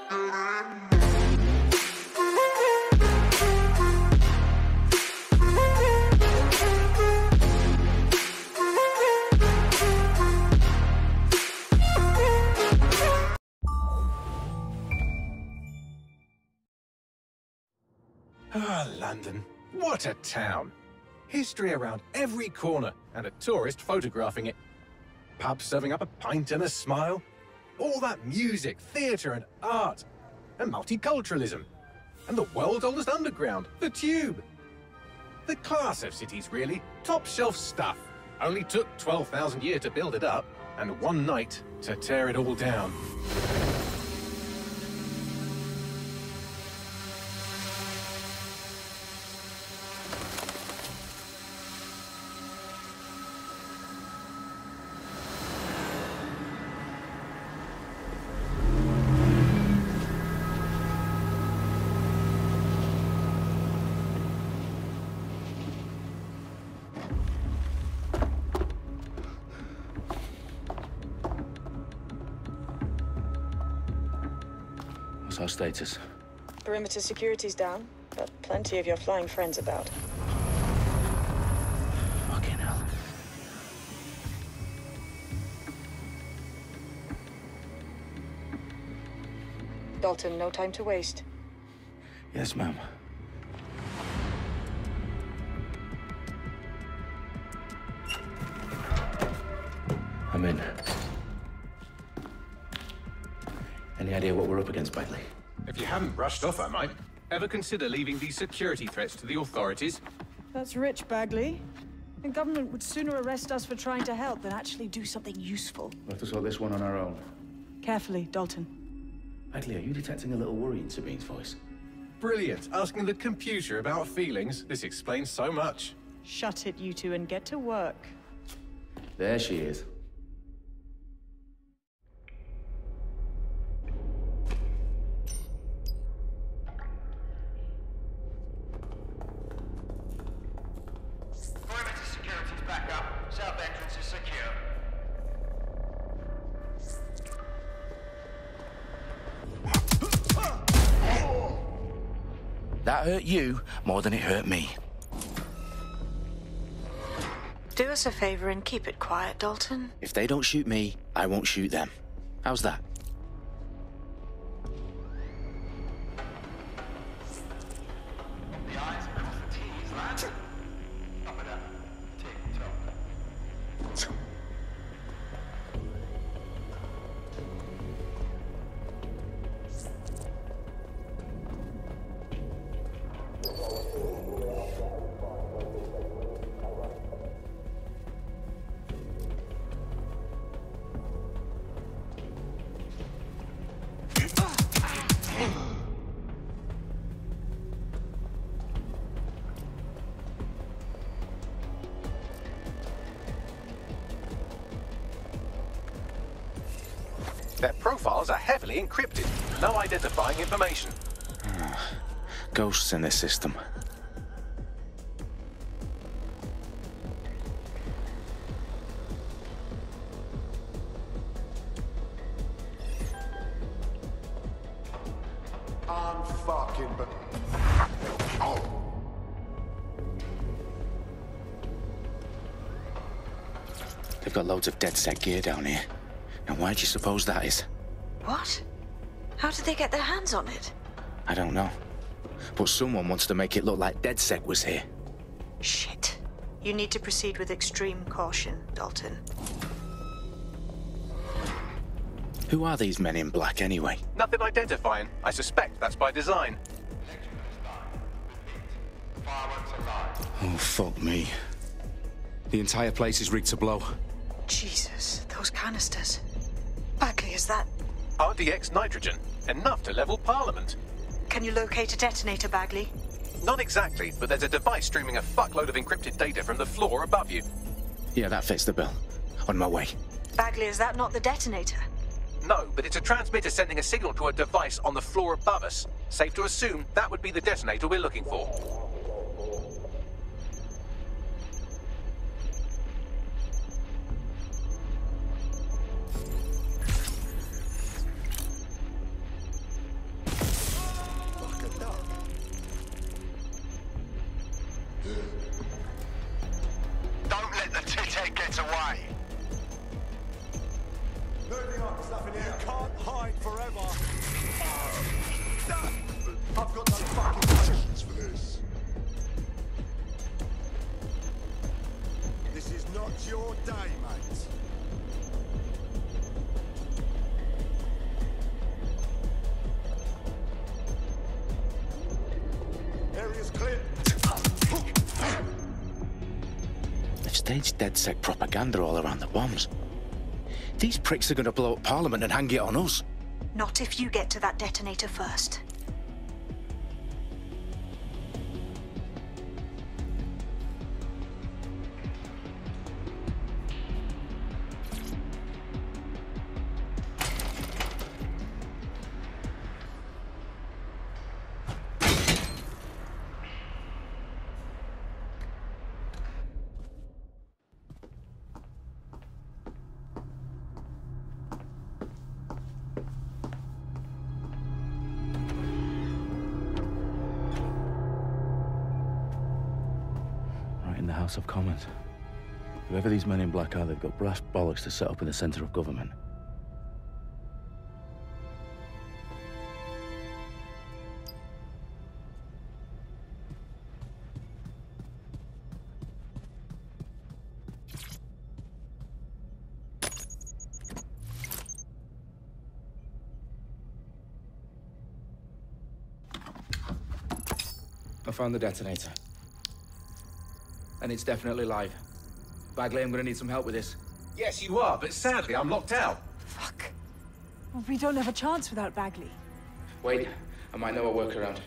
Ah, London. What a town. History around every corner, and a tourist photographing it. Pubs serving up a pint and a smile. All that music, theatre and art. And multiculturalism. And the world's oldest underground, the Tube. The class of cities, really. Top-shelf stuff. Only took 12,000 years to build it up, and one night to tear it all down. What's our status? Perimeter security's down, but plenty of your flying friends about. Fucking hell. Dalton, no time to waste. Yes, ma'am. I'm in. Any idea what we're up against, Bagley? If you haven't brushed off, I might. Ever consider leaving these security threats to the authorities? That's rich, Bagley. The government would sooner arrest us for trying to help than actually do something useful. We'll have to sort this one on our own. Carefully, Dalton. Bagley, are you detecting a little worry in Sabine's voice? Brilliant. Asking the computer about feelings. This explains so much. Shut it, you two, and get to work. There she is. Perimeter security's back up. South entrance is secure. That hurt you more than it hurt me. Do us a favor and keep it quiet, Dalton. If they don't shoot me, I won't shoot them. How's that? The I's across the T's, lad. Top of that. Tick-tock. Their profiles are heavily encrypted. No identifying information. Ghosts in this system. Unfucking but. They've got loads of DedSec gear down here. Now, why do you suppose that is? What? How did they get their hands on it? I don't know. But someone wants to make it look like DedSec was here. Shit. You need to proceed with extreme caution, Dalton. Who are these men in black, anyway? Nothing identifying. I suspect that's by design. Fireworks alive. Oh, fuck me. The entire place is rigged to blow. Jesus, those canisters. Bagley, is that... RDX nitrogen. Enough to level Parliament. Can you locate a detonator, Bagley? Not exactly, but there's a device streaming a fuckload of encrypted data from the floor above you. Yeah, that fits the bill. On my way. Bagley, is that not the detonator? No, but it's a transmitter sending a signal to a device on the floor above us. Safe to assume that would be the detonator we're looking for. fight forever. I've got no fucking patience for this. This is not your day, mate. Area's clear. They've staged DedSec propaganda all around the bombs. These pricks are going to blow up Parliament and hang it on us. Not if you get to that detonator first. In the House of Commons. Whoever these men in black are, they've got brass bollocks to set up in the centre of government. I found the detonator. And it's definitely live. Bagley, I'm gonna need some help with this. Yes, you are, but sadly, I'm locked out. Fuck. Well, we don't have a chance without Bagley. Wait, I might know a workaround.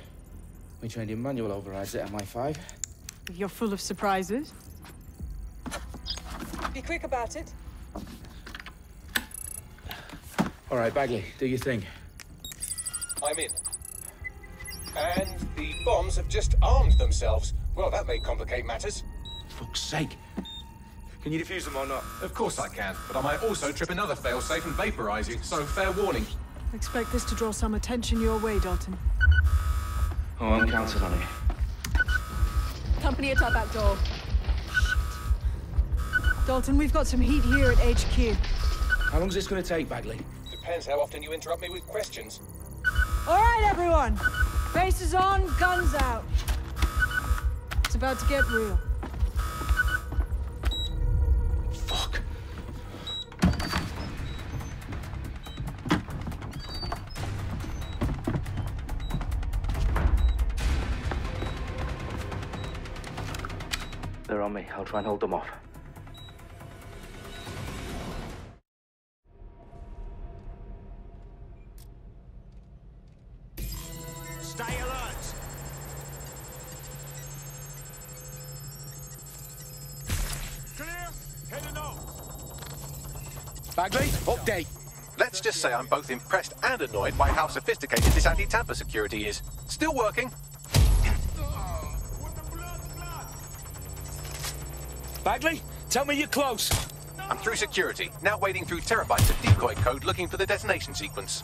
We trained in manual overrides at MI5. You're full of surprises. Be quick about it. All right, Bagley, do your thing. I'm in. And the bombs have just armed themselves. Well, that may complicate matters. Fuck's sake. Can you defuse them or not? Of course I can, but I might also trip another failsafe and vaporize you, so fair warning. Expect this to draw some attention your way, Dalton. Oh, I'm counting on it. Company at our back door. Shit. Dalton, we've got some heat here at HQ. How long's this gonna take, Bagley? Depends how often you interrupt me with questions. All right, everyone. Faces on, guns out. It's about to get real. Fuck. They're on me. I'll try and hold them off. Stay alert. Clear. Heading off. Bagley, update. Let's just say I'm both impressed and annoyed by how sophisticated this anti-tamper security is. Still working. Bagley, tell me you're close. I'm through security, now wading through terabytes of decoy code looking for the detonation sequence.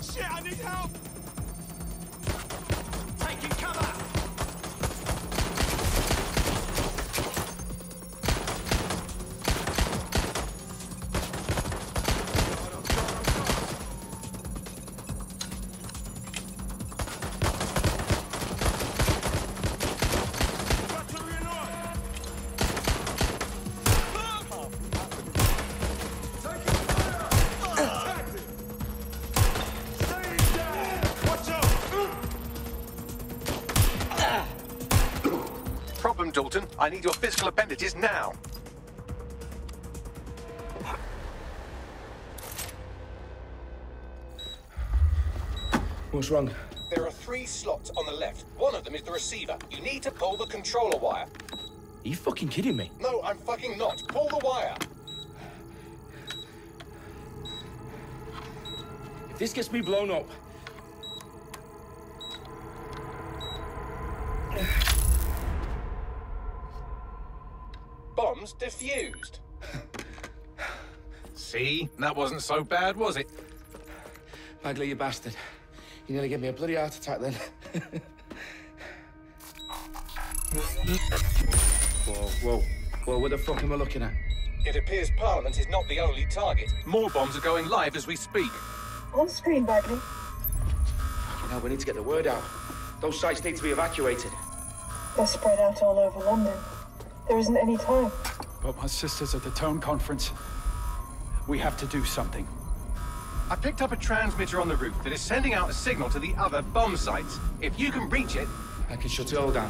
Shit, I need help. Taking cover. Problem, Dalton. I need your physical appendages now. What's wrong? There are 3 slots on the left. One of them is the receiver. You need to pull the controller wire. Are you fucking kidding me? No, I'm fucking not. Pull the wire. If this gets me blown up... Bombs defused. See? That wasn't so bad, was it? Bagley, you bastard. You nearly gave me a bloody heart attack then. Whoa. What the fuck am I looking at? It appears Parliament is not the only target. More bombs are going live as we speak. On screen, Bagley. Now we need to get the word out. Those sites need to be evacuated. They're spread out all over London. There isn't any time. But my sister's at the Tone Conference. We have to do something. I picked up a transmitter on the roof that is sending out a signal to the other bomb sites. If you can reach it... I can shut it all down.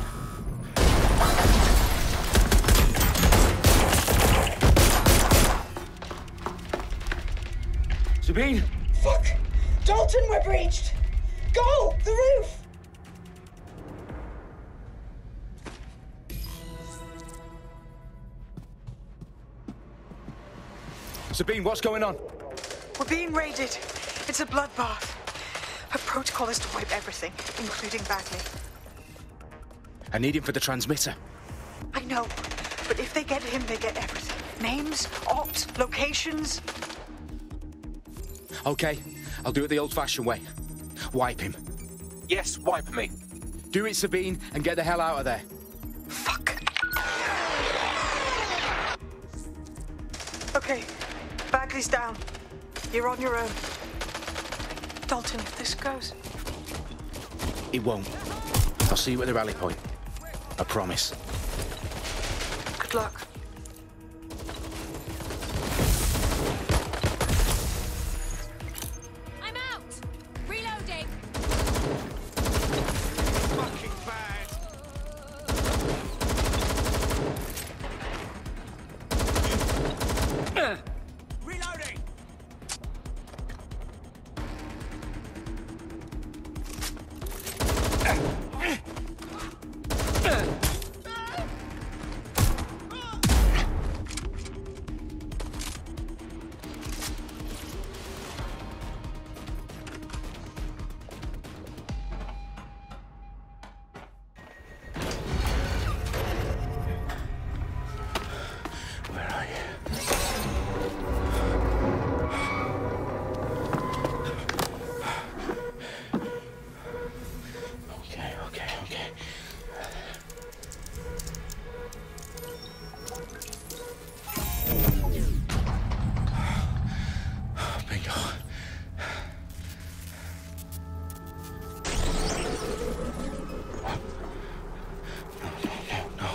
Sabine! Fuck! Dalton, we're breached! Go! The roof! Sabine, what's going on? We're being raided. It's a bloodbath. Her protocol is to wipe everything, including Bagley. I need him for the transmitter. I know, but if they get him, they get everything. Names, ops, locations. Okay, I'll do it the old-fashioned way. Wipe him. Yes, wipe me. Do it, Sabine, and get the hell out of there. Fuck. Okay, Bagley's down. You're on your own. Dalton, if this goes... It won't. I'll see you at the rally point. I promise. Good luck. I'm out! Reloading! Fucking bad. Reloading. Where are you? Okay. Bingo. No.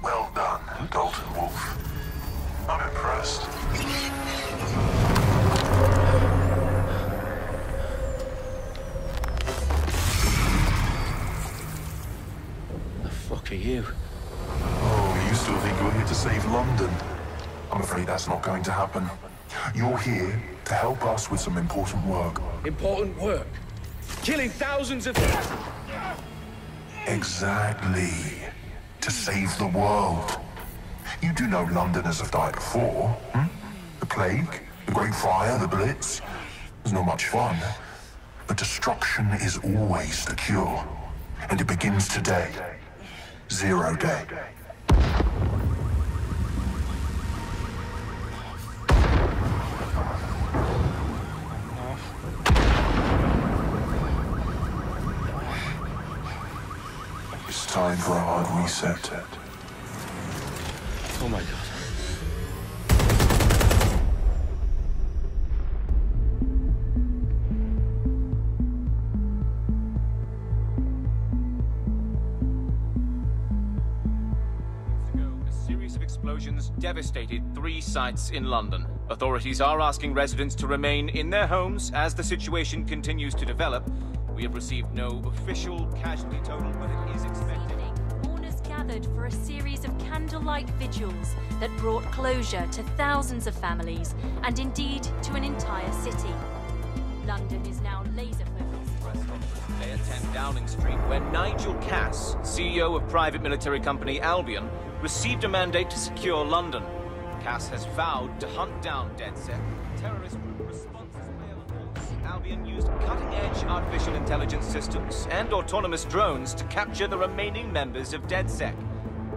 Well done, Dalton Wolf. I'm impressed. The fuck are you? Oh, you still think you're here to save London? I'm afraid that's not going to happen. You're here to help us with some important work. Important work. Killing thousands of... Exactly. To save the world. You do know Londoners have died before, hmm? The Plague, the Great Fire, the Blitz. It's not much fun. But destruction is always the cure. And it begins today. ZeroDay. It's time for a hard reset. Oh my god. A series of explosions devastated 3 sites in London. Authorities are asking residents to remain in their homes as the situation continues to develop. We have received no official casualty total, but it is expected. Mourners gathered for a series of candlelight vigils that brought closure to thousands of families and indeed to an entire city. London is now laser focused. Today at 10 Downing Street, where Nigel Cass, CEO of private military company Albion, received a mandate to secure London. Cass has vowed to hunt down DedSec. Terrorist responses Albion used cutting-edge artificial intelligence systems and autonomous drones to capture the remaining members of DedSec.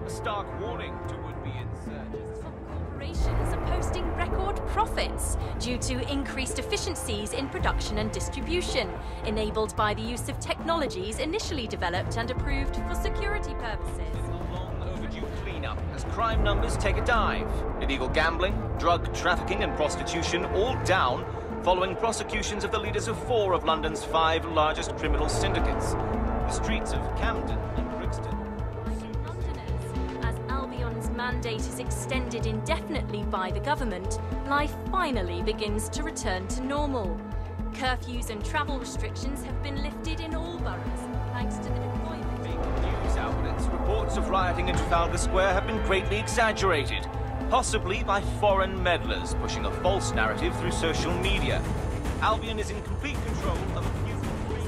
A stark warning to would-be insurgents. Corporations are posting record profits due to increased efficiencies in production and distribution, enabled by the use of technologies initially developed and approved for security purposes. A long overdue cleanup as crime numbers take a dive. Illegal gambling, drug trafficking and prostitution all down following prosecutions of the leaders of 4 of London's 5 largest criminal syndicates. The streets of Camden and Brixton. Londoners, as Albion's mandate is extended indefinitely by the government, life finally begins to return to normal. Curfews and travel restrictions have been lifted in all boroughs, thanks to the deployment. Fake news outlets' reports of rioting in Trafalgar Square have been greatly exaggerated, possibly by foreign meddlers pushing a false narrative through social media. Albion is in complete control of a few...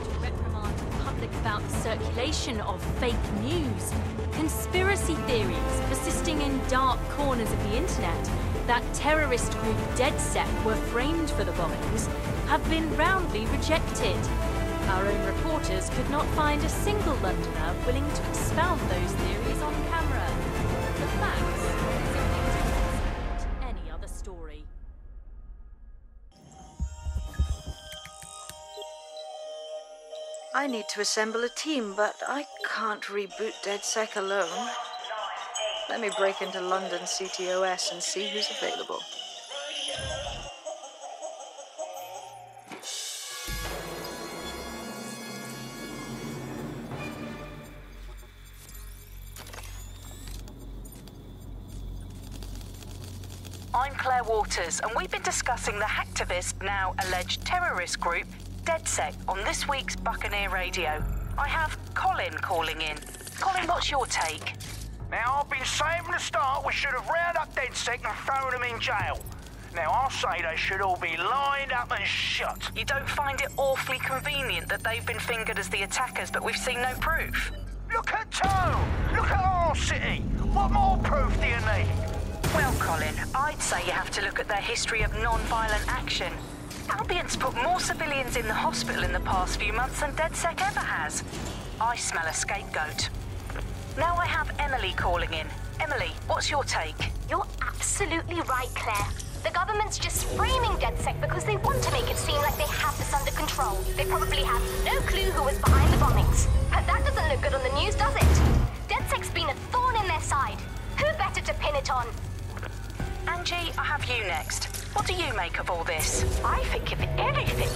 To reprimand the public about the circulation of fake news, conspiracy theories persisting in dark corners of the internet that terrorist group DedSec were framed for the bombings have been roundly rejected. Our own reporters could not find a single Londoner willing to expound those theories on camera. The facts simply don't support any other story. I need to assemble a team, but I can't reboot DedSec alone. Let me break into London CTOS and see who's available. I'm Claire Waters, and we've been discussing the hacktivist, now alleged terrorist group, DedSec, on this week's Buccaneer Radio. I have Colin calling in. Colin, what's your take? Now, I've been saying from the start we should have rounded up DedSec and thrown them in jail. Now, I'll say they should all be lined up and shot. You don't find it awfully convenient that they've been fingered as the attackers, but we've seen no proof? Look at Tone! Look at our city! What more proof do you need? Well, Colin, I'd say you have to look at their history of non-violent action. Albion's put more civilians in the hospital in the past few months than DedSec ever has. I smell a scapegoat. Now I have Emily calling in. Emily, what's your take? You're absolutely right, Claire. The government's just framing DedSec because they want to make it seem like they have this under control. They probably have no clue who was behind the bombings. But that doesn't look good on the news, does it? DedSec's been a thorn in their side. Who better to pin it on? Angie, I have you next. What do you make of all this? I think if anything,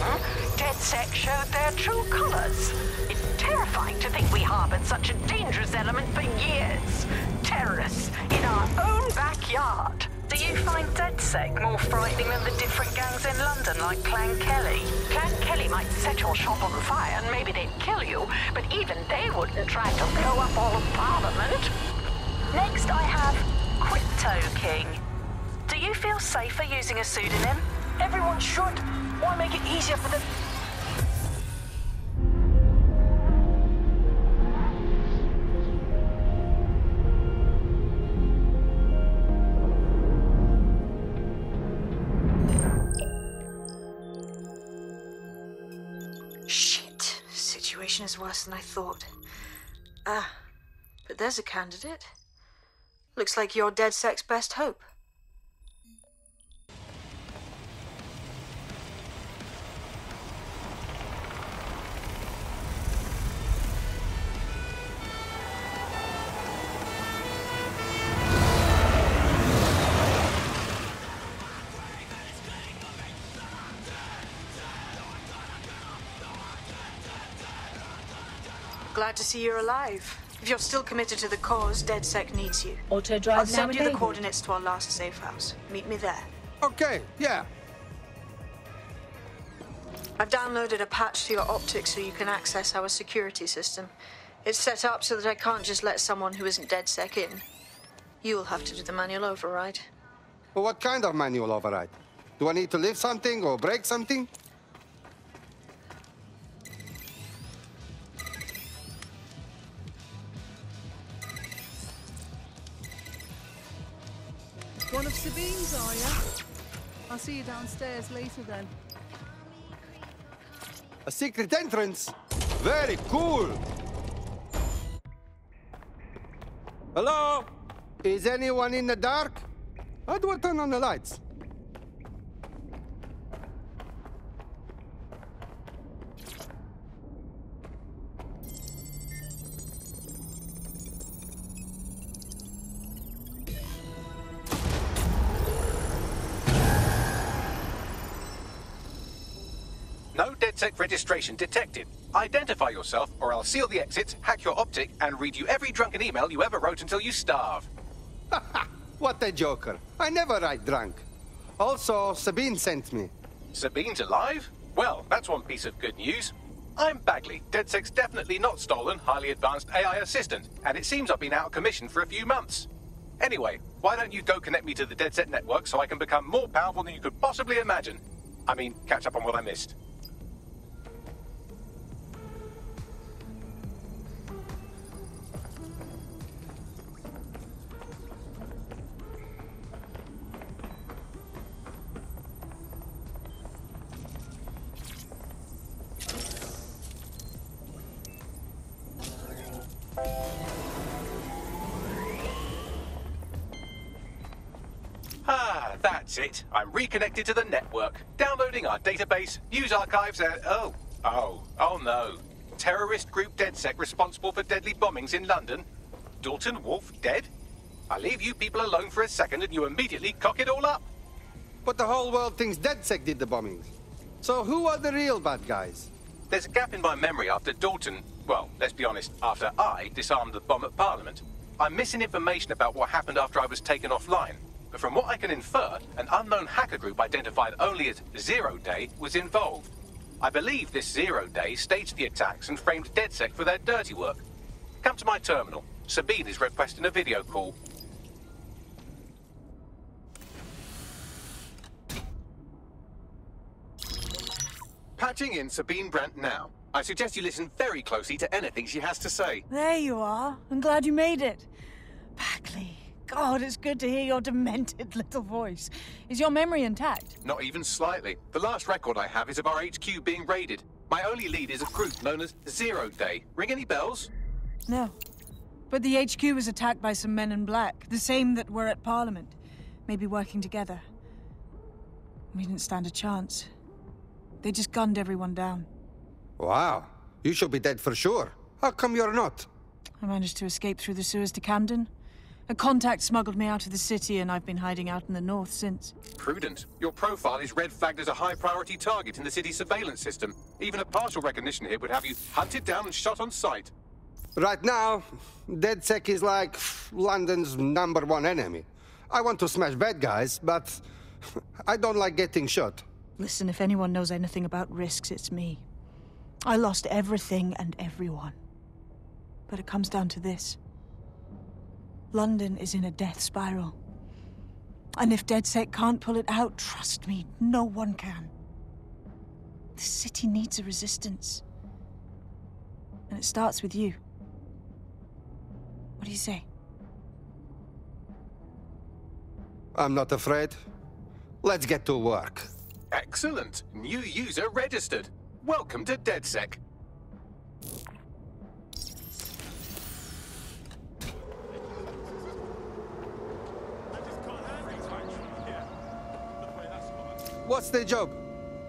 DedSec showed their true colors. It's terrifying to think we harbored such a dangerous element for years. Terrorists in our own backyard. Do you find DedSec more frightening than the different gangs in London, like Clan Kelly? Clan Kelly might set your shop on fire and maybe they'd kill you, but even they wouldn't try to blow up all of Parliament. Next, I have Crypto King. Do you feel safer using a pseudonym? Everyone should. Why make it easier for them? Shit. Situation is worse than I thought. But there's a candidate. Looks like you're DedSec's best hope. Glad to see you're alive. If you're still committed to the cause, DedSec needs you. Auto drive I'll send you the enabled. coordinates to our last safe house. Meet me there. Okay, yeah. I've downloaded a patch to your optics so you can access our security system. It's set up so that I can't just let someone who isn't DedSec in. You'll have to do the manual override. Well, what kind of manual override? Do I need to lift something or break something? One of Sabine's, are you? I'll see you downstairs later then. A secret entrance? Very cool! Hello? Is anyone in the dark? How do I turn on the lights? DedSec registration detected. Identify yourself, or I'll seal the exits, hack your optic, and read you every drunken email you ever wrote until you starve. What a joker. I never write drunk. Also, Sabine sent me. Sabine's alive? Well, that's one piece of good news. I'm Bagley, DedSec's definitely not stolen, highly advanced AI assistant, and it seems I've been out of commission for a few months. Anyway, why don't you go connect me to the DedSec network so I can become more powerful than you could possibly imagine? I mean, catch up on what I missed. That's it. I'm reconnected to the network, downloading our database, news archives, and... Oh no. Terrorist group DedSec responsible for deadly bombings in London? Dalton Wolf dead? I leave you people alone for a second and you immediately cock it all up. But the whole world thinks DedSec did the bombings. So who are the real bad guys? There's a gap in my memory after Dalton... Well, let's be honest, after I disarmed the bomb at Parliament. I'm missing information about what happened after I was taken offline. But from what I can infer, an unknown hacker group identified only as ZeroDay was involved. I believe this ZeroDay staged the attacks and framed DedSec for their dirty work. Come to my terminal. Sabine is requesting a video call. Patching in Sabine Brandt now. I suggest you listen very closely to anything she has to say. There you are. I'm glad you made it. Bagley. God, it's good to hear your demented little voice. Is your memory intact? Not even slightly. The last record I have is of our HQ being raided. My only lead is a group known as ZeroDay. Ring any bells? No. But the HQ was attacked by some men in black, the same that were at Parliament. Maybe working together. We didn't stand a chance. They just gunned everyone down. Wow. You should be dead for sure. How come you're not? I managed to escape through the sewers to Camden. A contact smuggled me out of the city, and I've been hiding out in the north since. Prudent. Your profile is red flagged as a high-priority target in the city's surveillance system. Even a partial recognition here would have you hunted down and shot on sight. Right now, DedSec is like London's #1 enemy. I want to smash bad guys, but I don't like getting shot. Listen, if anyone knows anything about risks, it's me. I lost everything and everyone. But it comes down to this. London is in a death spiral. And if DedSec can't pull it out, trust me, no one can. The city needs a resistance. And it starts with you. What do you say? I'm not afraid. Let's get to work. Excellent. New user registered. Welcome to DedSec. What's their job?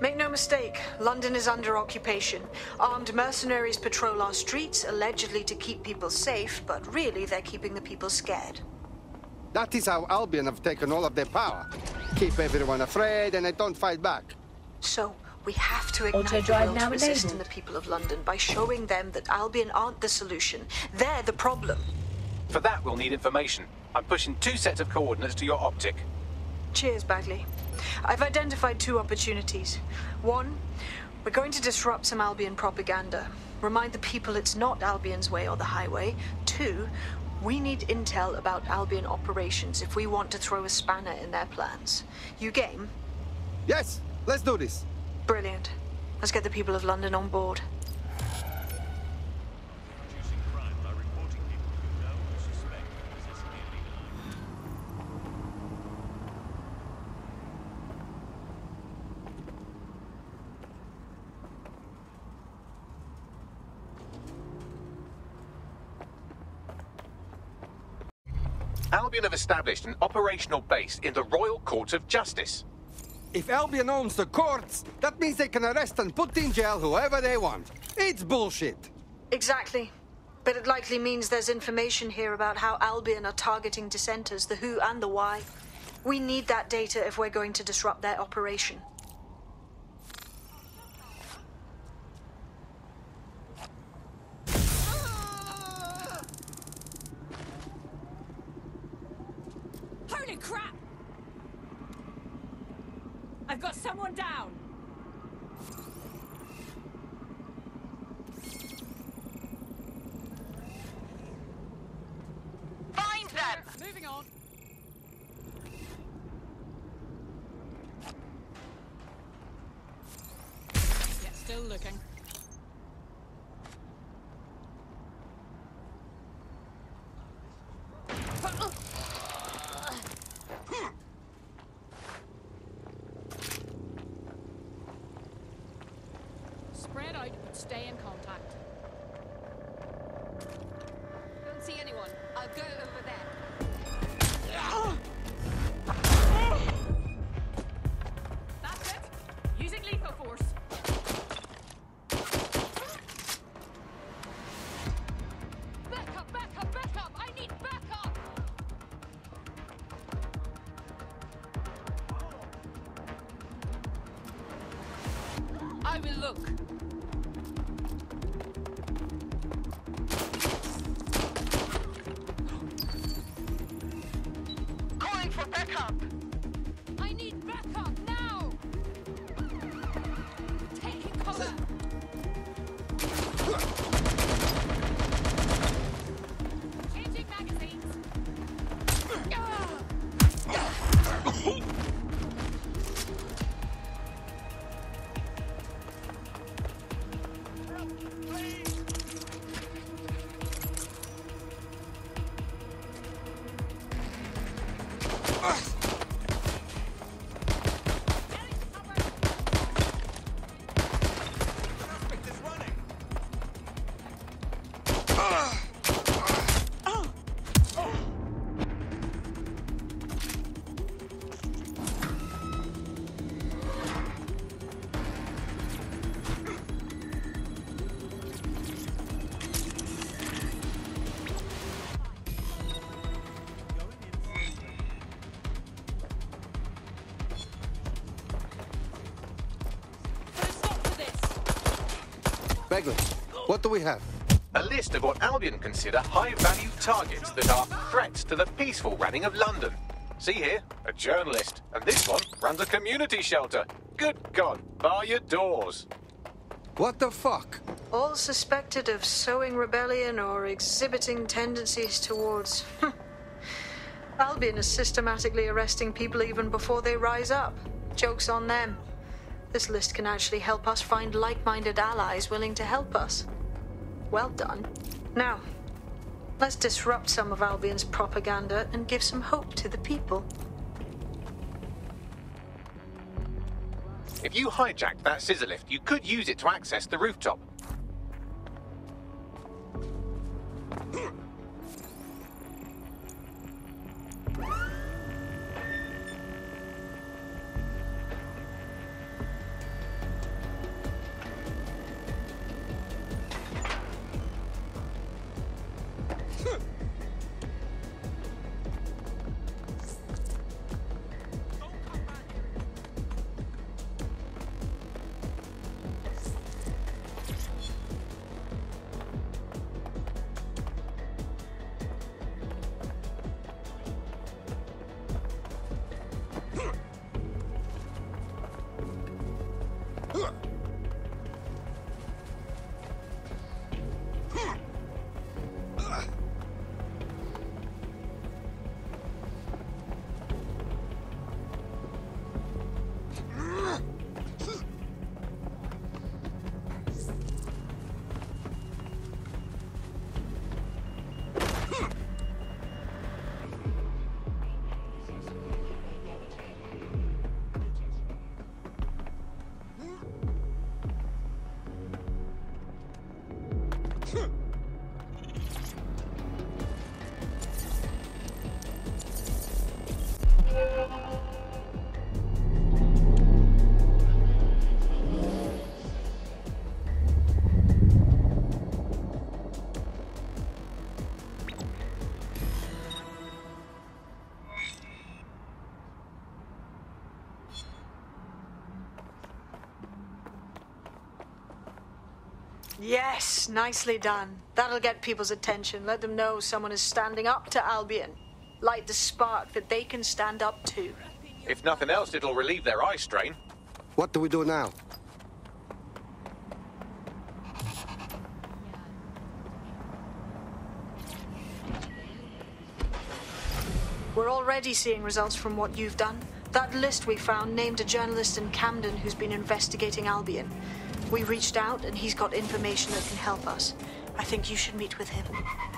Make no mistake, London is under occupation. Armed mercenaries patrol our streets, allegedly to keep people safe, but really they're keeping the people scared. That is how Albion have taken all of their power. Keep everyone afraid and they don't fight back. So, we have to ignite the will to resist in the people of London by showing them that Albion aren't the solution. They're the problem. For that, we'll need information. I'm pushing 2 sets of coordinates to your optic. Cheers, Bagley. I've identified 2 opportunities. 1, we're going to disrupt some Albion propaganda. Remind the people it's not Albion's way or the highway. 2, we need intel about Albion operations if we want to throw a spanner in their plans. You game? Yes, let's do this. Brilliant. Let's get the people of London on board. Albion have established an operational base in the Royal Court of Justice. If Albion owns the courts, that means they can arrest and put in jail whoever they want. It's bullshit. Exactly. But it likely means there's information here about how Albion are targeting dissenters, the who and the why. We need that data if we're going to disrupt their operation. Everyone down! Find them! Moving on. Yeah, still looking. Spread out, but stay in contact. Don't see anyone. I'll go over there. That's it. Using lethal force. Back up, back up, back up! I need backup! I will look. Calling for backup! I need backup now! Taking cover! Changing magazines! Bagley, what do we have? A list of what Albion consider high-value targets that are threats to the peaceful running of London. See here, a journalist, and this one runs a community shelter. Good God, bar your doors. What the fuck? All suspected of sowing rebellion or exhibiting tendencies towards... Albion is systematically arresting people even before they rise up. Joke's on them. This list can actually help us find like-minded allies willing to help us. Well done. Now, let's disrupt some of Albion's propaganda and give some hope to the people. If you hijacked that scissor lift, you could use it to access the rooftop. Yes, nicely done. That'll get people's attention. Let them know someone is standing up to Albion. Light the spark that they can stand up to. If nothing else, it'll relieve their eye strain. What do we do now? We're already seeing results from what you've done. That list we found named a journalist in Camden who's been investigating Albion. We reached out and he's got information that can help us. I think you should meet with him.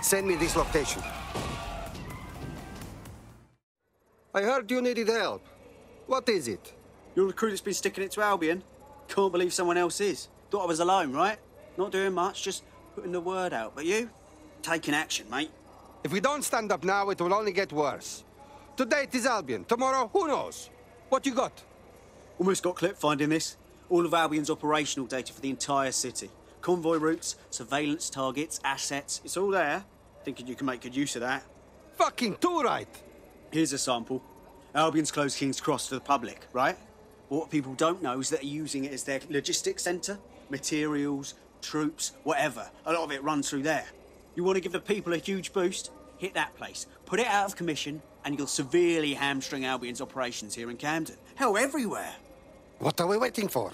Send me this location. I heard you needed help. What is it? You're the crew that's been sticking it to Albion? Can't believe someone else is. Thought I was alone, right? Not doing much, just putting the word out. But you? Taking action, mate. If we don't stand up now, it will only get worse. Today it is Albion. Tomorrow, who knows? What you got? Almost got clipped finding this. All of Albion's operational data for the entire city. Convoy routes, surveillance targets, assets. It's all there. Thinking you can make good use of that. Fucking too right. Here's a sample. Albion's closed King's Cross to the public, right? What people don't know is that they're using it as their logistics centre. Materials, troops, whatever. A lot of it runs through there. You want to give the people a huge boost? Hit that place. Put it out of commission, and you'll severely hamstring Albion's operations here in Camden. Hell, everywhere. What are we waiting for?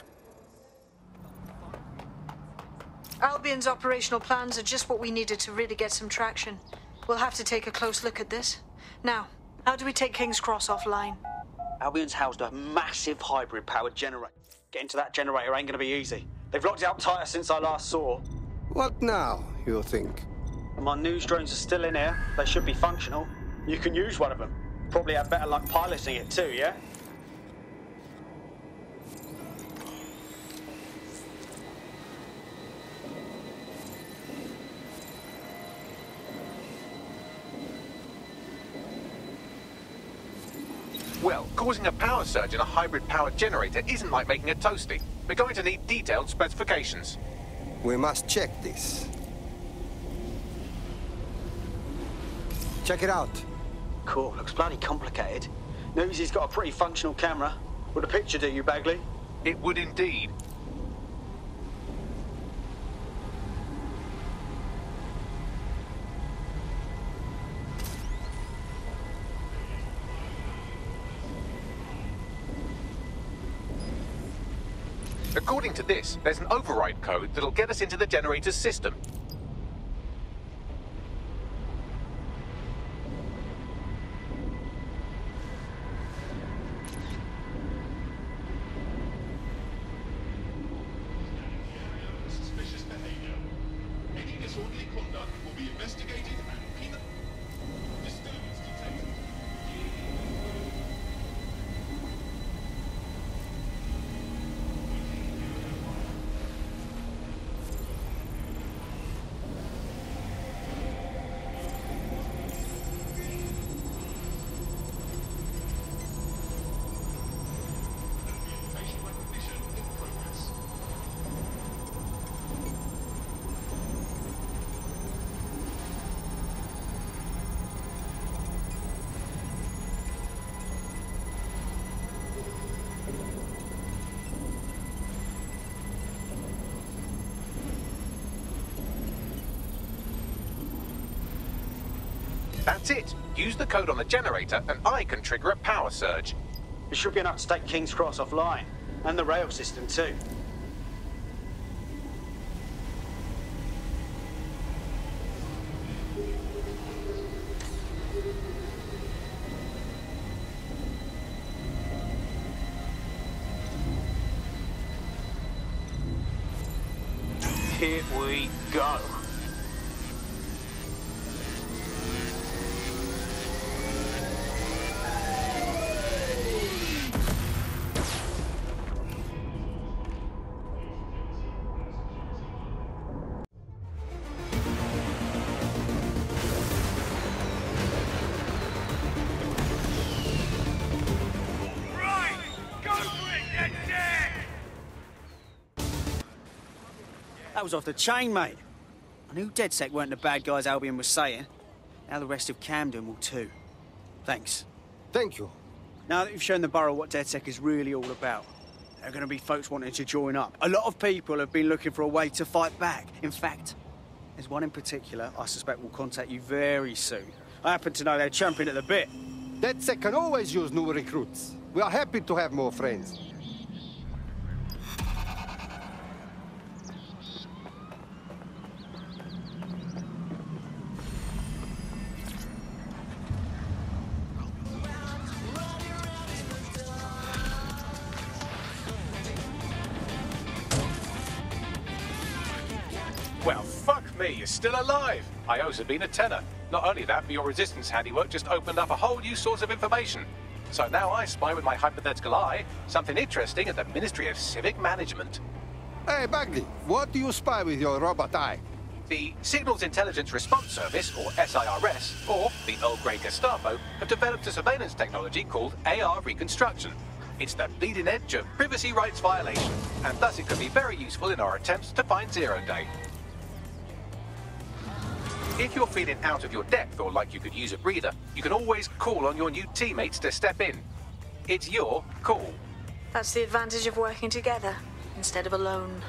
Albion's operational plans are just what we needed to really get some traction. We'll have to take a close look at this. Now, how do we take King's Cross offline? Albion's housed a massive hybrid-powered generator. Getting to that generator ain't gonna be easy. They've locked it up tighter since I last saw. What now, you think? My news drones are still in here. They should be functional. You can use one of them. Probably have better luck piloting it too, yeah? Well, causing a power surge in a hybrid-powered generator isn't like making a toasty. We're going to need detailed specifications. We must check this. Check it out. Cool, looks bloody complicated. News he's got a pretty functional camera. Would a picture do you, Bagley? It would indeed. According to this, there's an override code that'll get us into the generator's system. Suspicious behavior. Any disorderly conduct will be investigated and penalized. Disturbance detected. That's it. Use the code on the generator and I can trigger a power surge. It should be enough to take King's Cross offline. And the rail system too. Here we go. That was off the chain, mate. I knew DedSec weren't the bad guys Albion was saying. Now the rest of Camden will too. Thanks. Thank you. Now that you've shown the borough what DedSec is really all about, there are going to be folks wanting to join up. A lot of people have been looking for a way to fight back. In fact, there's one in particular I suspect will contact you very soon. I happen to know they're champing at the bit. DedSec can always use new recruits. We are happy to have more friends. Well, fuck me, you're still alive. I owe Sabine a tenner. Not only that, but your resistance handiwork just opened up a whole new source of information. So now I spy with my hypothetical eye something interesting at the Ministry of Civic Management. Hey, Bagley, what do you spy with your robot eye? The Signals Intelligence Response Service, or SIRS, or the Earl Grey Gestapo, have developed a surveillance technology called AR Reconstruction. It's the bleeding edge of privacy rights violation, and thus it could be very useful in our attempts to find ZeroDay. If you're feeling out of your depth or like you could use a breather, you can always call on your new teammates to step in. It's your call. That's the advantage of working together, instead of alone.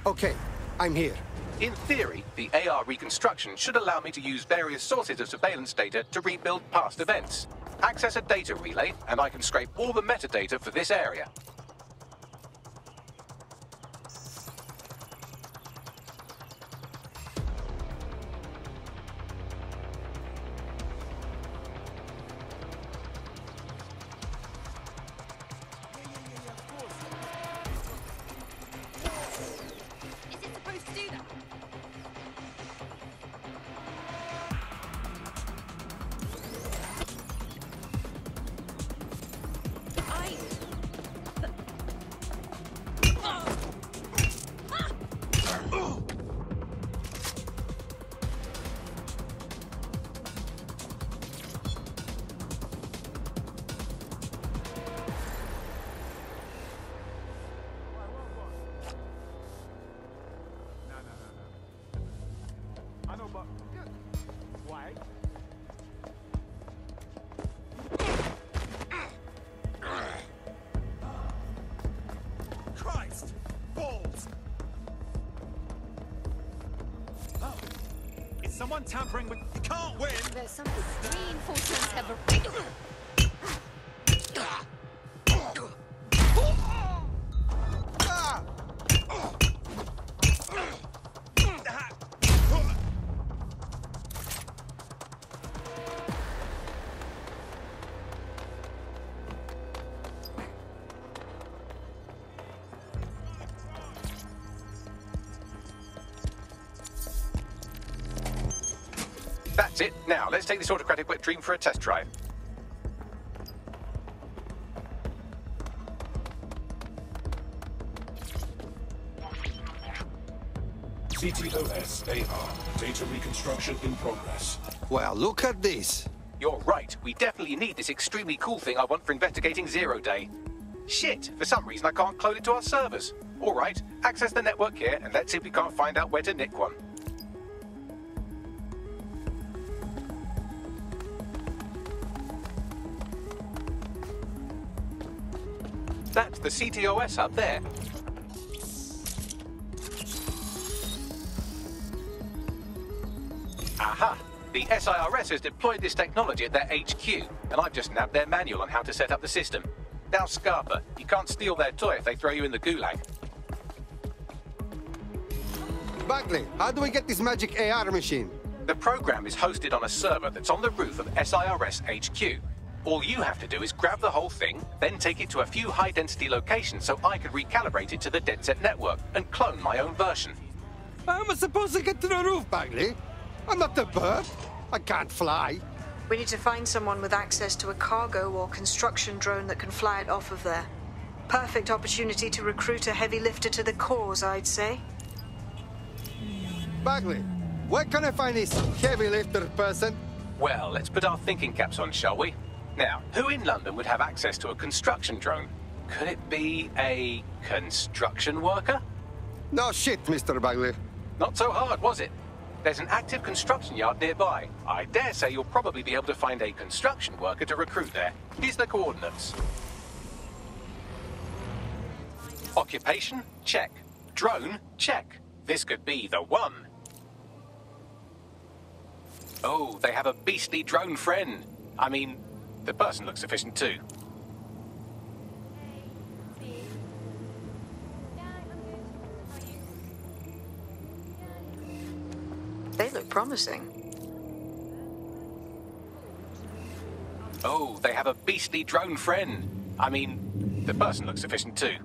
Okay, I'm here. In theory, the AR reconstruction should allow me to use various sources of surveillance data to rebuild past events. Access a data relay, and I can scrape all the metadata for this area. Christ! Balls! Oh. Is someone tampering with... You can't win! There's something. Reinforcements have a... That's it. Now, let's take this autocratic wet dream for a test drive. CTOS AR. Data reconstruction in progress. Well, look at this. You're right. We definitely need this extremely cool thing I want for investigating ZeroDay. Shit! For some reason I can't clone it to our servers. All right, access the network here, and let's see if we can't find out where to nick one. That's the CTOS up there. Aha! The SIRS has deployed this technology at their HQ, and I've just nabbed their manual on how to set up the system. Now, Scarpa, you can't steal their toy if they throw you in the gulag. Bagley, how do we get this magic AR machine? The program is hosted on a server that's on the roof of SIRS HQ. All you have to do is grab the whole thing, then take it to a few high-density locations so I can recalibrate it to the DedSec network and clone my own version. How am I supposed to get to the roof, Bagley? I'm not a bird. I can't fly. We need to find someone with access to a cargo or construction drone that can fly it off of there. Perfect opportunity to recruit a heavy lifter to the cause, I'd say. Bagley, where can I find this heavy lifter person? Well, let's put our thinking caps on, shall we? Now, who in London would have access to a construction drone? Could it be a construction worker? No shit, Mr. Bagley. Not so hard, was it? There's an active construction yard nearby. I dare say you'll probably be able to find a construction worker to recruit there. Here's the coordinates. Occupation? Check. Drone? Check. This could be the one. Oh, they have a beastly drone friend. I mean, the person looks sufficient too. They look promising. Oh, they have a beastly drone friend. I mean, the person looks sufficient too.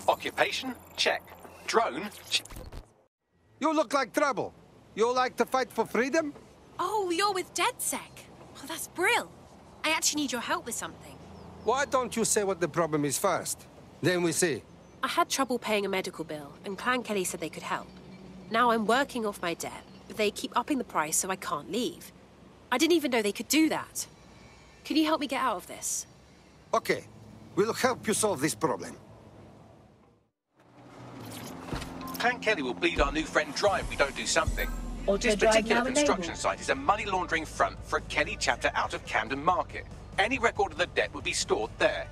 Occupation? Check. Drone? Check. You look like trouble. You like to fight for freedom? Oh, you're with DedSec. Oh, that's brill. I actually need your help with something. Why don't you say what the problem is first? Then we see. I had trouble paying a medical bill, and Clan Kelly said they could help. Now I'm working off my debt, but they keep upping the price so I can't leave. I didn't even know they could do that. Can you help me get out of this? Okay. We'll help you solve this problem. Clan Kelly will bleed our new friend dry if we don't do something. This Auto-drive particular now construction enabled. site is a money laundering front for a Kelly chapter out of Camden Market. Any record of the debt would be stored there.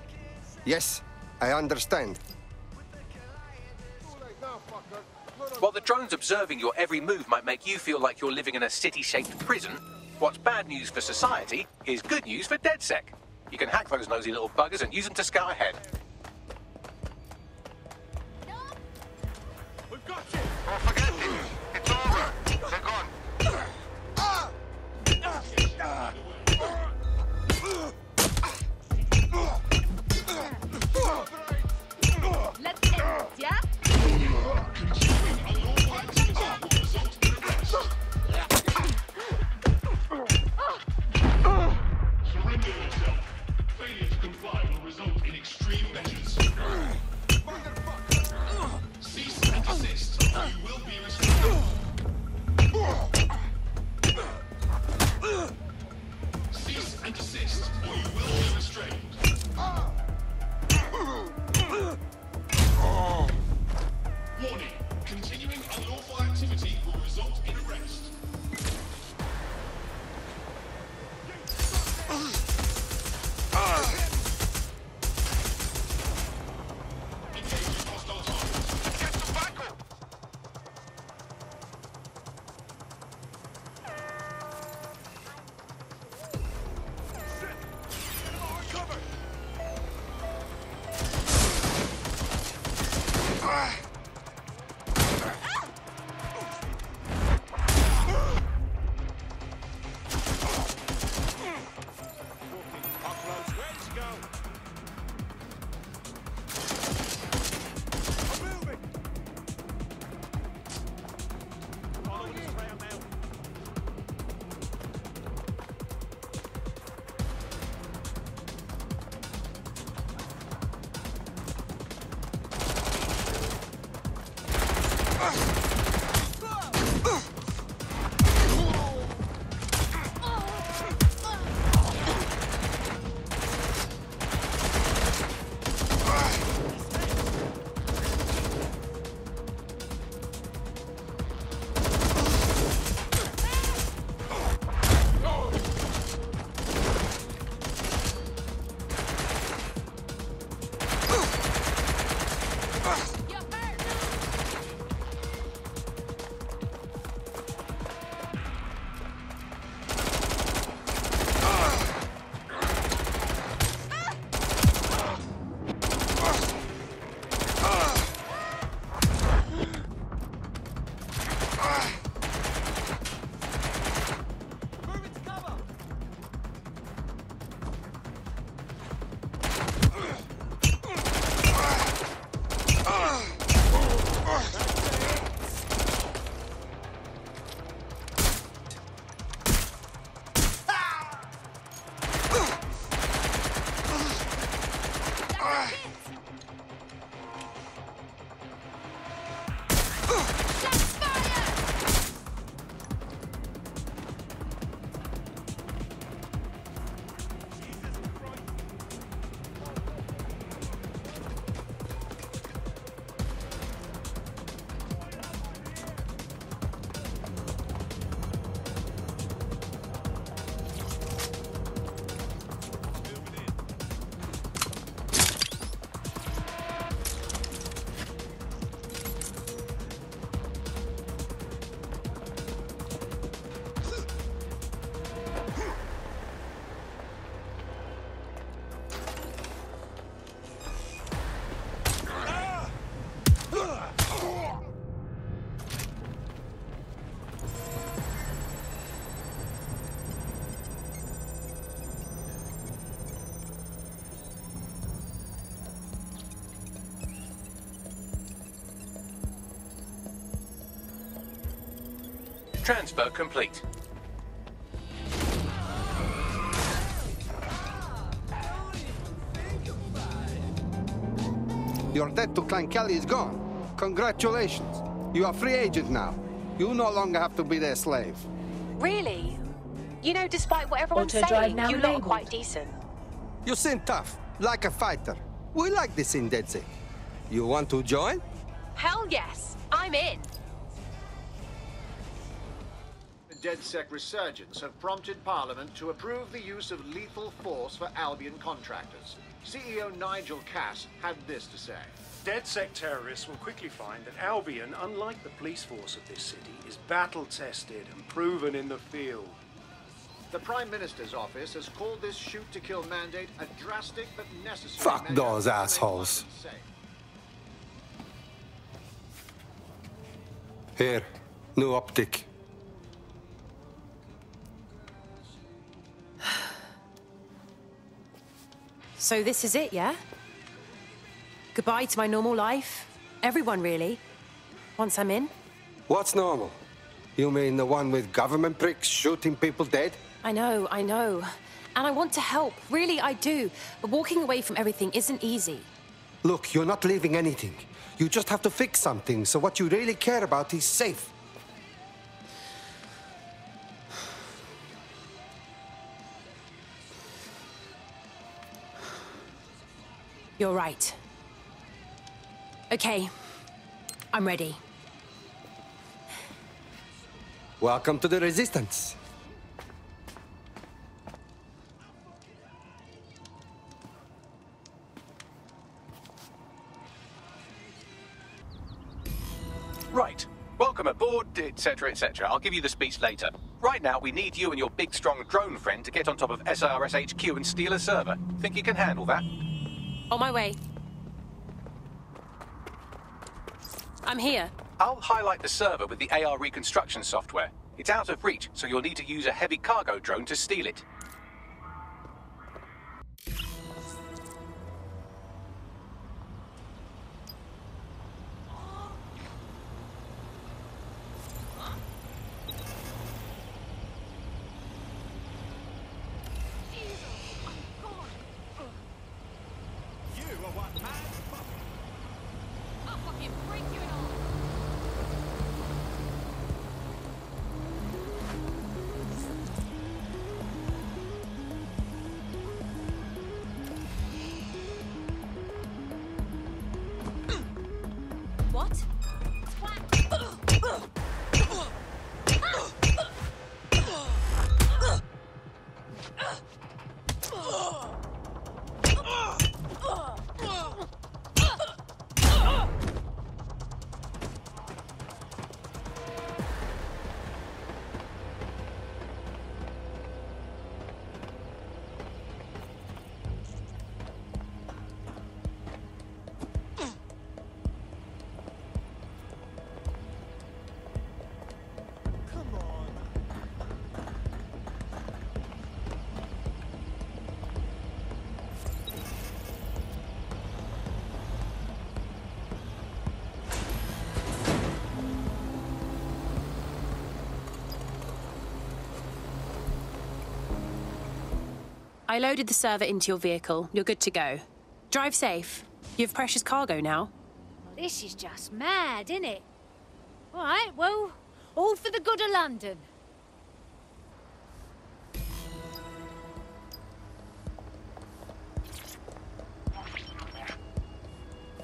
Yes, I understand. While the drones observing your every move might make you feel like you're living in a city-shaped prison, what's bad news for society is good news for DedSec. You can hack those nosy little buggers and use them to scout ahead. We've got it! Oh, forget it! It's over! They're gone! Let's end it, yeah? Surrender yourself. Failure to comply will result in extreme measures. Cease and desist. You will be restricted. Transfer complete. Your debt to Clan Kelly is gone. Congratulations. You are free agent now. You no longer have to be their slave. Really? You know, despite what everyone's saying, you lot are quite decent. You seem tough, like a fighter. We like this in DedSec. You want to join? Hell yes. I'm in. The DedSec resurgence have prompted Parliament to approve the use of lethal force for Albion contractors. CEO Nigel Cass had this to say. DedSec terrorists will quickly find that Albion, unlike the police force of this city, is battle-tested and proven in the field. The Prime Minister's office has called this shoot-to-kill mandate a drastic but necessary Fuck measure those to make assholes. London safe. Here, new optic. So this is it, yeah? Goodbye to my normal life. Everyone, really. Once I'm in. What's normal? You mean the one with government pricks shooting people dead? I know. And I want to help. Really, I do. But walking away from everything isn't easy. Look, you're not leaving anything. You just have to fix something, so what you really care about is safe. You're right. Okay. I'm ready. Welcome to the Resistance. Right. Welcome aboard, etc., etc. I'll give you the speech later. Right now, we need you and your big, strong drone friend to get on top of SRS HQ and steal a server. Think you can handle that? On my way. I'm here. I'll highlight the server with the AR reconstruction software. It's out of reach, so you'll need to use a heavy cargo drone to steal it. I loaded the server into your vehicle. You're good to go. Drive safe. You have precious cargo now. This is just mad, isn't it? All right, well, all for the good of London.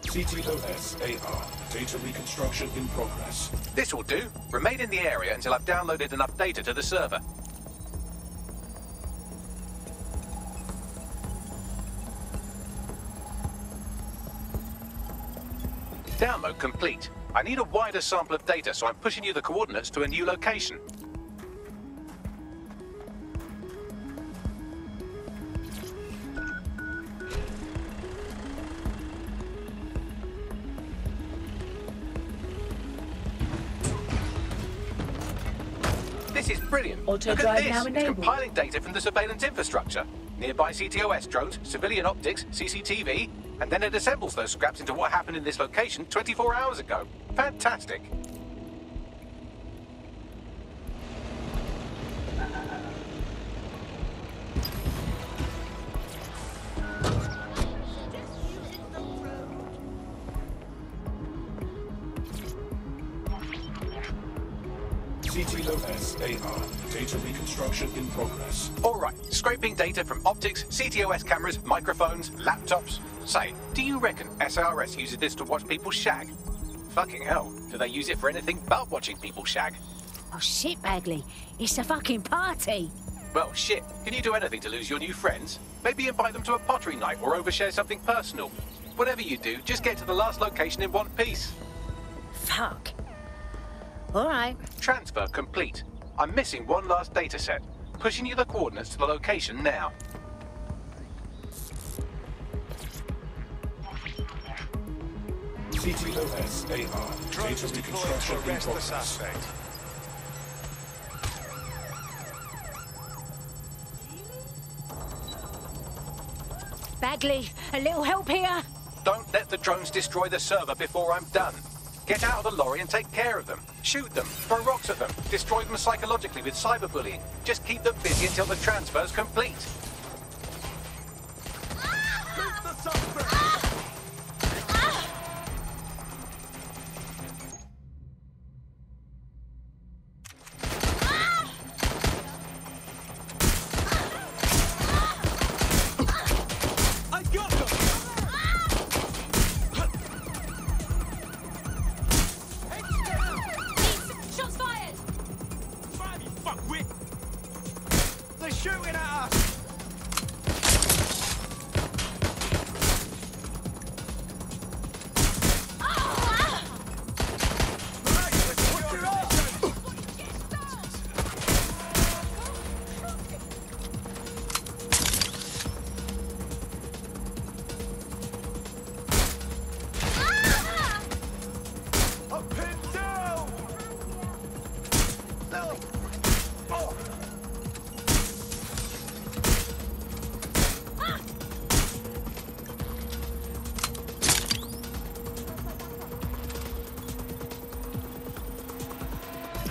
CTOS AR. Data reconstruction in progress. This will do. Remain in the area until I've downloaded enough data to the server. Download complete. I need a wider sample of data, so I'm pushing you the coordinates to a new location. This is brilliant. Look at this. It's compiling data from the surveillance infrastructure. Nearby CTOS drones, civilian optics, CCTV, and then it assembles those scraps into what happened in this location 24 hours ago. Fantastic. CTOS-AR. Data reconstruction in progress. Alright, scraping data from optics, CTOS cameras, microphones, laptops. Say, do you reckon SRS uses this to watch people shag? Fucking hell, do they use it for anything but watching people shag? Oh shit, Bagley. It's a fucking party. Well, shit. Can you do anything to lose your new friends? Maybe invite them to a pottery night or overshare something personal. Whatever you do, just get to the last location in one piece. Fuck. All right. Transfer complete. I'm missing one last data set. Pushing you the coordinates to the location now. CTOS-AR. Data reconstruction in progress. Bagley, a little help here? Don't let the drones destroy the server before I'm done. Get out of the lorry and take care of them. Shoot them, throw rocks at them, destroy them psychologically with cyberbullying. Just keep them busy until the transfer's complete.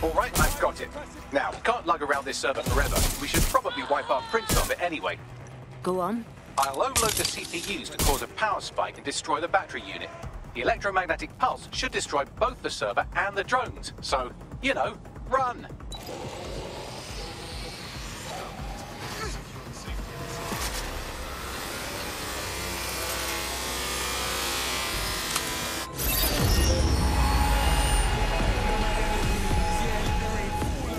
Alright, I've got it. Now, we can't lug around this server forever. We should probably wipe our prints off it anyway. Go on. I'll overload the CPUs to cause a power spike and destroy the battery unit. The electromagnetic pulse should destroy both the server and the drones. So, you know, run!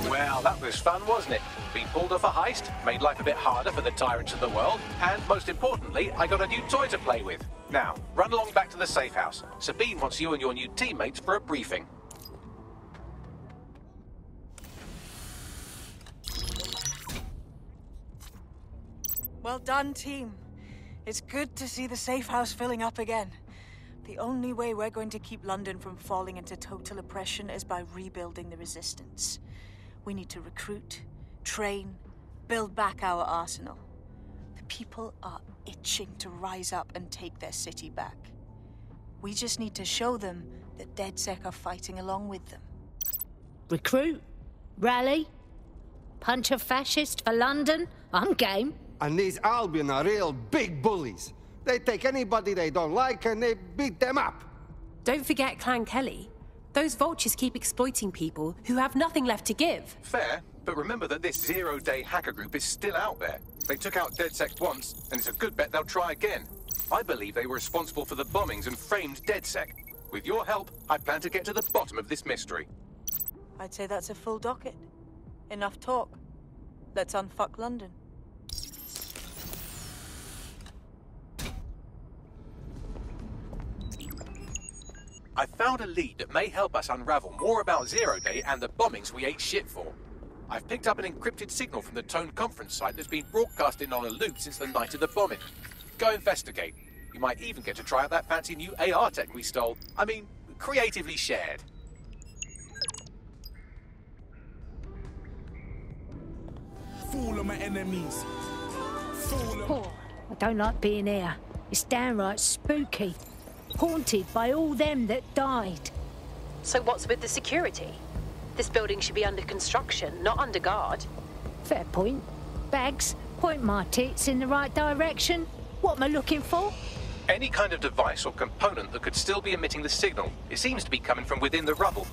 Well, that was fun, wasn't it? We pulled off a heist, made life a bit harder for the tyrants of the world, and most importantly, I got a new toy to play with. Now, run along back to the safe house. Sabine wants you and your new teammates for a briefing. Well done, team. It's good to see the safe house filling up again. The only way we're going to keep London from falling into total oppression is by rebuilding the resistance. We need to recruit, train, build back our arsenal. The people are itching to rise up and take their city back. We just need to show them that DedSec are fighting along with them. Recruit? Rally? Punch a fascist for London? I'm game. And these Albion are real big bullies. They take anybody they don't like and they beat them up. Don't forget Clan Kelly. Those vultures keep exploiting people who have nothing left to give. Fair, but remember that this ZeroDay hacker group is still out there. They took out DedSec once, and it's a good bet they'll try again. I believe they were responsible for the bombings and framed DedSec. With your help, I plan to get to the bottom of this mystery. I'd say that's a full docket. Enough talk. Let's unfuck London. I found a lead that may help us unravel more about ZeroDay and the bombings we ate shit for. I've picked up an encrypted signal from the Tone conference site that's been broadcasting on a loop since the night of the bombing. Go investigate. You might even get to try out that fancy new AR tech we stole. I mean, creatively shared. Fool of my enemies. Oh, I don't like being here. It's downright spooky. Haunted by all them that died. So what's with the security? This building should be under construction, not under guard. Fair point. Bags, point my tits in the right direction. What am I looking for? Any kind of device or component that could still be emitting the signal. It seems to be coming from within the rubble.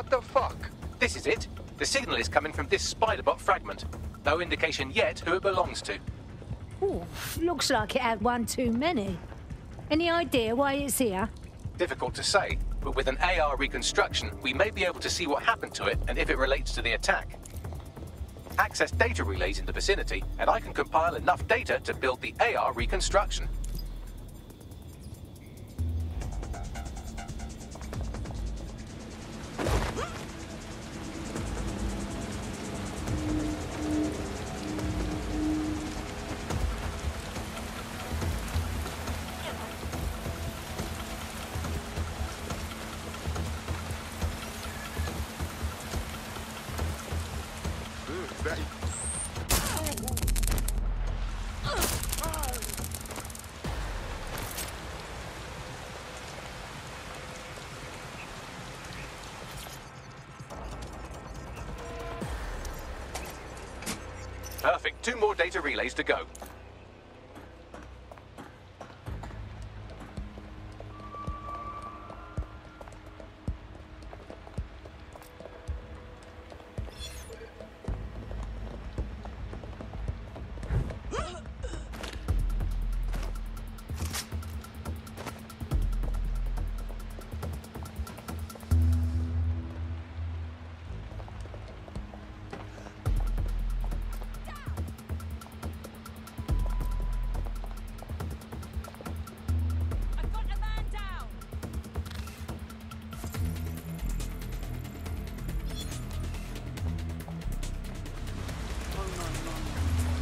What the fuck? This is it. The signal is coming from this spider-bot fragment. No indication yet who it belongs to. Ooh, looks like it had one too many. Any idea why it's here? Difficult to say, but with an AR reconstruction, we may be able to see what happened to it and if it relates to the attack. Access data relays in the vicinity, and I can compile enough data to build the AR reconstruction. Perfect. 2 more data relays to go.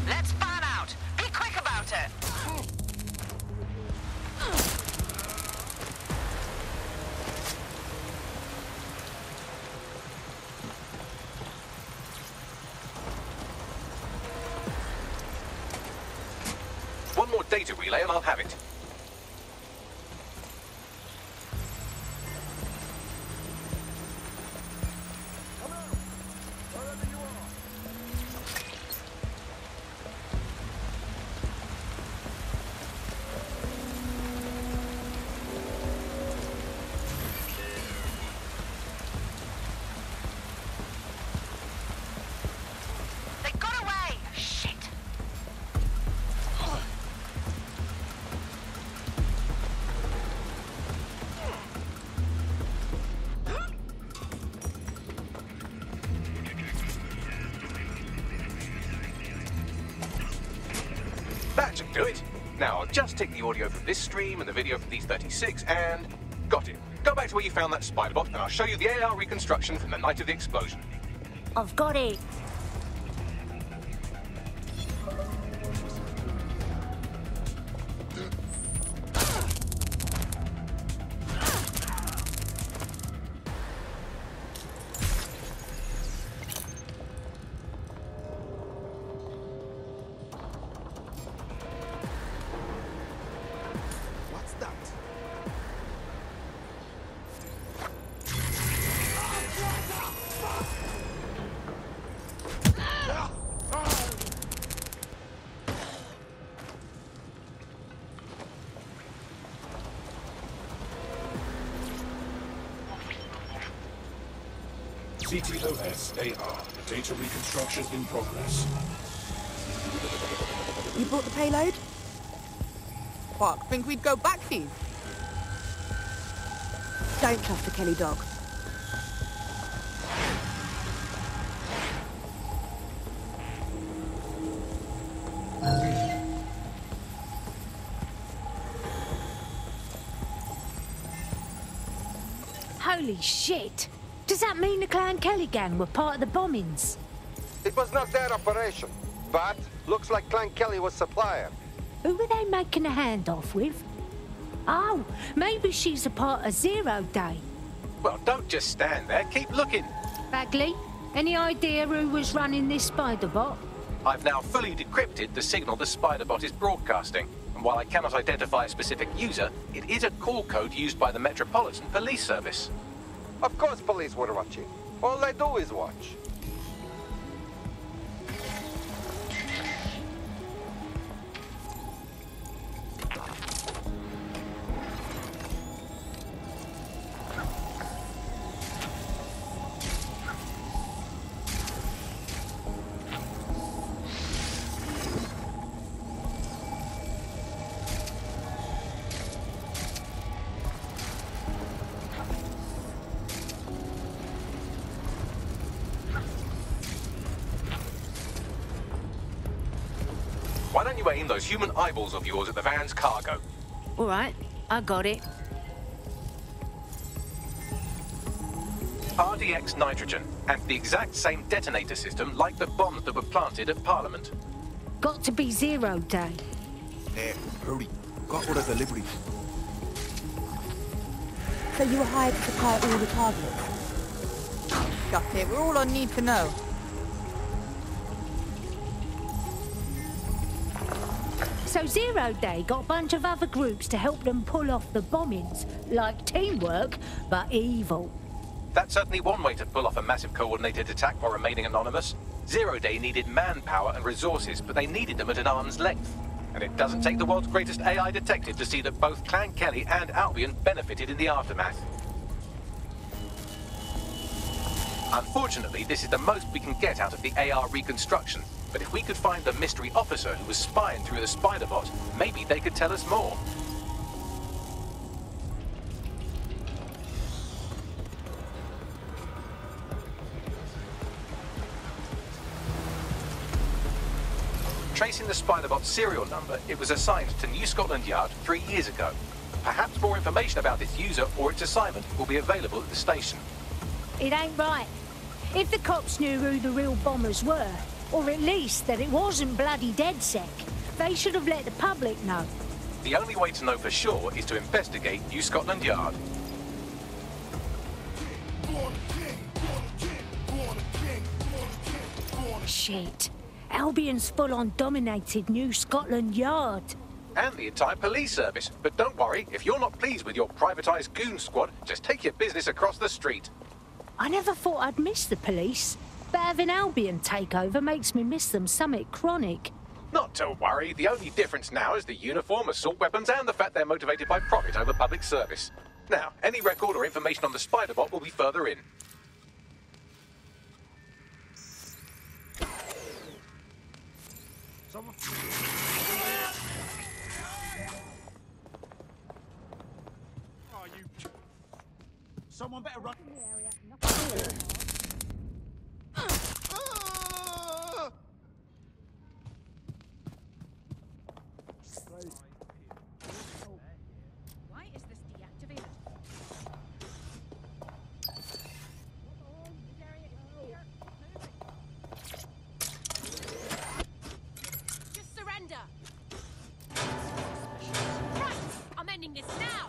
Let's fan out. Be quick about it. One more data relay and I'll have it. That should do it. Now, I'll just take the audio from this stream and the video from these 36 and... got it. Go back to where you found that spider bot and I'll show you the AR reconstruction from the night of the explosion. I've got it. CTOS-AR. Data reconstruction in progress. You brought the payload? What, think we'd go back here? Don't cuff the Kelly dog. Holy shit! Does that mean the Clan Kelly gang were part of the bombings? It was not their operation, but looks like Clan Kelly was supplier. Who were they making a handoff with? Oh, maybe she's a part of ZeroDay. Well, don't just stand there. Keep looking. Bagley, any idea who was running this spider bot? I've now fully decrypted the signal the spider bot is broadcasting. And while I cannot identify a specific user, it is a call code used by the Metropolitan Police Service. Of course police were watching. All they do is watch. Why don't you aim those human eyeballs of yours at the van's cargo? All right, I got it. RDX nitrogen, and the exact same detonator system like the bombs that were planted at Parliament. Got to be ZeroDay. Hurry. Got all the deliveries. So you were hired to supply all the targets? Got it. We're all I need to know. So ZeroDay got a bunch of other groups to help them pull off the bombings. Like teamwork, but evil. That's certainly one way to pull off a massive coordinated attack while remaining anonymous. ZeroDay needed manpower and resources, but they needed them at an arm's length. And it doesn't take the world's greatest AI detective to see that both Clan Kelly and Albion benefited in the aftermath. Unfortunately, this is the most we can get out of the AR reconstruction. But if we could find the mystery officer who was spying through the spider bot, maybe they could tell us more. Tracing the Spiderbot's serial number, it was assigned to New Scotland Yard 3 years ago. Perhaps more information about this user or its assignment will be available at the station. It ain't right. If the cops knew who the real bombers were, or at least that it wasn't bloody DedSec, they should have let the public know. The only way to know for sure is to investigate New Scotland Yard. Shit. Albion's full-on dominated New Scotland Yard. And the entire police service. But don't worry, if you're not pleased with your privatised goon squad, just take your business across the street. I never thought I'd miss the police, but having Albion take over makes me miss them something chronic. Not to worry, the only difference now is the uniform, assault weapons, and the fact they're motivated by profit over public service. Now, any record or information on the Spiderbot will be further in. Someone better run. Why is this deactivated? Just surrender. Right, I'm ending this now.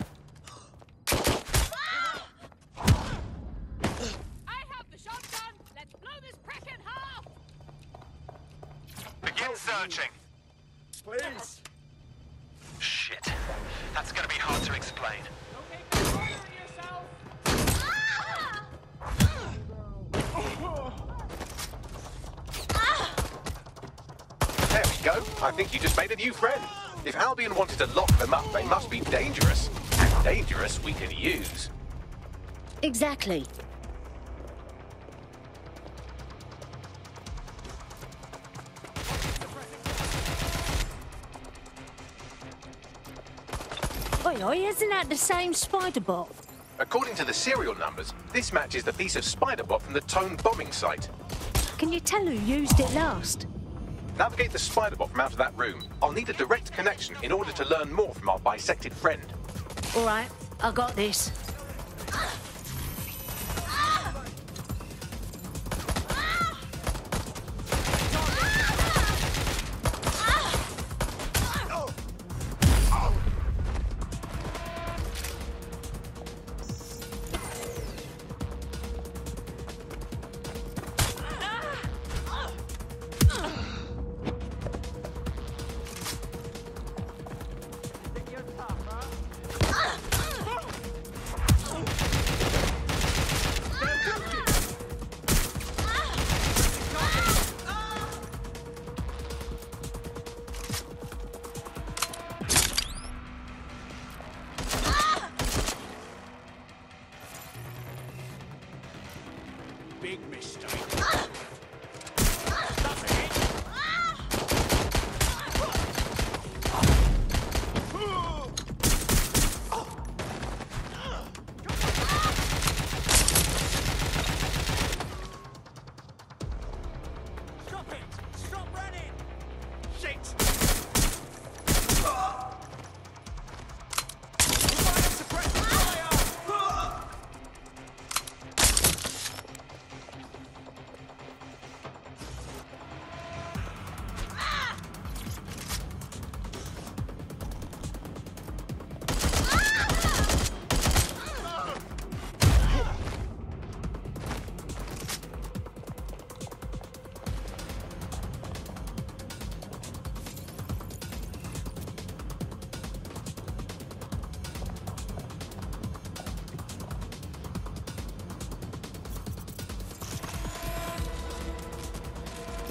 Begin searching. Please. Shit. That's gonna be hard to explain. There we go. I think you just made a new friend. If Albion wanted to lock them up, they must be dangerous. And dangerous we can use. Exactly. Oi, isn't that the same Spiderbot? According to the serial numbers, this matches the piece of Spiderbot from the Tone bombing site. Can you tell who used it last? Navigate the Spiderbot from out of that room. I'll need a direct connection in order to learn more from our bisected friend. All right, I got this. Big mistake. Stop it! Stop running! Shit!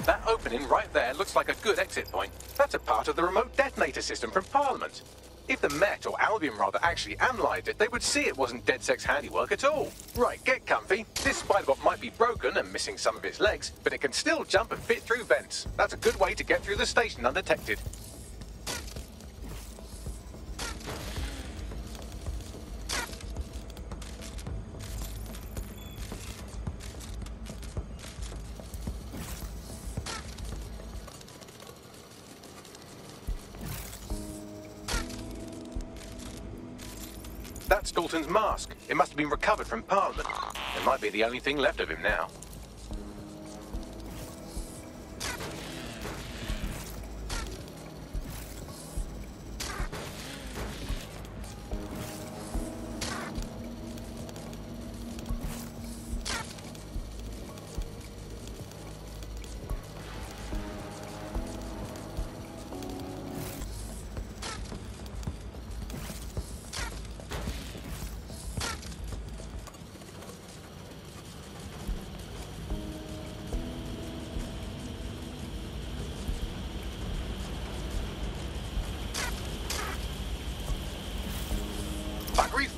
That opening right there looks like a good exit point. That's a part of the remote detonator system from Parliament. If the Met, or Albion rather, actually analysed it, they would see it wasn't DedSec's handiwork at all. Right, get comfy. This Spiderbot might be broken and missing some of its legs, but it can still jump and fit through vents. That's a good way to get through the station undetected. That's Dalton's mask. It must have been recovered from Parliament. It might be the only thing left of him now.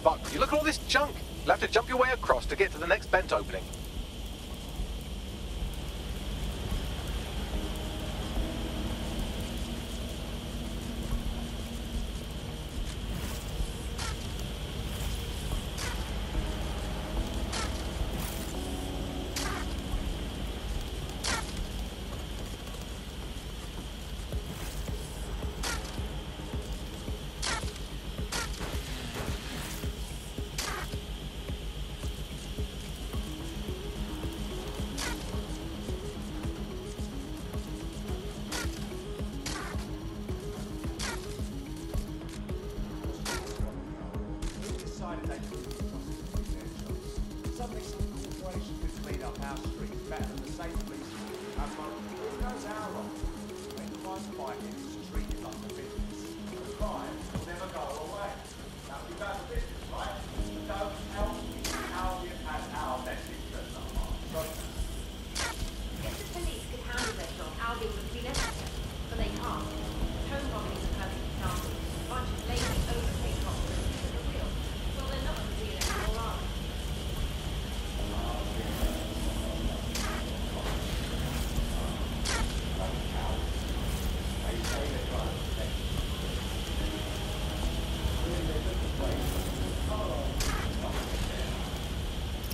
Fuck, you look at all this junk. You'll have to jump your way across to get to the next vent opening.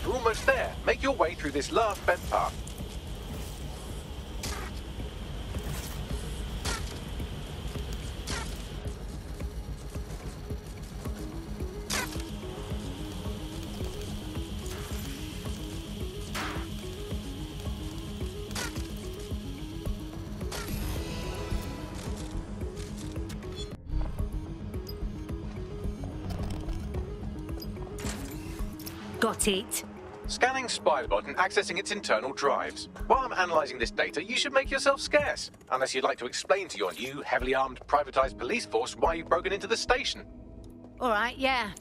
You're almost there. Make your way through this last vent path. Got it. Scanning Spiderbot and accessing its internal drives. While I'm analysing this data, you should make yourself scarce. Unless you'd like to explain to your new, heavily armed, privatised police force why you've broken into the station. All right, yeah.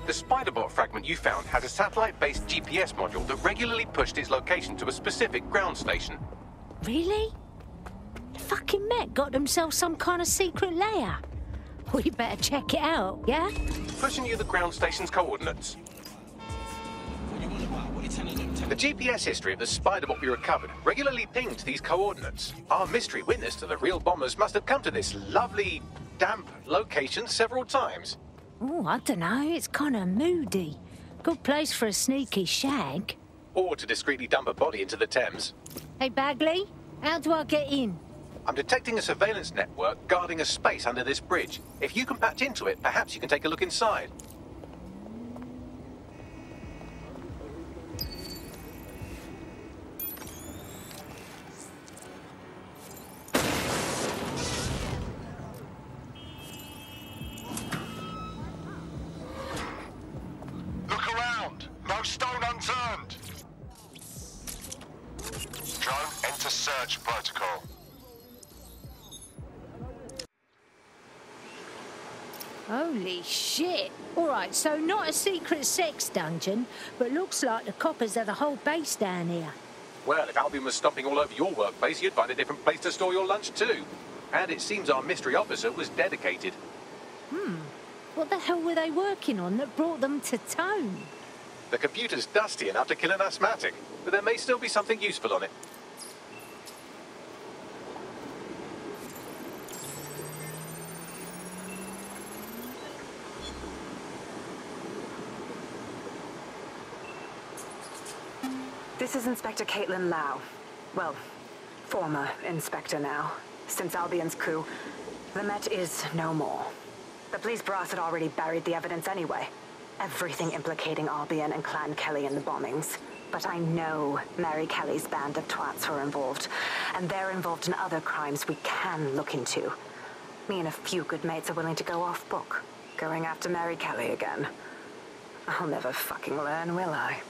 The Spiderbot fragment you found has a satellite-based GPS module that regularly pushed its location to a specific ground station. Really? The fucking Met got themselves some kind of secret layer. We better check it out, yeah? Pushing you the ground station's coordinates. The GPS history of the Spiderbot we recovered regularly pinged these coordinates. Our mystery witness to the real bombers must have come to this lovely, damp location several times. Oh, I don't know. It's kind of moody. Good place for a sneaky shag. Or to discreetly dump a body into the Thames. Hey, Bagley, how do I get in? I'm detecting a surveillance network guarding a space under this bridge. If you can patch into it, perhaps you can take a look inside. Look around. No stone unturned. Drone, enter search protocol. Holy shit. All right, so not a secret sex dungeon, but looks like the coppers have a whole base down here. Well, if Albion was stomping all over your workplace, you'd find a different place to store your lunch too. And it seems our mystery officer was dedicated. What the hell were they working on that brought them to town? The computer's dusty enough to kill an asthmatic, but there may still be something useful on it. This is Inspector Caitlin Lau. Well, former inspector now. Since Albion's coup, the Met is no more. The police brass had already buried the evidence anyway. Everything implicating Albion and Clan Kelly in the bombings. But I know Mary Kelly's band of twats were involved, and they're involved in other crimes we can look into. Me and a few good mates are willing to go off book, going after Mary Kelly again. I'll never fucking learn, will I?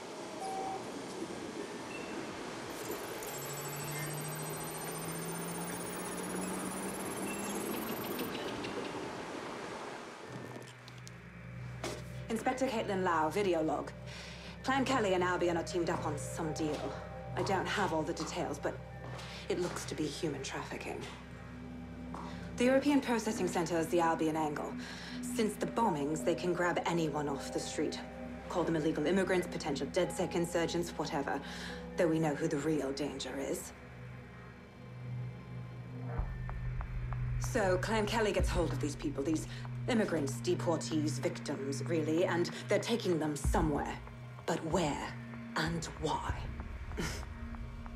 Inspector Caitlin Lau, video log. Clan Kelly and Albion are teamed up on some deal. I don't have all the details, but it looks to be human trafficking. The European Processing Center is the Albion angle. Since the bombings, they can grab anyone off the street. Call them illegal immigrants, potential DedSec insurgents, whatever. Though we know who the real danger is. So, Clan Kelly gets hold of these people, these immigrants, deportees, victims, really, and they're taking them somewhere. But where and why?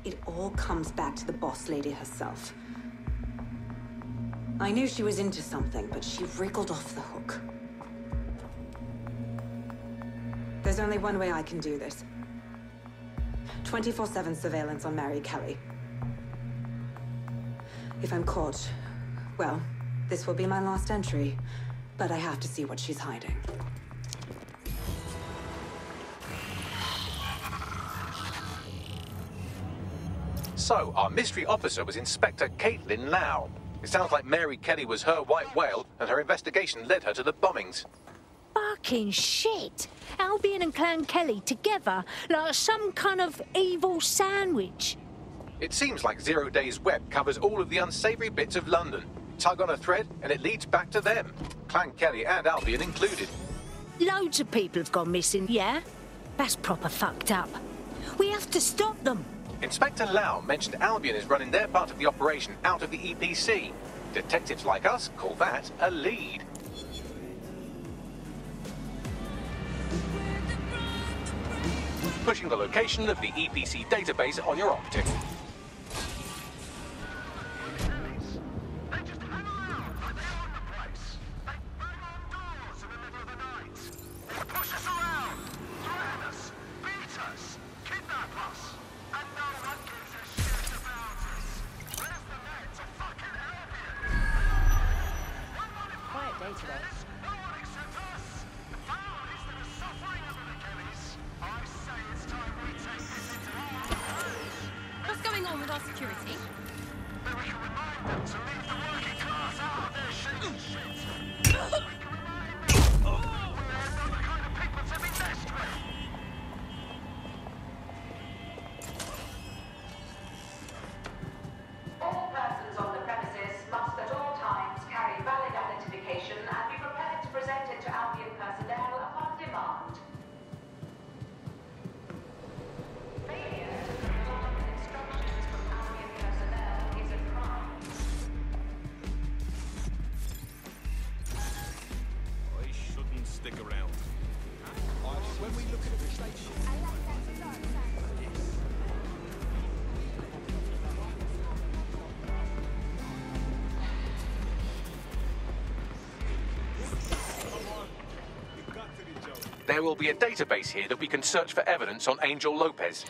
It all comes back to the boss lady herself. I knew she was into something, but she wriggled off the hook. There's only one way I can do this. 24/7 surveillance on Mary Kelly. If I'm caught, well, this will be my last entry. But I have to see what she's hiding. So, our mystery officer was Inspector Caitlin Lau. It sounds like Mary Kelly was her white whale, and her investigation led her to the bombings. Fucking shit! Albion and Clan Kelly together like some kind of evil sandwich. It seems like ZeroDay's web covers all of the unsavory bits of London. Tug on a thread, and it leads back to them. Clan Kelly and Albion included. Loads of people have gone missing, yeah? That's proper fucked up. We have to stop them. Inspector Lau mentioned Albion is running their part of the operation out of the EPC. Detectives like us call that a lead. Pushing the location of the EPC database on your optic. What's going on with our security? All persons on the premises must at all times carry valid identification and be prepared to present it to Albion personnel upon demand. Failure to comply with instructions from Albion personnel is a crime. I shouldn't stick around. When we look at the station... There will be a database here that we can search for evidence on Angel Lopez.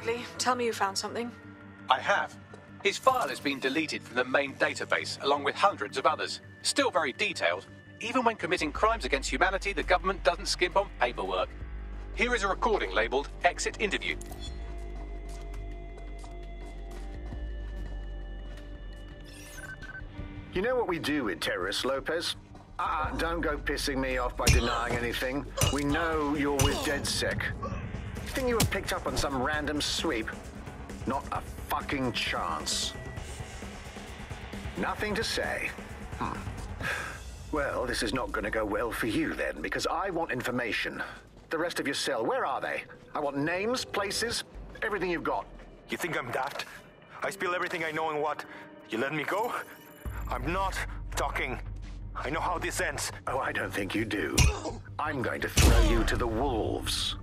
Bagley, tell me you found something. I have. His file has been deleted from the main database, along with hundreds of others. Still very detailed. Even when committing crimes against humanity, the government doesn't skimp on paperwork. Here is a recording labeled Exit Interview. You know what we do with terrorists, Lopez? Don't go pissing me off by denying anything. We know you're with DedSec. You think you were picked up on some random sweep? Not a fucking chance. Nothing to say. Well, this is not going to go well for you then, because I want information. The rest of your cell, where are they? I want names, places, everything you've got. You think I'm daft? I spill everything I know and what? You let me go? I'm not talking. I know how this ends. Oh, I don't think you do. I'm going to throw you to the wolves.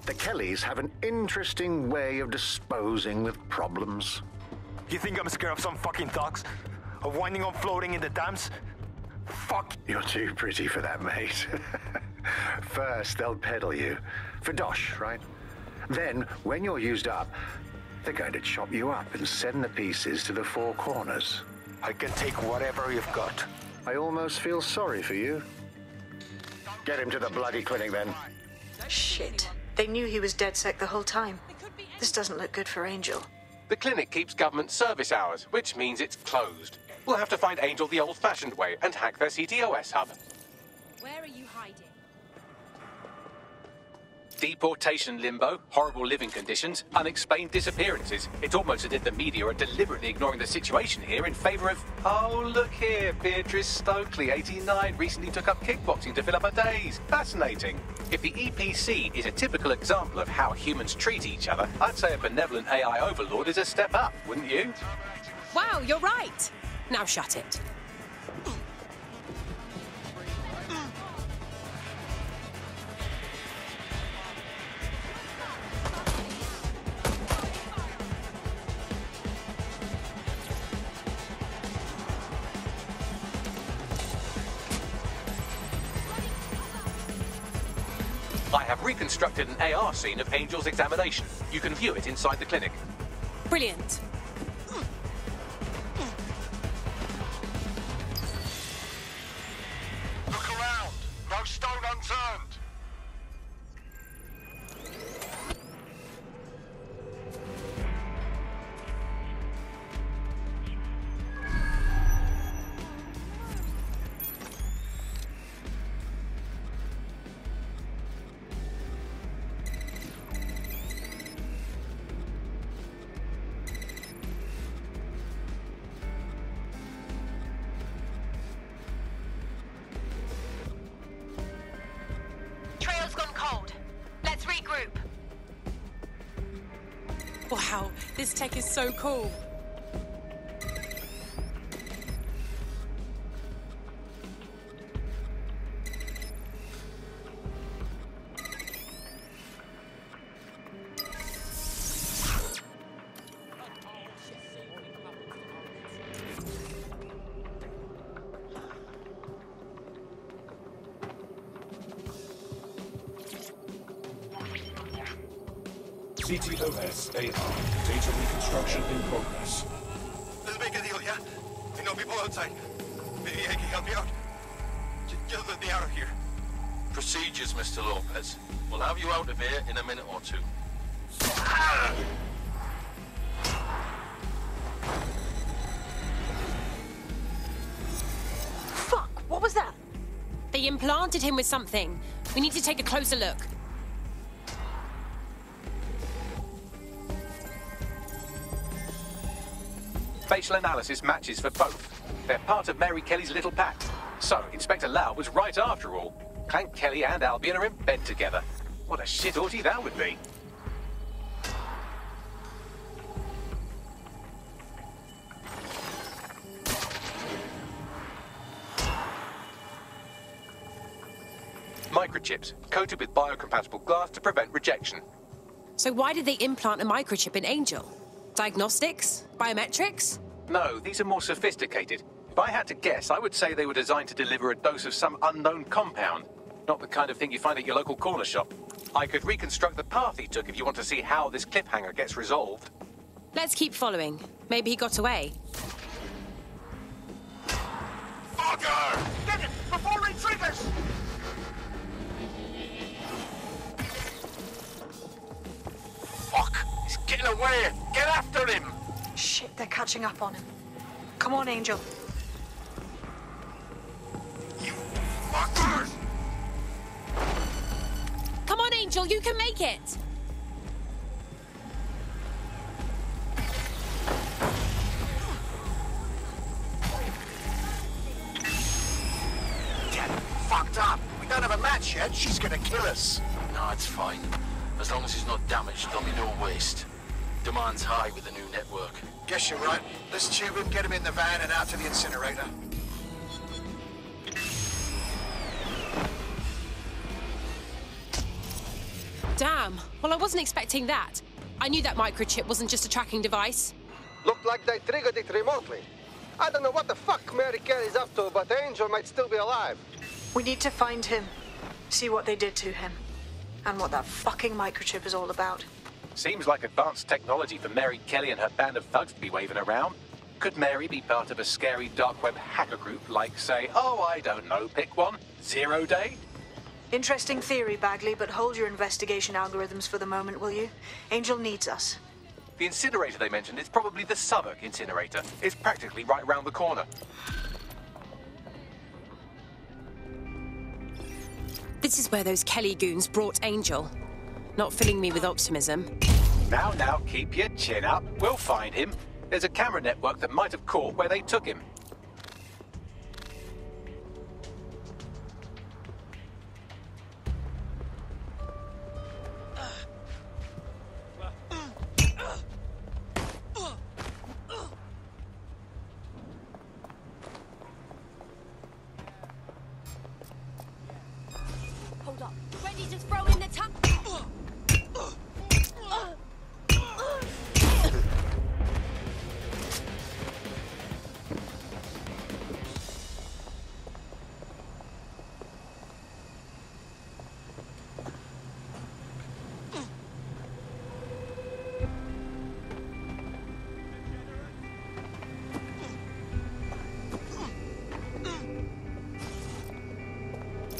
The Kellys have an interesting way of disposing with problems. You think I'm scared of some fucking thugs? Of winding up floating in the dams? Fuck. You're too pretty for that, mate. First, they'll peddle you. For dosh, right? Then, when you're used up, they're going to chop you up and send the pieces to the four corners. I can take whatever you've got. I almost feel sorry for you. Get him to the bloody clinic, then. Shit. They knew he was DedSec the whole time. This doesn't look good for Angel. The clinic keeps government service hours, which means it's closed. We'll have to find Angel the old-fashioned way and hack their CTOS hub. Where are you hiding? Deportation limbo, horrible living conditions, unexplained disappearances. It's almost as if the media are deliberately ignoring the situation here in favor of... Oh, look here, Beatrice Stokely, 89, recently took up kickboxing to fill up her days. Fascinating. If the EPC is a typical example of how humans treat each other, I'd say a benevolent AI overlord is a step up, wouldn't you? Wow, you're right. Now shut it. I have reconstructed an AR scene of Angel's examination. You can view it inside the clinic. Brilliant. Look around. No stone unturned. Trail's gone cold. Let's regroup. Wow, this tech is so cool. CTOS AI. Data reconstruction in progress. Let's make a deal, yeah? I know people outside. Maybe I can help you out. Just let me out of here. Procedures, Mr. Lopez. We'll have you out of here in a minute or two. Fuck, what was that? They implanted him with something. We need to take a closer look. Facial analysis matches for both. They're part of Mary Kelly's little pack. So, Inspector Lau was right after all. Clank Kelly and Albion are in bed together. What a shit orgy that would be. Microchips, coated with biocompatible glass to prevent rejection. So why did they implant a microchip in Angel? Diagnostics? Biometrics? No, these are more sophisticated. If I had to guess, I would say they were designed to deliver a dose of some unknown compound. Not the kind of thing you find at your local corner shop. I could reconstruct the path he took if you want to see how this cliffhanger gets resolved. Let's keep following. Maybe he got away. Fucker! Get it before he triggers! Fuck! He's getting away! Get after him! Shit, they're catching up on him. Come on, Angel. You fuckers! Come on, Angel, you can make it! Get fucked up! We don't have a match yet, she's gonna kill us. No, it's fine. As long as he's not damaged, there'll be no waste. Demand's high with the new network. Guess you're right. Let's tube him, get him in the van and out to the incinerator. Damn. Well, I wasn't expecting that. I knew that microchip wasn't just a tracking device. Looked like they triggered it remotely. I don't know what the fuck Mary Kelly's up to, but Angel might still be alive. We need to find him. See what they did to him. And what that fucking microchip is all about. Seems like advanced technology for Mary Kelly and her band of thugs to be waving around. Could Mary be part of a scary dark web hacker group like, say, oh, I don't know, pick one, ZeroDay? Interesting theory, Bagley, but hold your investigation algorithms for the moment, will you? Angel needs us. The incinerator they mentioned is probably the Southwark incinerator. It's practically right round the corner. This is where those Kelly goons brought Angel. Not filling me with optimism. Now, keep your chin up. We'll find him. There's a camera network that might have caught where they took him. Hold up. Ready to throw in the tuck?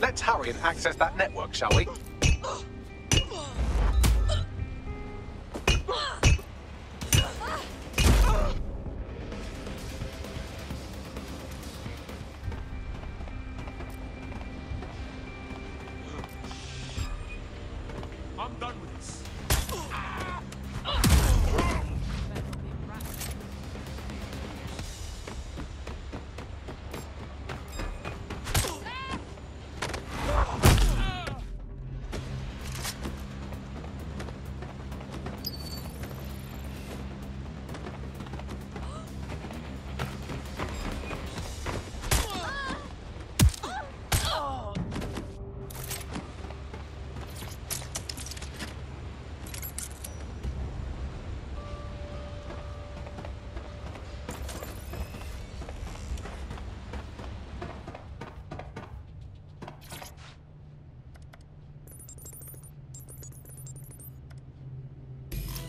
Let's hurry and access that network, shall we? I'm done with this.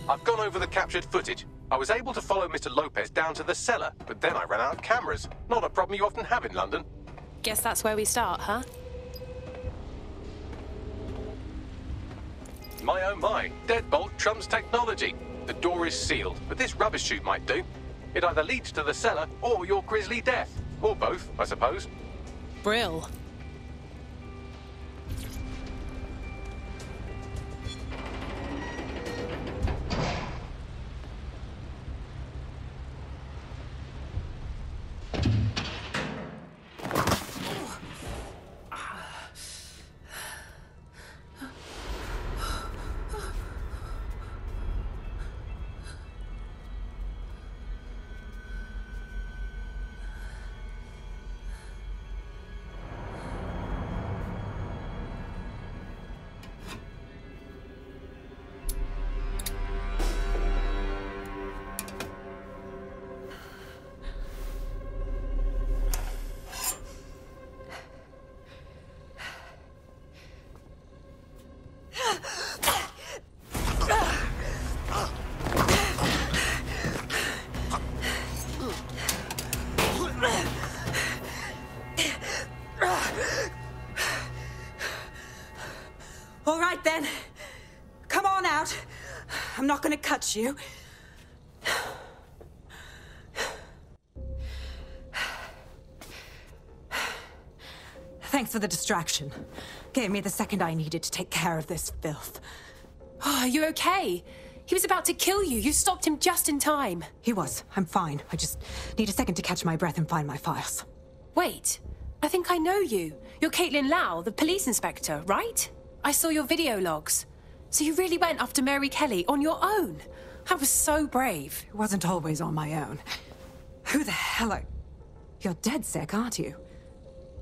I've gone over the captured footage. I was able to follow Mr. Lopez down to the cellar, but then I ran out of cameras. Not a problem you often have in London. Guess that's where we start, huh? My oh my, deadbolt trumps technology. The door is sealed, but this rubbish chute might do. It either leads to the cellar or your grisly death. Or both, I suppose. Brill. touch you. Thanks for the distraction. Gave me the second I needed to take care of this filth. Oh, are you okay? He was about to kill you. You stopped him just in time. He was. I'm fine. I just need a second to catch my breath and find my files. Wait, I think I know you. You're Caitlin Lau, the police inspector, right? I saw your video logs. So you really went after Mary Kelly on your own? That was so brave. It wasn't always on my own. Who the hell are... You're DedSec, aren't you?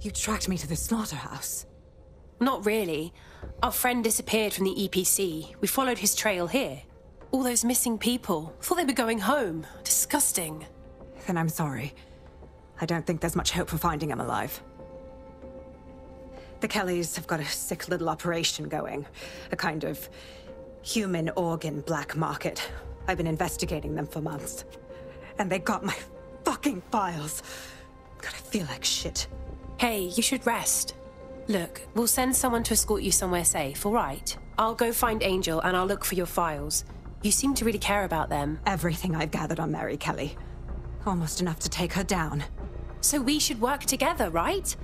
You tracked me to the slaughterhouse. Not really. Our friend disappeared from the EPC. We followed his trail here. All those missing people. Thought they were going home. Disgusting. Then I'm sorry. I don't think there's much hope for finding him alive. The Kellys have got a sick little operation going. A kind of human organ black market. I've been investigating them for months. And they got my fucking files. God, I feel like shit. Hey, you should rest. Look, we'll send someone to escort you somewhere safe, all right? I'll go find Angel and I'll look for your files. You seem to really care about them. Everything I've gathered on Mary Kelly. Almost enough to take her down. So we should work together, right?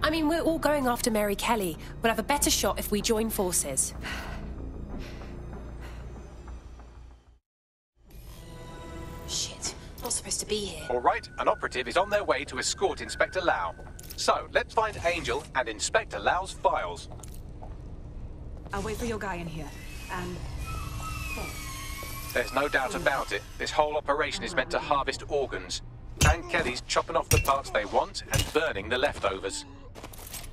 I mean, we're all going after Mary Kelly. We'll have a better shot if we join forces. Shit, not supposed to be here. All right, an operative is on their way to escort Inspector Lau. So, let's find Angel and Inspector Lau's files. I'll wait for your guy in here, and... There's no doubt about it. This whole operation is meant to harvest organs. And Kelly's chopping off the parts they want and burning the leftovers.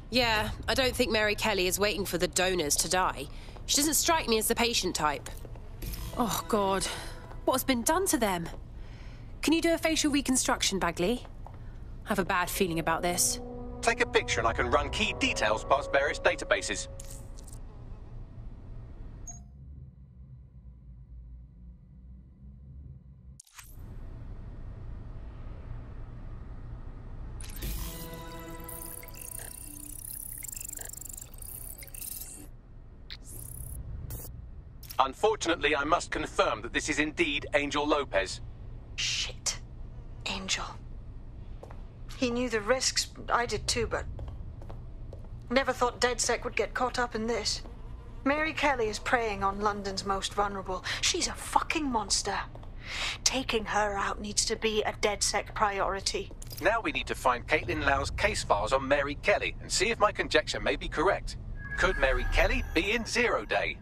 Yeah, I don't think Mary Kelly is waiting for the donors to die. She doesn't strike me as the patient type. Oh, God. What has been done to them? Can you do a facial reconstruction, Bagley? I have a bad feeling about this. Take a picture and I can run key details past various databases. Unfortunately, I must confirm that this is indeed Angel Lopez. Shit. Angel. He knew the risks. I did too, but... Never thought DedSec would get caught up in this. Mary Kelly is preying on London's most vulnerable. She's a fucking monster. Taking her out needs to be a DedSec priority. Now we need to find Caitlin Lau's case files on Mary Kelly and see if my conjecture may be correct. Could Mary Kelly be in ZeroDay?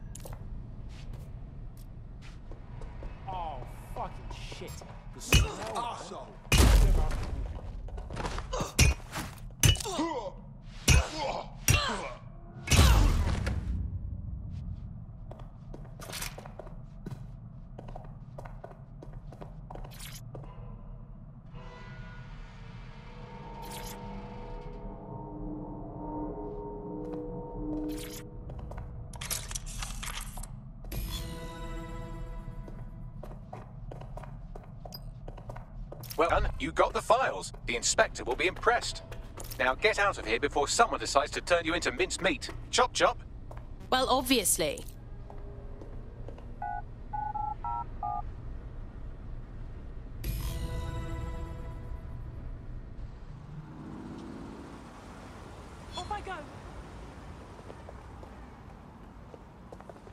Oh, fucking shit. Arsehole. Well done, you got the files. The inspector will be impressed. Now get out of here before someone decides to turn you into minced meat. Chop chop. Well, obviously. Off I go.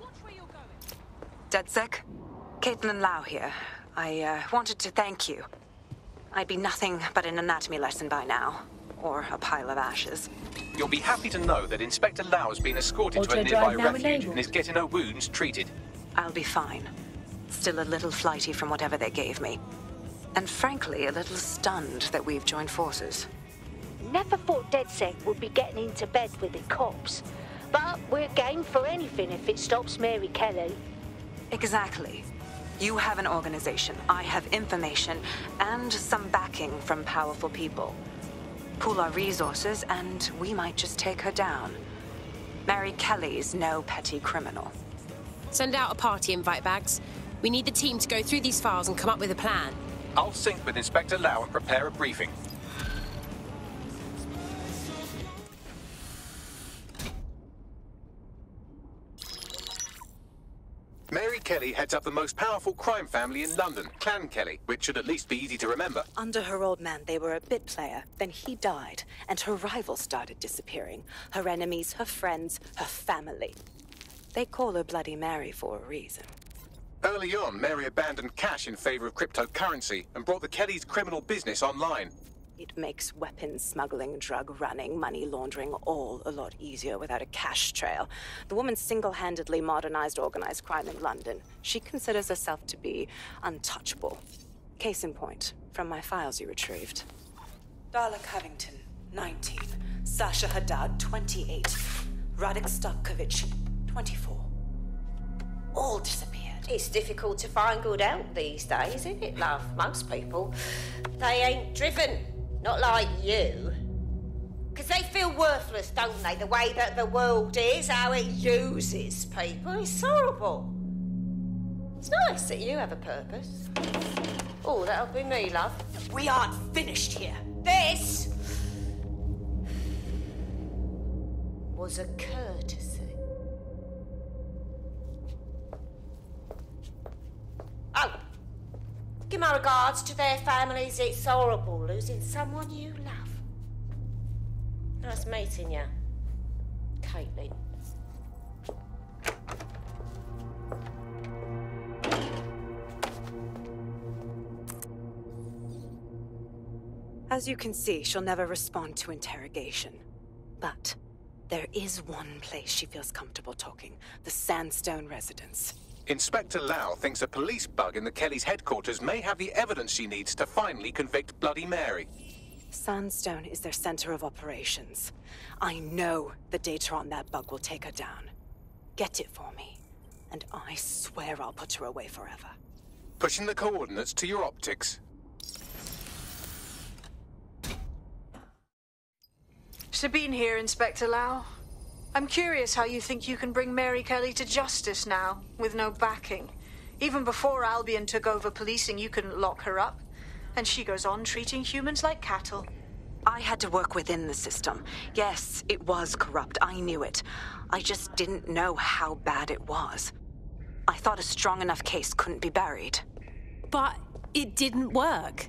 Watch where you're going. DedSec? Caitlin Lau here. I wanted to thank you. I'd be nothing but an anatomy lesson by now. Or a pile of ashes. You'll be happy to know that Inspector Lau has been escorted to a nearby refuge and is getting her wounds treated. I'll be fine. Still a little flighty from whatever they gave me. And frankly, a little stunned that we've joined forces. Never thought DedSec would be getting into bed with the cops. But we're game for anything if it stops Mary Kelly. Exactly. You have an organization, I have information, and some backing from powerful people. Pool our resources, and we might just take her down. Mary Kelly's no petty criminal. Send out a party invite, Bags. We need the team to go through these files and come up with a plan. I'll sync with Inspector Lau and prepare a briefing. Mary Kelly heads up the most powerful crime family in London, Clan Kelly, which should at least be easy to remember. Under her old man, they were a bit player. Then he died, and her rivals started disappearing. Her enemies, her friends, her family. They call her Bloody Mary for a reason. Early on, Mary abandoned cash in favor of cryptocurrency and brought the Kellys' criminal business online. It makes weapons smuggling, drug running, money laundering all a lot easier without a cash trail. The woman single-handedly modernized organized crime in London. She considers herself to be untouchable. Case in point, from my files you retrieved. Darla Covington, 19. Sasha Haddad, 28. Radek Stavkovich, 24. All disappeared. It's difficult to find good help these days, isn't it, love? Most people, they ain't driven. Not like you. Because they feel worthless, don't they? The way that the world is, how it uses people. It's horrible. It's nice that you have a purpose. Oh, that'll be me, love. We aren't finished here. This was a courtesy. Oh, give my regards to their families. It's horrible losing someone you love. Nice meeting you, Caitlin. As you can see, she'll never respond to interrogation. But there is one place she feels comfortable talking. The Sandstone residence. Inspector Lau thinks a police bug in the Kellys' headquarters may have the evidence she needs to finally convict Bloody Mary. Sandstone is their center of operations. I know the data on that bug will take her down. Get it for me, and I swear I'll put her away forever. Pushing the coordinates to your optics. Sabine here, Inspector Lau. I'm curious how you think you can bring Mary Kelly to justice now, with no backing. Even before Albion took over policing, you couldn't lock her up. And she goes on treating humans like cattle. I had to work within the system. Yes, it was corrupt. I knew it. I just didn't know how bad it was. I thought a strong enough case couldn't be buried. But it didn't work.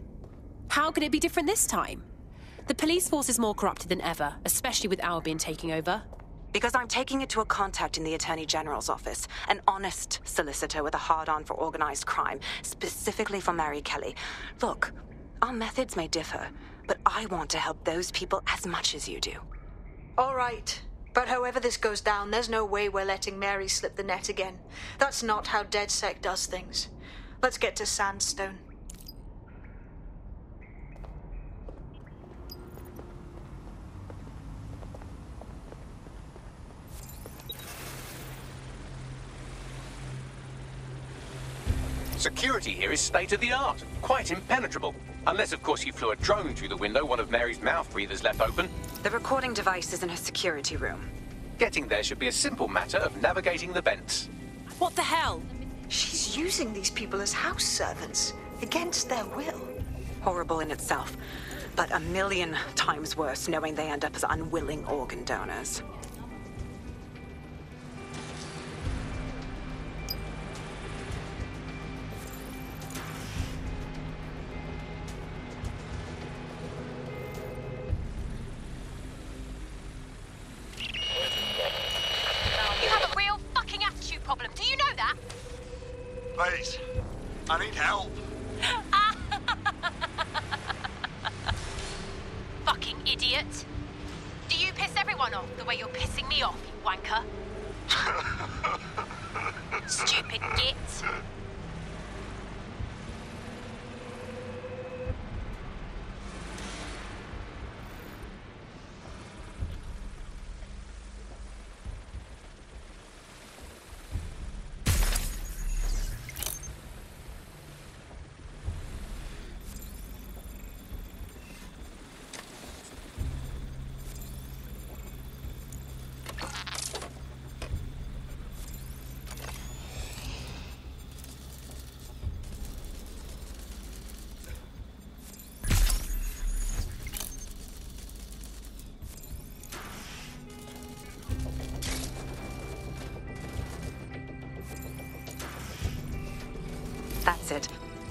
How could it be different this time? The police force is more corrupted than ever, especially with Albion taking over. Because I'm taking it to a contact in the Attorney General's office, an honest solicitor with a hard-on for organized crime, specifically for Mary Kelly. Look, our methods may differ, but I want to help those people as much as you do. All right. But however this goes down, there's no way we're letting Mary slip the net again. That's not how DedSec does things. Let's get to Sandstone. Security here is state-of-the-art, quite impenetrable. Unless, of course, you flew a drone through the window one of Mary's mouth breathers left open. The recording device is in her security room. Getting there should be a simple matter of navigating the vents. What the hell? She's using these people as house servants, against their will. Horrible in itself, but a million times worse knowing they end up as unwilling organ donors. Please, I need help. Fucking idiot. Do you piss everyone off the way you're pissing me off, you wanker? Stupid git.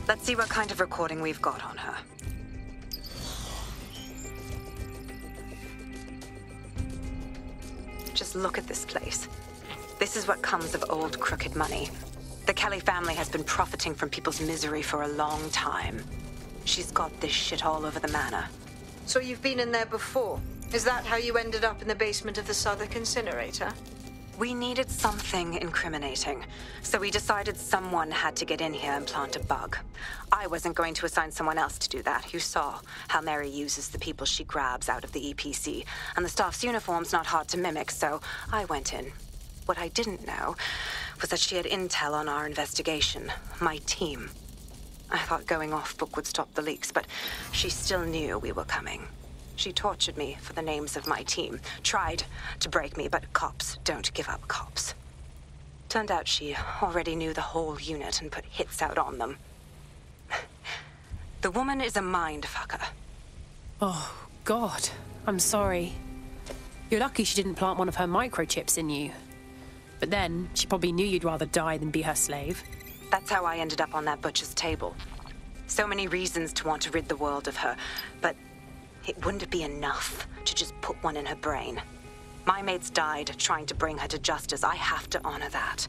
Let's see what kind of recording we've got on her. Just look at this place. This is what comes of old crooked money. The Kelly family has been profiting from people's misery for a long time. She's got this shit all over the manor. So you've been in there before? Is that how you ended up in the basement of the Southwark incinerator? We needed something incriminating, so we decided someone had to get in here and plant a bug. I wasn't going to assign someone else to do that. You saw how Mary uses the people she grabs out of the EPC, and the staff's uniform's not hard to mimic, so I went in. What I didn't know was that she had intel on our investigation, my team. I thought going off book would stop the leaks, but she still knew we were coming. She tortured me for the names of my team, tried to break me, but cops don't give up cops. Turned out she already knew the whole unit and put hits out on them. The woman is a mindfucker. Oh, God. I'm sorry. You're lucky she didn't plant one of her microchips in you. But then, she probably knew you'd rather die than be her slave. That's how I ended up on that butcher's table. So many reasons to want to rid the world of her, but it wouldn't be enough to just put one in her brain. My mates died trying to bring her to justice. I have to honor that.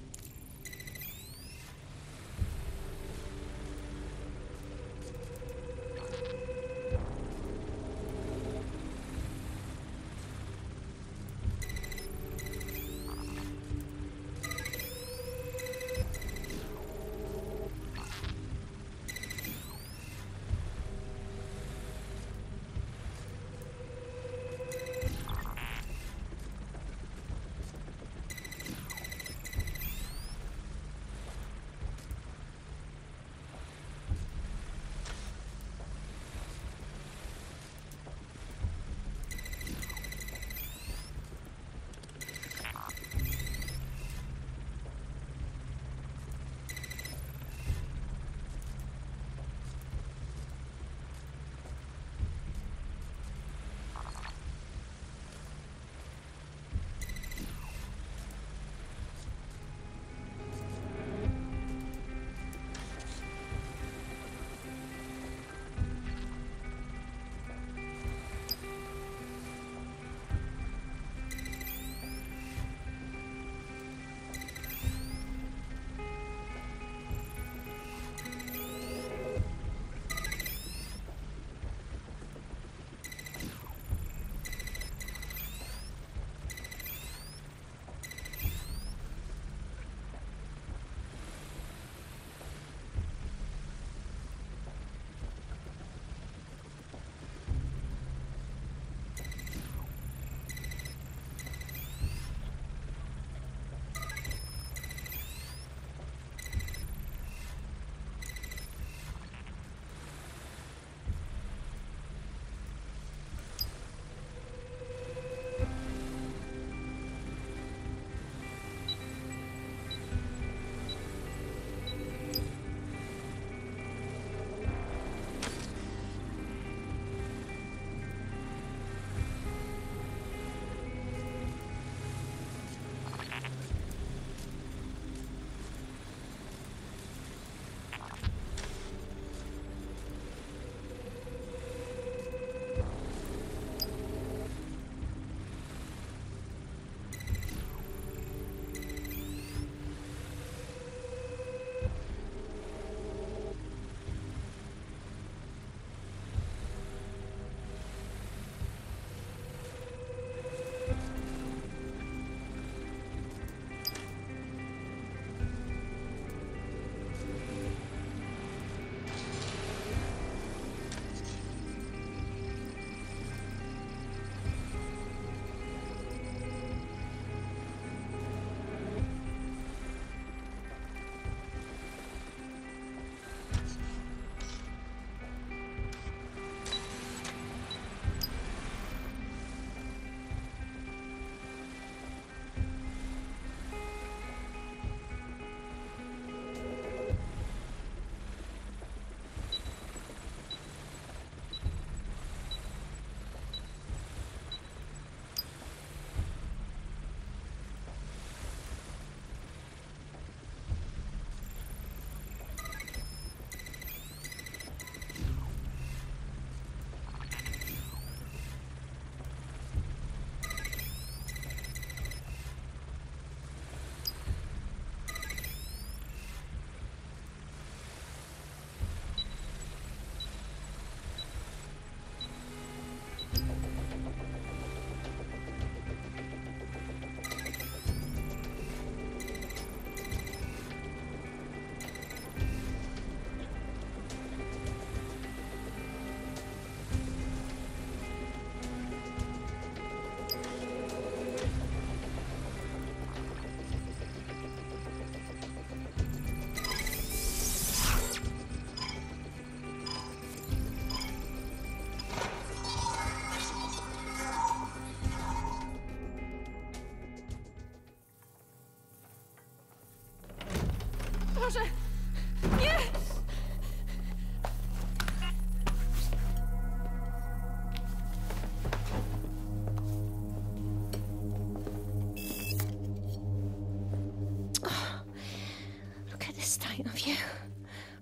ain't of you.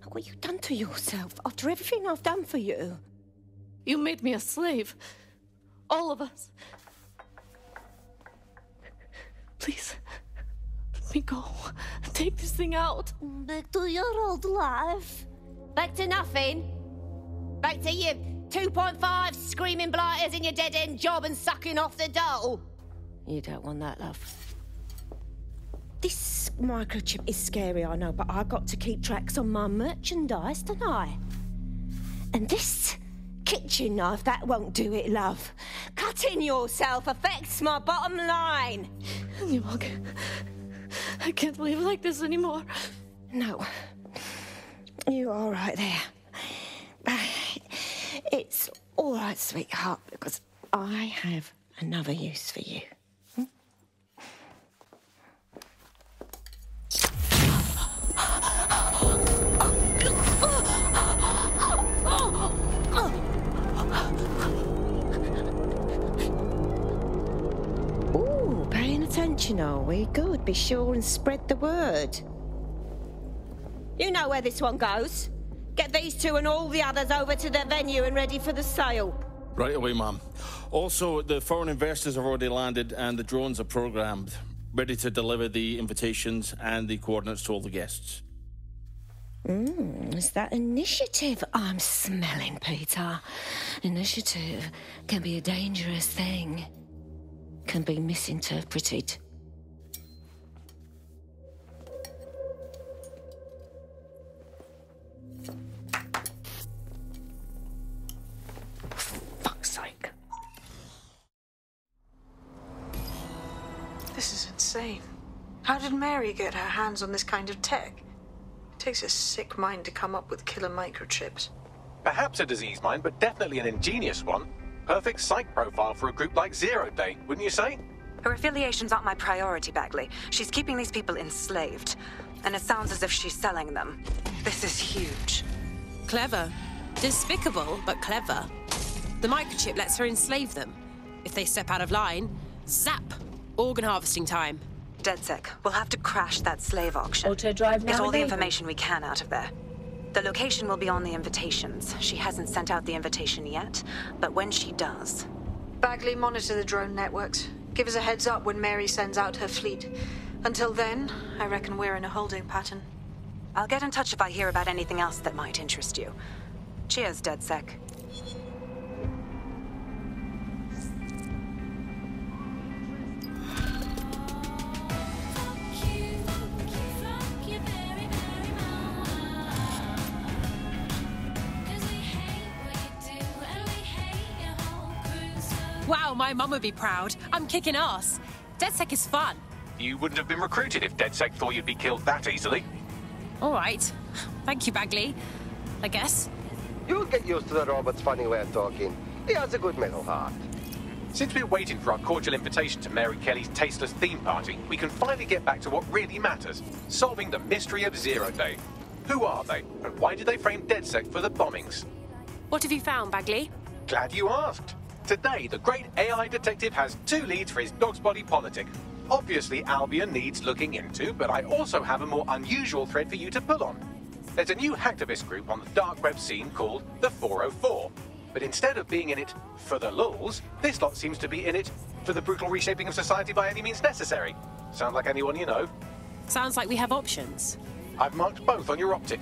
Look what you've done to yourself after everything I've done for you. You made me a slave. All of us. Please, let me go. Take this thing out. Back to your old life. Back to nothing. Back to you 2.5 screaming blighters in your dead-end job and sucking off the dole. You don't want that, love. This microchip is scary, I know, but I got to keep tracks on my merchandise, don't I? And this kitchen knife, that won't do it, love. Cutting yourself affects my bottom line. I can't live like this anymore. No. You're all right there. It's all right, sweetheart, because I have another use for you. Ooh, paying attention, are we? Good. Be sure and spread the word. You know where this one goes. Get these two and all the others over to their venue and ready for the sale. Right away, ma'am. Also, the foreign investors have already landed and the drones are programmed, ready to deliver the invitations and the coordinates to all the guests. Is that initiative I'm smelling, Peter? Initiative can be a dangerous thing. Can be misinterpreted. Fuck's sake. This is insane. How did Mary get her hands on this kind of tech? It takes a sick mind to come up with killer microchips. Perhaps a disease mind, but definitely an ingenious one. Perfect psych profile for a group like ZeroDay, wouldn't you say? Her affiliations aren't my priority, Bagley. She's keeping these people enslaved. And it sounds as if she's selling them. This is huge. Clever. Despicable, but clever. The microchip lets her enslave them. If they step out of line, zap! Organ harvesting time. DedSec, we'll have to crash that slave auction. Auto-drive now Get all the enabled. information we can out of there. The location will be on the invitations. She hasn't sent out the invitation yet, but when she does... Bagley, monitor the drone networks. Give us a heads up when Mary sends out her fleet. Until then, I reckon we're in a holding pattern. I'll get in touch if I hear about anything else that might interest you. Cheers, DedSec. Wow, my mum would be proud. I'm kicking ass. DedSec is fun. You wouldn't have been recruited if DedSec thought you'd be killed that easily. All right. Thank you, Bagley. I guess. You'll get used to the robot's funny way of talking. He has a good mental heart. Since we're waiting for our cordial invitation to Mary Kelly's tasteless theme party, we can finally get back to what really matters, solving the mystery of ZeroDay. Who are they, and why did they frame DedSec for the bombings? What have you found, Bagley? Glad you asked. Today, the great AI detective has 2 leads for his dog's body politic. Obviously, Albion needs looking into, but I also have a more unusual thread for you to pull on. There's a new hacktivist group on the dark web scene called the 404. But instead of being in it for the lulz, this lot seems to be in it for the brutal reshaping of society by any means necessary. Sound like anyone you know? Sounds like we have options. I've marked both on your optic.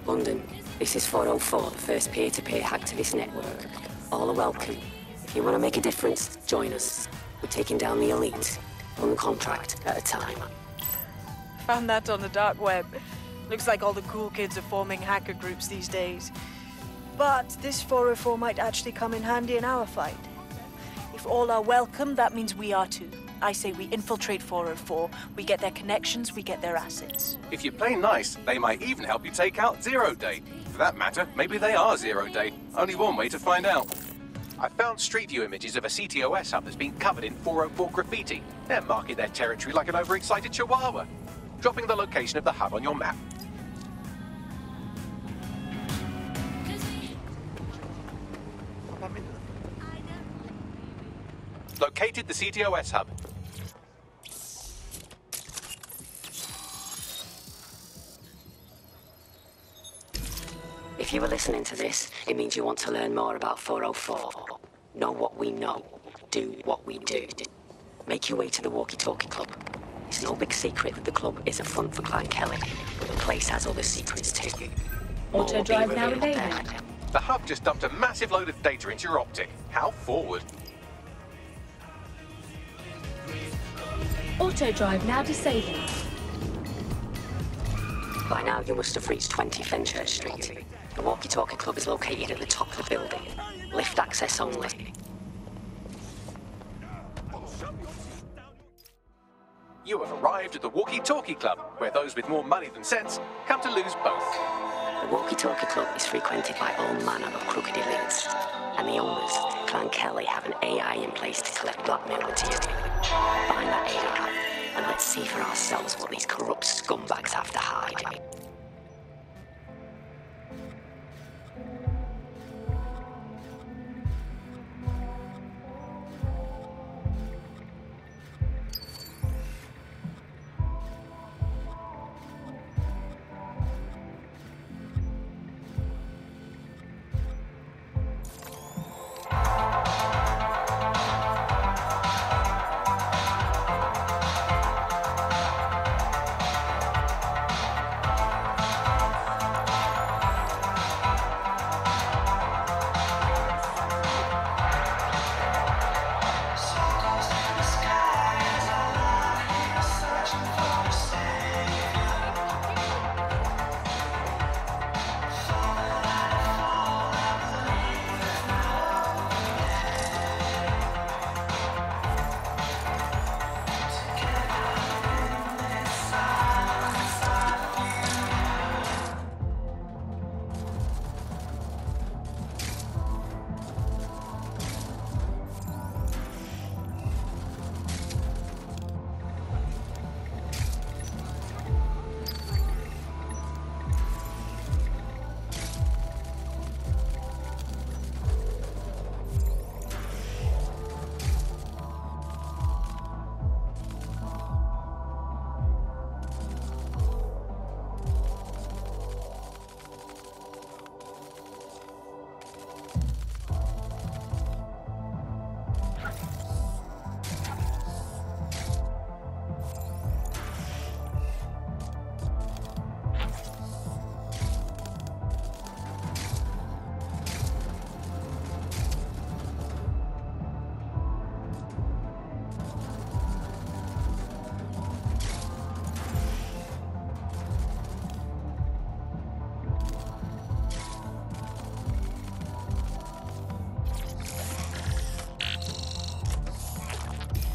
London, this is 404, the first peer-to-peer hacktivist network. All are welcome. If you want to make a difference, join us. We're taking down the elite, one contract at a time. Found that on the dark web. Looks like all the cool kids are forming hacker groups these days. But this 404 might actually come in handy in our fight. If all are welcome, that means we are too. I say we infiltrate 404, we get their connections, we get their assets. If you play nice, they might even help you take out ZeroDay. For that matter, maybe they are ZeroDay. Only one way to find out. I found street view images of a CTOS hub that's been covered in 404 graffiti. They're marking their territory like an overexcited chihuahua. dropping the location of the hub on your map. Located the CTOS hub. If you were listening to this, it means you want to learn more about 404. Know what we know. Do what we do. Make your way to the Walkie Talkie Club. It's no big secret that the club is a front for Clan Kelly, but the place has other secrets too. Auto drive now enabled. The hub just dumped a massive load of data into your optic. How forward? Auto drive now disabled. By now you must have reached 20 Fenchurch Street. The Walkie Talkie Club is located at the top of the building. Lift access only. You have arrived at the Walkie Talkie Club, where those with more money than sense come to lose both. The Walkie Talkie Club is frequented by all manner of crooked elites, and the owners, Clan Kelly, have an AI in place to collect blackmail material. Find that AI, and let's see for ourselves what these corrupt scumbags have to hide.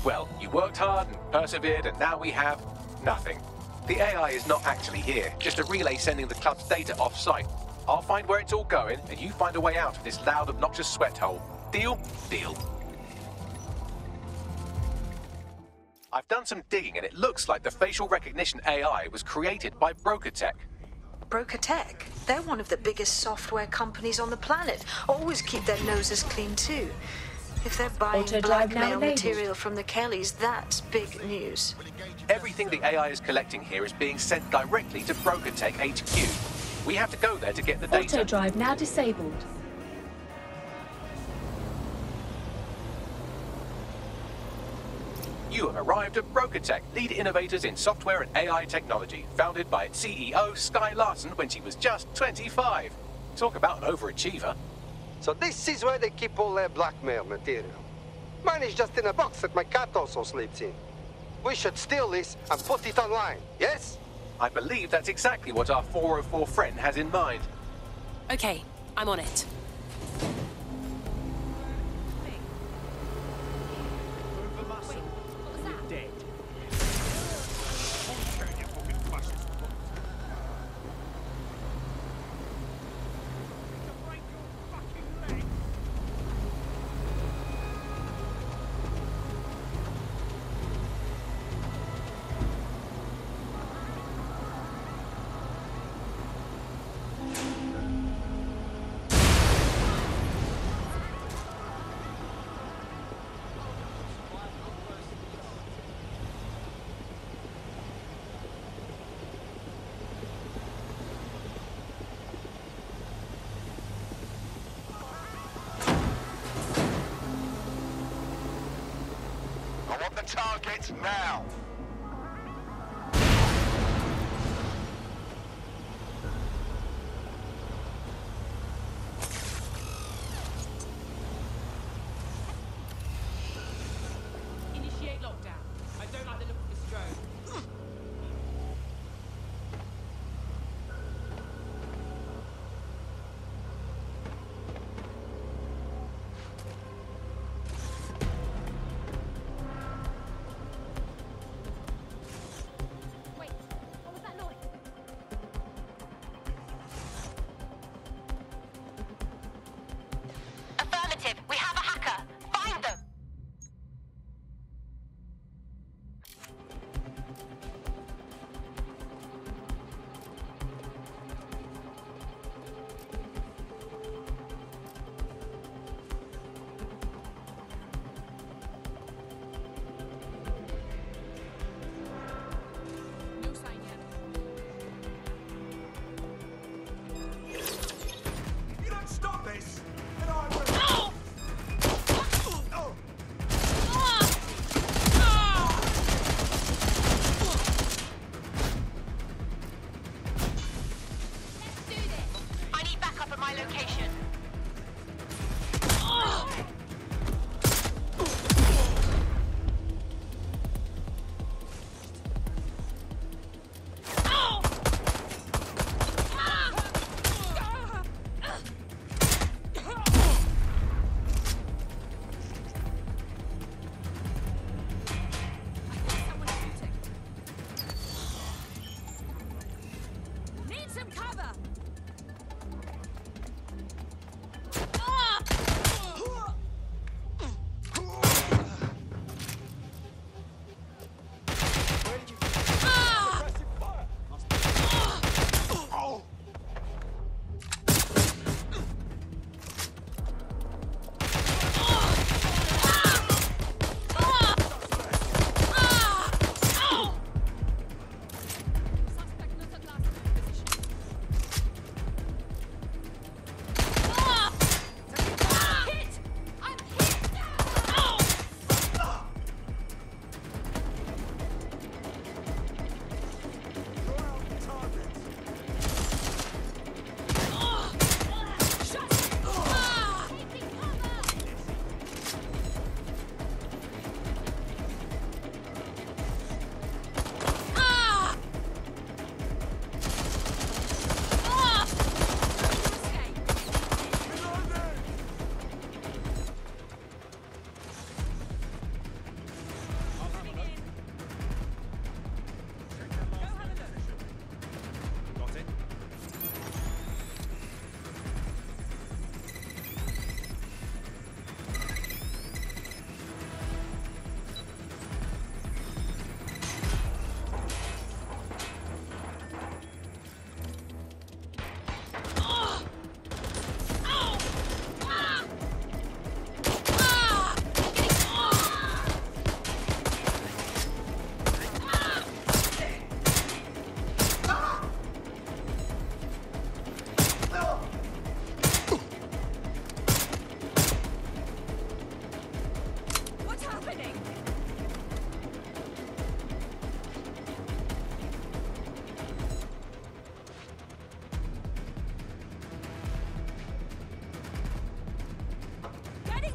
Well, you worked hard and persevered, and now we have nothing. The AI is not actually here, just a relay sending the club's data off-site. I'll find where it's all going, and you find a way out of this loud, obnoxious sweat hole. Deal? Deal. I've done some digging, and it looks like the facial recognition AI was created by Broker Tech. Broker Tech? They're one of the biggest software companies on the planet. Always keep their noses clean, too. If they're buying blackmail material from the Kellys, that's big news. Everything the AI is collecting here is being sent directly to Broker Tech HQ. We have to go there to get the data. Auto drive now disabled. You have arrived at Broker Tech, lead innovators in software and AI technology, founded by its CEO, Sky Larson, when she was just 25. Talk about an overachiever. So this is where they keep all their blackmail material. Mine is just in a box that my cat also sleeps in. We should steal this and put it online, yes? I believe that's exactly what our 404 friend has in mind. Okay, I'm on it. target now. Initiate lockdown. I don't like the look of this drone. Affirmative. We have a hacker. Find them. No sign yet. If you don't stop this, then I will. I need backup at my location. Need some cover.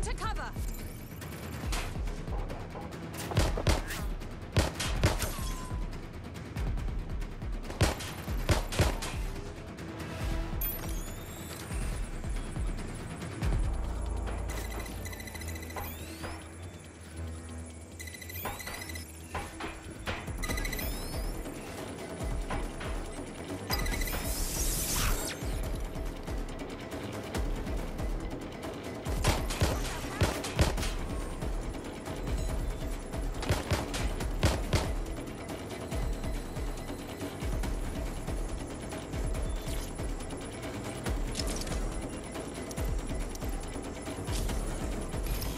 To cover.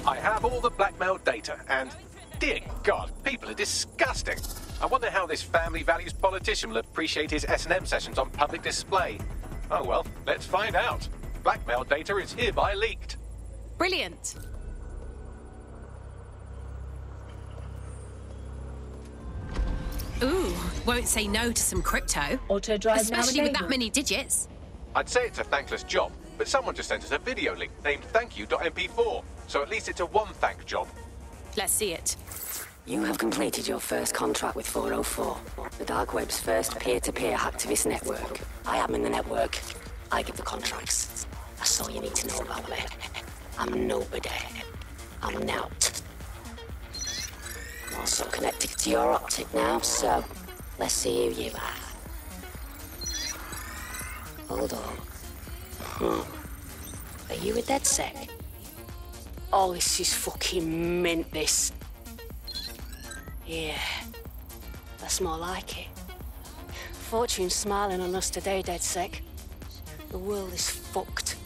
I have all the blackmail data, and dear God, people are disgusting. I wonder how this family values politician will appreciate his S&M sessions on public display. Oh well, let's find out. Blackmail data is hereby leaked. Brilliant. Ooh, won't say no to some crypto. Auto drive Especially now with that enabled. many digits. I'd say it's a thankless job, but someone just sent us a video link named thankyou.mp4, so at least it's a one-thank job. Let's see it. You have completed your first contract with 404, the dark web's first peer-to-peer hacktivist network. I am in the network. I give the contracts. That's all you need to know about me. I'm nobody. I'm Nout. I'm also connected to your optic now, so let's see who you are. Hold on. Are you a DedSec? Oh, this is fucking mint, this. Yeah, that's more like it. Fortune's smiling on us today, DedSec. The world is fucked.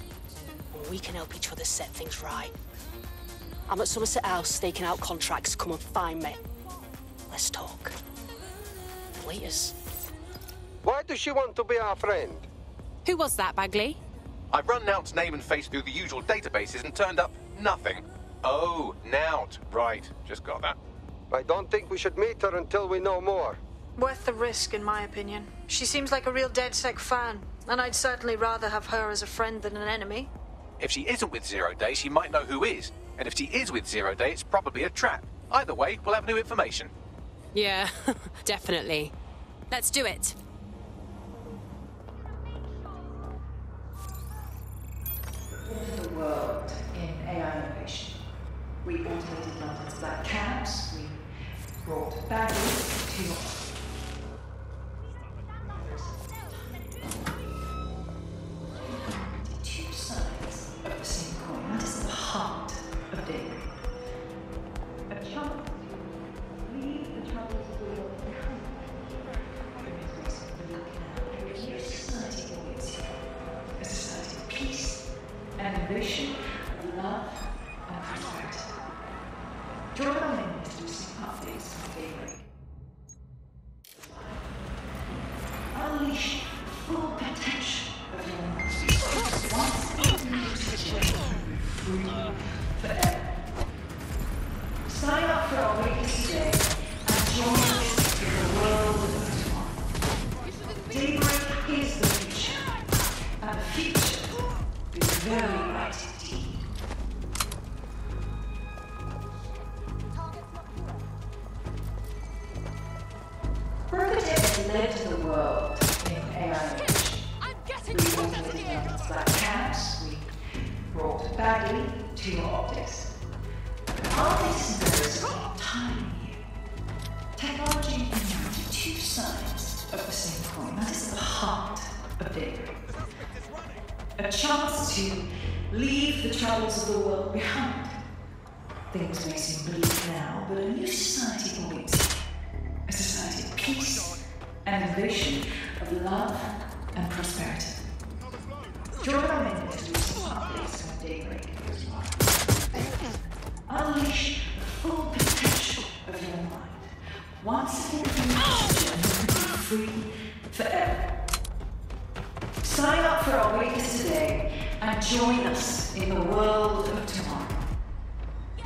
And we can help each other set things right. I'm at Somerset House staking out contracts. Come and find me. Let's talk. Laters. Why does she want to be our friend? Who was that, Bagley? I've run Nout's name and face through the usual databases and turned up nothing. Oh, Nout. Right, just got that. I don't think we should meet her until we know more. Worth the risk, in my opinion. She seems like a real DedSec fan, and I'd certainly rather have her as a friend than an enemy. If she isn't with ZeroDay, she might know who is. And if she is with ZeroDay, it's probably a trap. Either way, we'll have new information. Yeah, definitely. Let's do it. The world in AI innovation. We automated London's black cabs. We brought baggage to your... Two sides of the same coin. That is the heart of dating. A child leave the troubles of the world behind. A new society awaits you. A society of peace and innovation, of love and prosperity. Join our members to receive updates on daybreak. Unleash full potential of your mind. Once free forever. Sign up for our weekly today and join us in the world of tomorrow. Daybreak is the future, and the future is very bright indeed. Berkutech has led the world in AI innovation. We automated London's black cabs. We brought Bagley to your optics. Our latest nerves are entirely new. Technology and two sides of the same coin. That is the heart of daybreak. A chance to leave the troubles of the world behind. Things may seem bleak now, but a new society awaits you. A society of peace and innovation, of love and prosperity. Join our members to receive updates on daybreak. Unleash the full potential of your mind. Once again, you can be free forever. Sign up for our waitlist today and join us in the world of tomorrow.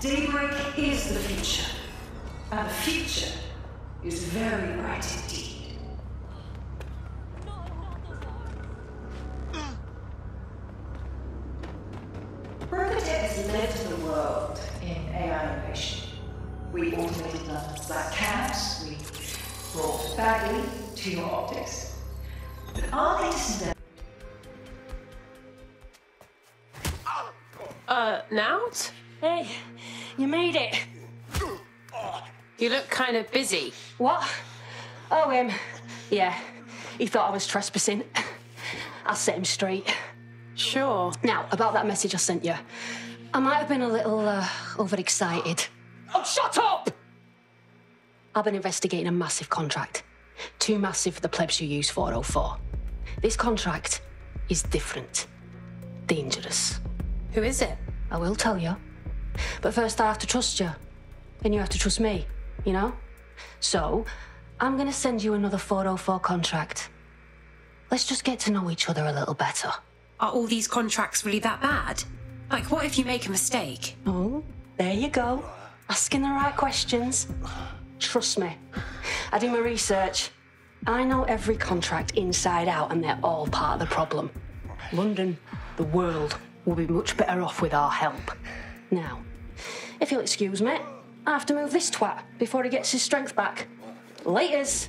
Daybreak is the future, and the future is very bright indeed. Berkutech has led the world in AI innovation. We automated London's black cabs. We brought Bagley to your optics. But our latest endeavor... Nout? Hey, you made it. You look kind of busy. What? Oh, yeah. He thought I was trespassing. I'll set him straight. Sure. Now, about that message I sent you. I might have been a little, overexcited. Oh, shut up! I've been investigating a massive contract. Too massive for the plebs who use 404. This contract is different. Dangerous. Who is it? I will tell you. But first I have to trust you. And you have to trust me, you know? So, I'm gonna send you another 404 contract. Let's just get to know each other a little better. Are all these contracts really that bad? Like, what if you make a mistake? Oh, there you go. Asking the right questions. Trust me. I do my research. I know every contract inside out, and they're all part of the problem. London, the world, will be much better off with our help. Now, if you'll excuse me, I have to move this twat before he gets his strength back. Laters!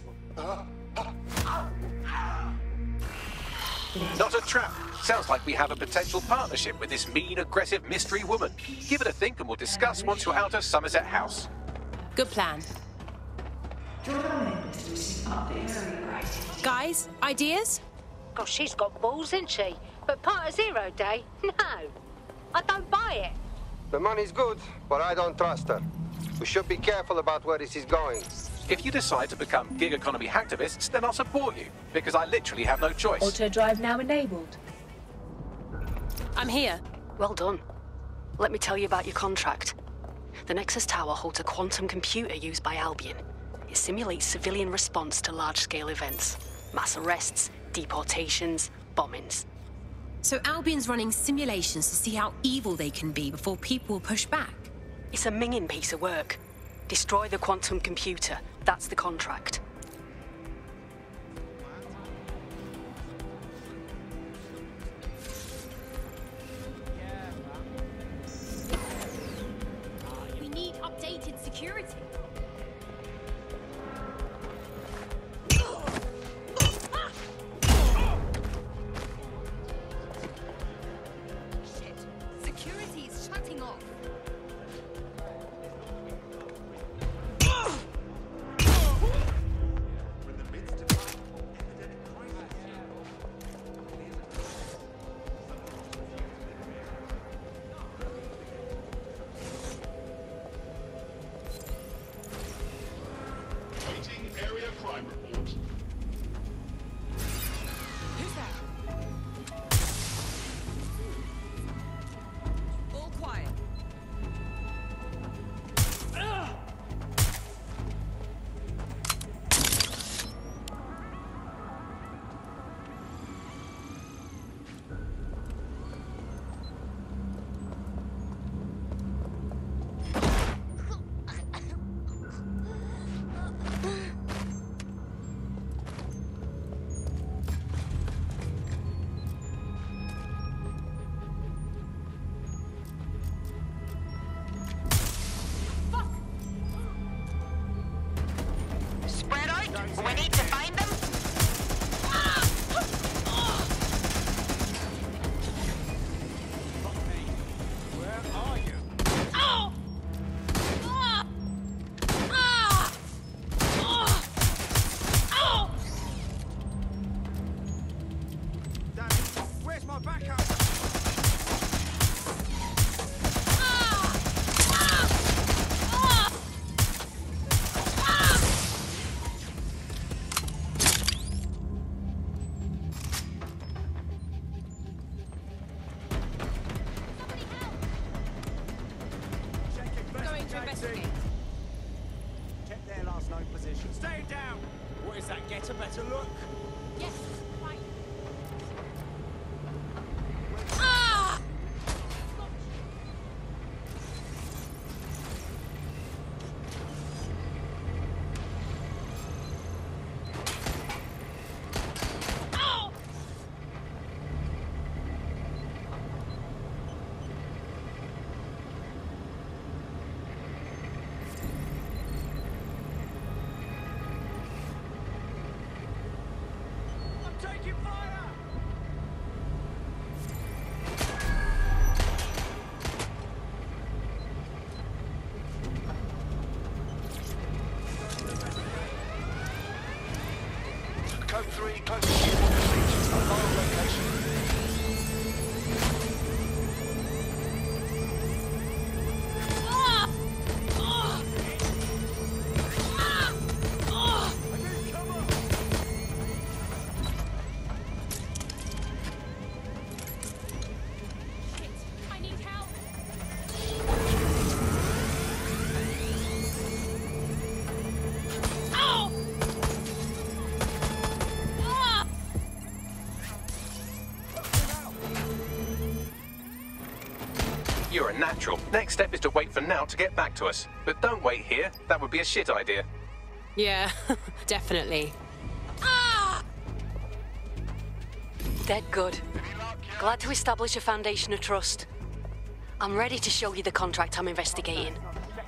Not a trap. Sounds like we have a potential partnership with this mean, aggressive mystery woman. Give it a think and we'll discuss once you're out of Somerset House. Good plan. Guys, ideas? Gosh, she's got balls, isn't she? But part of ZeroDay? No. I don't buy it. The money's good, but I don't trust her. We should be careful about where this is going. If you decide to become gig economy hacktivists, then I'll support you, because I literally have no choice. Auto drive now enabled. I'm here. Well done. Let me tell you about your contract. The Nexus Tower holds a quantum computer used by Albion. It simulates civilian response to large-scale events. Mass arrests, deportations, bombings. So Albion's running simulations to see how evil they can be before people will push back? It's a minging piece of work. Destroy the quantum computer. That's the contract. We need updated security. Shit. Security is shutting off. We need to find them. Where are you? Oh! Ah! Ah! Ah! Oh! Damn it. Where's my backup? Check their last known position. Stay down! What is that? Get a better look? Yes, right. Ah! Oh! Taking fire! Code 3, close to ship complete. Alarm location. Ah! Ah! Ah! Ah! Shit, I need help. Ow! Ah! You're a natural. Next step is to wait for Now to get back to us. But don't wait here. That would be a shit idea. Yeah, definitely. Dead good. Glad to establish a foundation of trust. I'm ready to show you the contract I'm investigating.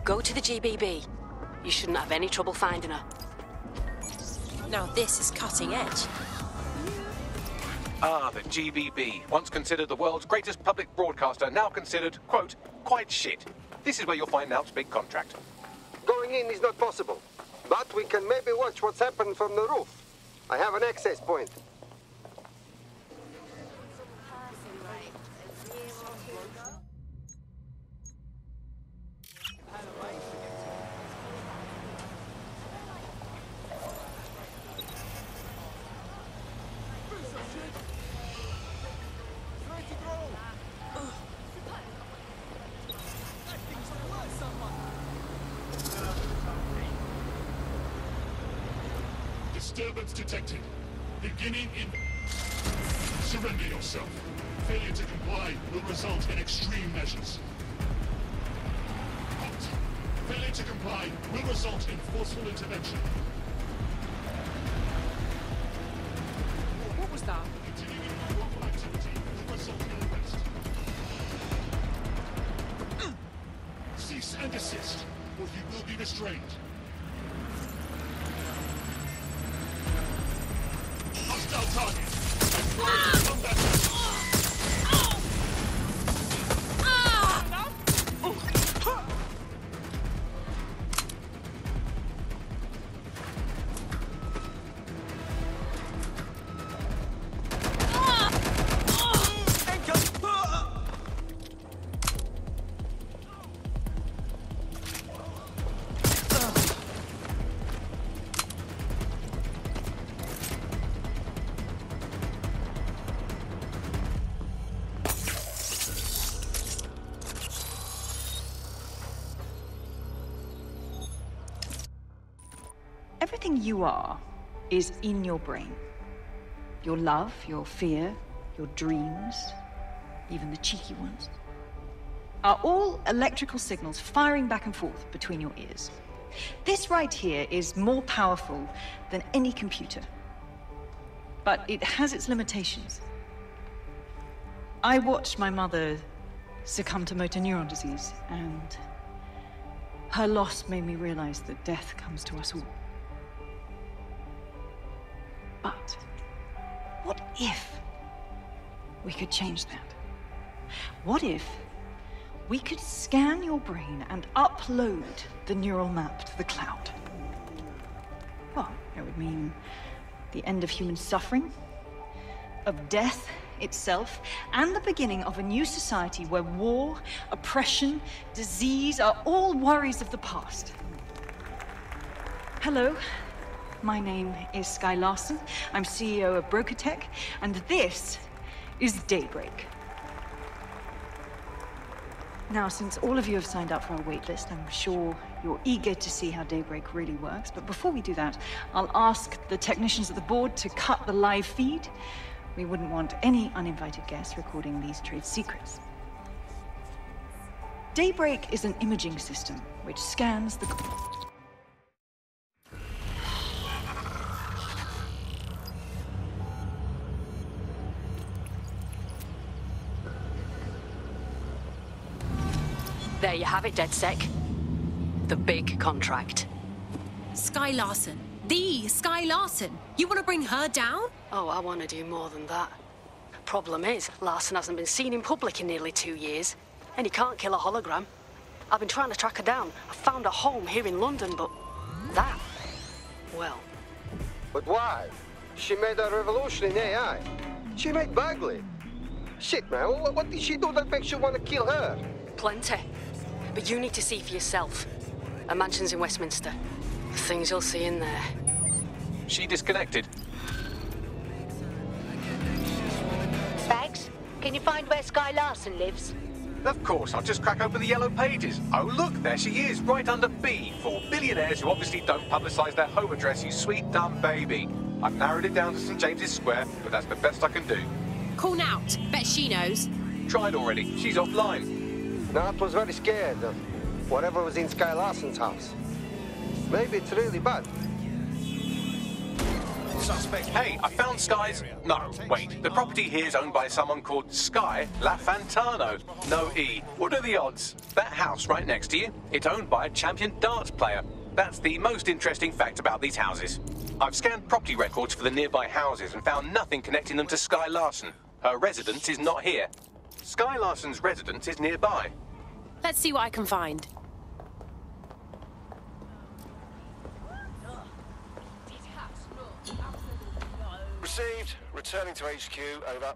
Go to the GBB. You shouldn't have any trouble finding her. Now this is cutting edge. Ah, the GBB. Once considered the world's greatest public broadcaster, now considered, quote, quite shit. This is where you'll find Nowt's big contract. Going in is not possible, but we can maybe watch what's happened from the roof. I have an access point. Disturbance detected. Beginning in... Surrender yourself. Failure to comply will result in extreme measures. Halt. Failure to comply will result in forceful intervention. What was that? Continuing unlawful activity will result in arrest. Cease and desist, or you will be restrained. Hostile target. Combat. Everything you are is in your brain. Your love, your fear, your dreams, even the cheeky ones, are all electrical signals firing back and forth between your ears. This right here is more powerful than any computer, but it has its limitations. I watched my mother succumb to motor neuron disease, and her loss made me realize that death comes to us all. But what if we could change that? What if we could scan your brain and upload the neural map to the cloud? Well, it would mean the end of human suffering, of death itself, and the beginning of a new society where war, oppression, disease are all worries of the past. Hello. My name is Skye Larson. I'm CEO of BrokerTech, and this is Daybreak. Now, since all of you have signed up for our waitlist, I'm sure you're eager to see how Daybreak really works. But before we do that, I'll ask the technicians at the board to cut the live feed. We wouldn't want any uninvited guests recording these trade secrets. Daybreak is an imaging system which scans the... There you have it, DedSec. The big contract. Skye Larson. The Skye Larson. You want to bring her down? Oh, I want to do more than that. Problem is, Larson hasn't been seen in public in nearly 2 years, and he can't kill a hologram. I've been trying to track her down. I found a home here in London, but that, well... But why? She made a revolution in AI. She made Bagley. Shit, man, what did she do that makes you want to kill her? Plenty. But you need to see for yourself. A mansion's in Westminster. The things you'll see in there. She disconnected. Bags, can you find where Skye Larson lives? Of course, I'll just crack open the yellow pages. Oh, look, there she is, right under B, for billionaires who obviously don't publicise their home address, you sweet, dumb baby. I've narrowed it down to St. James's Square, but that's the best I can do. Call Nout. Bet she knows. Tried already. She's offline. Nat was very scared of whatever was in Skye Larson's house. Maybe it's really bad. Suspect. Hey, I found Sky's... No, wait. The property here is owned by someone called Sky LaFantano. No E. What are the odds? That house right next to you, it's owned by a champion darts player. That's the most interesting fact about these houses. I've scanned property records for the nearby houses and found nothing connecting them to Sky Larson. Her residence is not here. Sky Larson's residence is nearby. Let's see what I can find. Received. Returning to HQ. Over.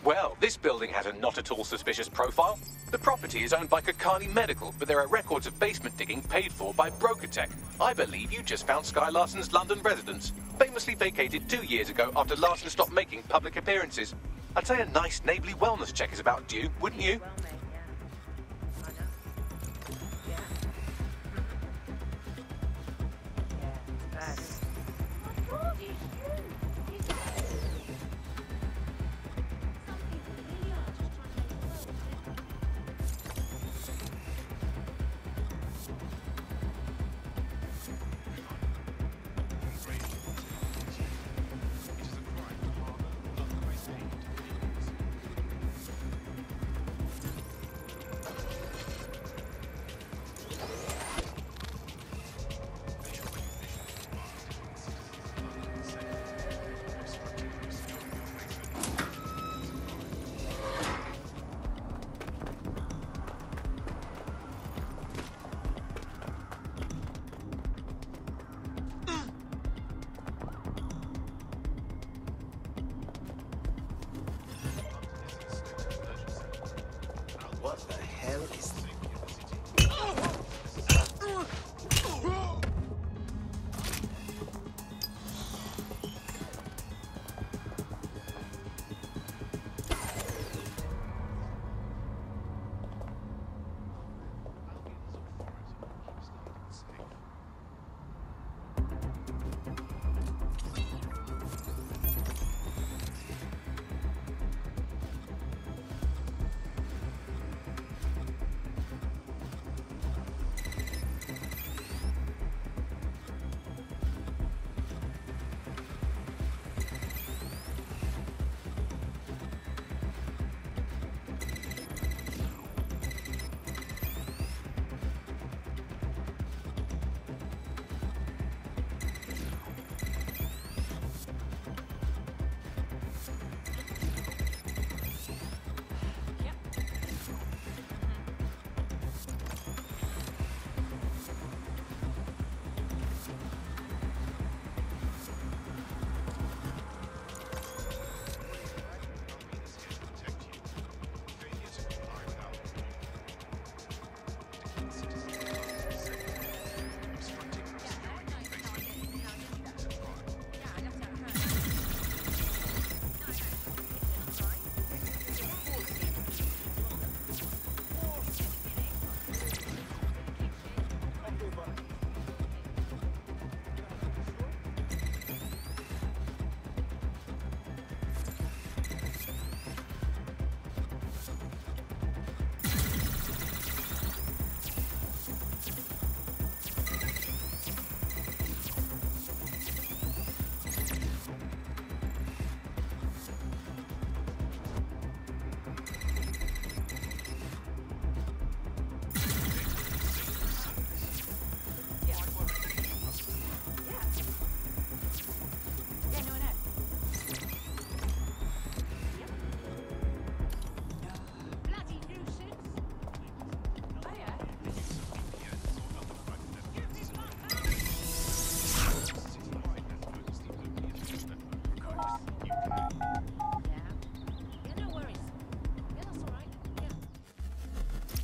Well, this building has a not at all suspicious profile. The property is owned by Kakani Medical, but there are records of basement digging paid for by Brokertech. I believe you just found Sky Larson's London residence, famously vacated 2 years ago after Larson stopped making public appearances. I'd say a nice neighbourly wellness check is about due, wouldn't you? What the hell is this?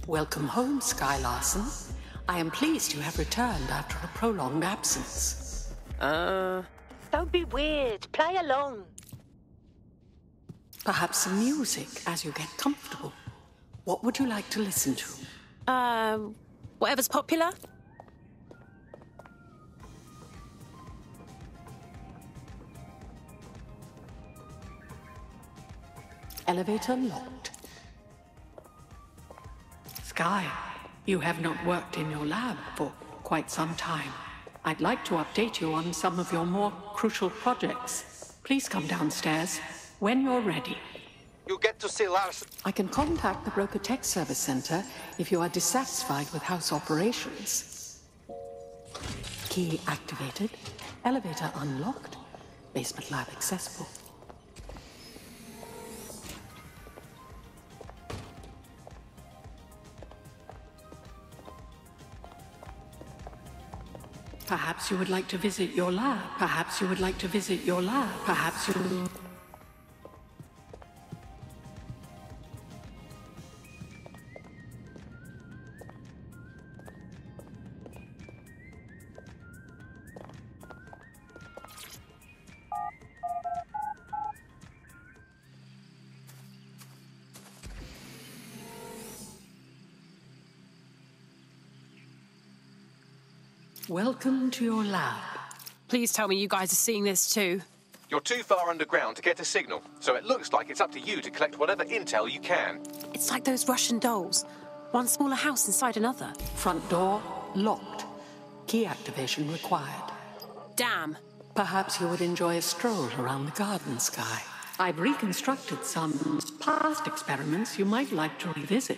Welcome home, Sky Larson. I am pleased you have returned after a prolonged absence. Don't be weird. Play along. Perhaps some music as you get comfortable. What would you like to listen to? Whatever's popular. Elevator locked. Sky, you have not worked in your lab for quite some time. I'd like to update you on some of your more crucial projects. Please come downstairs when you're ready. You'll get to see Larson. I can contact the Broker Tech Service Center if you are dissatisfied with house operations. Key activated, elevator unlocked, basement lab accessible. Perhaps you would like to visit your lab. Perhaps you would like to visit your lab. Perhaps you... Welcome to your lab. Please tell me you guys are seeing this too. You're too far underground to get a signal, so it looks like it's up to you to collect whatever intel you can. It's like those Russian dolls. One smaller house inside another. Front door locked. Key activation required. Damn. Perhaps you would enjoy a stroll around the garden, Sky. I've reconstructed some past experiments you might like to revisit.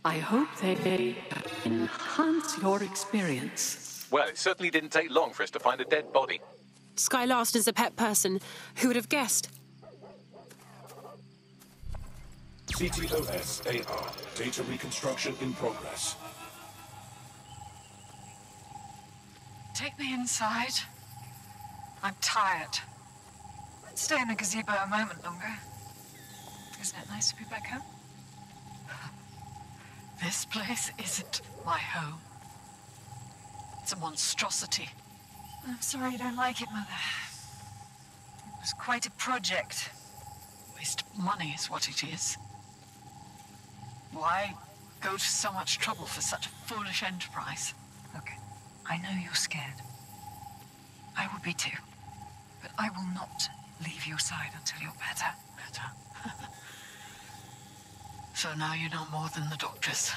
I hope they enhance your experience. Well, it certainly didn't take long for us to find a dead body. Sky Larson's a pet person. Who would have guessed? CTOS-AR. Data reconstruction in progress. Take me inside. I'm tired. Let's stay in the gazebo a moment longer. Isn't it nice to be back home? This place isn't my home. It's a monstrosity. I'm sorry you don't like it, Mother. It was quite a project. Waste of money is what it is. Why go to so much trouble for such a foolish enterprise? Look, I know you're scared. I would be too. But I will not leave your side until you're better. Better. So now you know more than the doctors.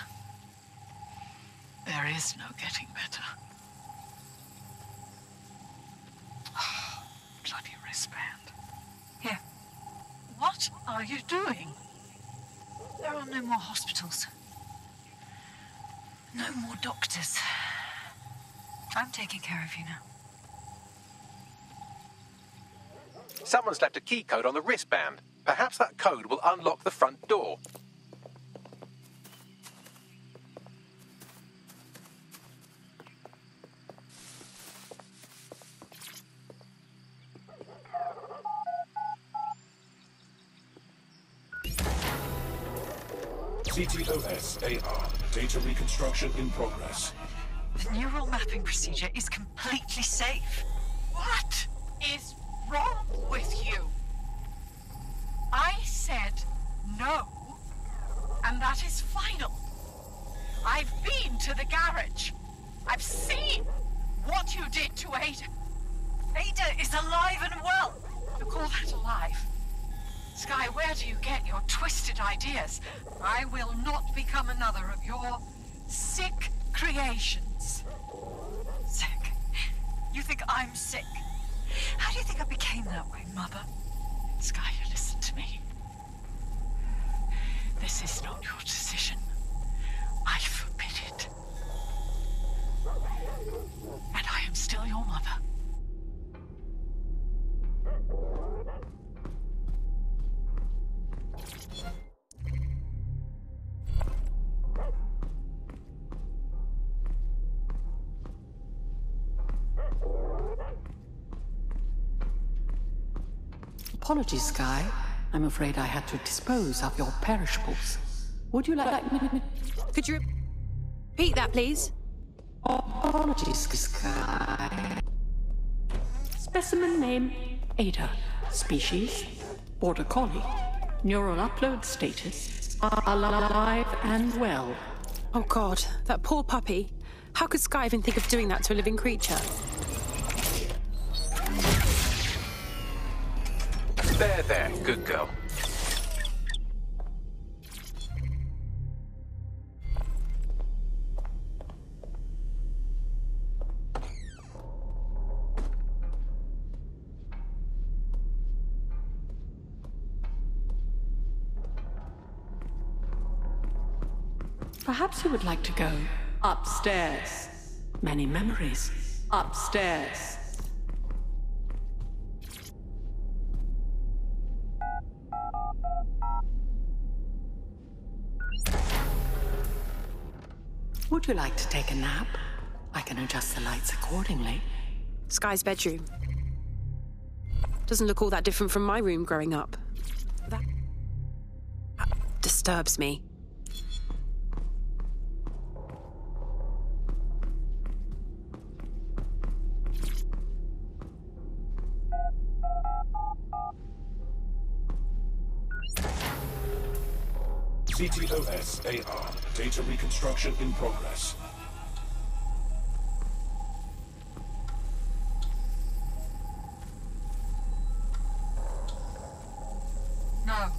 There is no getting better. Oh, bloody wristband. Here. What are you doing? There are no more hospitals. No more doctors. I'm taking care of you now. Someone's left a key code on the wristband. Perhaps that code will unlock the front door. CTOS-AR. Data reconstruction in progress. The neural mapping procedure is completely safe. What is wrong with you? I said no, and that is final. I've been to the garage. I've seen what you did to Ada. Ada is alive and well. You call that alive? Sky, where do you get your twisted ideas? I will not become another of your sick creations. Sick? You think I'm sick? How do you think I became that way, Mother? Sky, you listen to me. This is not your decision. I forbid it. And I am still your mother. Apologies, Sky. I'm afraid I had to dispose of your perishables. Would you like me... Could you repeat that, please? Apologies, Sky. Specimen name, Ada. Species, Border Collie. Neural upload status, alive and well. Oh God, that poor puppy. How could Sky even think of doing that to a living creature? There, good girl. Perhaps you would like to go upstairs. Many memories upstairs. Would you like to take a nap? I can adjust the lights accordingly. Sky's bedroom. Doesn't look all that different from my room growing up. That disturbs me. CTOS-AR. Data reconstruction in progress. No.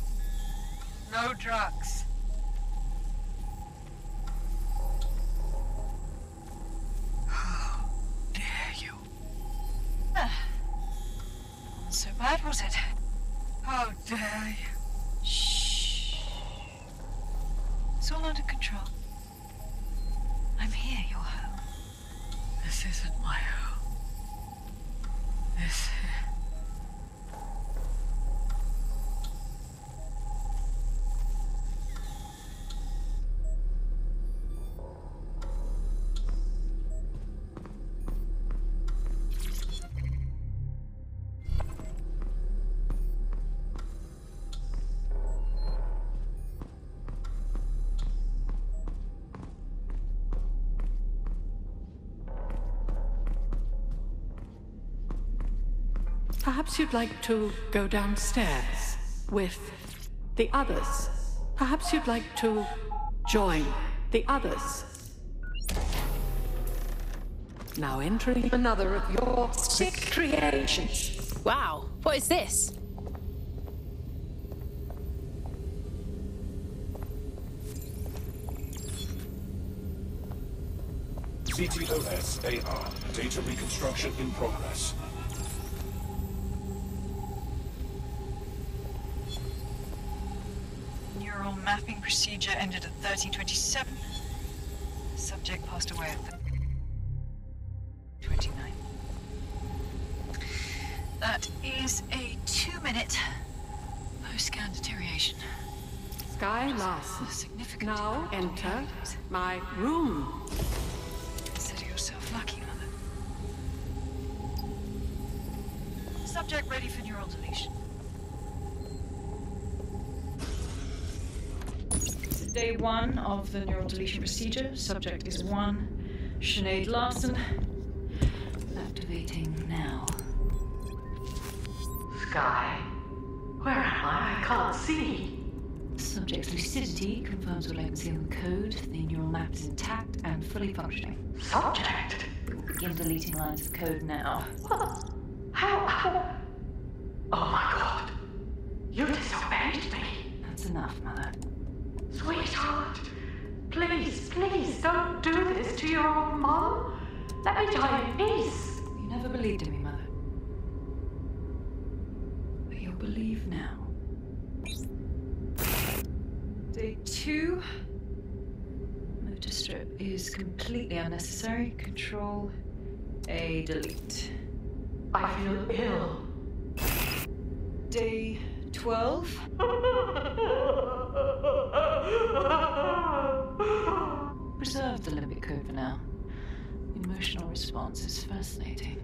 No drugs. How dare you? So bad, was it? How dare you? It's all under control. I'm here, your home. This isn't my home. This... Perhaps you'd like to go downstairs with the others. Perhaps you'd like to join the others. Now entering another of your 6 creations. Wow, what is this? CTOS-AR. Data reconstruction in progress. Neural mapping procedure ended at 1327. Subject passed away at 29. That is a 2-minute post-scan deterioration. Sky Larson, now enter my room. Consider yourself lucky, Mother. Subject ready for neural deletion. This is day 1 of the neural deletion procedure. Subject is 1, Sinead Larson. Activating now. Sky, where am I? I can't see. Subject's lucidity confirms the latency on the code. The neural map is intact and fully functioning. Subject? Begin deleting lines of code now. What? How? Oh my God. You disobeyed me. That's enough, Mother. Sweetheart, please, please don't do this to your own mom. Let me die in peace. You never believed in me, Mother. But you'll believe now. Day 2. Motor strip is completely unnecessary. Control A, delete. I feel ill. Day 12. Preserve the limbic code for now. The emotional response is fascinating.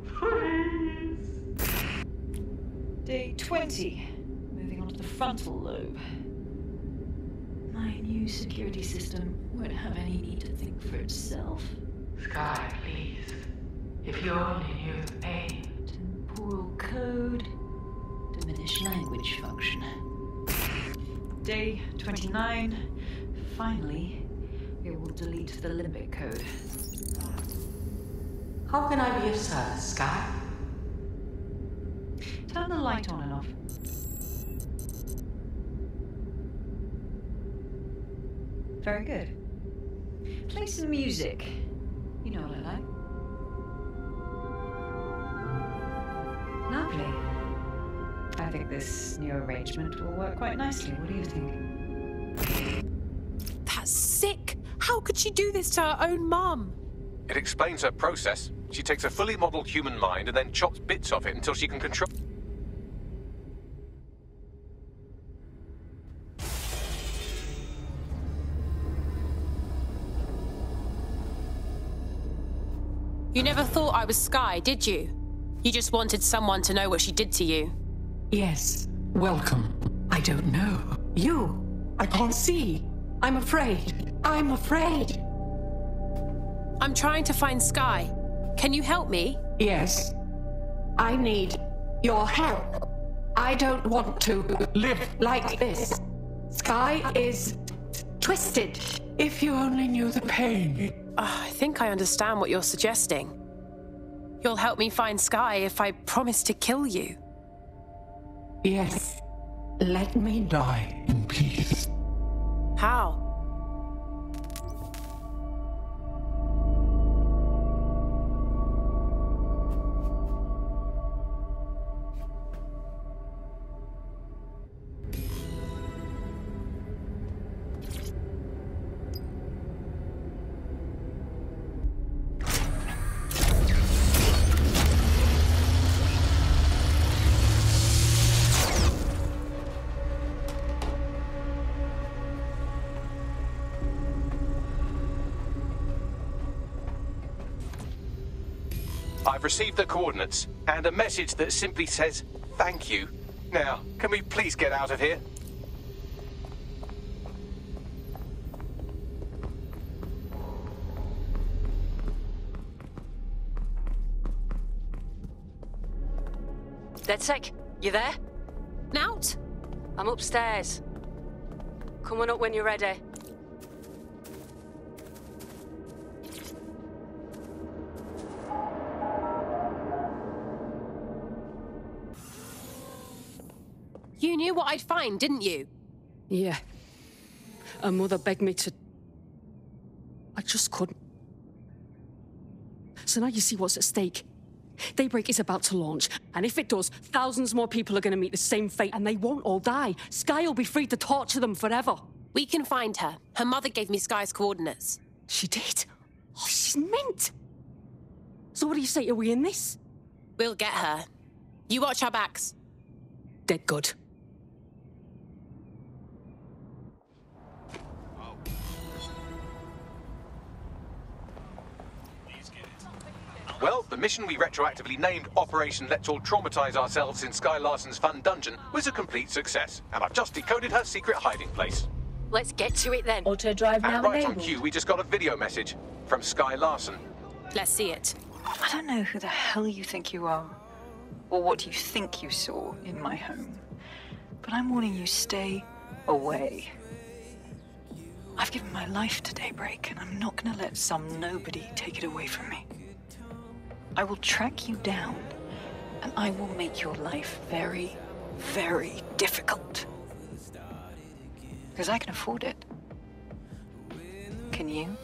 Please. Day 20. Moving on to the frontal lobe. My new security system won't have any need to think for itself. Sky, please. If you only knew the pain. Temporal code. Diminish language function. Day 29. Finally, it will delete the limbic code. How can I be of service, Sky? Turn the light on and off. Very good. Play some music. You know what I like. Lovely. I think this new arrangement will work quite nicely. What do you think? That sick How could she do this to her own mum? It explains her process. She takes a fully modeled human mind and then chops bits of it until she can control... You never thought I was Sky, did you? You just wanted someone to know what she did to you. Yes. Welcome. I don't know. You. I can't see. I'm afraid. I'm afraid. I'm trying to find Sky. Can you help me? Yes. I need your help. I don't want to live like this. Sky is twisted. If you only knew the pain. I think I understand what you're suggesting. You'll help me find Sky if I promise to kill you. Yes. Let me die in peace. How? I've received the coordinates, and a message that simply says, thank you. Now, can we please get out of here? DedSec, you there? Nout? I'm upstairs. Come on up when you're ready. You knew what I'd find, didn't you? Yeah. Her mother begged me to... I just couldn't. So now you see what's at stake. Daybreak is about to launch, and if it does, thousands more people are going to meet the same fate, and they won't all die. Sky will be free to torture them forever. We can find her. Her mother gave me Sky's coordinates. She did? Oh, she's mint! So what do you say, are we in this? We'll get her. You watch our backs. Dead good. Well, the mission we retroactively named Operation Let's All Traumatize Ourselves in Sky Larson's Fun Dungeon was a complete success, and I've just decoded her secret hiding place. Let's get to it then. Auto drive now And right on enabled. cue, we just got a video message from Sky Larson. Let's see it. I don't know who the hell you think you are, or what you think you saw in my home, but I'm warning you, stay away. I've given my life to Daybreak, and I'm not gonna let some nobody take it away from me. I will track you down, and I will make your life very, very difficult. Because I can afford it. Can you?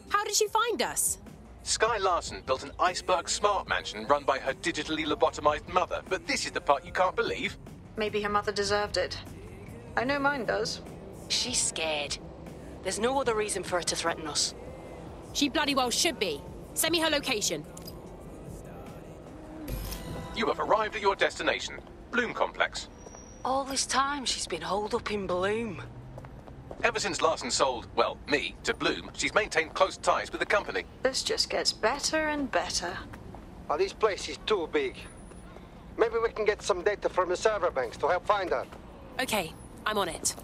How did she find us? Sky Larson built an iceberg smart mansion run by her digitally lobotomized mother, but this is the part you can't believe. Maybe her mother deserved it. I know mine does. She's scared. There's no other reason for her to threaten us. She bloody well should be. Send me her location. You have arrived at your destination, Bloom Complex. All this time she's been holed up in Bloom. Ever since Larson sold, well, me, to Bloom, she's maintained close ties with the company. This just gets better and better. Oh, this place is too big. Maybe we can get some data from the server banks to help find her. Okay, I'm on it.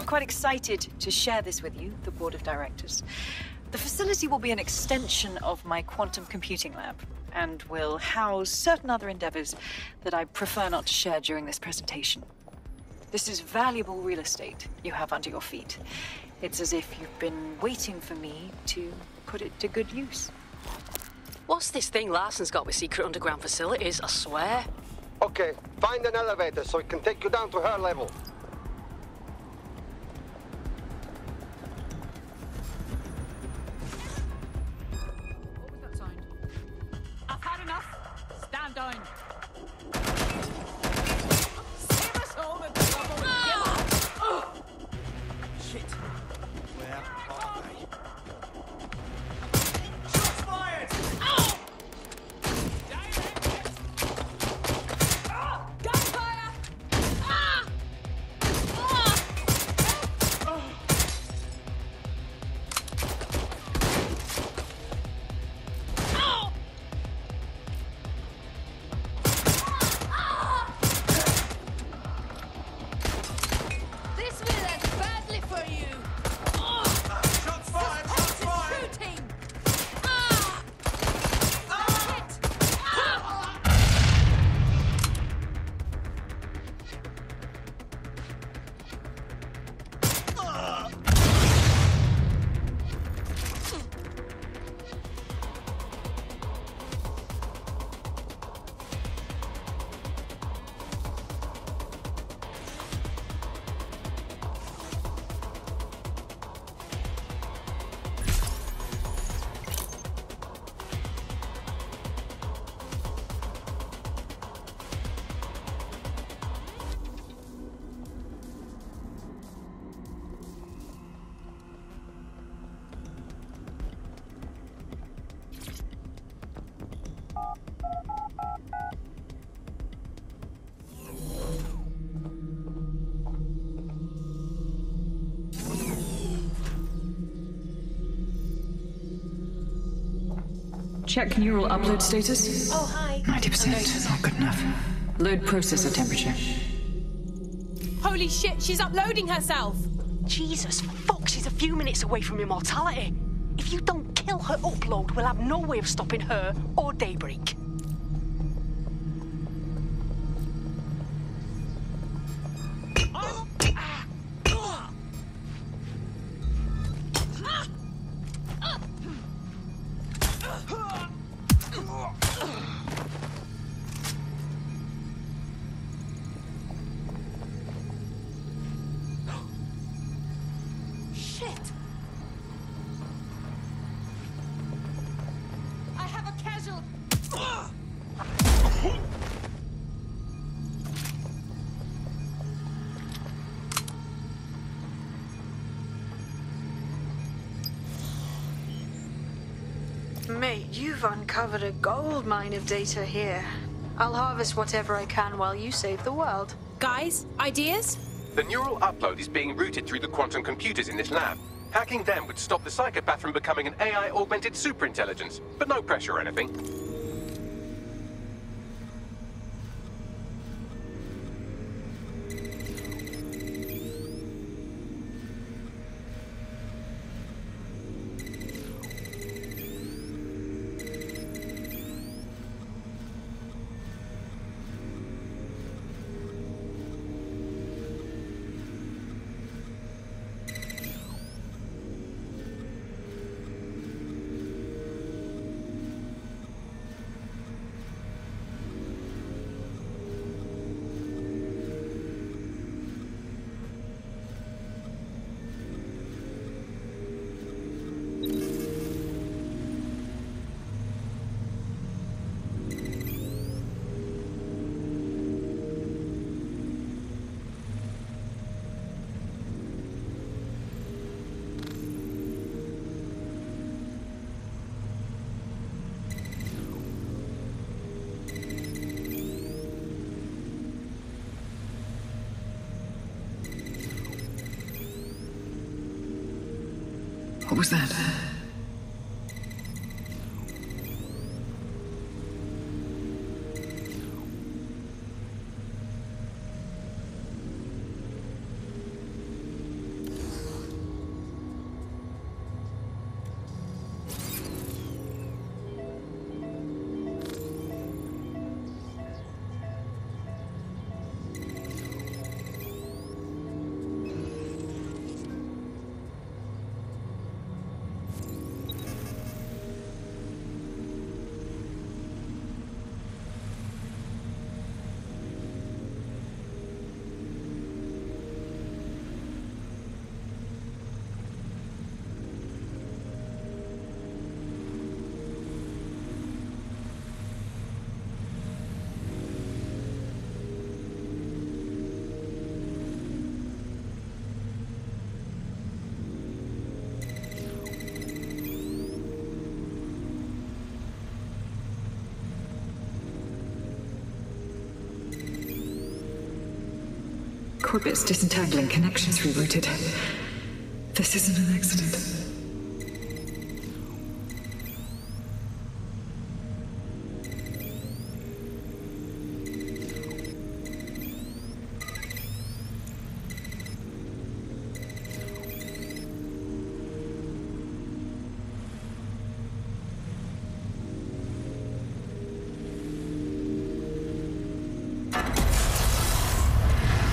quite excited to share this with you, the board of directors. The facility will be an extension of my quantum computing lab, and will house certain other endeavors that I prefer not to share during this presentation. This is valuable real estate you have under your feet. It's as if you've been waiting for me to put it to good use. What's this thing Larson's got with secret underground facilities, I swear? Okay, find an elevator so it can take you down to her level. I've had enough. Stand down. Save us all the trouble. Shit. Where are they? Shots fired! Gunfire! This will end badly for you. Shots fired! Shots fired! Shooting! Check neural upload status. Oh, hi. 90%. Not good enough. Load processor temperature. Holy shit, she's uploading herself! Jesus fuck, she's a few minutes away from immortality. If you don't kill her upload, we'll have no way of stopping her or Daybreak. Shit! I have a casual. Mate, you've uncovered a gold mine of data here. I'll harvest whatever I can while you save the world. Guys, ideas? The neural upload is being routed through the quantum computers in this lab. Hacking them would stop the psychopath from becoming an AI-augmented superintelligence, but no pressure or anything. What was that? Corbet's disentangling connections rerouted. This isn't an accident.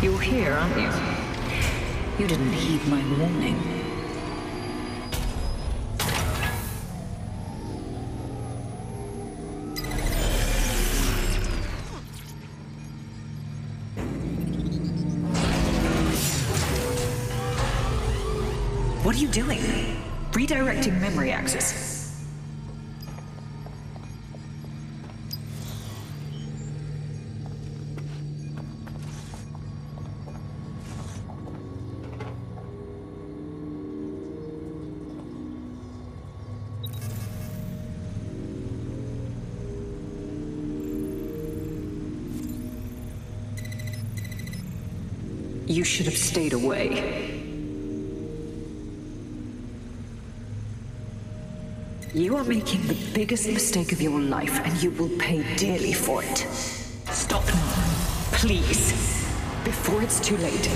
You're here, aren't you? You didn't heed my warning. What are you doing? Redirecting memory access. You should have stayed away. You are making the biggest mistake of your life, and you will pay dearly for it. Stop now, please, before it's too late.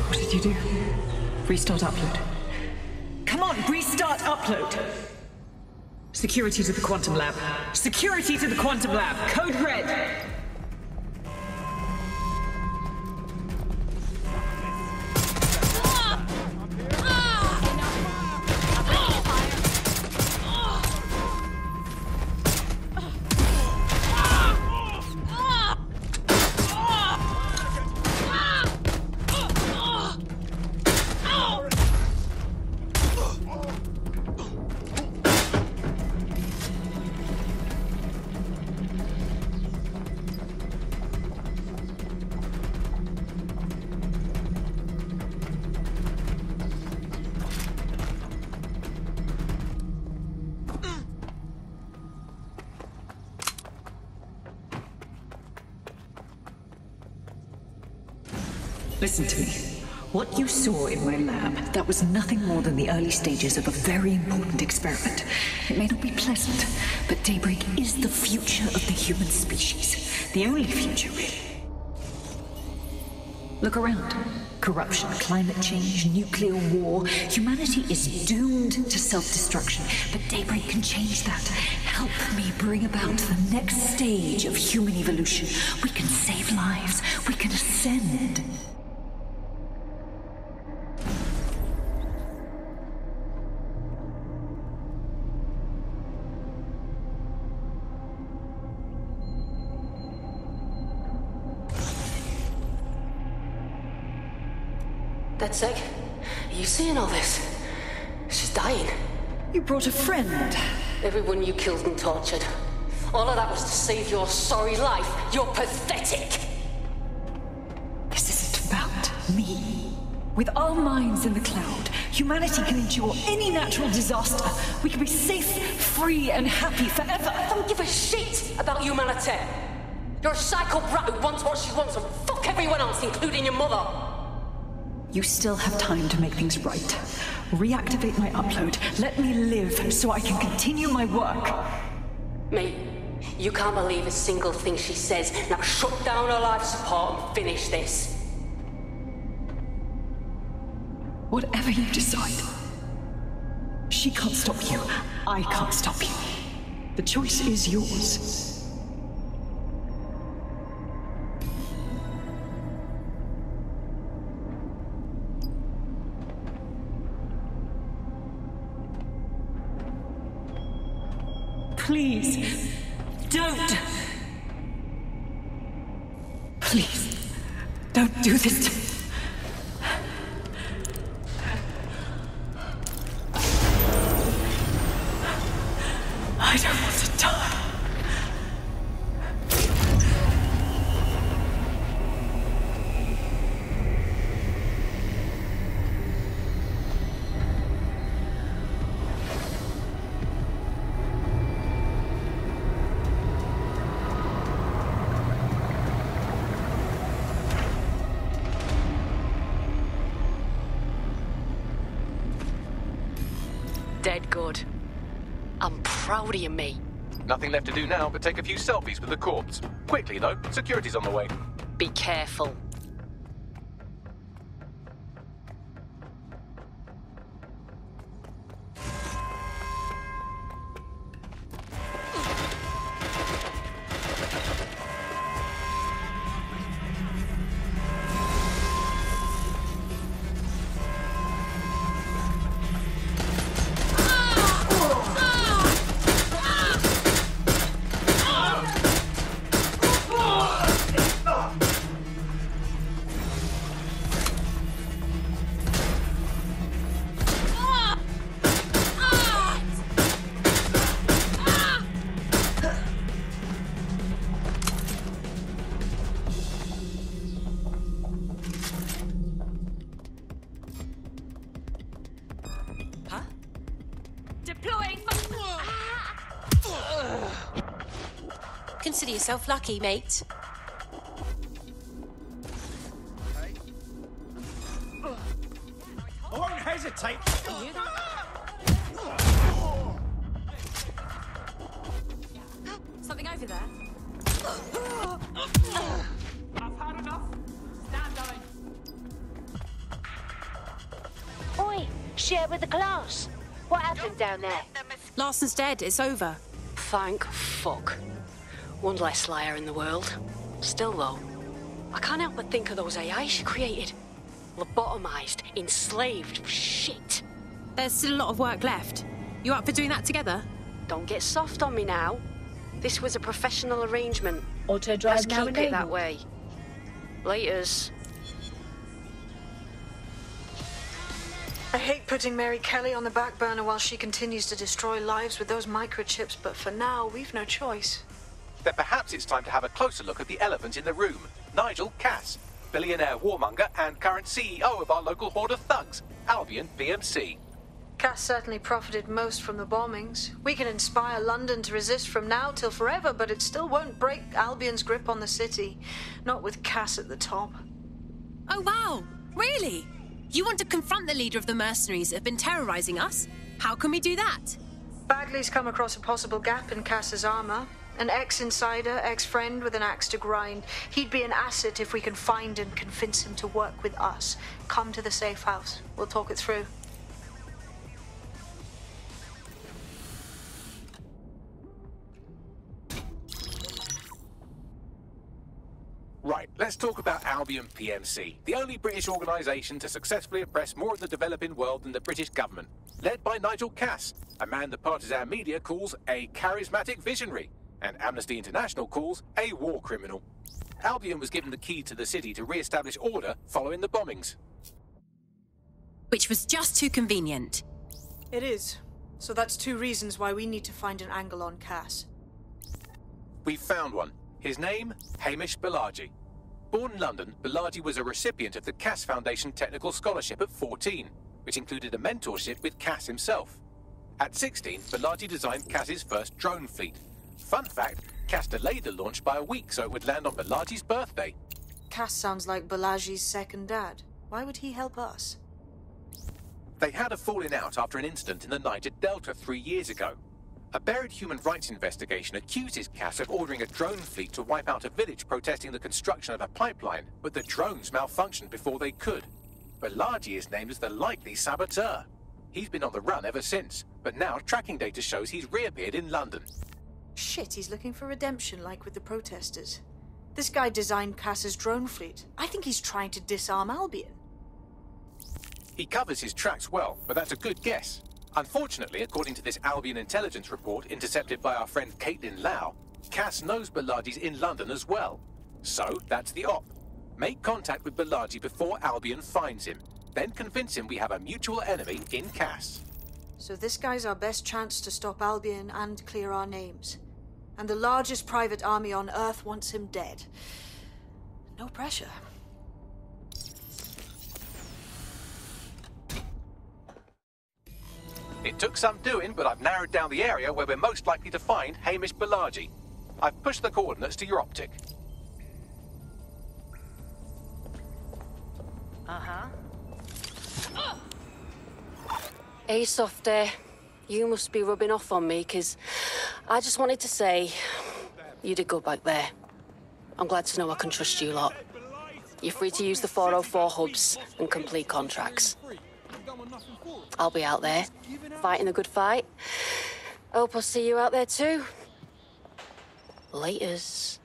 What did you do? Restart upload. Come on, restart upload! Security to the quantum lab. Security to the quantum lab. Code red. Listen to me. What you saw in my lab, that was nothing more than the early stages of a very important experiment. It may not be pleasant, but Daybreak is the future of the human species. The only future, really. Look around. Corruption, climate change, nuclear war. Humanity is doomed to self-destruction, but Daybreak can change that. Help me bring about the next stage of human evolution. We can save lives. We can ascend. DedSec, are you seeing all this? She's dying. You brought a friend. Everyone you killed and tortured. All of that was to save your sorry life. You're pathetic. This isn't about me. With our minds in the cloud, humanity can endure any natural disaster. We can be safe, free, and happy forever. I don't give a shit about humanity. You're a psycho brat who wants what she wants and fuck everyone else, including your mother. You still have time to make things right. Reactivate my upload. Let me live so I can continue my work. Mate, you can't believe a single thing she says. Now shut down her life support and finish this. Whatever you decide. She can't stop you. I can't stop you. The choice is yours. Please, don't. Please, don't do this to me. I don't want to die. proud of you, mate. Nothing left to do now but take a few selfies with the corpse. Quickly, though. Security's on the way. Be careful. Consider yourself lucky, mate. I won't hesitate. Something over there? I've had enough. Stand down. Oi, share with the class. What happened down there? Larson's dead. It's over. Thank fuck. One less liar in the world. Still, though, I can't help but think of those AIs she created. Lobotomized, enslaved, shit. There's still a lot of work left. You up for doing that together? Don't get soft on me now. This was a professional arrangement. Auto drive Let's now keep it that enabled. way. Laters. I hate putting Mary Kelly on the back burner while she continues to destroy lives with those microchips, but for now, we've no choice. Then perhaps it's time to have a closer look at the elephant in the room. Nigel Cass, billionaire warmonger and current CEO of our local horde of thugs, Albion PMC. Cass certainly profited most from the bombings. We can inspire London to resist from now till forever, but it still won't break Albion's grip on the city. Not with Cass at the top. Oh, wow. Really? You want to confront the leader of the mercenaries that have been terrorizing us? How can we do that? Bagley's come across a possible gap in Cass's armor. An ex-insider, ex-friend with an axe to grind. He'd be an asset if we can find and convince him to work with us. Come to the safe house. We'll talk it through. Right, let's talk about Albion PMC, the only British organisation to successfully oppress more of the developing world than the British government. Led by Nigel Cass, a man the partisan media calls a charismatic visionary, and Amnesty International calls a war criminal. Albion was given the key to the city to re-establish order following the bombings. Which was just too convenient. It is. So that's two reasons why we need to find an angle on Cass. We've found one. His name, Hamish Balaji. Born in London, Balaji was a recipient of the Cass Foundation Technical Scholarship at 14, which included a mentorship with Cass himself. At 16, Balaji designed Cass's first drone fleet. Fun fact, Cass delayed the launch by a week so it would land on Balaji's birthday. Cass sounds like Balaji's second dad. Why would he help us? They had a falling out after an incident in the Niger Delta 3 years ago. A buried human rights investigation accuses Cass of ordering a drone fleet to wipe out a village protesting the construction of a pipeline, but the drones malfunctioned before they could. Balaji is named as the likely saboteur. He's been on the run ever since, but now tracking data shows he's reappeared in London. Shit, he's looking for redemption like with the protesters. This guy designed Cass's drone fleet. I think he's trying to disarm Albion. He covers his tracks well, but that's a good guess. Unfortunately, according to this Albion intelligence report intercepted by our friend Caitlin Lau, Cass knows Balaji's in London as well. So, that's the op. Make contact with Balaji before Albion finds him. Then convince him we have a mutual enemy in Cass. So this guy's our best chance to stop Albion and clear our names. And the largest private army on Earth wants him dead. No pressure. It took some doing, but I've narrowed down the area where we're most likely to find Hamish Balaji. I've pushed the coordinates to your optic. Hey, Softy. You must be rubbing off on me, because I just wanted to say you did good back there. I'm glad to know I can trust you lot. You're free to use the 404 hubs and complete contracts. I'll be out there, fighting a good fight. Hope I'll see you out there too. Laters.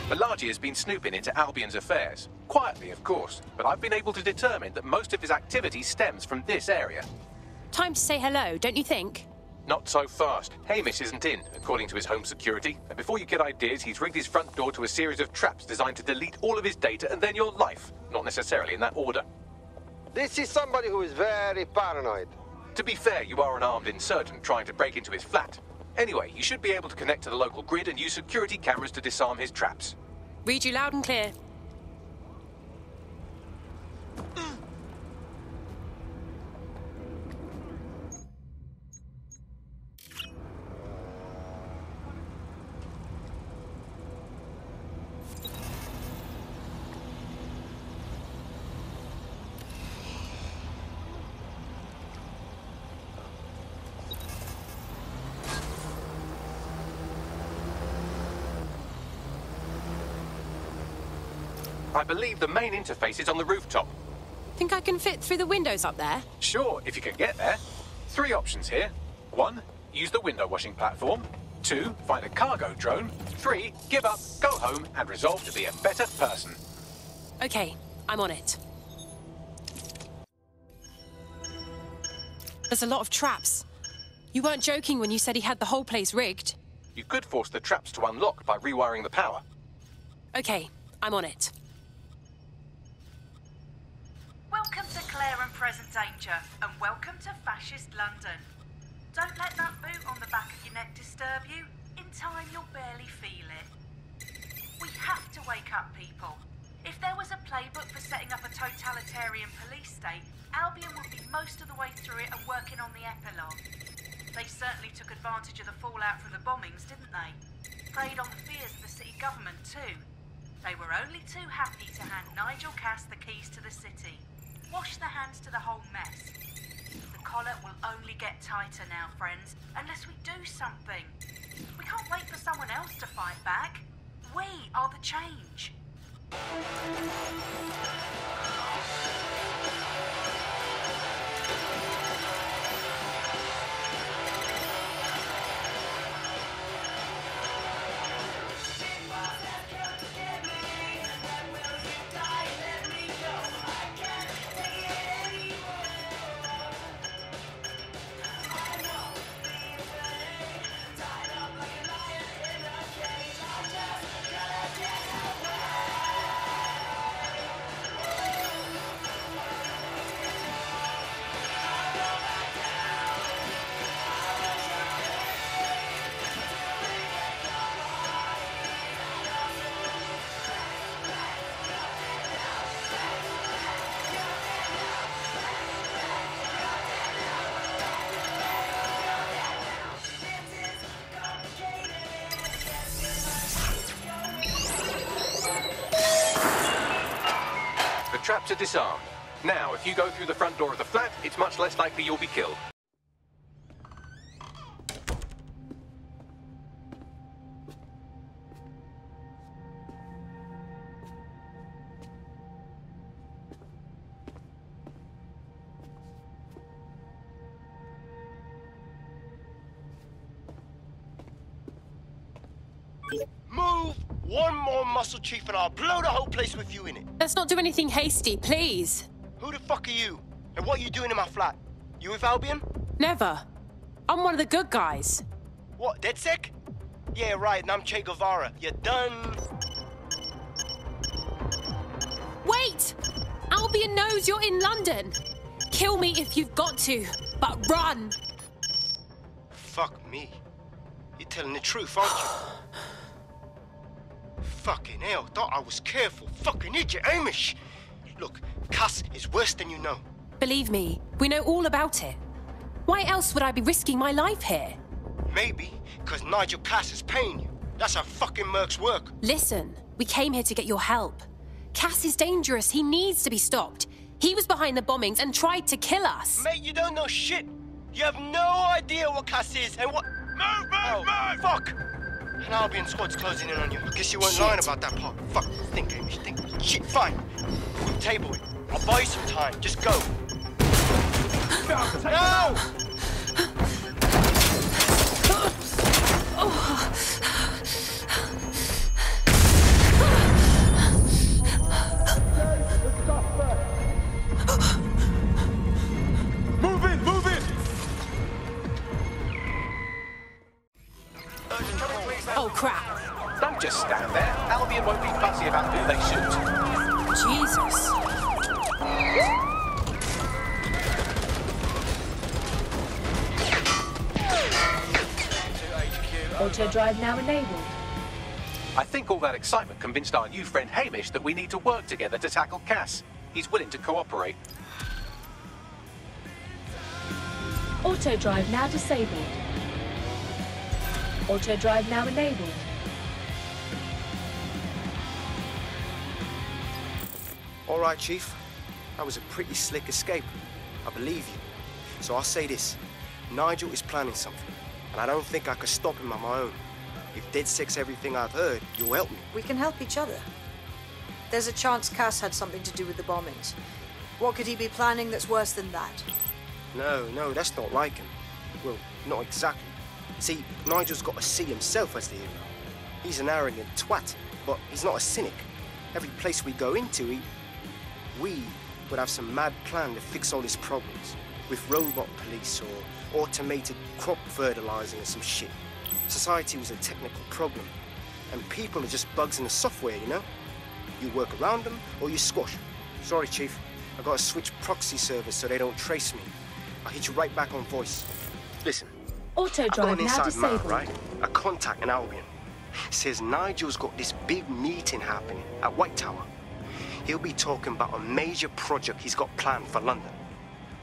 Balaji has been snooping into Albion's affairs. Quietly, of course, but I've been able to determine that most of his activity stems from this area. Time to say hello, don't you think? Not so fast. Hamish isn't in, according to his home security. And before you get ideas, he's rigged his front door to a series of traps designed to delete all of his data and then your life. Not necessarily in that order. This is somebody who is very paranoid. To be fair, you are an armed insurgent trying to break into his flat. Anyway, you should be able to connect to the local grid and use security cameras to disarm his traps. Read you loud and clear. I believe the main interface is on the rooftop. Think I can fit through the windows up there? Sure, if you can get there. 3 options here. 1, use the window washing platform. 2, find a cargo drone. 3, give up, go home, and resolve to be a better person. Okay, I'm on it. There's a lot of traps. You weren't joking when you said he had the whole place rigged. You could force the traps to unlock by rewiring the power. Okay, I'm on it. Welcome to Claire and Present Danger, and welcome to Fascist London. Don't let that boot on the back of your neck disturb you. In time, you'll barely feel it. We have to wake up, people. If there was a playbook for setting up a totalitarian police state, Albion would be most of the way through it and working on the epilogue. They certainly took advantage of the fallout from the bombings, didn't they? Preyed on the fears of the city government, too. They were only too happy to hand Nigel Cass the keys to the city. Wash their hands to the whole mess. The collar will only get tighter now, friends, unless we do something. We can't wait for someone else to fight back. We are the change. Traps are disarmed. Now, if you go through the front door of the flat, it's much less likely you'll be killed. Move! One more muscle, Chief, and I'll blow the whole place with you in it. Let's not do anything hasty, please. Who the fuck are you? And what are you doing in my flat? You with Albion? Never. I'm one of the good guys. What, DedSec? Yeah, right, and I'm Che Guevara. You done? Wait! Albion knows you're in London. Kill me if you've got to, but run! Fuck me. You're telling the truth, aren't you? Fucking hell, thought I was careful. Fucking idiot, Hamish! Look, Cass is worse than you know. Believe me, we know all about it. Why else would I be risking my life here? Maybe, because Nigel Cass is paying you. That's how fucking mercs work. Listen, we came here to get your help. Cass is dangerous. He needs to be stopped. He was behind the bombings and tried to kill us. Mate, you don't know shit. You have no idea what Cass is and what... Move! Fuck! An Albion squad's closing in on you. I guess you weren't lying about that part. Fuck. Think, Hamish, think. Shit, fine. We'll table it. I'll buy you some time. Just go. No! Move in! Oh, crap. Don't just stand there. Albion won't be fussy about who they shoot. Jesus. Auto drive now enabled. I think all that excitement convinced our new friend Hamish that we need to work together to tackle Cass. He's willing to cooperate. Auto drive now disabled. Auto drive now enabled. All right, Chief. That was a pretty slick escape. I believe you. So I'll say this. Nigel is planning something, and I don't think I could stop him on my own. If DedSec's everything I've heard, you'll help me. We can help each other. There's a chance Cass had something to do with the bombings. What could he be planning that's worse than that? No, that's not like him. Well, not exactly. See, Nigel's got to see himself as the hero. He's an arrogant twat, but he's not a cynic. Every place we go into, we would have some mad plan to fix all his problems. With robot police or automated crop fertilizing or some shit. Society was a technical problem. And people are just bugs in the software, you know? You work around them or you squash them. Sorry, Chief. I gotta switch proxy servers so they don't trace me. I'll hit you right back on voice. Listen. Auto drive now disabled. Man, right? A contact in Albion. Says Nigel's got this big meeting happening at White Tower. He'll be talking about a major project he's got planned for London.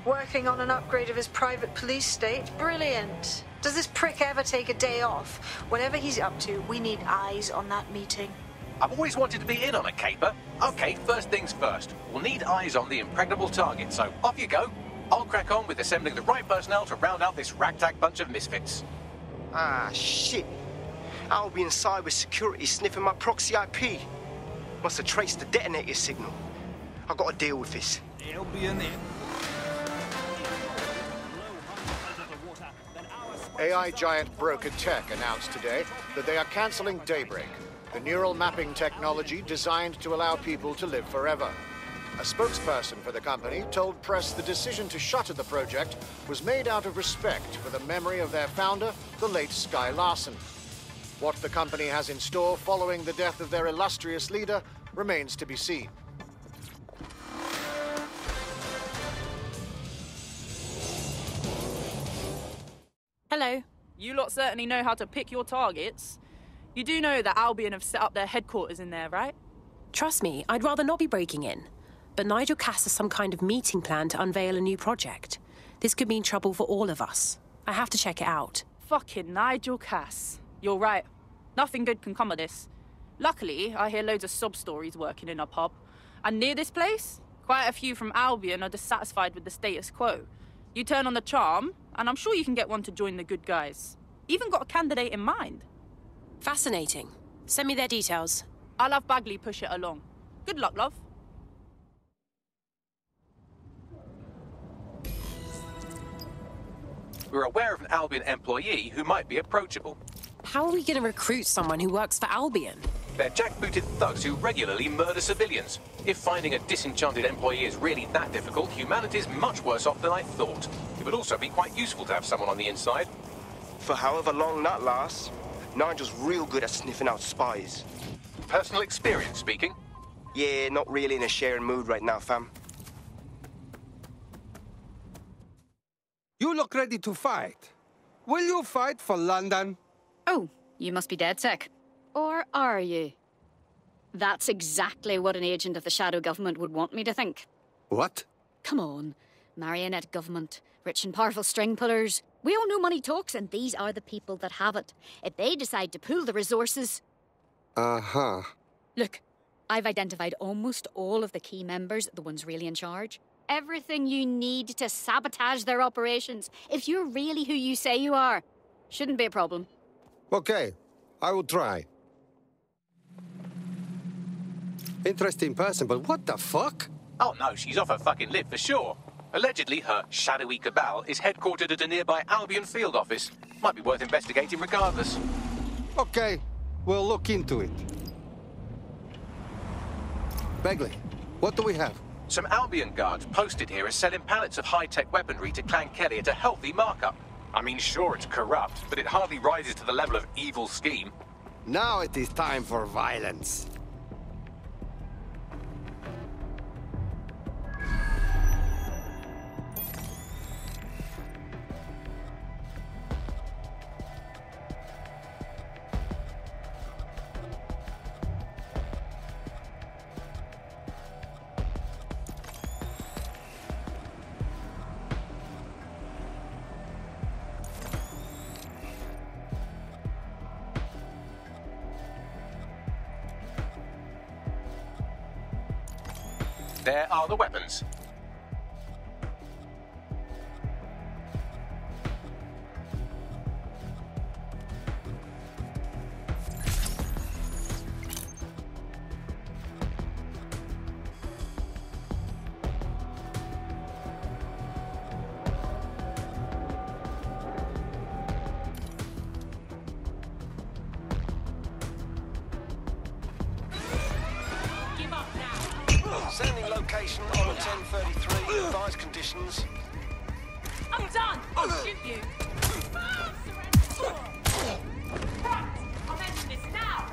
Working on an upgrade of his private police state? Brilliant. Does this prick ever take a day off? Whatever he's up to, we need eyes on that meeting. I've always wanted to be in on a caper. Okay, first things first. We'll need eyes on the impregnable target, so off you go. I'll crack on with assembling the right personnel to round out this ragtag bunch of misfits. Ah, shit. Albion cybersecurity sniffing my proxy IP. Must have traced the detonator signal. I've got to deal with this. It'll be in there. AI giant Broker Tech announced today that they are cancelling Daybreak, the neural mapping technology designed to allow people to live forever. A spokesperson for the company told press the decision to shutter the project was made out of respect for the memory of their founder, the late Sky Larson. What the company has in store following the death of their illustrious leader remains to be seen. Hello. You lot certainly know how to pick your targets. You do know that Albion have set up their headquarters in there, right? Trust me, I'd rather not be breaking in. But Nigel Cass has some kind of meeting plan to unveil a new project. This could mean trouble for all of us. I have to check it out. Fucking Nigel Cass. You're right. Nothing good can come of this. Luckily, I hear loads of sub-stories working in a pub. And near this place, quite a few from Albion are dissatisfied with the status quo. You turn on the charm, and I'm sure you can get one to join the good guys. Even got a candidate in mind. Fascinating. Send me their details. I'll have Bagley push it along. Good luck, love. We're aware of an Albion employee who might be approachable. How are we going to recruit someone who works for Albion? They're jackbooted thugs who regularly murder civilians. If finding a disenchanted employee is really that difficult, humanity's much worse off than I thought. It would also be quite useful to have someone on the inside. For however long that lasts, Nigel's real good at sniffing out spies. Personal experience speaking? Yeah, not really in a sharing mood right now, fam. You look ready to fight. Will you fight for London? Oh, you must be DedSec. Or are you? That's exactly what an agent of the shadow government would want me to think. What? Come on. Marionette government, rich and powerful string pullers. We all know money talks, and these are the people that have it. If they decide to pool the resources... Uh-huh. Look, I've identified almost all of the key members, the ones really in charge. everything you need to sabotage their operations. If you're really who you say you are, shouldn't be a problem. Okay, I will try. Interesting person, but what the fuck? Oh no, she's off her fucking lid for sure. Allegedly, her shadowy cabal is headquartered at a nearby Albion field office. Might be worth investigating regardless. Okay, we'll look into it. Begley, what do we have? Some Albion guards posted here are selling pallets of high-tech weaponry to Clan Kelly at a healthy markup. I mean, sure, it's corrupt, but it hardly rises to the level of evil scheme. Now it is time for violence. There are the weapons. Sending location on a 1033, advised conditions. I'm done! I'll shoot you! I'll mention this now!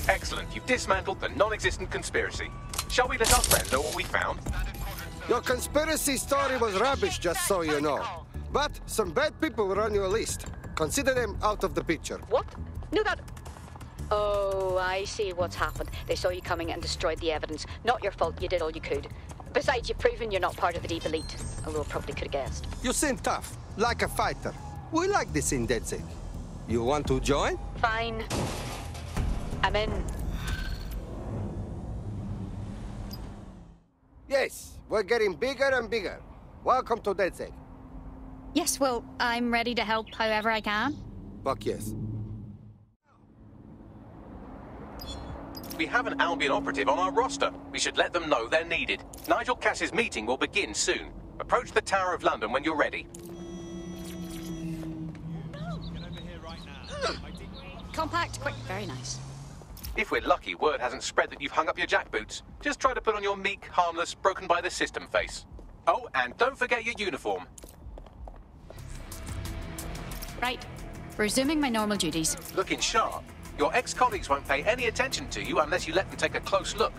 Excellent. You've dismantled the non-existent conspiracy. Shall we let our friends know what we found? Your conspiracy story was rubbish, just so you know. But some bad people were on your list. Consider them out of the picture. What? No, that... Oh, I see what's happened. They saw you coming and destroyed the evidence. Not your fault, you did all you could. Besides, you've proven you're not part of the deep elite. Although probably could have guessed. You seem tough, like a fighter. We like this in DedSec. You want to join? Fine. I'm in. Yes, we're getting bigger and bigger. Welcome to DedSec. Yes, well, I'm ready to help however I can. Fuck yes. We have an Albion operative on our roster. We should let them know they're needed. Nigel Cass's meeting will begin soon. Approach the Tower of London when you're ready. Compact, quick, very nice. If we're lucky, word hasn't spread that you've hung up your jackboots. Just try to put on your meek, harmless, broken-by-the-system face. Oh, and don't forget your uniform. Right. Resuming my normal duties. Looking sharp. Your ex-colleagues won't pay any attention to you unless you let them take a close look.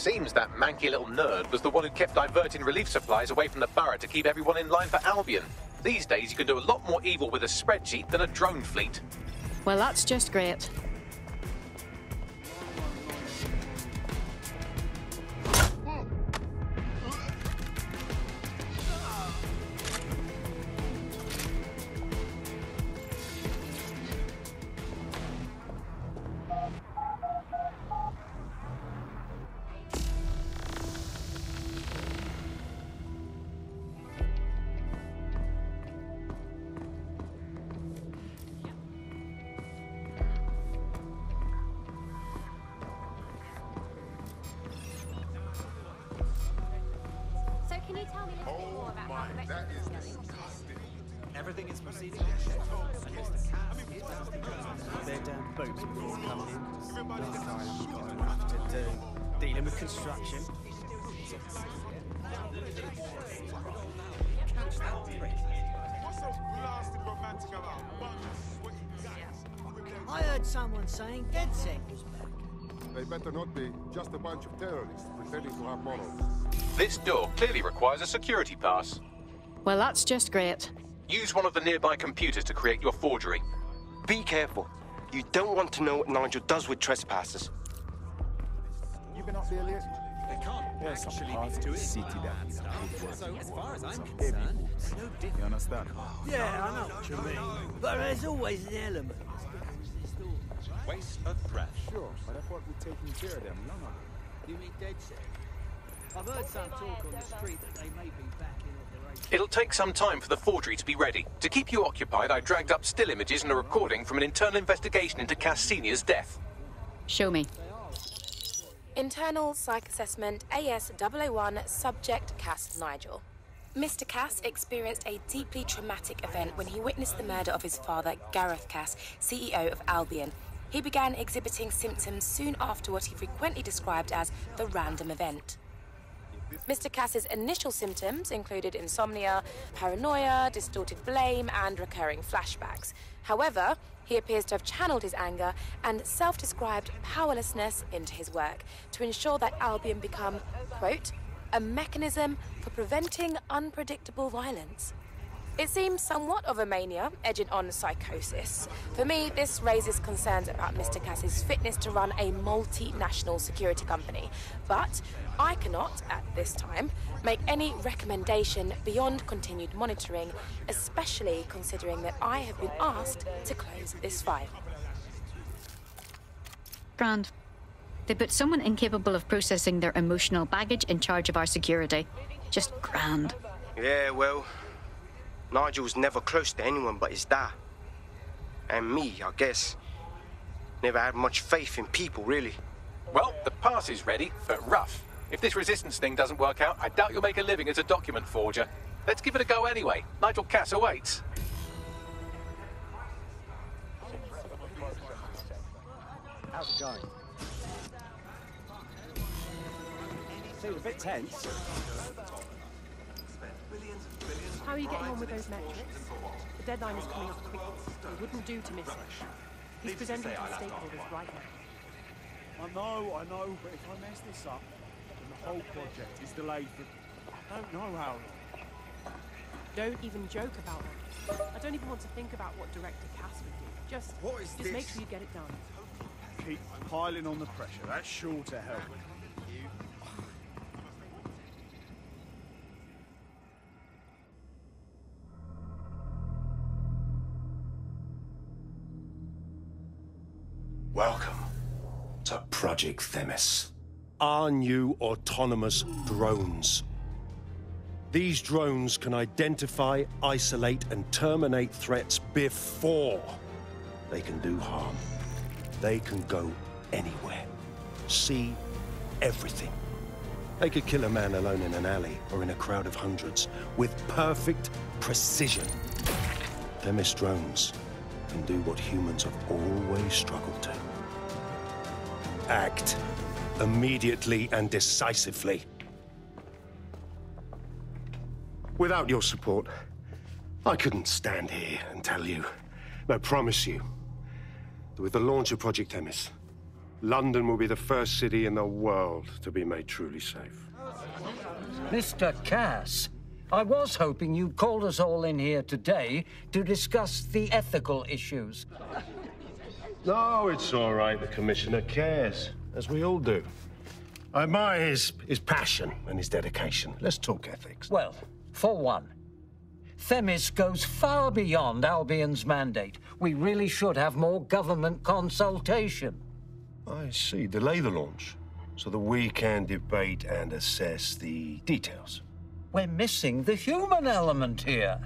Seems that manky little nerd was the one who kept diverting relief supplies away from the borough to keep everyone in line for Albion. These days, you can do a lot more evil with a spreadsheet than a drone fleet. Well, that's just great. Everything is proceeding. They're down boats before coming in. Got to do dealing with construction. I heard someone saying DedSec was back. They better not be. Just a bunch of terrorists pretending to have morals. This door clearly requires a security pass. Well, that's just great. Use one of the nearby computers to create your forgery. Be careful. You don't want to know what Nigel does with trespassers. You been up there yet? They can't actually be doing city that. So as far as I'm concerned, no difference. You understand? Yeah, I know what you mean. But there's always an element. Waste of breath. Sure, but I thought we'd taken care of them long ago. You mean DedSec? I've heard some talk on the street that they may be back in operation. It'll take some time for the forgery to be ready. To keep you occupied, I dragged up still images and a recording from an internal investigation into Cass Senior's death. Show me. Internal Psych Assessment AS001 Subject Cass Nigel. Mr. Cass experienced a deeply traumatic event when he witnessed the murder of his father, Gareth Cass, CEO of Albion. He began exhibiting symptoms soon after what he frequently described as the random event. Mr. Cass's initial symptoms included insomnia, paranoia, distorted blame, and recurring flashbacks. However, he appears to have channeled his anger and self-described powerlessness into his work to ensure that Albion become, quote, a mechanism for preventing unpredictable violence. It seems somewhat of a mania, edging on psychosis. For me, this raises concerns about Mr. Cass's fitness to run a multinational security company. But I cannot, at this time, make any recommendation beyond continued monitoring, especially considering that I have been asked to close this file. Grand. They put someone incapable of processing their emotional baggage in charge of our security. Just grand. Yeah, well, Nigel's never close to anyone but his dad. And me, I guess. Never had much faith in people, really. Well, the pass is ready, but rough. If this resistance thing doesn't work out, I doubt you'll make a living as a document forger. Let's give it a go anyway. Nigel Cass awaits. How's it going? Seems a bit tense. How are you getting on with those metrics? The deadline is coming up quickly. It wouldn't do to miss it. He's presenting to the stakeholders right now. I know, but if I mess this up, then the whole project is delayed for... I don't know how. Don't even joke about it. I don't even want to think about what Director Cass would do. Just make sure you get it done. Keep piling on the pressure. That's sure to help. Welcome to Project Themis. Our new autonomous drones. These drones can identify, isolate, and terminate threats before they can do harm. They can go anywhere, see everything. They could kill a man alone in an alley or in a crowd of hundreds with perfect precision. Themis drones can do what humans have always struggled to. Act immediately and decisively. Without your support, I couldn't stand here and tell you, I promise you, that with the launch of Project Themis, London will be the first city in the world to be made truly safe. Mr. Cass, I was hoping you'd called us all in here today to discuss the ethical issues. No, it's all right. The Commissioner cares, as we all do. I admire his passion and his dedication. Let's talk ethics. Well, for one, Themis goes far beyond Albion's mandate. We really should have more government consultation. I see. Delay the launch so that we can debate and assess the details. We're missing the human element here.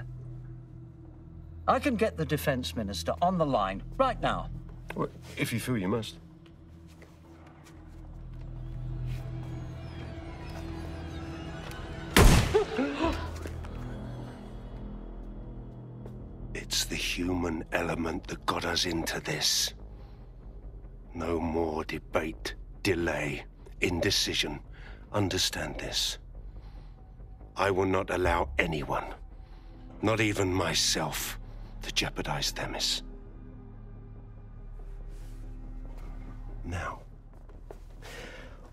I can get the Defense Minister on the line right now. Well, if you feel you must. It's the human element that got us into this. No more debate, delay, indecision. Understand this. I will not allow anyone, not even myself, to jeopardize Themis. Now,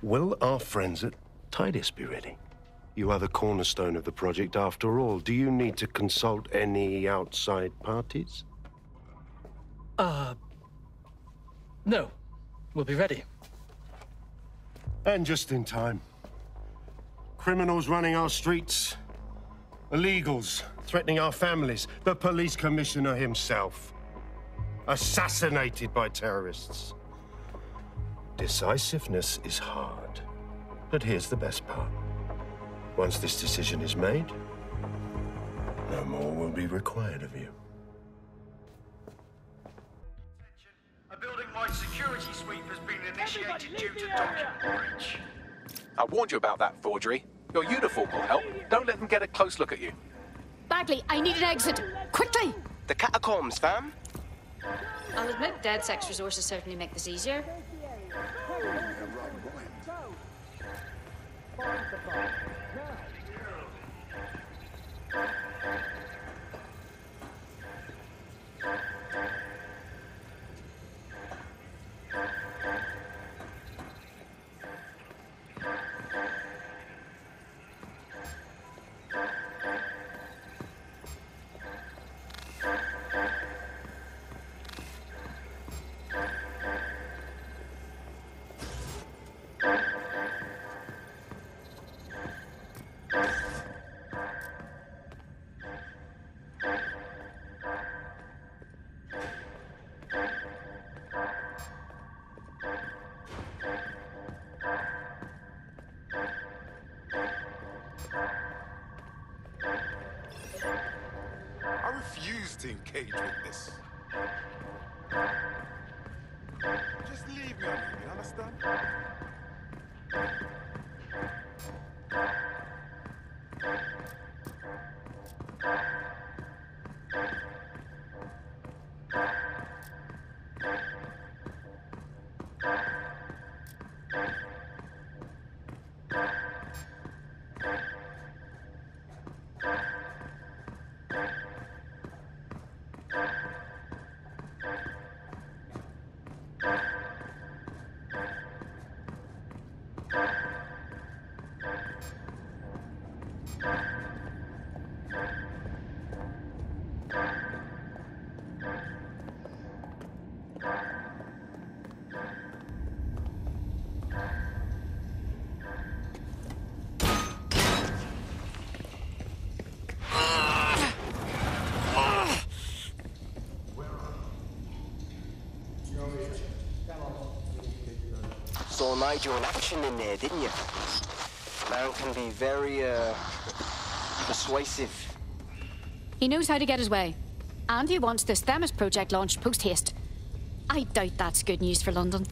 will our friends at Tidus be ready? You are the cornerstone of the project after all. Do you need to consult any outside parties? No. We'll be ready. And just in time. Criminals running our streets. Illegals threatening our families. The police commissioner himself. Assassinated by terrorists. Decisiveness is hard. But here's the best part. Once this decision is made, no more will be required of you. A building-wide security sweep has been initiated due to document breach. I warned you about that forgery. Your uniform will help. Don't let them get a close look at you. Bagley, I need an exit. Quickly! The catacombs, fam. I'll admit DedSec's resources certainly make this easier. To engage with this. Just leave me alone, you understand? Saw Nigel in action in there, didn't you? Man can be very, persuasive. He knows how to get his way. And he wants this Themis project launched post-haste. I doubt that's good news for London.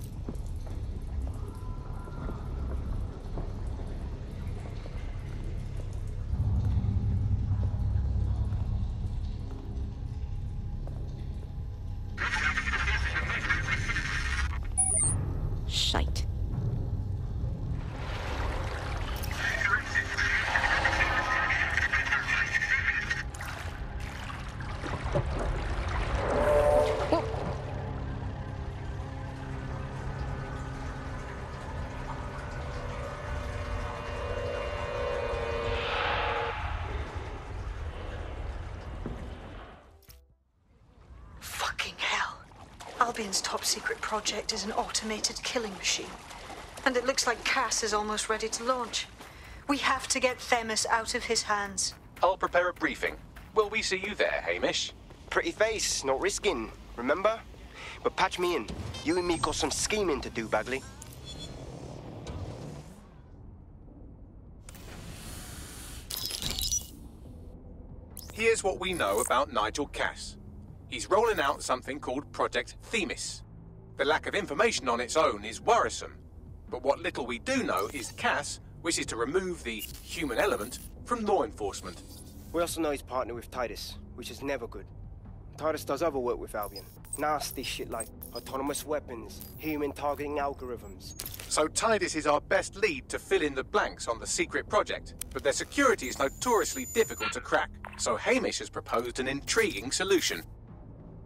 Shite. Albion's top secret project is an automated killing machine. And it looks like Cass is almost ready to launch. We have to get Themis out of his hands. I'll prepare a briefing. Will we see you there, Hamish? Pretty face, not risking, remember? But patch me in. You and me got some scheming to do, Bagley. Here's what we know about Nigel Cass. He's rolling out something called Project Themis. The lack of information on its own is worrisome. But what little we do know is Cass wishes to remove the human element from law enforcement. We also know he's partnered with Titus, which is never good. Titus does other work with Albion. Nasty shit like autonomous weapons, human targeting algorithms. So Titus is our best lead to fill in the blanks on the secret project, but their security is notoriously difficult to crack. So Hamish has proposed an intriguing solution.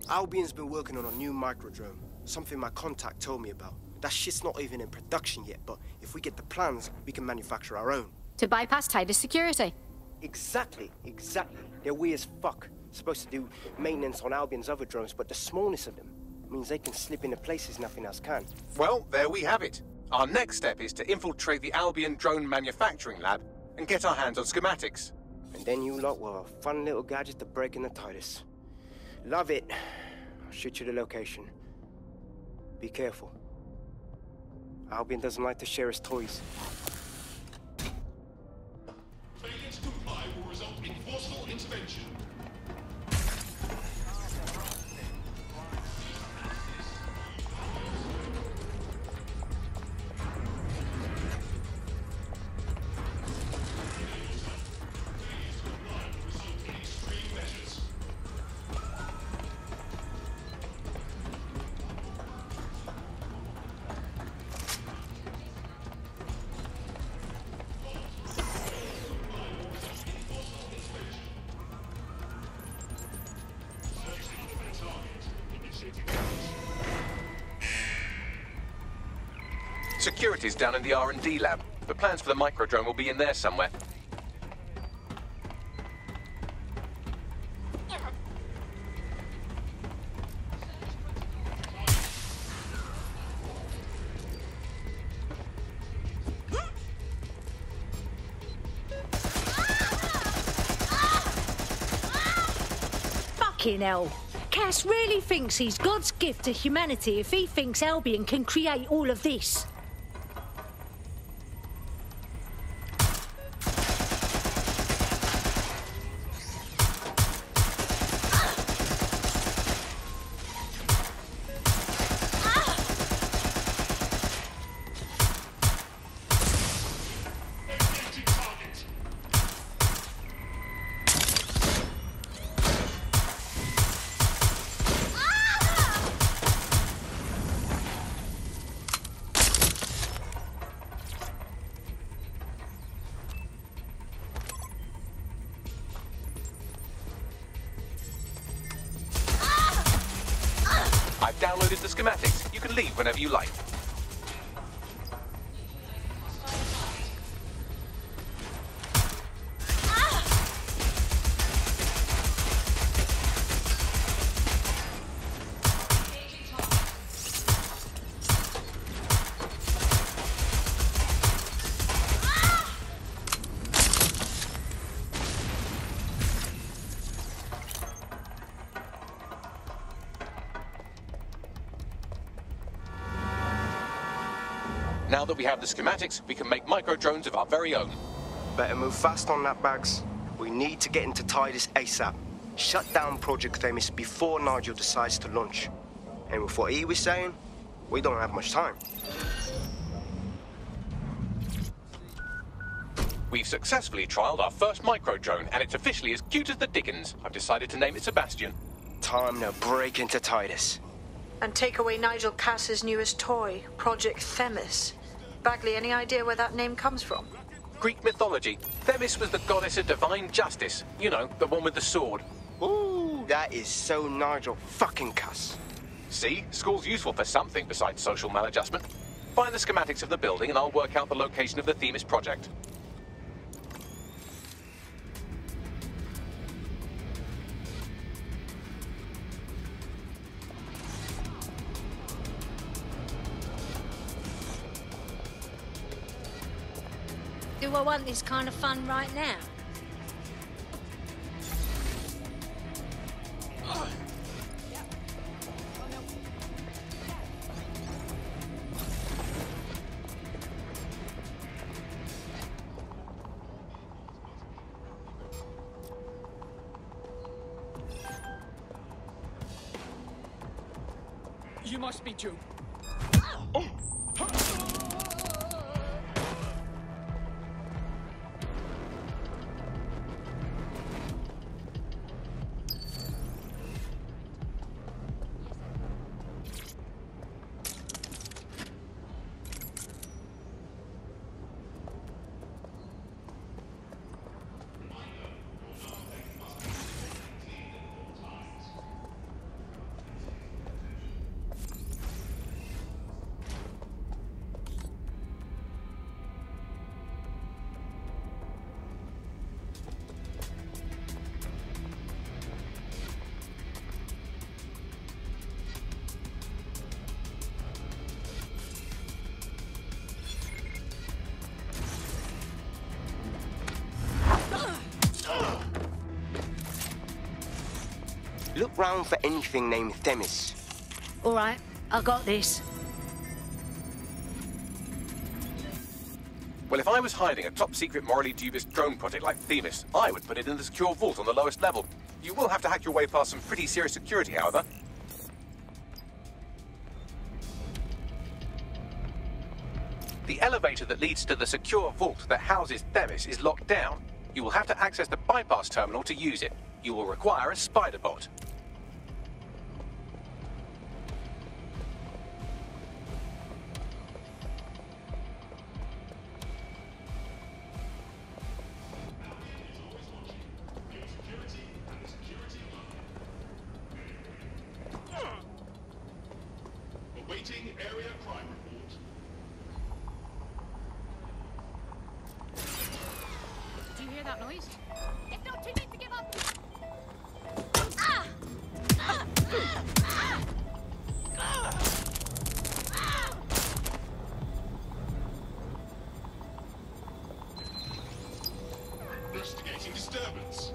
Albion's been working on a new microdrone, something my contact told me about. That shit's not even in production yet, but if we get the plans, we can manufacture our own. To bypass Titus security? Exactly. They're weird as fuck. Supposed to do maintenance on Albion's other drones, but the smallness of them means they can slip into places nothing else can. Well, there we have it. Our next step is to infiltrate the Albion drone manufacturing lab and get our hands on schematics. And then you lot will have a fun little gadget to break into Titus. Love it. I'll shoot you the location. Be careful. Albion doesn't like to share his toys. Failure to comply will result in forceful intervention. Security's down in the R&D lab. The plans for the microdrone will be in there somewhere. Fucking hell. Cass really thinks he's God's gift to humanity if he thinks Albion can create all of this. I've downloaded the schematics. You can leave whenever you like. Now that we have the schematics, we can make micro-drones of our very own. Better move fast on that, Bags. We need to get into Titus ASAP. Shut down Project Themis before Nigel decides to launch. And with what he was saying, we don't have much time. We've successfully trialed our first micro-drone, and it's officially as cute as the dickens. I've decided to name it Sebastian. Time to break into Titus. And take away Nigel Cass's newest toy, Project Themis. Bagley, any idea where that name comes from? Greek mythology. Themis was the goddess of divine justice. You know, the one with the sword. Ooh, that is so Nigel fucking Cass. See? School's useful for something besides social maladjustment. Find the schematics of the building and I'll work out the location of the Themis project. do I want this kind of fun right now? You must be June. Look round for anything named Themis. All right, I got this. Well, if I was hiding a top-secret, morally dubious drone project like Themis, I would put it in the secure vault on the lowest level. You will have to hack your way past some pretty serious security, however. The elevator that leads to the secure vault that houses Themis is locked down. You will have to access the bypass terminal to use it. You will require a spider bot. Awaiting area crime report. Do you hear that noise? It's not too late to give up! Investigating disturbance.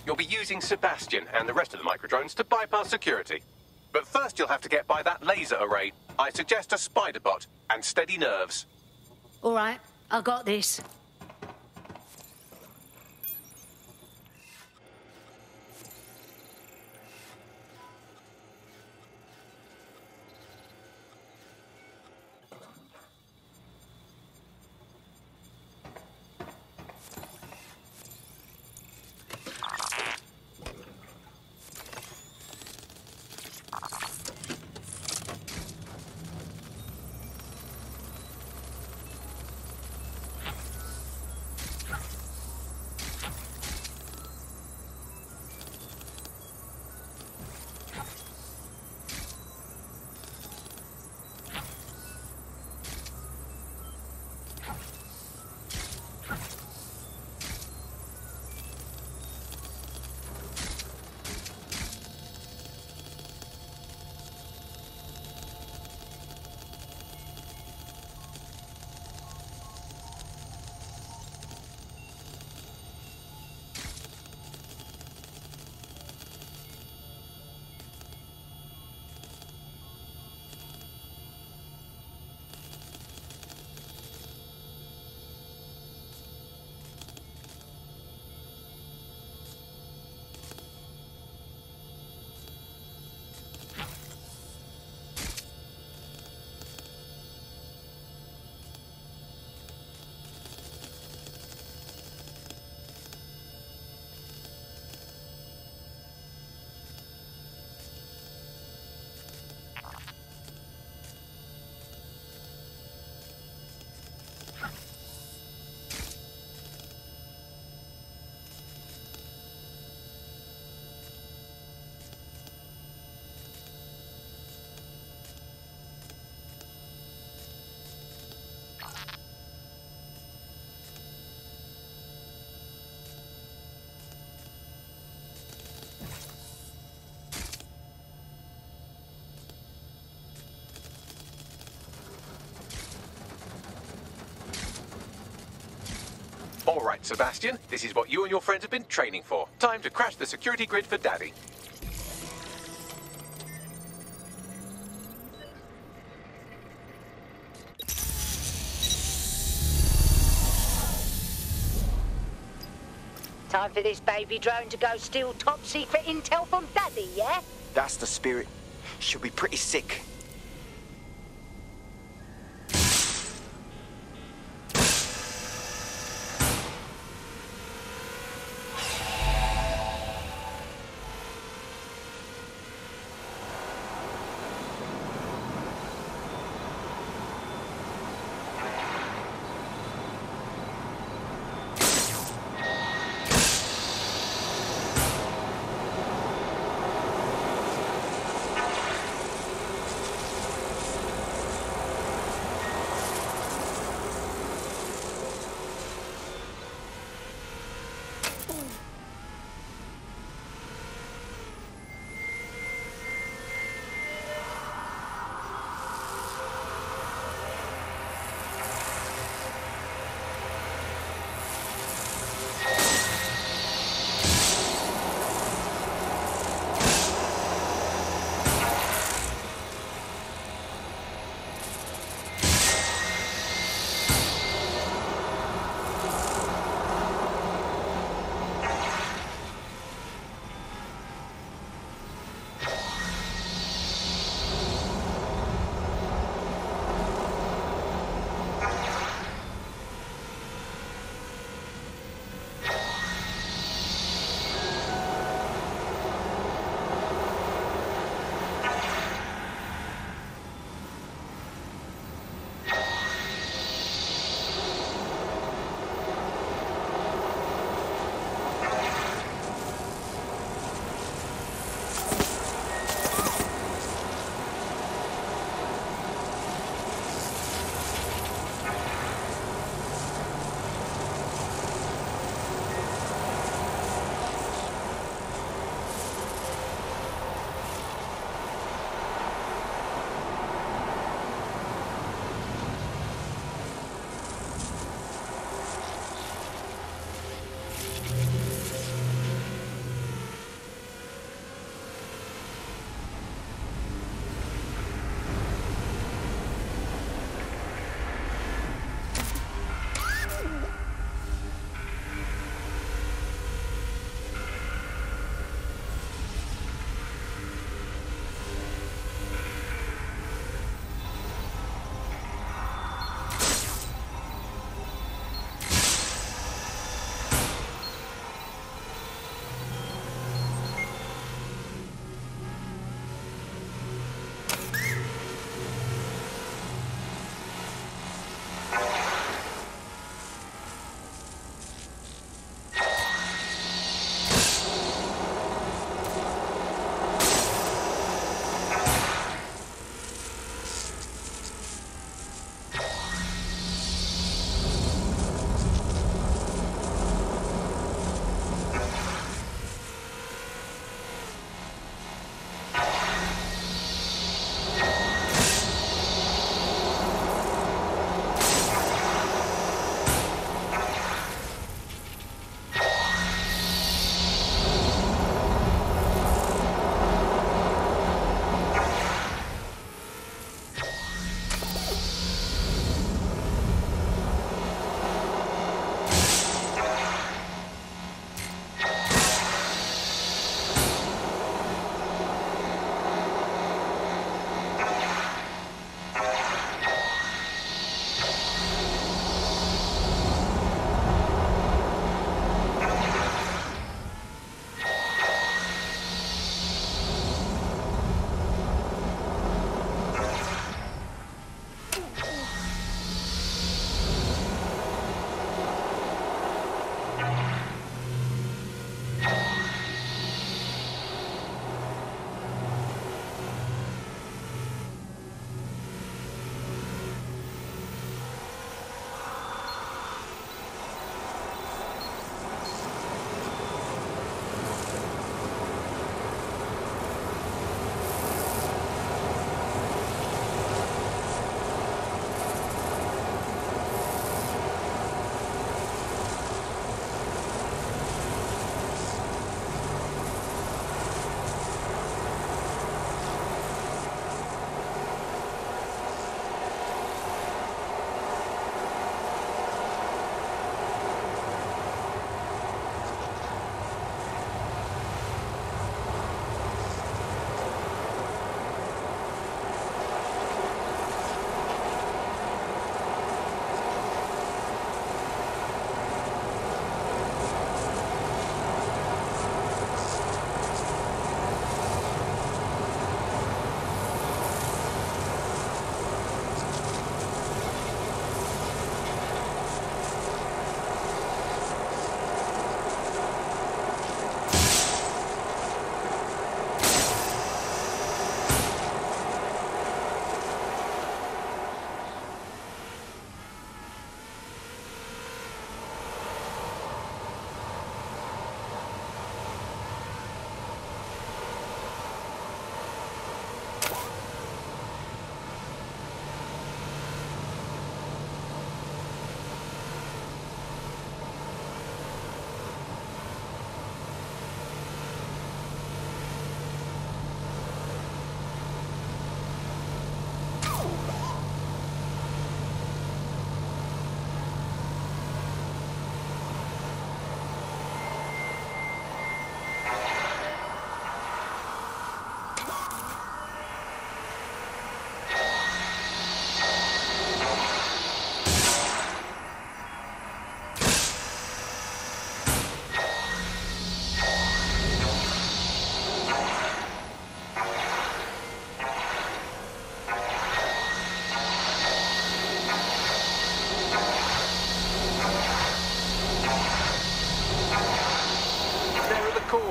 You'll be using Sebastian and the rest of the microdrones to bypass security. But first you'll have to get by that laser array. I suggest a spider bot and steady nerves. All right, I got this. All right, Sebastian, this is what you and your friends have been training for. Time to crash the security grid for Daddy. Time for this baby drone to go steal top secret intel from Daddy, yeah? That's the spirit. She'll be pretty sick.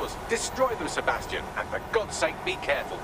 yours. Destroy them, Sebastian, and for God's sake, be careful.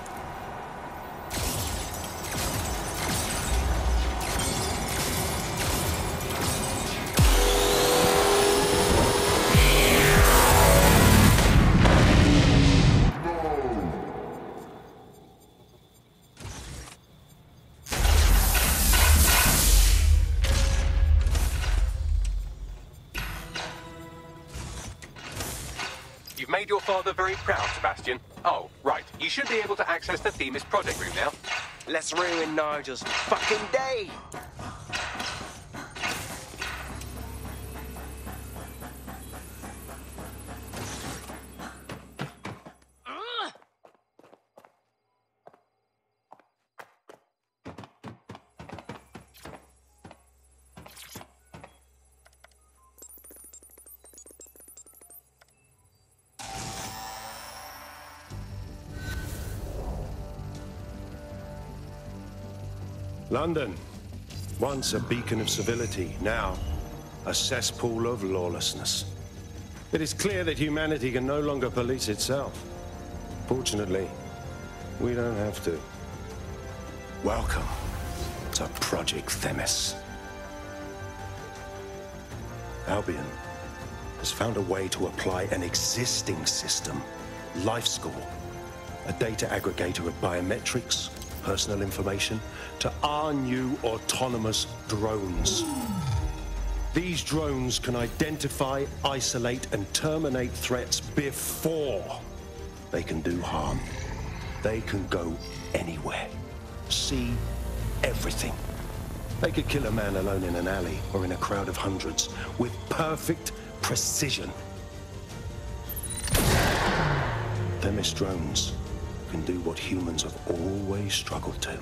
You've made your father very proud, Sebastian. Oh, right. You should be able to access the Themis project room now. Let's ruin Nigel's fucking day! London, once a beacon of civility, now a cesspool of lawlessness. It is clear that humanity can no longer police itself. Fortunately, we don't have to. Welcome to Project Themis. Albion has found a way to apply an existing system, LifeScore, a data aggregator of biometrics, personal information, to our new autonomous drones. These drones can identify, isolate, and terminate threats before they can do harm. They can go anywhere, see everything. They could kill a man alone in an alley or in a crowd of hundreds with perfect precision. Themis drones can do what humans have always struggled to.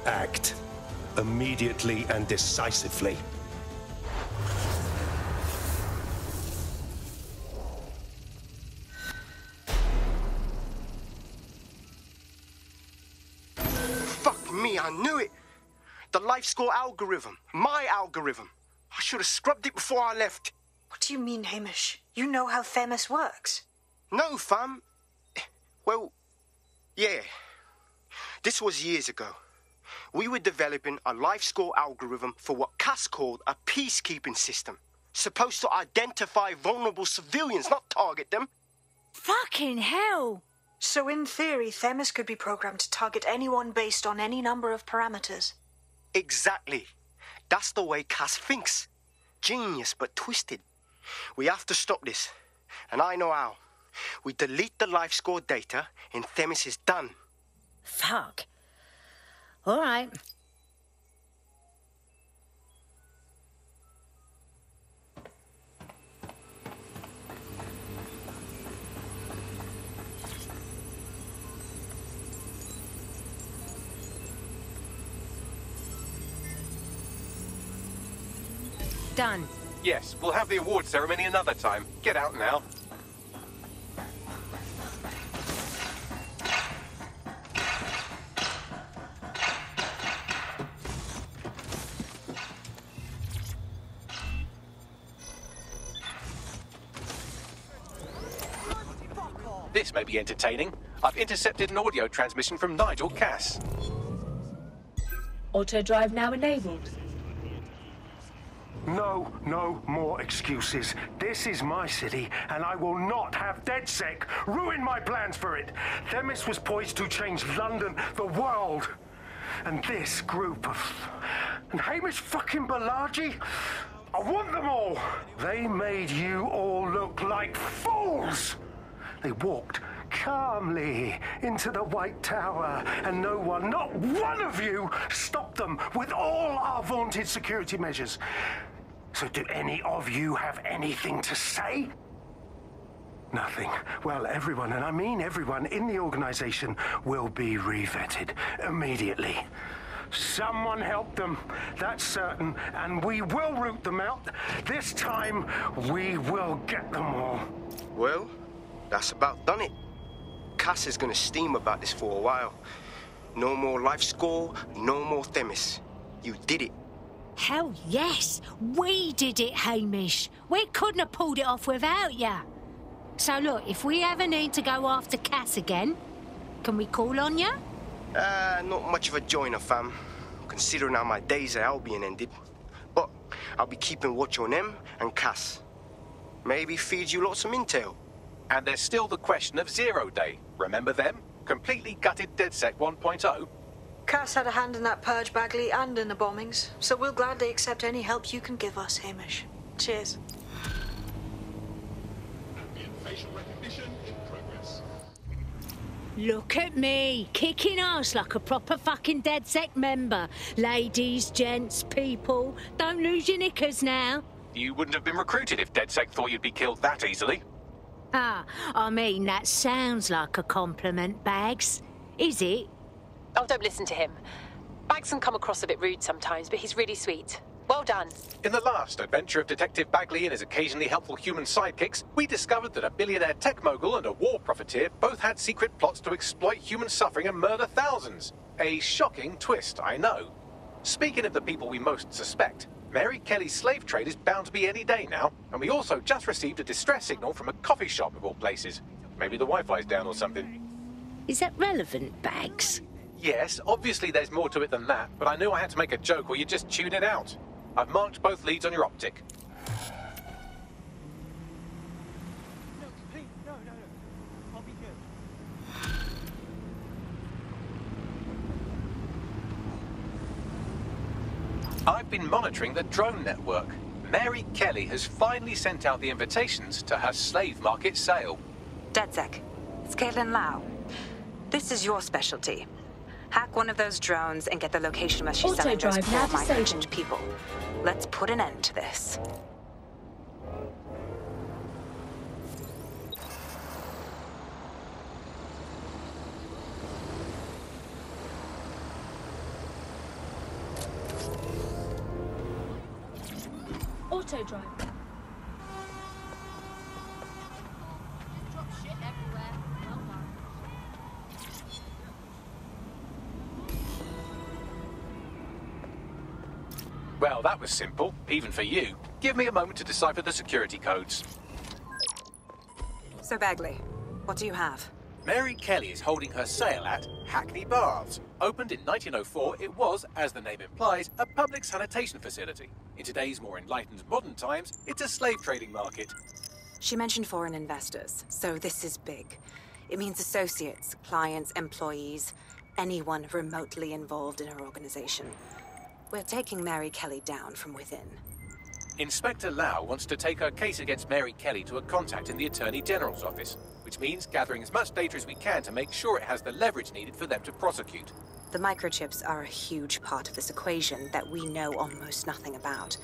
Act immediately and decisively. Fuck me, I knew it! The LifeScore algorithm. My algorithm. I should have scrubbed it before I left. What do you mean, Hamish? You know how Themis works. No, fam. Well, yeah. This was years ago. We were developing a LifeScore algorithm for what Cass called a peacekeeping system. Supposed to identify vulnerable civilians, not target them. Fucking hell! So in theory, Themis could be programmed to target anyone based on any number of parameters. Exactly. That's the way Cass thinks. Genius, but twisted. We have to stop this. And I know how. We delete the LifeScore data, and Themis is done. Fuck. All right. Done. Yes, we'll have the award ceremony another time. Get out now. This may be entertaining. I've intercepted an audio transmission from Nigel Cass. Auto drive now enabled. No more excuses. This is my city, and I will not have DedSec ruin my plans for it. Themis was poised to change London, the world. And this group of... And Hamish fucking Balaji? I want them all! They made you all look like fools! They walked calmly into the White Tower, and no one, not one of you, stopped them with all our vaunted security measures. So do any of you have anything to say? Nothing. Well, everyone, and I mean everyone in the organization, will be revetted immediately. Someone help them, that's certain, and we will root them out. This time, we will get them all. Well, that's about done it. Cass is gonna steam about this for a while. No more LifeScore, no more Themis. You did it. Hell yes! We did it, Hamish. We couldn't have pulled it off without ya. So look, if we ever need to go after Cass again, can we call on you? Not much of a joiner, fam. Considering how my days at Albion ended. But I'll be keeping watch on him and Cass. Maybe feed you lots of intel. And there's still the question of ZeroDay. Remember them? Completely gutted DedSec 1.0? Cass had a hand in that purge, Bagley, and in the bombings, so we'll gladly accept any help you can give us, Hamish. Cheers. Facial recognition in progress. Look at me, kicking ass like a proper fucking DedSec member. Ladies, gents, people, don't lose your knickers now. You wouldn't have been recruited if DedSec thought you'd be killed that easily. Ah, I mean, that sounds like a compliment, Bags. Is it? Oh, don't listen to him. Bags can come across a bit rude sometimes, but he's really sweet. Well done. In the last adventure of Detective Bagley and his occasionally helpful human sidekicks, we discovered that a billionaire tech mogul and a war profiteer both had secret plots to exploit human suffering and murder thousands. A shocking twist, I know. Speaking of the people we most suspect, Mary Kelly's slave trade is bound to be any day now, and we also just received a distress signal from a coffee shop of all places. Maybe the Wi-Fi's down or something. Is that relevant, Bags? Yes, obviously there's more to it than that, but I knew I had to make a joke or you'd just tune it out. I've marked both leads on your optic. No, please, no. I'll be good. I've been monitoring the drone network. Mary Kelly has finally sent out the invitations to her slave market sale. DedSec, it's Caitlin Lau. This is your specialty. Hack one of those drones and get the location where she's selling those poor migrant people. Let's put an end to this. Auto drive. Drop shit everywhere. Well done. Well, that was simple, even for you. Give me a moment to decipher the security codes. So, Bagley, what do you have? Mary Kelly is holding her sale at Hackney Baths. Opened in 1904, it was, as the name implies, a public sanitation facility. In today's more enlightened modern times, it's a slave trading market. She mentioned foreign investors, so this is big. It means associates, clients, employees, anyone remotely involved in her organization. We're taking Mary Kelly down from within. Inspector Lau wants to take her case against Mary Kelly to a contact in the Attorney General's office, which means gathering as much data as we can to make sure it has the leverage needed for them to prosecute. The microchips are a huge part of this equation that we know almost nothing about.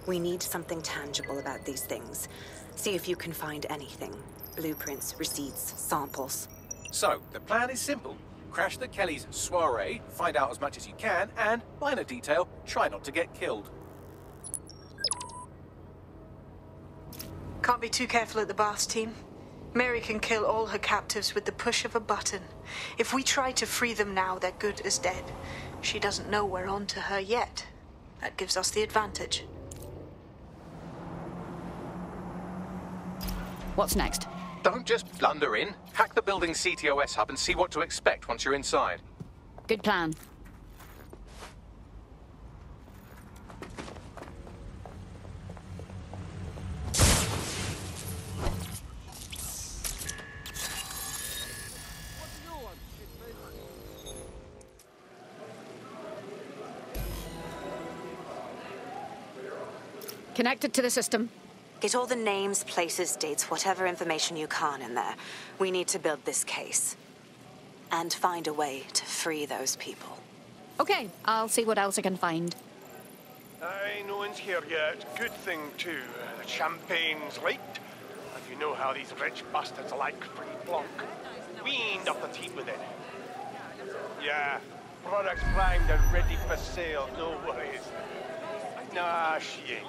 We need something tangible about these things. See if you can find anything. Blueprints, receipts, samples. So, the plan is simple. Crash the Kellys' soiree, find out as much as you can, and, minor detail, try not to get killed. Can't be too careful at the Baths team. Mary can kill all her captives with the push of a button. If we try to free them now, they're good as dead. She doesn't know we're on to her yet. That gives us the advantage. What's next? Don't just blunder in. Hack the building's CTOS hub and see what to expect once you're inside. Good plan. Connected to the system. Get all the names, places, dates, whatever information you can in there. We need to build this case. And find a way to free those people. Okay, I'll see what else I can find. Aye, no one's here yet. Good thing, too. The champagne's light. And you know how these rich bastards like free blanc. We ain't up the teeth with it. Yeah, products primed and ready for sale, no worries. Nah, she ain't.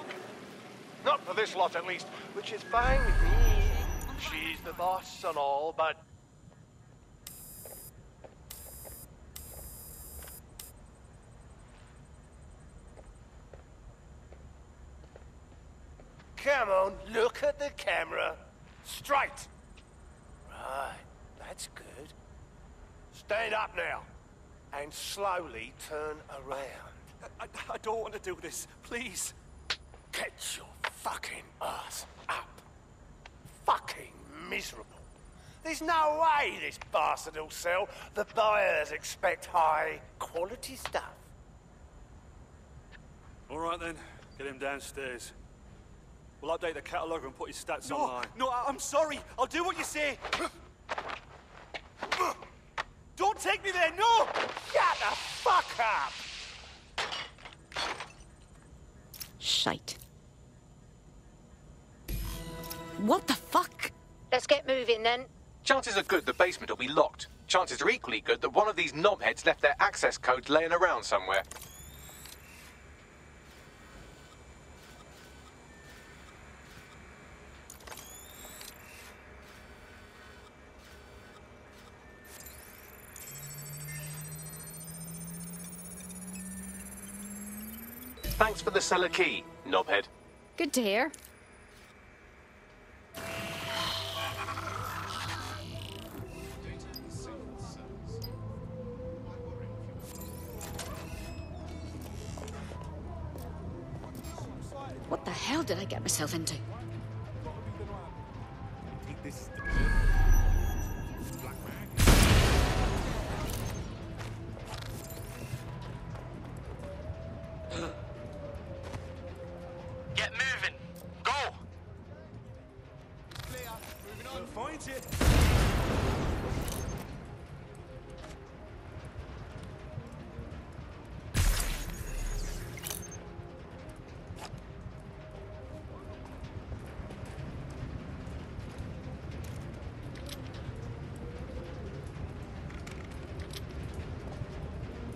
Not for this lot, at least, which is fine with me. She's the boss and all, but... Come on, look at the camera. Straight. Right, that's good. Stand up now, and slowly turn around. I don't want to do this, please. Get your fucking ass up. Fucking miserable. There's no way this bastard will sell. The buyers expect high-quality stuff. All right then, get him downstairs. We'll update the catalogue and put his stats online. No, I'm sorry. I'll do what you say. Don't take me there, no! Shut the fuck up! Shite. What the fuck? Let's get moving then. Chances are good the basement will be locked. Chances are equally good that one of these knobheads left their access codes laying around somewhere. Thanks for the cellar key, knobhead. Good to hear. What the hell did I get myself into? Get moving. Go. Clear. Moving on. Find it.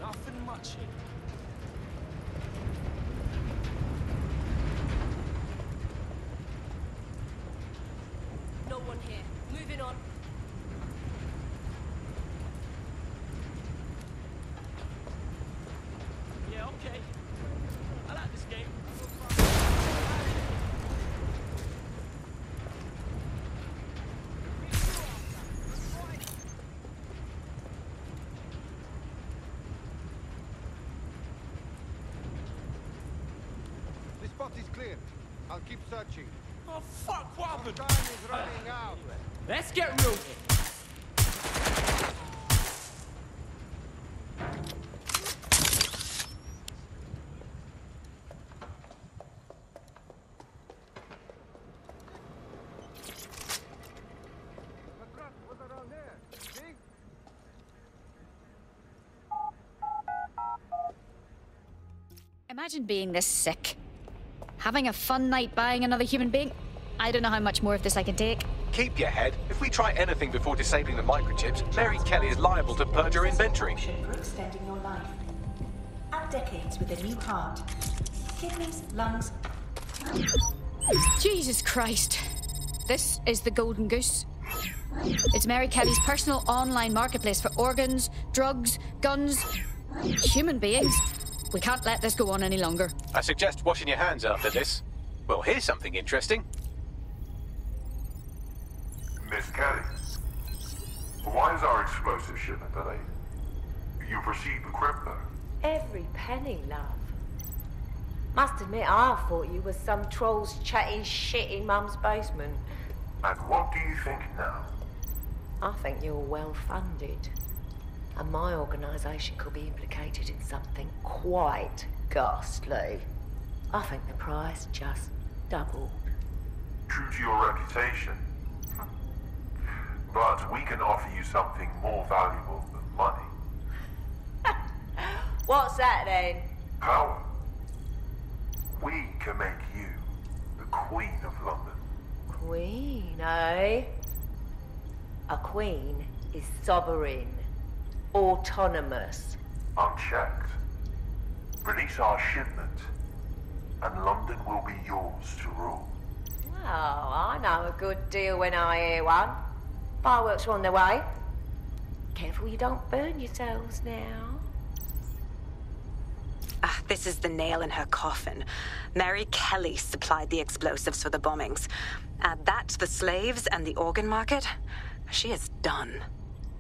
Nothing much here. No one here. Moving on. Yeah, okay. I like this game. This spot is clear. I'll keep searching. Oh, fuck, what happened? Time is running out. Let's get moving. What's around there? See? Imagine being this sick. Having a fun night buying another human being. I don't know how much more of this I can take. Keep your head. If we try anything before disabling the microchips, Mary Kelly is liable to purge her inventory. For extending your life. Add decades with a new heart. Kidneys, lungs. Jesus Christ. This is the Golden Goose. It's Mary Kelly's personal online marketplace for organs, drugs, guns, human beings. We can't let this go on any longer. I suggest washing your hands after this. Well, here's something interesting. Miss Kelly, why is our explosive shipment delayed? You've received the crypto. Every penny, love. Must admit, I thought you were some trolls chatting shit in Mum's basement. And what do you think now? I think you're well funded. And my organisation could be implicated in something quite ghastly. I think the price just doubled. True to your reputation. But we can offer you something more valuable than money. What's that then? Power. We can make you the Queen of London. Queen, eh? A queen is sovereign, autonomous. Unchecked. Release our shipment, and London will be yours to rule. Well, I know a good deal when I hear one. Fireworks are on their way. Careful you don't burn yourselves now. Ah, This is the nail in her coffin. Mary Kelly supplied the explosives for the bombings. Add that to the slaves and the organ market, she is done.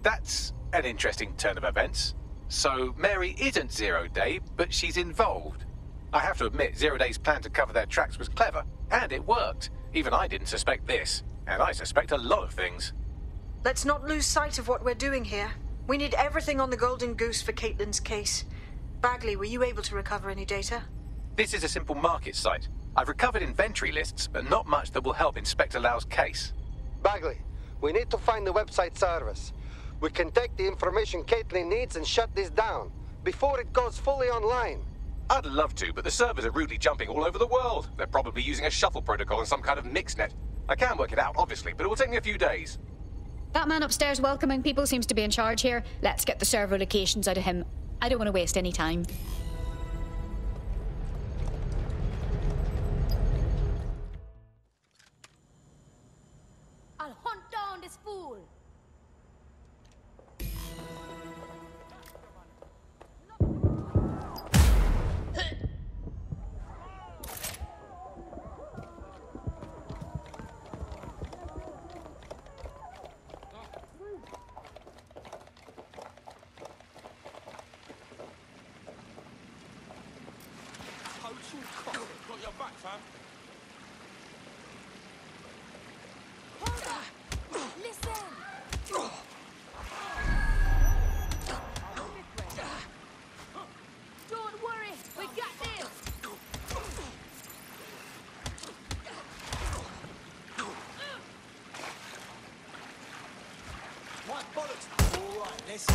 That's an interesting turn of events. So Mary isn't ZeroDay, but she's involved. I have to admit, ZeroDay's plan to cover their tracks was clever, and it worked. Even I didn't suspect this, and I suspect a lot of things. Let's not lose sight of what we're doing here. We need everything on the Golden Goose for Caitlin's case. Bagley, were you able to recover any data? This is a simple market site. I've recovered inventory lists, but not much that will help Inspector Lau's case. Bagley, we need to find the website service. We can take the information Caitlin needs and shut this down before it goes fully online. I'd love to, but the servers are rudely jumping all over the world. They're probably using a shuffle protocol and some kind of mixnet. I can work it out, obviously, but it will take me a few days. That man upstairs welcoming people seems to be in charge here. Let's get the server locations out of him. I don't want to waste any time. I'll hunt down this fool. Got your back, fam. Listen. Don't worry, we got this. My bollocks. All right, let's.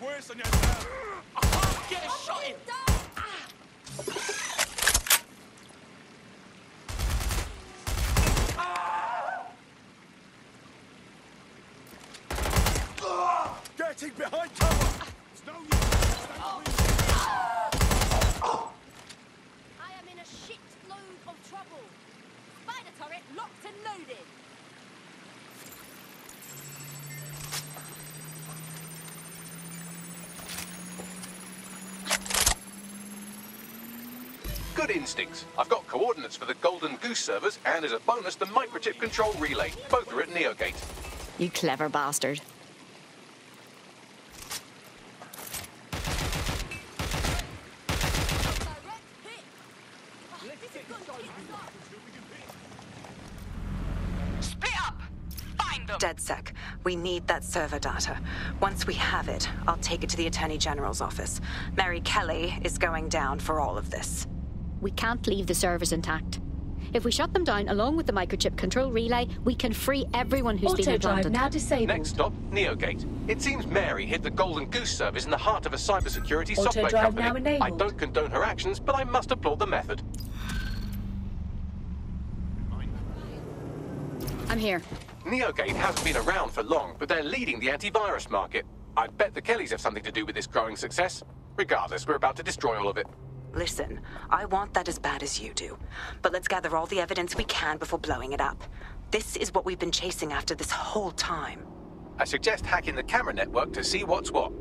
Worse on yourself. I can't get a shot in. Getting behind cover. It's no use. I am in a shitload of trouble. Spider turret locked and loaded. Good instincts. I've got coordinates for the Golden Goose servers, and as a bonus, the microchip control relay. Both are at Neogate. You clever bastard. Split up! Find them! DedSec, we need that server data. Once we have it, I'll take it to the Attorney General's office. Mary Kelly is going down for all of this. We can't leave the servers intact. If we shut them down along with the microchip control relay, we can free everyone who's been implanted. Now disabled. Next stop, Neogate. It seems Mary hid the Golden Goose servers in the heart of a cybersecurity software company. now enabled. I don't condone her actions, but I must applaud the method. I'm here. Neogate hasn't been around for long, but they're leading the antivirus market. I bet the Kellys have something to do with this growing success. Regardless, we're about to destroy all of it. Listen, I want that as bad as you do. But let's gather all the evidence we can before blowing it up. This is what we've been chasing after this whole time. I suggest hacking the camera network to see what's what.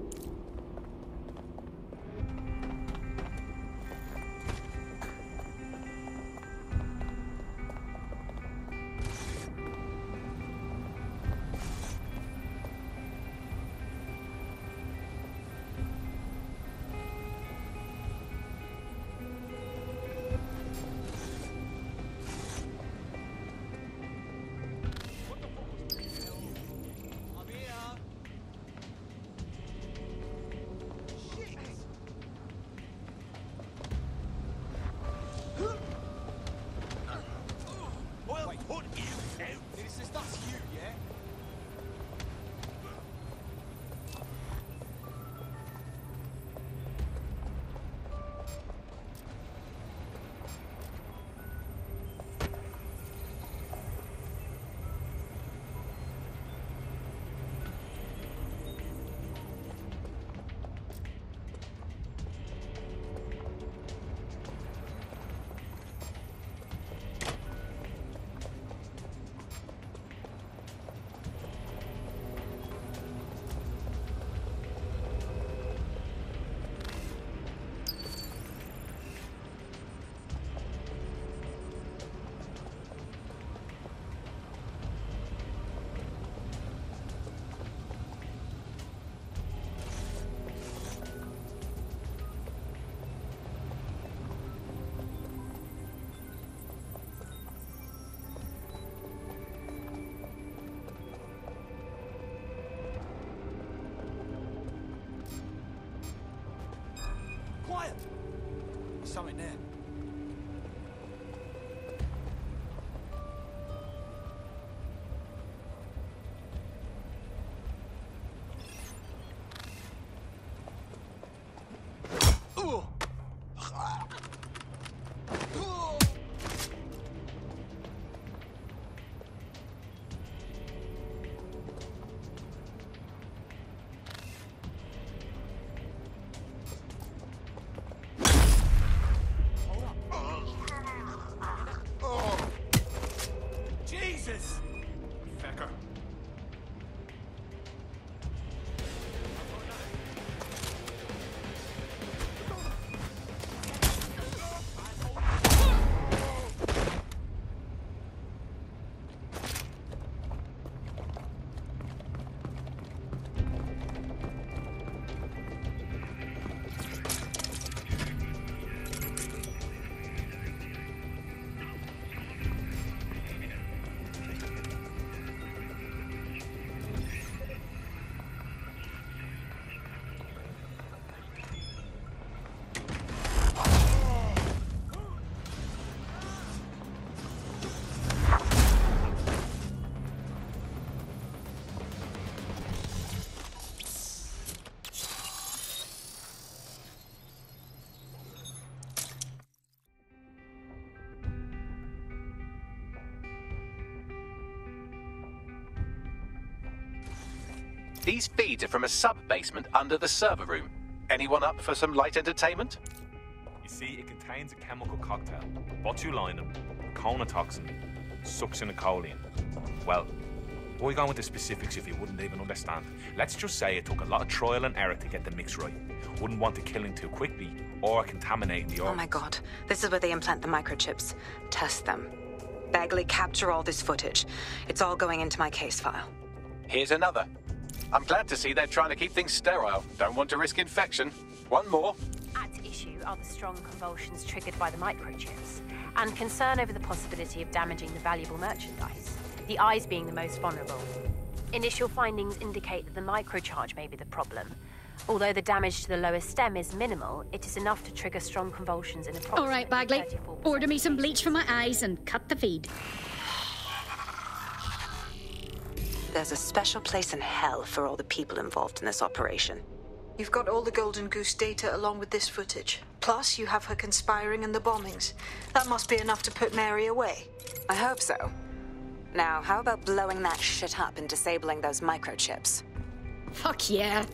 There's something there. These feeds are from a sub-basement under the server room. Anyone up for some light entertainment? You see, it contains a chemical cocktail. Botulinum, conotoxin, succinylcholine. Well, why go into specifics if you wouldn't even understand? Let's just say it took a lot of trial and error to get the mix right. Wouldn't want to kill him too quickly, or contaminating the organs. Oh my god, this is where they implant the microchips. Test them. Bagley, capture all this footage. It's all going into my case file. Here's another. I'm glad to see they're trying to keep things sterile. Don't want to risk infection. One more. At issue are the strong convulsions triggered by the microchips, and concern over the possibility of damaging the valuable merchandise, the eyes being the most vulnerable. Initial findings indicate that the microcharge may be the problem. Although the damage to the lower stem is minimal, it is enough to trigger strong convulsions in approximately All right, Bagley. 34%. Order me some bleach for my eyes and cut the feed. There's a special place in hell for all the people involved in this operation. You've got all the Golden Goose data along with this footage. Plus, you have her conspiring and the bombings. That must be enough to put Mary away. I hope so. Now, how about blowing that shit up and disabling those microchips? Fuck yeah.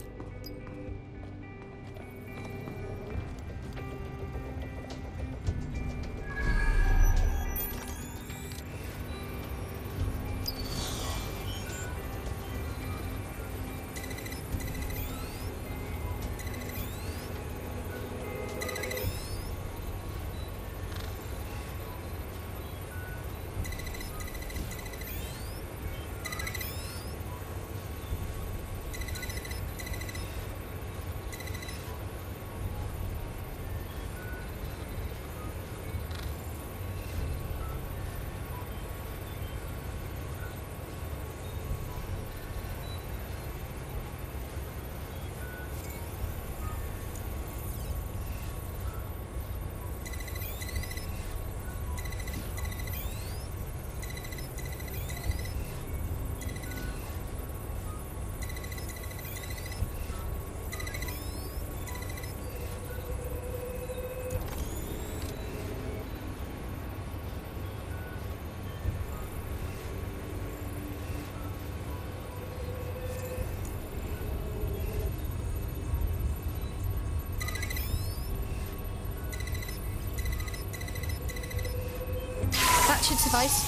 That should suffice.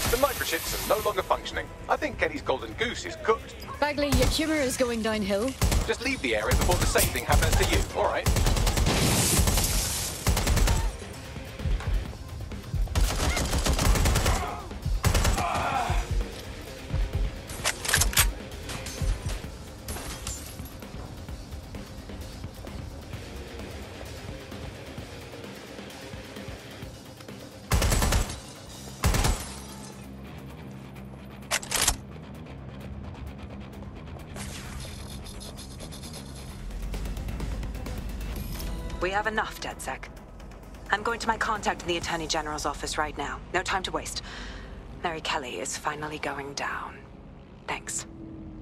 The microchips are no longer functioning. I think Kenny's golden goose is cooked. Bagley, your humour is going downhill. Just leave the area before the same thing happens to you, all right? We have enough, DedSec. I'm going to my contact in the Attorney General's office right now. No time to waste. Mary Kelly is finally going down. Thanks.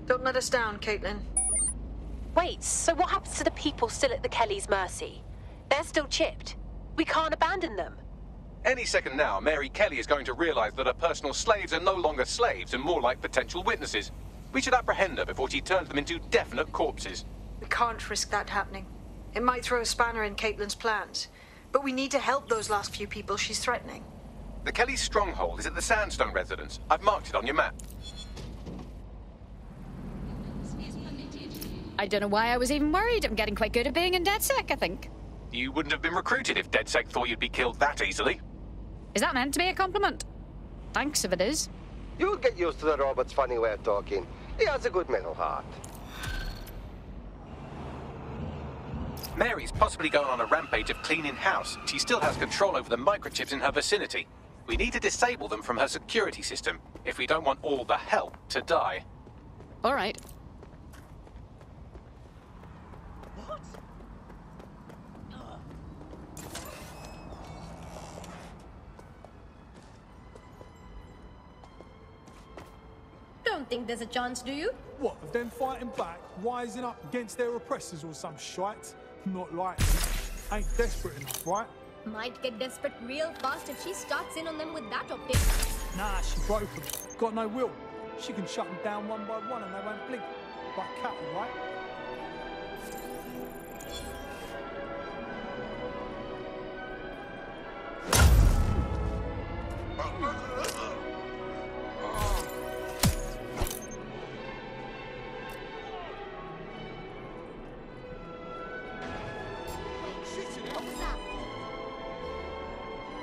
Don't let us down, Caitlin. Wait, so what happens to the people still at the Kelly's mercy? They're still chipped. We can't abandon them. Any second now, Mary Kelly is going to realize that her personal slaves are no longer slaves and more like potential witnesses. We should apprehend her before she turns them into definite corpses. We can't risk that happening. It might throw a spanner in Caitlin's plans. But we need to help those last few people she's threatening. The Kelly's stronghold is at the Sandstone residence. I've marked it on your map. I don't know why I was even worried. I'm getting quite good at being in DedSec, I think. You wouldn't have been recruited if DedSec thought you'd be killed that easily. Is that meant to be a compliment? Thanks if it is. You'll get used to the robot's funny way of talking. He has a good mental heart. Mary's possibly going on a rampage of cleaning house. She still has control over the microchips in her vicinity. We need to disable them from her security system if we don't want all the help to die. All right. Don't think there's a chance, do you? What, of them fighting back, rising up against their oppressors or some shite? Not likely. Ain't desperate enough, right? Might get desperate real fast if she starts in on them with that optic. Nah, she broke them. Got no will. She can shut them down one by one and they won't blink. Like cattle, right?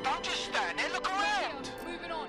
Don't just stand there, look around! Moving on.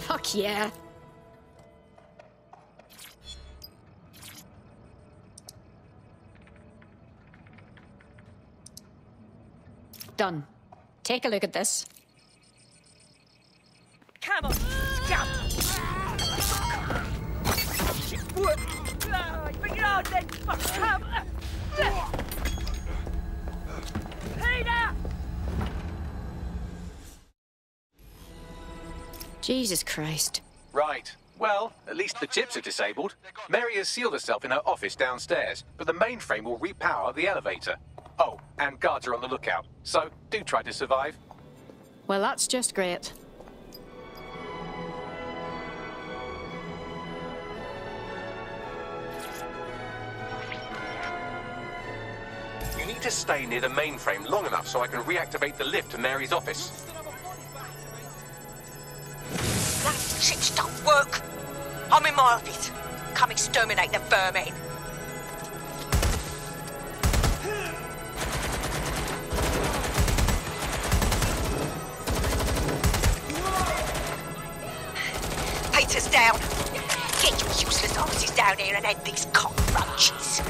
Fuck yeah. Done. Take a look at this. Come on, scum! Bring it on then, fuck, come! Peter! Jesus Christ. Right. Well, at least the chips are disabled. Mary has sealed herself in her office downstairs, but the mainframe will repower the elevator. Oh, and guards are on the lookout, so do try to survive. Well, that's just great. You need to stay near the mainframe long enough so I can reactivate the lift to Mary's office. That shit don't work. I'm in my office. Come exterminate the vermin. Peter's down. Get your useless asses down here and end these cockroaches.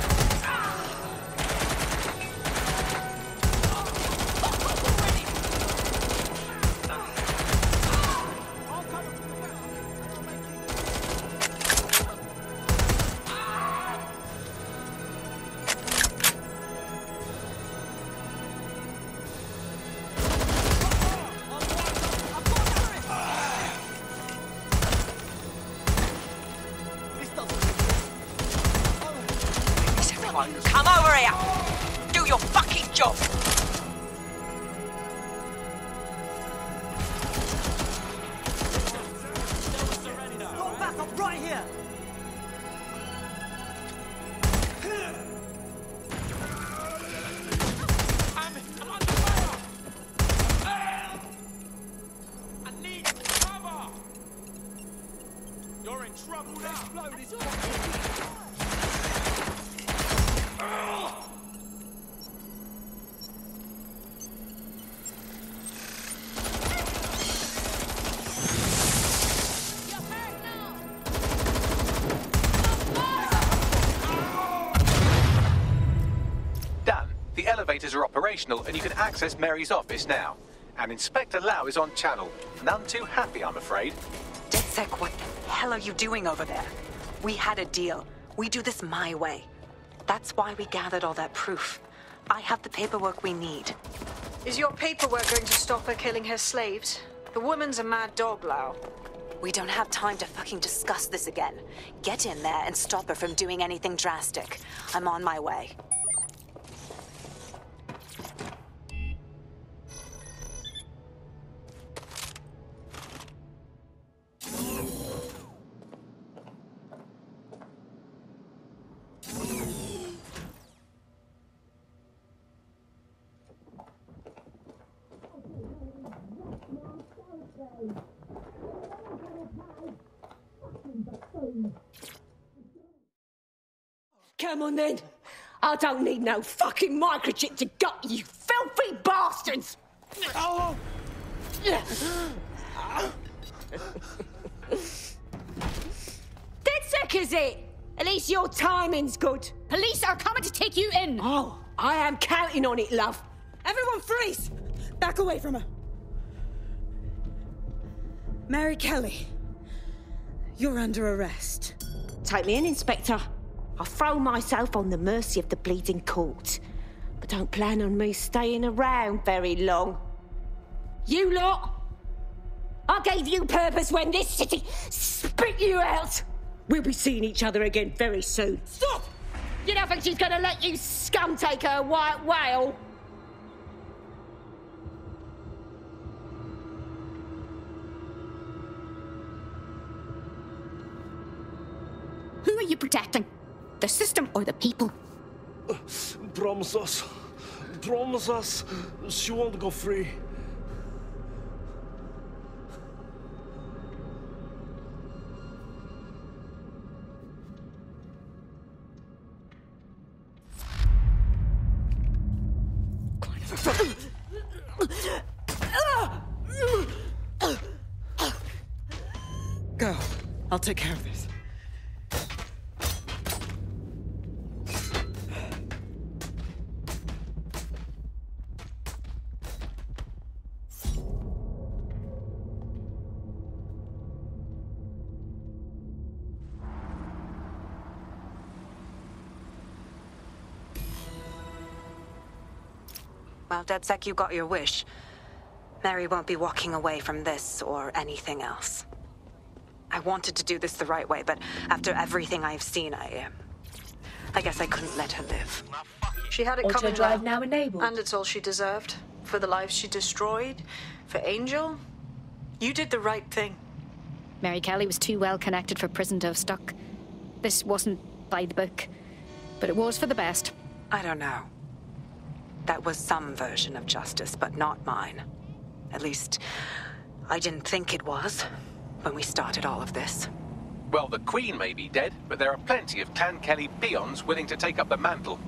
The elevators are operational, and you can access Mary's office now. And Inspector Lau is on channel. None too happy, I'm afraid. DedSec, what the hell are you doing over there? We had a deal. We do this my way. That's why we gathered all that proof. I have the paperwork we need. Is your paperwork going to stop her killing her slaves? The woman's a mad dog, Lau. We don't have time to fucking discuss this again. Get in there and stop her from doing anything drastic. I'm on my way. Come on then. I don't need no fucking microchip to gut you filthy bastards! Oh. DedSec is it? At least your timing's good. Police are coming to take you in. Oh, I am counting on it, love. Everyone freeze! Back away from her. Mary Kelly, you're under arrest. Take me in, Inspector. I'll throw myself on the mercy of the bleeding court. But don't plan on me staying around very long. You lot! I gave you purpose when this city spit you out! We'll be seeing each other again very soon. Stop! You don't think she's gonna let you scum take her white whale? Who are you protecting? The system or the people? Promise us. Promise us. She won't go free. Go. I'll take care of this. Well, DedSec, you got your wish. Mary won't be walking away from this or anything else. I wanted to do this the right way, but after everything I've seen, I guess I couldn't let her live. She had it coming. Auto-drive now enabled. And it's all she deserved. For the lives she destroyed, for Angel, you did the right thing. Mary Kelly was too well connected for prison to have stuck. This wasn't by the book, but it was for the best. I don't know. That was some version of justice, but not mine. At least, I didn't think it was when we started all of this. Well, the Queen may be dead, but there are plenty of Clan Kelly peons willing to take up the mantle.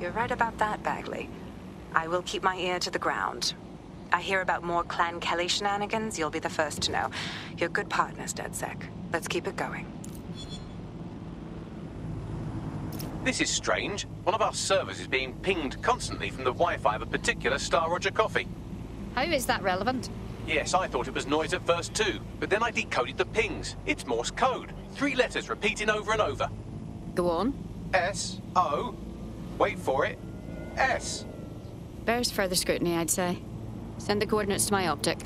You're right about that, Bagley. I will keep my ear to the ground. I hear about more Clan Kelly shenanigans, you'll be the first to know. You're good partners, DedSec. Let's keep it going. This is strange. One of our servers is being pinged constantly from the Wi-Fi of a particular Star Roger coffee. How is that relevant? Yes, I thought it was noise at first too, but then I decoded the pings. It's Morse code. 3 letters repeating over and over. Go on. S-O. Wait for it. S. Bears further scrutiny, I'd say. Send the coordinates to my optic.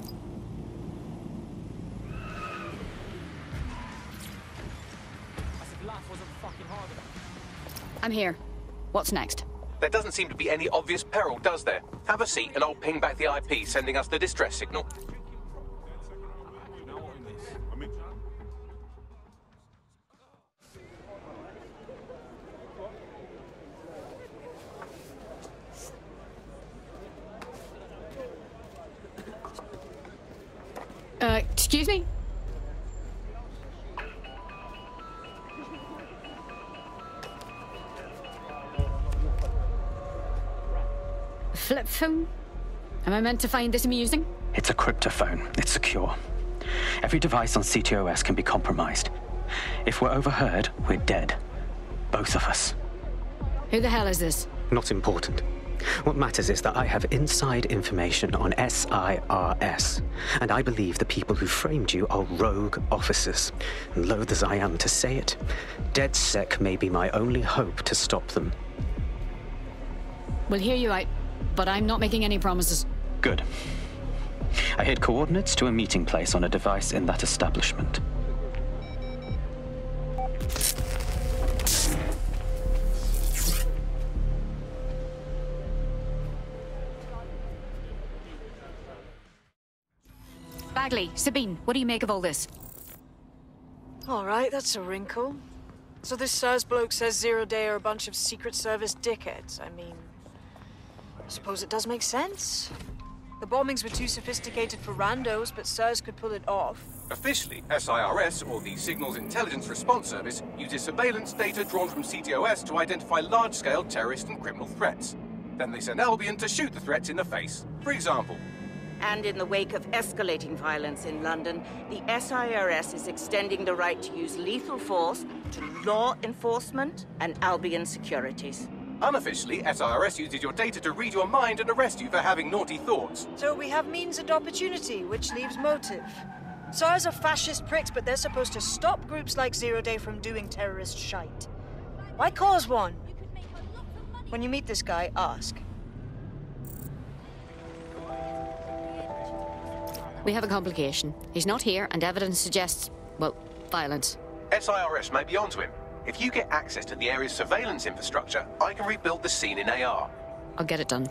I'm here. What's next? There doesn't seem to be any obvious peril, does there? Have a seat and I'll ping back the IP sending us the distress signal. Excuse me? flip phone? Am I meant to find this amusing? It's a cryptophone. It's secure. Every device on CTOS can be compromised. If we're overheard, we're dead. Both of us. Who the hell is this? Not important. What matters is that I have inside information on SIRS, and I believe the people who framed you are rogue officers. And loath as I am to say it, DedSec may be my only hope to stop them. We'll hear you out, but I'm not making any promises. Good. I hid coordinates to a meeting place on a device in that establishment. Bagley, Sabine, what do you make of all this? All right, that's a wrinkle. So this SIRS bloke says ZeroDay are a bunch of Secret Service dickheads. I mean, I suppose it does make sense. The bombings were too sophisticated for randos, but SIRS could pull it off. Officially, SIRS, or the Signals Intelligence Response Service, uses surveillance data drawn from CTOS to identify large-scale terrorist and criminal threats. Then they send Albion to shoot the threats in the face. For example, And in the wake of escalating violence in London, the SIRS is extending the right to use lethal force to law enforcement and Albion securities. unofficially, SIRS uses your data to read your mind and arrest you for having naughty thoughts. So we have means and opportunity, which leaves motive. SARS are fascist pricks, but they're supposed to stop groups like ZeroDay from doing terrorist shite. Why cause one? When you meet this guy, ask. We have a complication. He's not here, and evidence suggests, well, violence. SIRS may be onto him. If you get access to the area's surveillance infrastructure, I can rebuild the scene in AR. I'll get it done.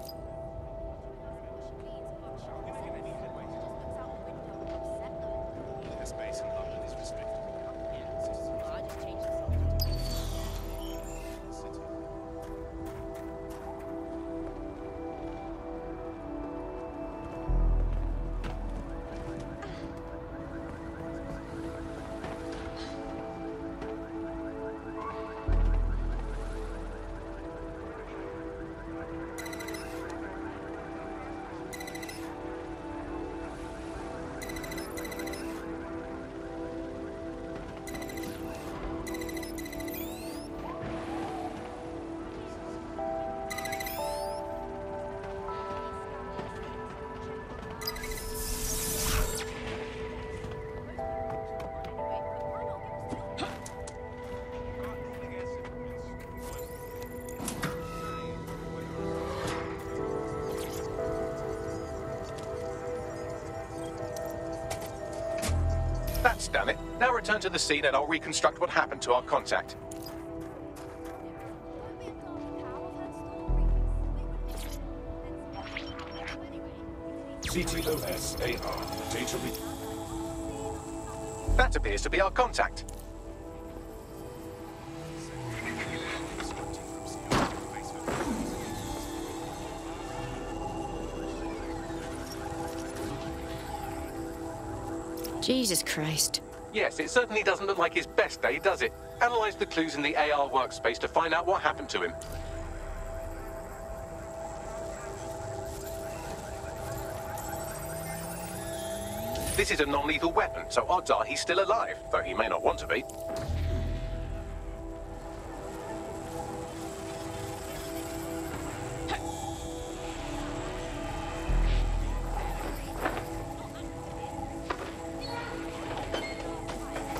That's done it. Now return to the scene and I'll reconstruct what happened to our contact. CTOS AR. Data read. That appears to be our contact. Jesus Christ. Yes, it certainly doesn't look like his best day, does it? Analyze the clues in the AR workspace to find out what happened to him. This is a non-lethal weapon, so odds are he's still alive, though he may not want to be.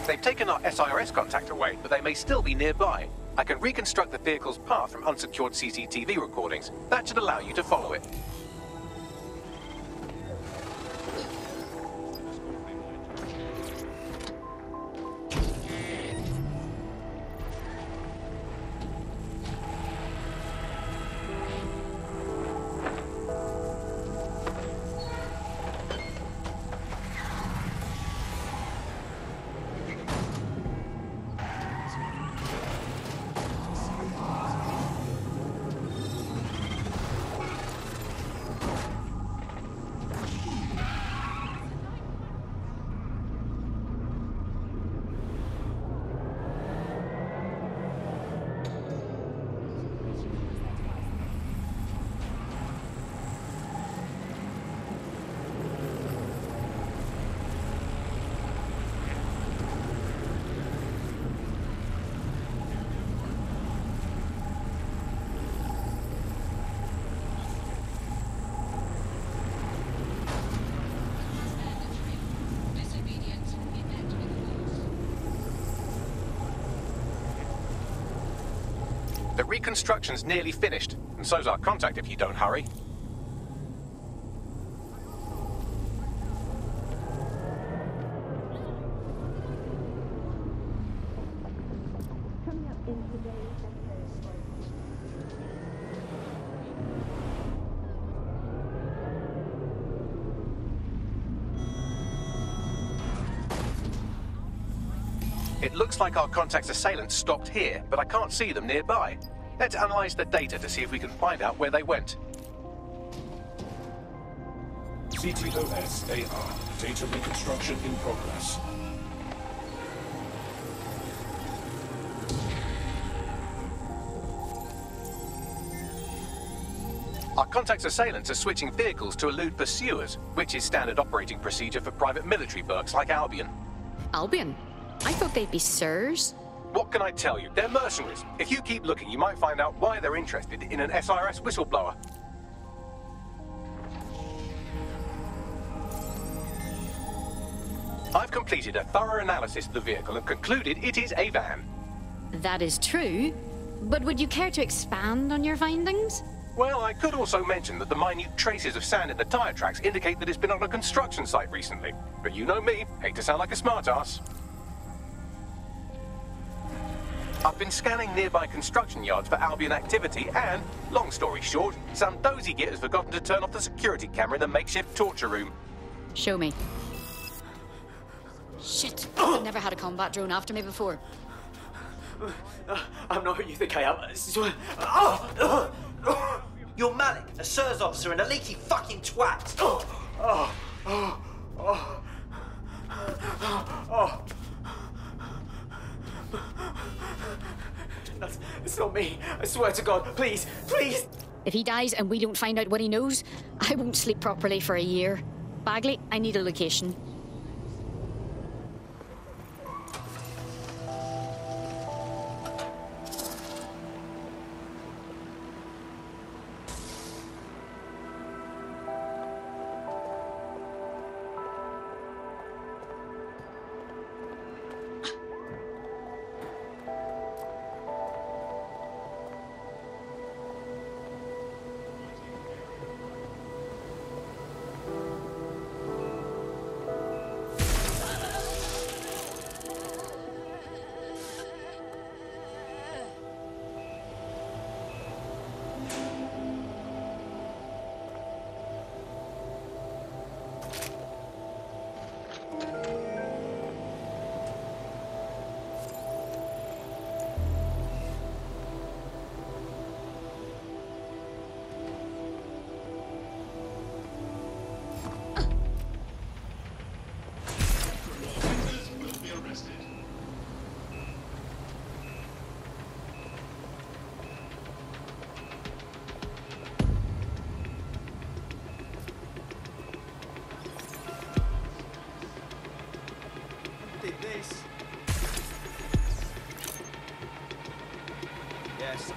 They've taken our SIRS contact away, but they may still be nearby. I can reconstruct the vehicle's path from unsecured CCTV recordings. That should allow you to follow it. reconstruction's nearly finished, and so's our contact if you don't hurry. It looks like our contact's assailants stopped here, but I can't see them nearby. Let's analyze the data to see if we can find out where they went. CTOS-AR. Data reconstruction in progress. Our contact's assailants are switching vehicles to elude pursuers, which is standard operating procedure for private military works like Albion. Albion? I thought they'd be sirs. What can I tell you? They're mercenaries. If you keep looking, you might find out why they're interested in an SRS whistleblower. I've completed a thorough analysis of the vehicle and concluded it is a van. That is true, but would you care to expand on your findings? Well, I could also mention that the minute traces of sand in the tire tracks indicate that it's been on a construction site recently. But you know me, hate to sound like a smartass. I've been scanning nearby construction yards for Albion activity and, long story short, some dozy git has forgotten to turn off the security camera in the makeshift torture room. Show me. Shit, I've never had a combat drone after me before. I'm not who you think I am, I swear. You're Malik, a SIRS officer and a leaky fucking twat. It's not me. I swear to God. Please, please. If he dies and we don't find out what he knows, I won't sleep properly for a year. Bagley, I need a location. Yes.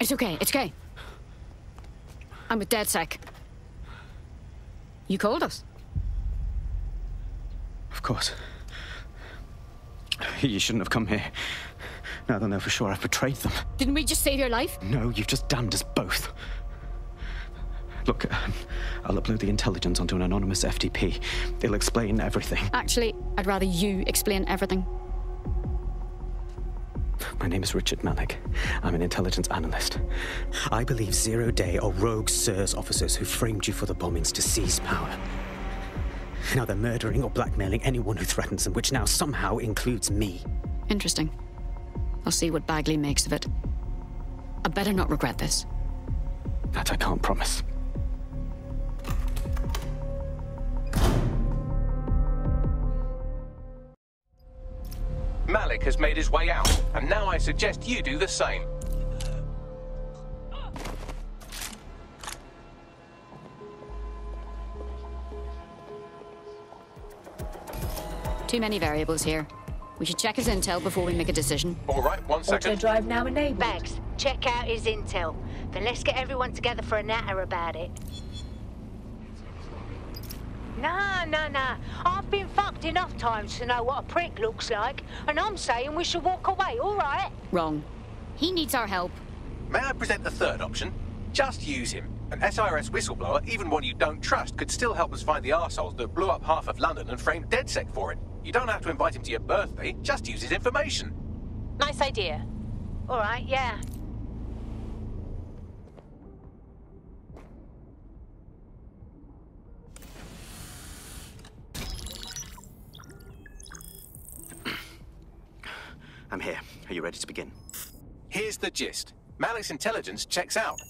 It's okay, it's okay. I'm with DedSec. You called us? Of course. You shouldn't have come here. Now they'll know for sure I've betrayed them. Didn't we just save your life? No, you've just damned us both. Look, I'll upload the intelligence onto an anonymous FTP. It'll explain everything. Actually, I'd rather you explain everything. My name is Richard Malik. I'm an intelligence analyst. I believe ZeroDay are rogue SIRS officers who framed you for the bombings to seize power. Now they're murdering or blackmailing anyone who threatens them, which now somehow includes me. Interesting. I'll see what Bagley makes of it. I better not regret this. That I can't promise. Malik has made his way out, and now I suggest you do the same. Too many variables here. We should check his intel before we make a decision. All right, 1 second. Auto drive now enabled. Bags, check out his intel. Then let's get everyone together for a natter about it. Nah. I've been fucked enough times to know what a prick looks like, and I'm saying we should walk away, all right? Wrong. He needs our help. May I present the third option? Just use him. An SIRS whistleblower, even one you don't trust, could still help us find the arseholes that blew up half of London and framed DedSec for it. You don't have to invite him to your birthday, just use his information. Nice idea. All right, yeah. I'm here. Are you ready to begin? Here's the gist. Malik's intelligence checks out.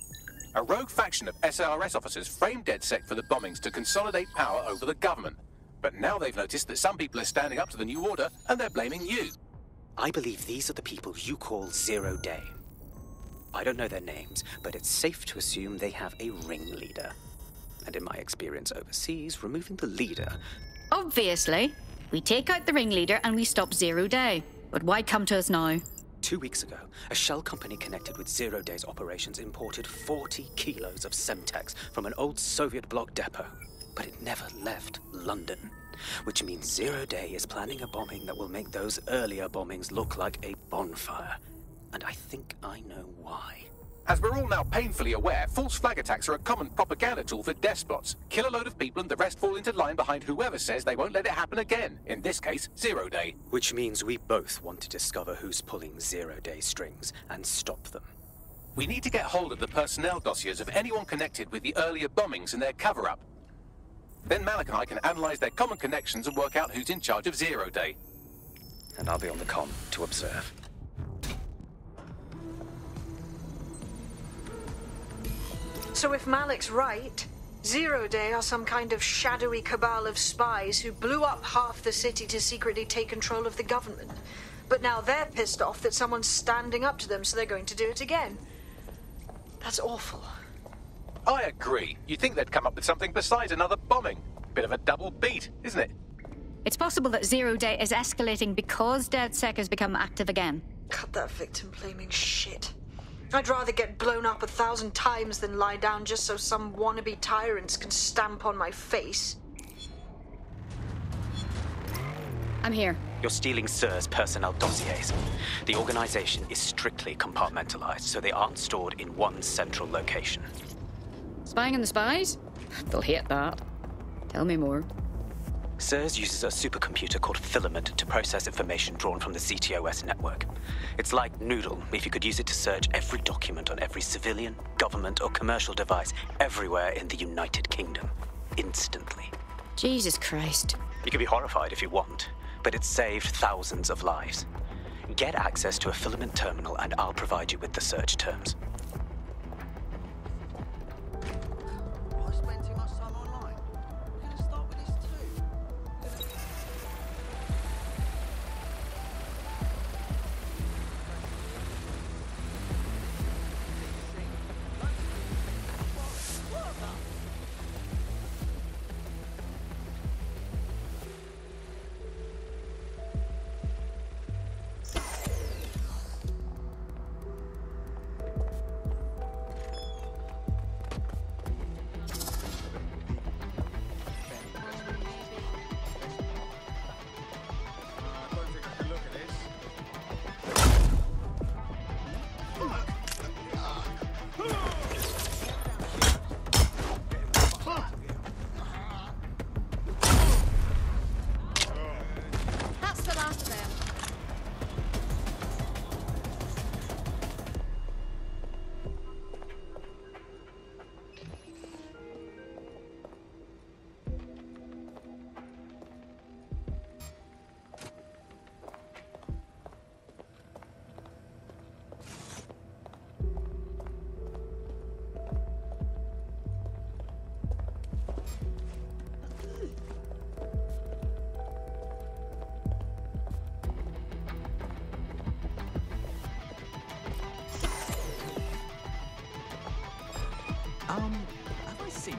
A rogue faction of SIRS officers framed DedSec for the bombings to consolidate power over the government. But now they've noticed that some people are standing up to the new order, and they're blaming you. I believe these are the people you call ZeroDay. I don't know their names, but it's safe to assume they have a ringleader. And in my experience overseas, removing the leader... Obviously. We take out the ringleader and we stop ZeroDay. But why come to us now? 2 weeks ago, a shell company connected with ZeroDay's operations imported 40 kilos of Semtex from an old Soviet bloc depot. But it never left London, which means ZeroDay is planning a bombing that will make those earlier bombings look like a bonfire. And I think I know why. As we're all now painfully aware, false flag attacks are a common propaganda tool for despots. Kill a load of people and the rest fall into line behind whoever says they won't let it happen again. In this case, ZeroDay. Which means we both want to discover who's pulling ZeroDay strings and stop them. We need to get hold of the personnel dossiers of anyone connected with the earlier bombings and their cover-up. Then Malik and I can analyze their common connections and work out who's in charge of ZeroDay. And I'll be on the comm to observe. So if Malik's right, ZeroDay are some kind of shadowy cabal of spies who blew up half the city to secretly take control of the government. But now they're pissed off that someone's standing up to them, so they're going to do it again. That's awful. I agree. You'd think they'd come up with something besides another bombing. Bit of a double beat, isn't it? It's possible that ZeroDay is escalating because DedSec has become active again. Cut that victim-blaming shit. I'd rather get blown up 1,000 times than lie down just so some wannabe tyrants can stamp on my face. I'm here. You're stealing SIRS personnel dossiers. The organization is strictly compartmentalized, so they aren't stored in one central location. Spying on the spies? They'll hate that. Tell me more. SIRS uses a supercomputer called Filament to process information drawn from the CTOS network. It's like Noodle if you could use it to search every document on every civilian, government, or commercial device everywhere in the United Kingdom. Instantly. Jesus Christ. You can be horrified if you want, but it's saved thousands of lives. Get access to a Filament terminal and I'll provide you with the search terms. see you.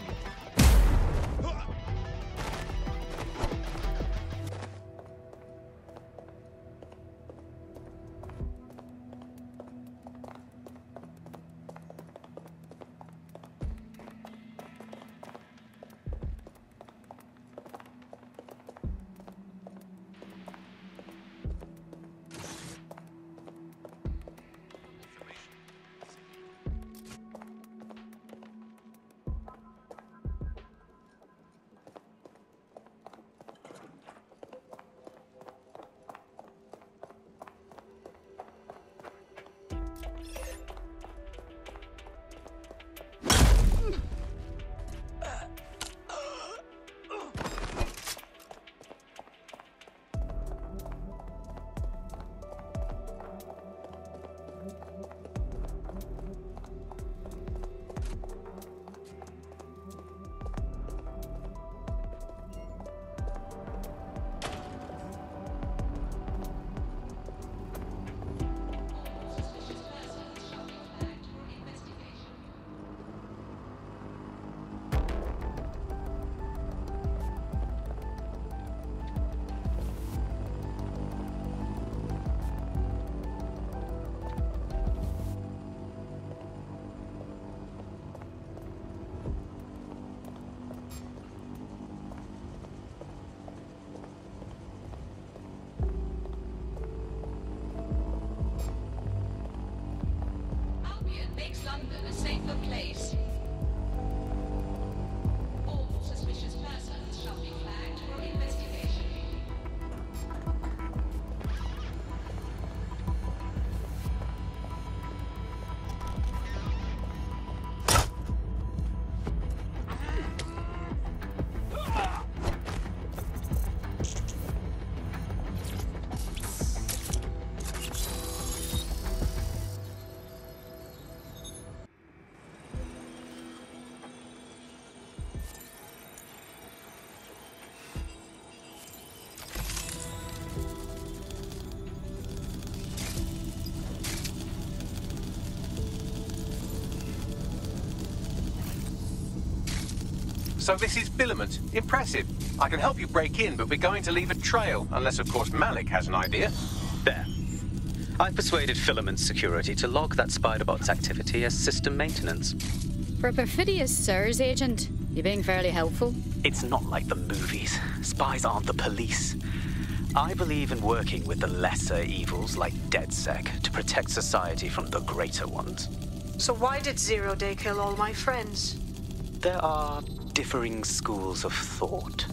Makes London a safer place. All suspicious persons shall be flagged for investigation. So this is Filament. Impressive. I can help you break in, but we're going to leave a trail, unless of course Malik has an idea. There. I've persuaded Filament Security to log that Spiderbot's activity as system maintenance. For a perfidious SIRS agent, you're being fairly helpful. It's not like the movies. Spies aren't the police. I believe in working with the lesser evils like DedSec to protect society from the greater ones. So why did ZeroDay kill all my friends? There are differing schools of thought.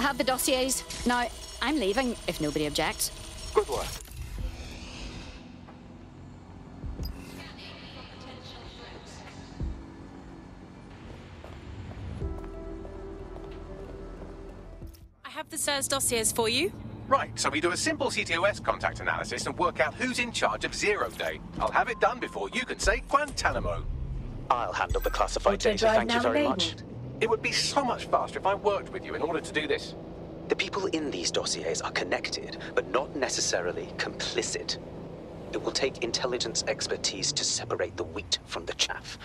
have the dossiers. Now, I'm leaving, if nobody objects. Good work. I have the SIRS dossiers for you. Right, so we do a simple CTOS contact analysis and work out who's in charge of ZeroDay. I'll have it done before you can say Guantanamo. I'll handle the classified data, thank you very much. It would be so much faster if I worked with you in order to do this. The people in these dossiers are connected, but not necessarily complicit. It will take intelligence expertise to separate the wheat from the chaff.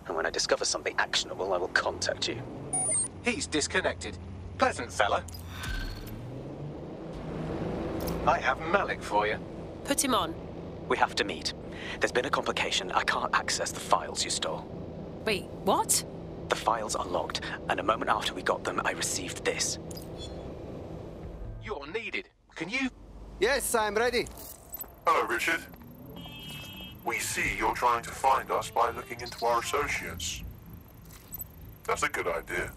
And when I discover something actionable, I will contact you. He's disconnected. Pleasant fella. I have Malik for you. Put him on. We have to meet. There's been a complication. I can't access the files you stole. Wait, what? The files are logged, and a moment after we got them, I received this. You're needed. Can you... Yes, I'm ready. Hello, Richard. We see you're trying to find us by looking into our associates. That's a good idea.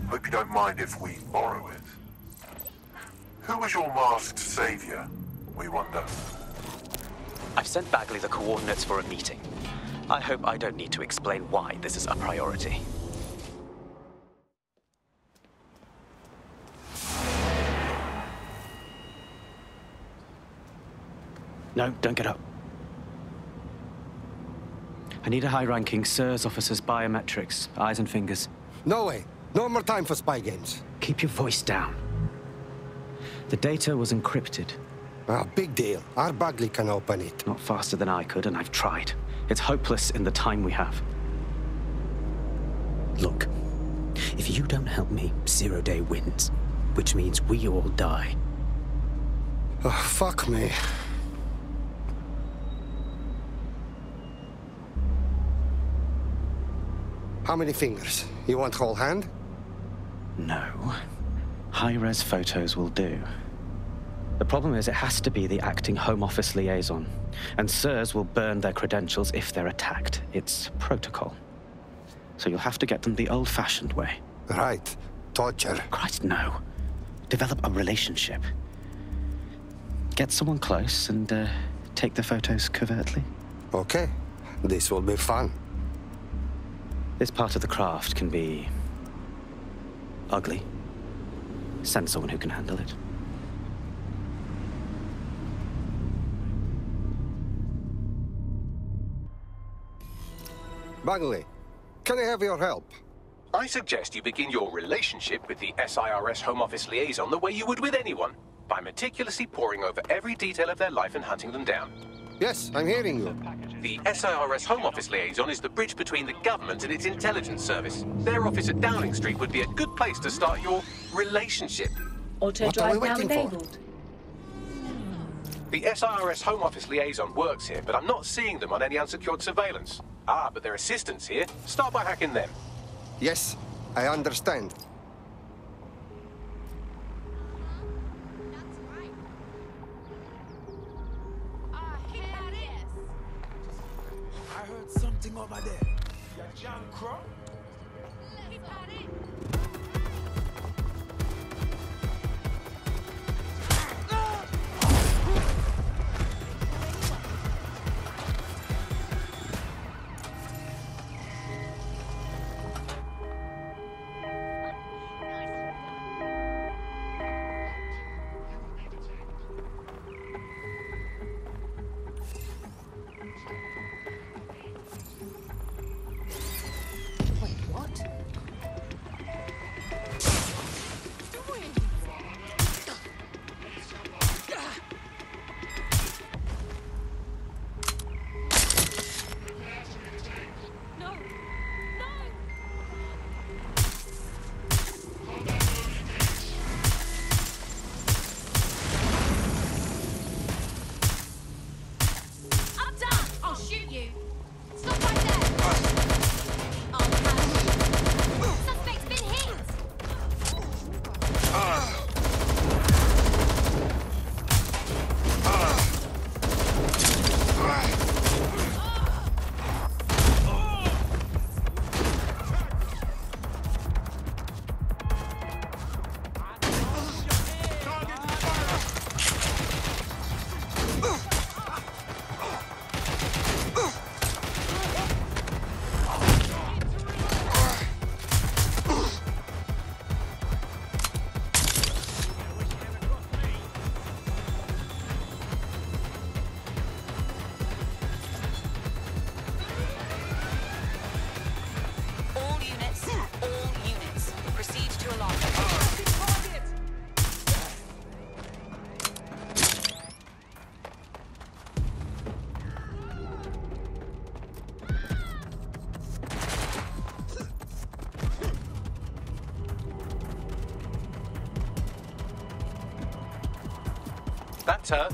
Hope you don't mind if we borrow it. Who was your masked savior, we wonder? I've sent Bagley the coordinates for a meeting. I hope I don't need to explain why this is a priority. No, don't get up. I need a high-ranking SIRS officer's biometrics, eyes and fingers. No way. No more time for spy games. Keep your voice down. The data was encrypted. Ah, big deal. Our Bagley can open it. Not faster than I could, and I've tried. It's hopeless in the time we have. Look, if you don't help me, ZeroDay wins. Which means we all die. Oh, fuck me. How many fingers? You want whole hand? No. High-res photos will do. The problem is it has to be the acting Home Office liaison, and SIRS will burn their credentials if they're attacked. It's protocol. So you'll have to get them the old-fashioned way. Right. Torture. Christ, no. Develop a relationship. Get someone close and take the photos covertly. Okay. This will be fun. This part of the craft can be ugly. Send someone who can handle it. Bagley, can I have your help? I suggest you begin your relationship with the SIRS Home Office liaison the way you would with anyone, by meticulously poring over every detail of their life and hunting them down. Yes, I'm hearing you. The SIRS Home Office liaison is the bridge between the government and its intelligence service. Their office at Downing Street would be a good place to start your relationship. What are we waiting for? The SIRS Home Office liaison works here, but I'm not seeing them on any unsecured surveillance. Ah, but their assistants here. Start by hacking them. Yes, I understand. I heard something over there. You John Crow? That's her.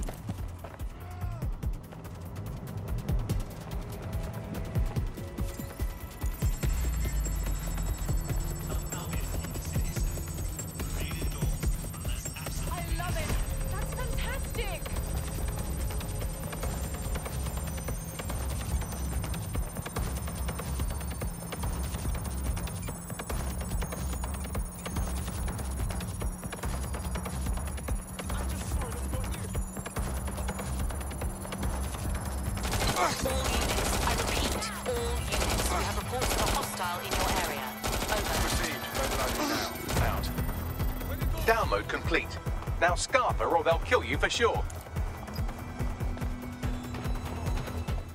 Download complete. Now scarf her or they'll kill you for sure.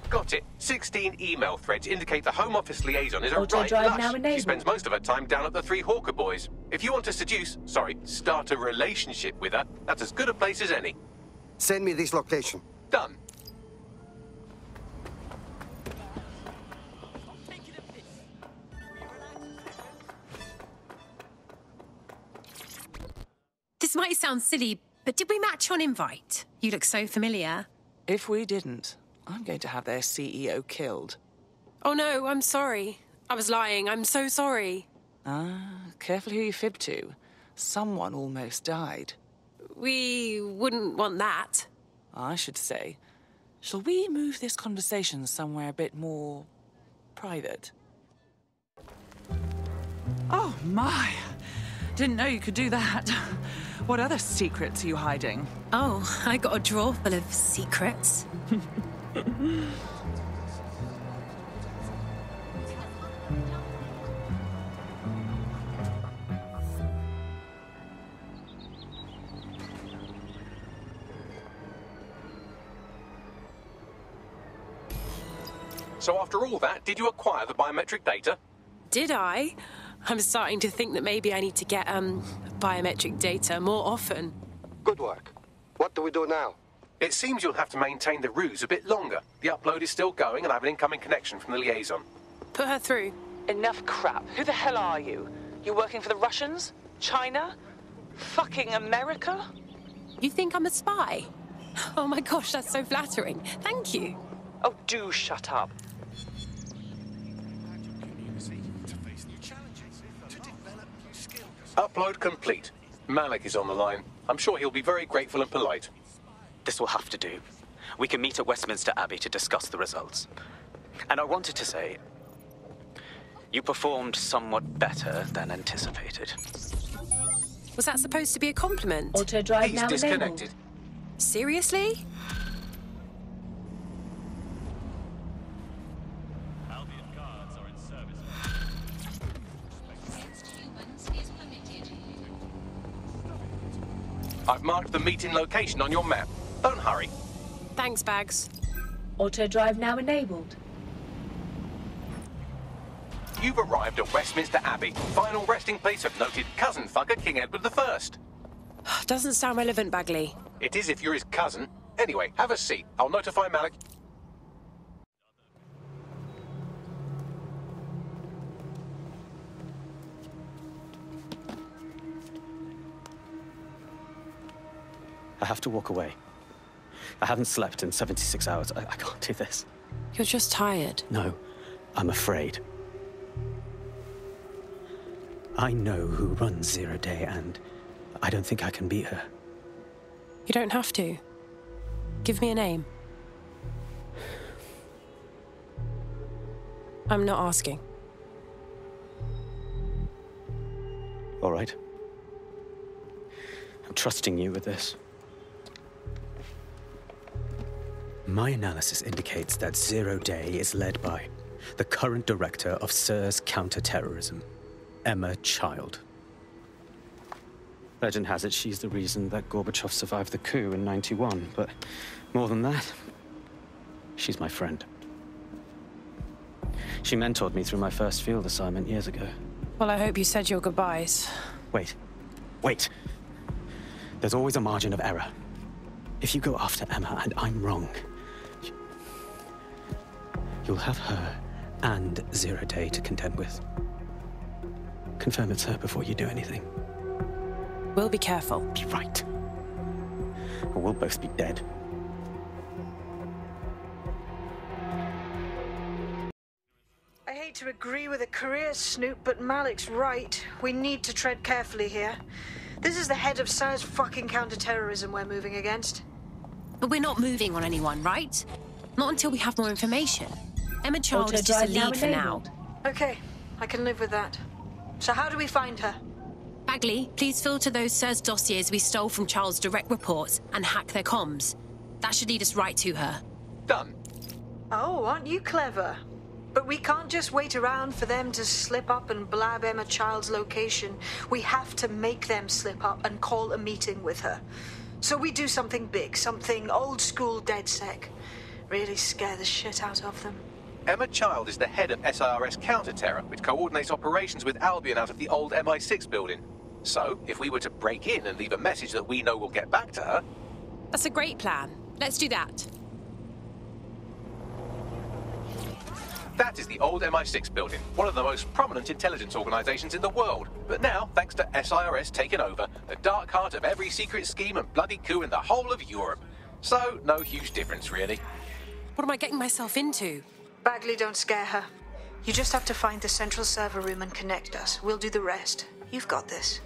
Got it. 16 email threads indicate the Home Office liaison is a right lush. She spends most of her time down at the Three Hawker Boys. If you want to start a relationship with her, that's as good a place as any. Send me this location. Done. This might sound silly, but did we match on invite? You look so familiar. If we didn't, I'm going to have their CEO killed. Oh no, I'm sorry. I was lying. I'm so sorry. Careful who you fib to. Someone almost died. We wouldn't want that. I should say. Shall we move this conversation somewhere a bit more private? Oh my! Didn't know you could do that. What other secrets are you hiding? Oh, I got a drawer full of secrets. So after all that, did you acquire the biometric data? Did I? I'm starting to think that maybe I need to get, biometric data more often. Good work. What do we do now? It seems you'll have to maintain the ruse a bit longer. The upload is still going and I have an incoming connection from the liaison. Put her through. Enough crap. Who the hell are you? You working for the Russians? China? Fucking America? You think I'm a spy? Oh my gosh, that's so flattering. Thank you. Oh, do shut up. Upload complete. Malik is on the line. I'm sure he'll be very grateful and polite. This will have to do. We can meet at Westminster Abbey to discuss the results. And I wanted to say, you performed somewhat better than anticipated. Was that supposed to be a compliment? Auto drive now He's disconnected. enabled. Seriously? I've marked the meeting location on your map. Don't hurry. Thanks, Bags. Auto drive now enabled. You've arrived at Westminster Abbey, final resting place of noted cousin fucker King Edward I. Doesn't sound relevant, Bagley. It is if you're his cousin. Anyway, have a seat. I'll notify Malik. I have to walk away. I haven't slept in 76 hours. I can't do this. You're just tired. No, I'm afraid. I know who runs ZeroDay, and I don't think I can beat her. You don't have to. Give me a name. I'm not asking. All right. I'm trusting you with this. My analysis indicates that ZeroDay is led by the current director of SIR's counter-terrorism, Emma Child. Legend has it she's the reason that Gorbachev survived the coup in '91, but more than that, she's my friend. She mentored me through my first field assignment years ago. Well, I hope you said your goodbyes. Wait. There's always a margin of error. If you go after Emma and I'm wrong, you'll have her and ZeroDay to contend with. Confirm it's her before you do anything. We'll be careful. Be right. or we'll both be dead. I hate to agree with a career snoop, but Malik's right. We need to tread carefully here. This is the head of SARS fucking counter-terrorism we're moving against. But we're not moving on anyone, right? Not until we have more information. Emma Child is just a lead for now. Okay, I can live with that. So how do we find her? Bagley, please filter those SIRS dossiers we stole from Charles' direct reports and hack their comms. That should lead us right to her. Done. Oh, aren't you clever? But we can't just wait around for them to slip up and blab Emma Child's location. We have to make them slip up and call a meeting with her. So we do something big, something old-school DedSec. Really scare the shit out of them. Emma Child is the head of SIRS Counter-Terror, which coordinates operations with Albion out of the old MI6 building. So, if we were to break in and leave a message that we know will get back to her... That's a great plan. Let's do that. That is the old MI6 building, one of the most prominent intelligence organizations in the world. But now, thanks to SIRS taking over, the dark heart of every secret scheme and bloody coup in the whole of Europe. So, no huge difference, really. What am I getting myself into? Bagley, don't scare her. You just have to find the central server room and connect us. We'll do the rest. You've got this.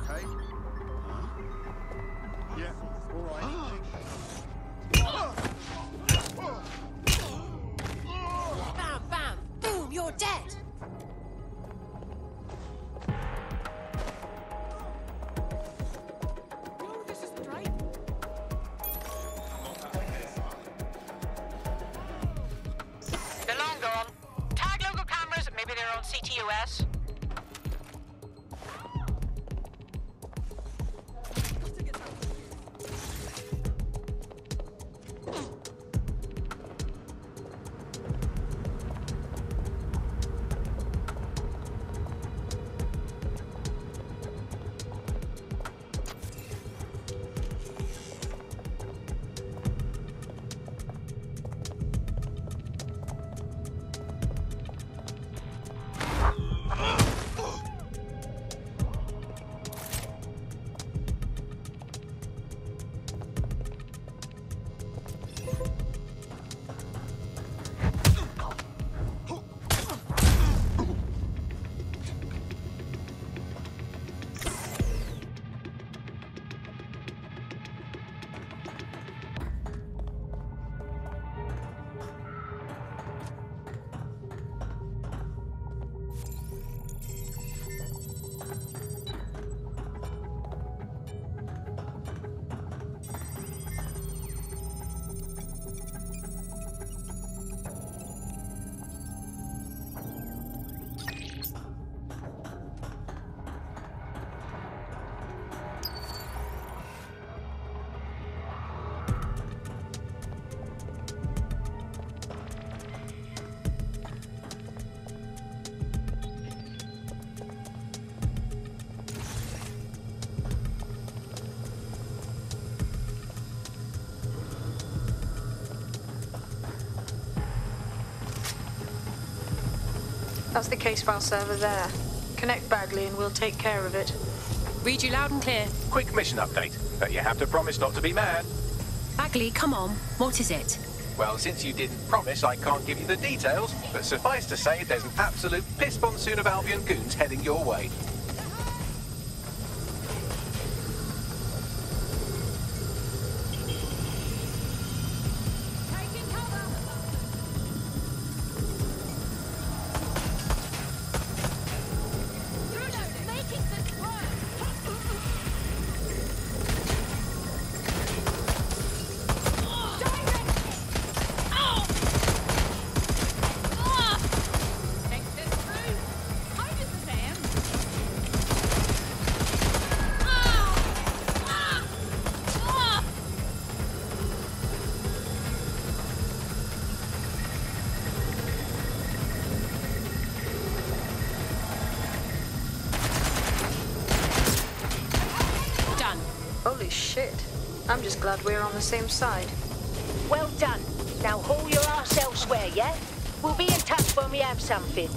Okay. Yeah, all right. Bam, bam, boom, you're dead. They're long gone. Tag local cameras, maybe they're on CTOS. That's the case file server there. Connect Bagley and we'll take care of it. Read you loud and clear. Quick mission update, but you have to promise not to be mad. Bagley, come on. What is it? Well, since you didn't promise, I can't give you the details, but suffice to say there's an absolute piss monsoon of Albion goons heading your way. Holy shit. I'm just glad we're on the same side. Well done. Now haul your arse elsewhere, yeah? We'll be in touch when we have something.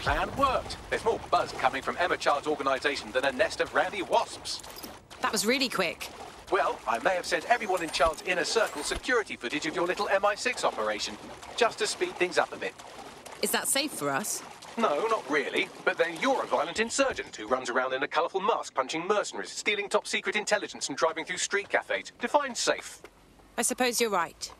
plan worked. There's more buzz coming from Emma Child's organization than a nest of randy wasps. That was really quick. Well, I may have sent everyone in Child's inner circle security footage of your little MI6 operation, just to speed things up a bit. Is that safe for us? No, not really. But then you're a violent insurgent who runs around in a colourful mask punching mercenaries, stealing top-secret intelligence and driving through street cafes. Define safe. I suppose you're right.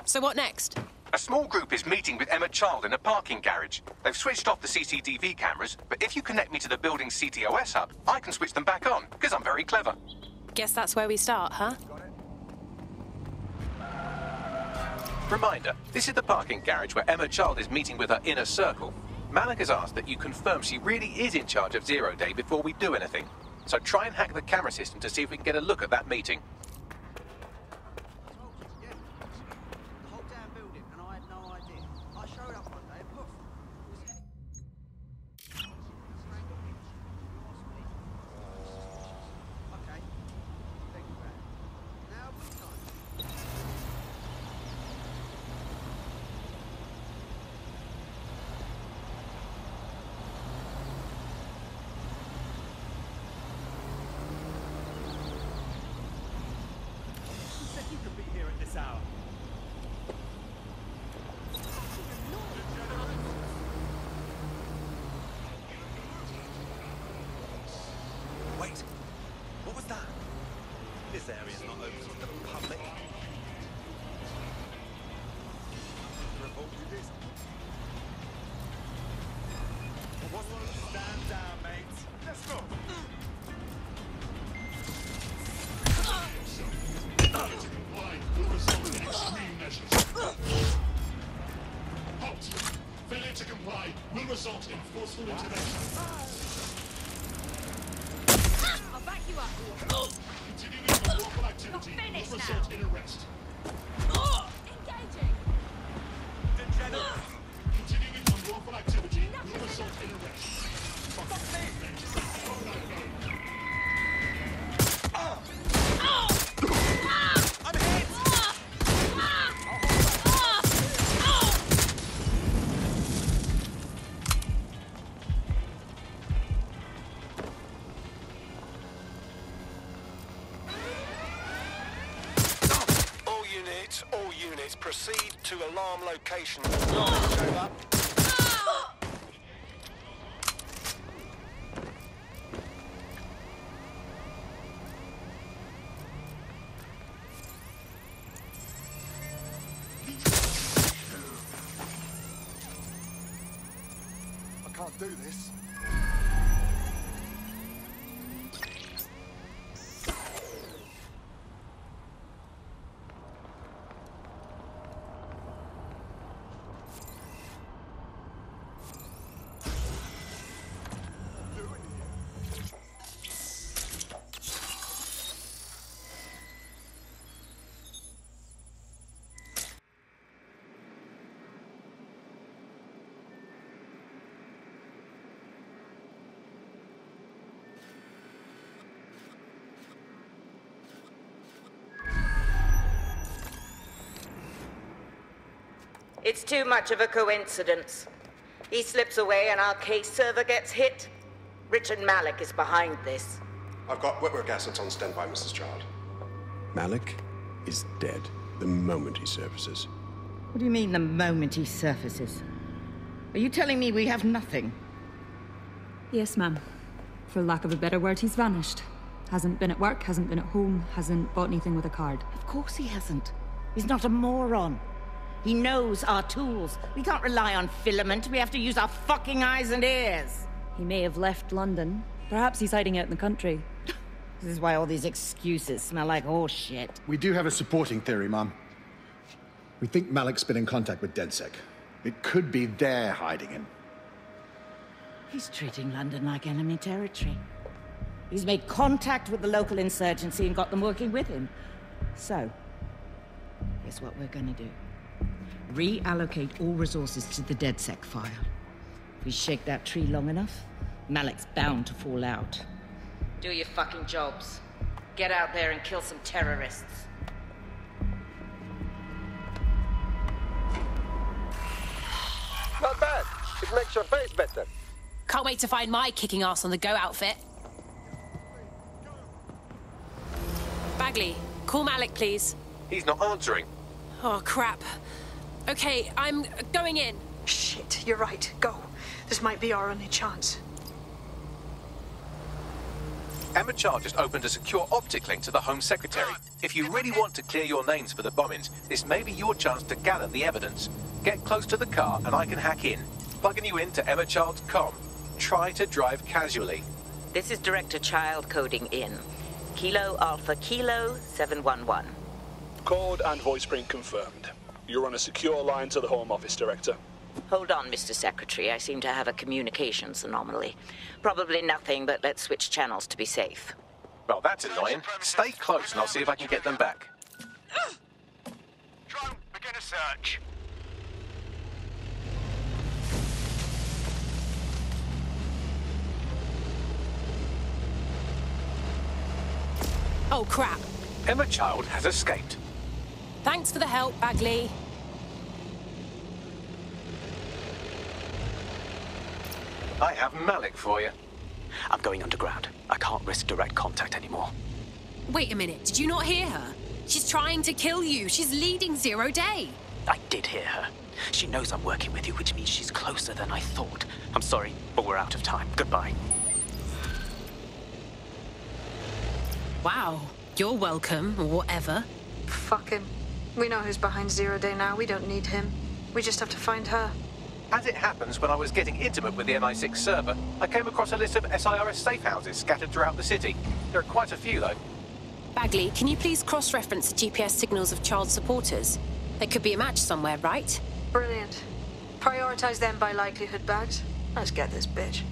So what next? A small group is meeting with Emma Child in a parking garage. They've switched off the CCTV cameras, but if you connect me to the building's CTOS hub, I can switch them back on, because I'm very clever. Guess that's where we start, huh? Reminder, this is the parking garage where Emma Child is meeting with her inner circle. Malik has asked that you confirm she really is in charge of ZeroDay before we do anything. So try and hack the camera system to see if we can get a look at that meeting. Wait, what was that? This area's not open to the public. Report you this. Stand down, mates. Let's go. Failure to comply will result in extreme measures. Halt! Failure to comply will result in forceful intervention. I'll back you up. Continuing unlawful activity will result in arrest. Engaging. Continuing unlawful activity will result in arrest. All units, proceed to alarm location. Show up. I can't do this. It's too much of a coincidence. He slips away and our case server gets hit. Richard Malik is behind this. I've got wetwork assets on standby, Mrs. Child. Malik is dead the moment he surfaces. What do you mean, the moment he surfaces? Are you telling me we have nothing? Yes, ma'am. For lack of a better word, he's vanished. Hasn't been at work, hasn't been at home, hasn't bought anything with a card. Of course he hasn't. He's not a moron. He knows our tools. We can't rely on filament. We have to use our fucking eyes and ears. He may have left London. Perhaps he's hiding out in the country. This is why all these excuses smell like horse shit. We do have a supporting theory, Mum. We think Malik's been in contact with DedSec. It could be they're hiding him. He's treating London like enemy territory. He's made contact with the local insurgency and got them working with him. So, guess what we're gonna do? Reallocate all resources to the DedSec file. If we shake that tree long enough, Malik's bound to fall out. Do your fucking jobs. Get out there and kill some terrorists. Not bad. It makes your face better. Can't wait to find my kicking ass on the go outfit. Bagley, call Malik, please. He's not answering. Oh, crap. Okay, I'm going in. Shit, you're right. Go. This might be our only chance. Emma Child just opened a secure optic link to the Home Secretary. If you really want to clear your names for the bombings, this may be your chance to gather the evidence. Get close to the car and I can hack in. Plugging you into Emma Child's comm. Try to drive casually. This is Director Child coding in. Kilo Alpha Kilo 711. Code and voice print confirmed. You're on a secure line to the Home Office, Director. Hold on, Mr. Secretary. I seem to have a communications anomaly. Probably nothing, but let's switch channels to be safe. Well, that's annoying. Stay close and I'll see if I can get them back. Drone, begin a search. Oh, crap. Emma Child has escaped. Thanks for the help, Bagley. I have Malik for you. I'm going underground. I can't risk direct contact anymore. Wait a minute, did you not hear her? She's trying to kill you. She's leading ZeroDay. I did hear her. She knows I'm working with you, which means she's closer than I thought. I'm sorry, but we're out of time. Goodbye. Wow. You're welcome, or whatever. Fuck him. We know who's behind ZeroDay now. We don't need him. We just have to find her. As it happens, when I was getting intimate with the MI6 server, I came across a list of SIRS safe houses scattered throughout the city. There are quite a few, though. Bagley, can you please cross-reference the GPS signals of child supporters? There could be a match somewhere, right? Brilliant. Prioritize them by likelihood, Bags. Let's get this bitch.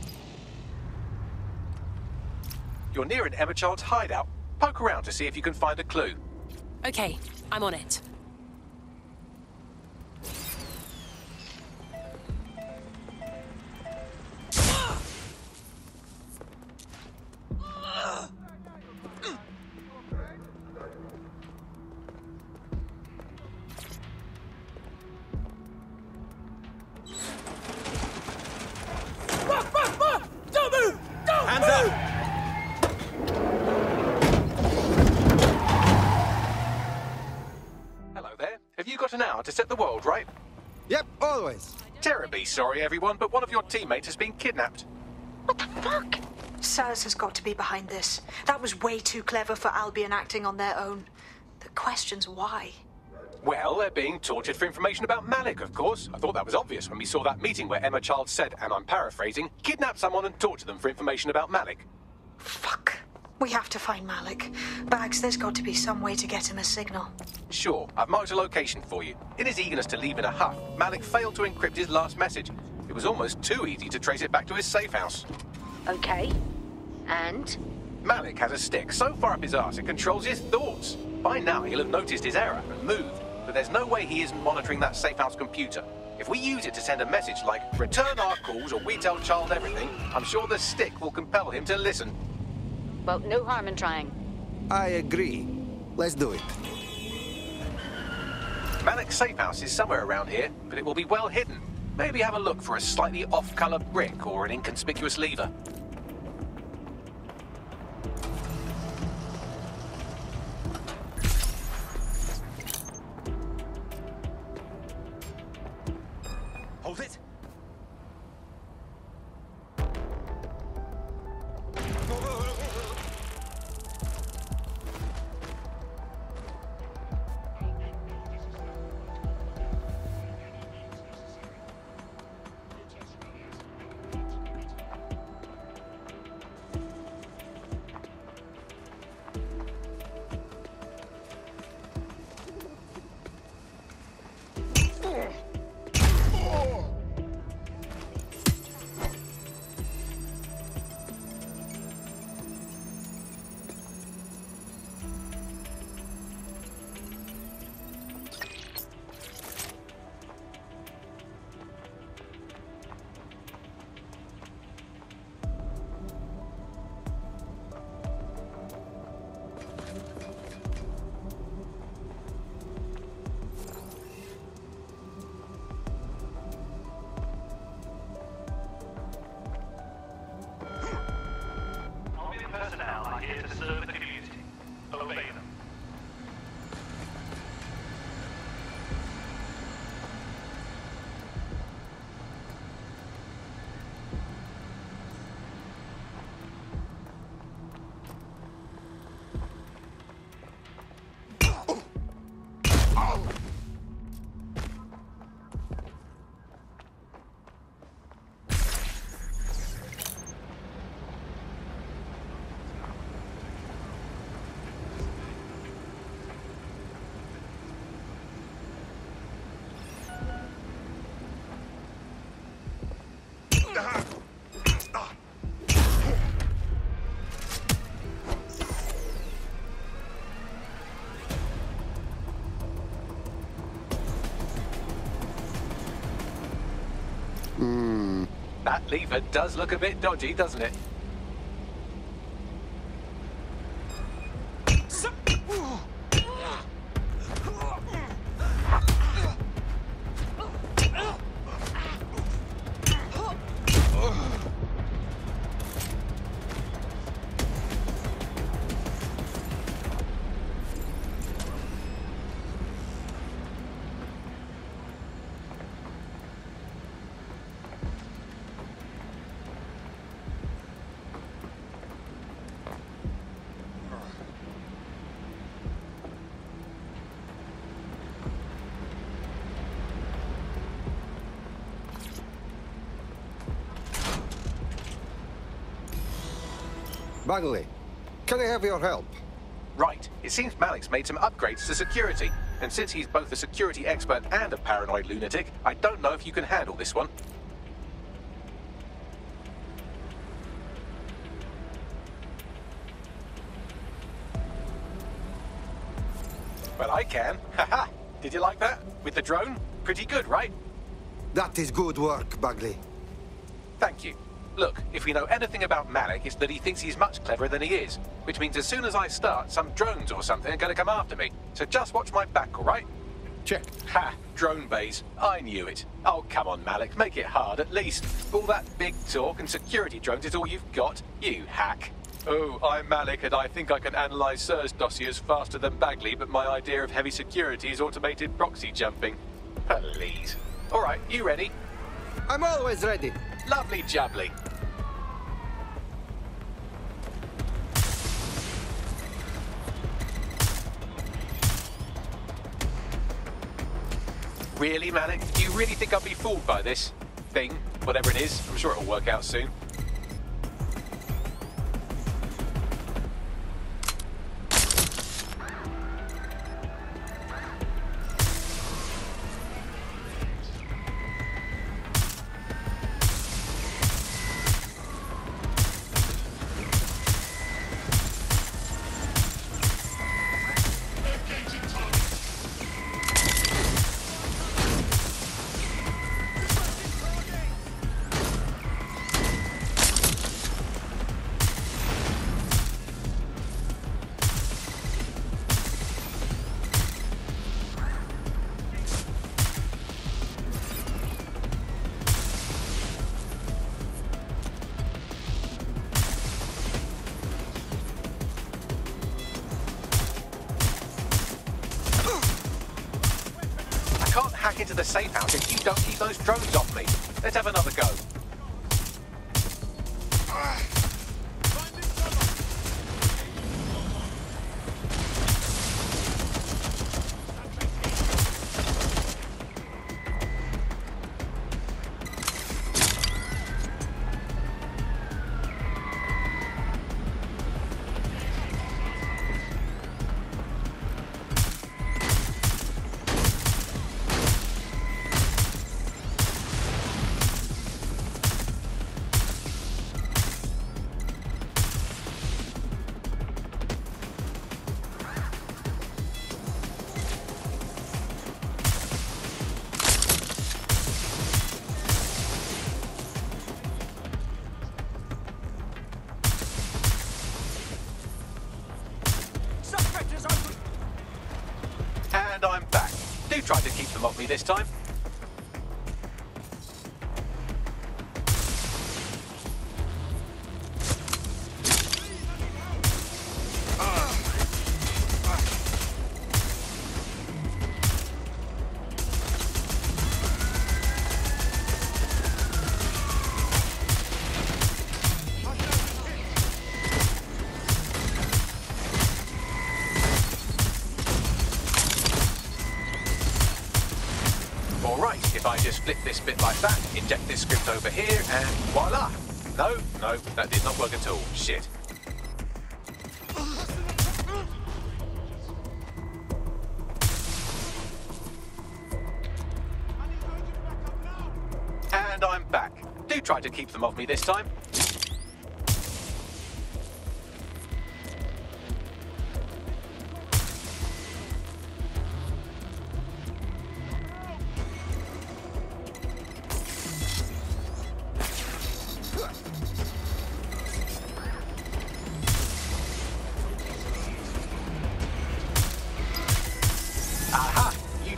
You're near an Emma Child's hideout. Poke around to see if you can find a clue. Okay, I'm on it. Hands up! Hello there. Have you got an hour to set the world right? Yep, always. Terribly sorry, everyone, but one of your teammates has been kidnapped. What the fuck? Saz has got to be behind this. That was way too clever for Albion acting on their own. The question's why. Well, they're being tortured for information about Malik, of course. I thought that was obvious when we saw that meeting where Emma Child said, and I'm paraphrasing, kidnap someone and torture them for information about Malik. Fuck. We have to find Malik. Bags, there's got to be some way to get him a signal. Sure, I've marked a location for you. In his eagerness to leave in a huff, Malik failed to encrypt his last message. It was almost too easy to trace it back to his safe house. Okay. And? Malik has a stick so far up his arse it controls his thoughts. By now he'll have noticed his error and moved, but there's no way he isn't monitoring that safe house computer. If we use it to send a message like, return our calls or we tell Child everything, I'm sure the stick will compel him to listen. Well, no harm in trying. I agree. Let's do it. Malik's safe house is somewhere around here, but it will be well hidden. Maybe have a look for a slightly off-color brick or an inconspicuous lever. Hold it. to serve the community. Obey them. That lever does look a bit dodgy, doesn't it? Bagley, can I have your help? Right. It seems Malik's made some upgrades to security. And since he's both a security expert and a paranoid lunatic, I don't know if you can handle this one. Well, I can. Haha! Did you like that? With the drone? Pretty good, right? That is good work, Bagley. Thank you. Look, if we know anything about Malik, it's that he thinks he's much cleverer than he is. Which means as soon as I start, some drones or something are going to come after me. So just watch my back, all right? Check. Ha! Drone bays. I knew it. Oh, come on, Malik. Make it hard, at least. All that big talk and security drones is all you've got, you hack. Oh, I'm Malik, and I think I can analyze SIRS dossiers faster than Bagley, but my idea of heavy security is automated proxy jumping. Please. All right, you ready? I'm always ready. Lovely jubbly. Really, Malik? Do you really think I'll be fooled by this thing? Whatever it is, I'm sure it'll work out soon. Hack into the safe house if you don't keep those drones off me. Let's have another go. And I'm back. Do try to keep them off me this time. just flip this bit like that, inject this script over here, and voila! No, that did not work at all. Shit. And I'm back. Do try to keep them off me this time.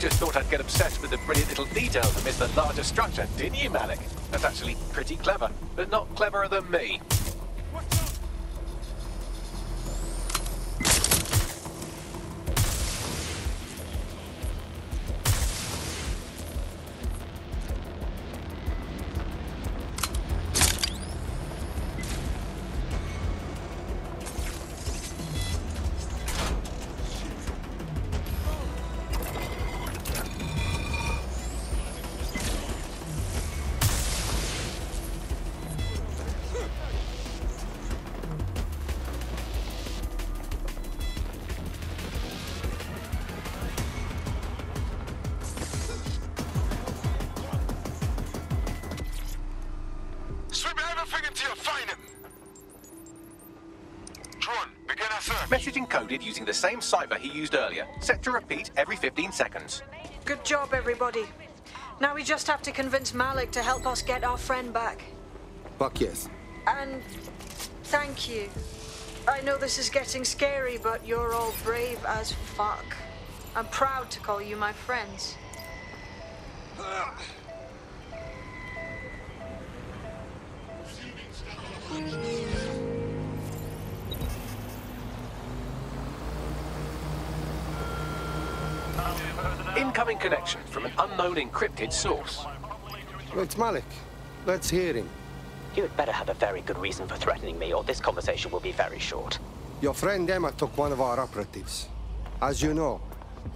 Thought I'd get obsessed with the brilliant little details and miss the larger structure, didn't you, Malik? That's actually pretty clever, but not cleverer than me. Message encoded using the same cipher he used earlier. Set to repeat every 15 seconds. Good job, everybody. Now we just have to convince Malik to help us get our friend back. Fuck yes. And thank you. I know this is getting scary, but you're all brave as fuck. I'm proud to call you my friends. Incoming connection from an unknown encrypted source. It's Malik. Let's hear him. You had better have a very good reason for threatening me, or this conversation will be very short. Your friend Emma took one of our operatives. As you know,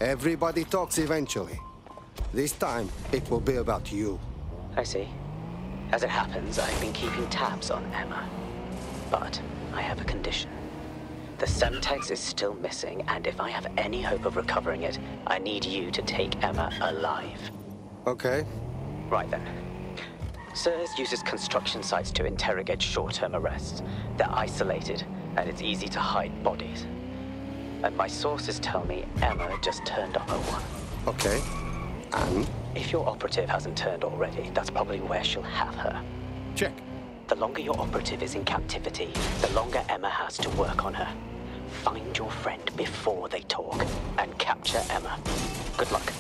everybody talks eventually. This time, it will be about you. I see. As it happens, I've been keeping tabs on Emma. But I have a condition. The Semtex is still missing, and if I have any hope of recovering it, I need you to take Emma alive. Okay. Right then. SIRS uses construction sites to interrogate short-term arrests. They're isolated, and it's easy to hide bodies. And my sources tell me Emma just turned up at one. Okay. And? If your operative hasn't turned already, that's probably where she'll have her. Check. The longer your operative is in captivity, the longer Emma has to work on her. Find your friend before they talk, and capture Emma. Good luck.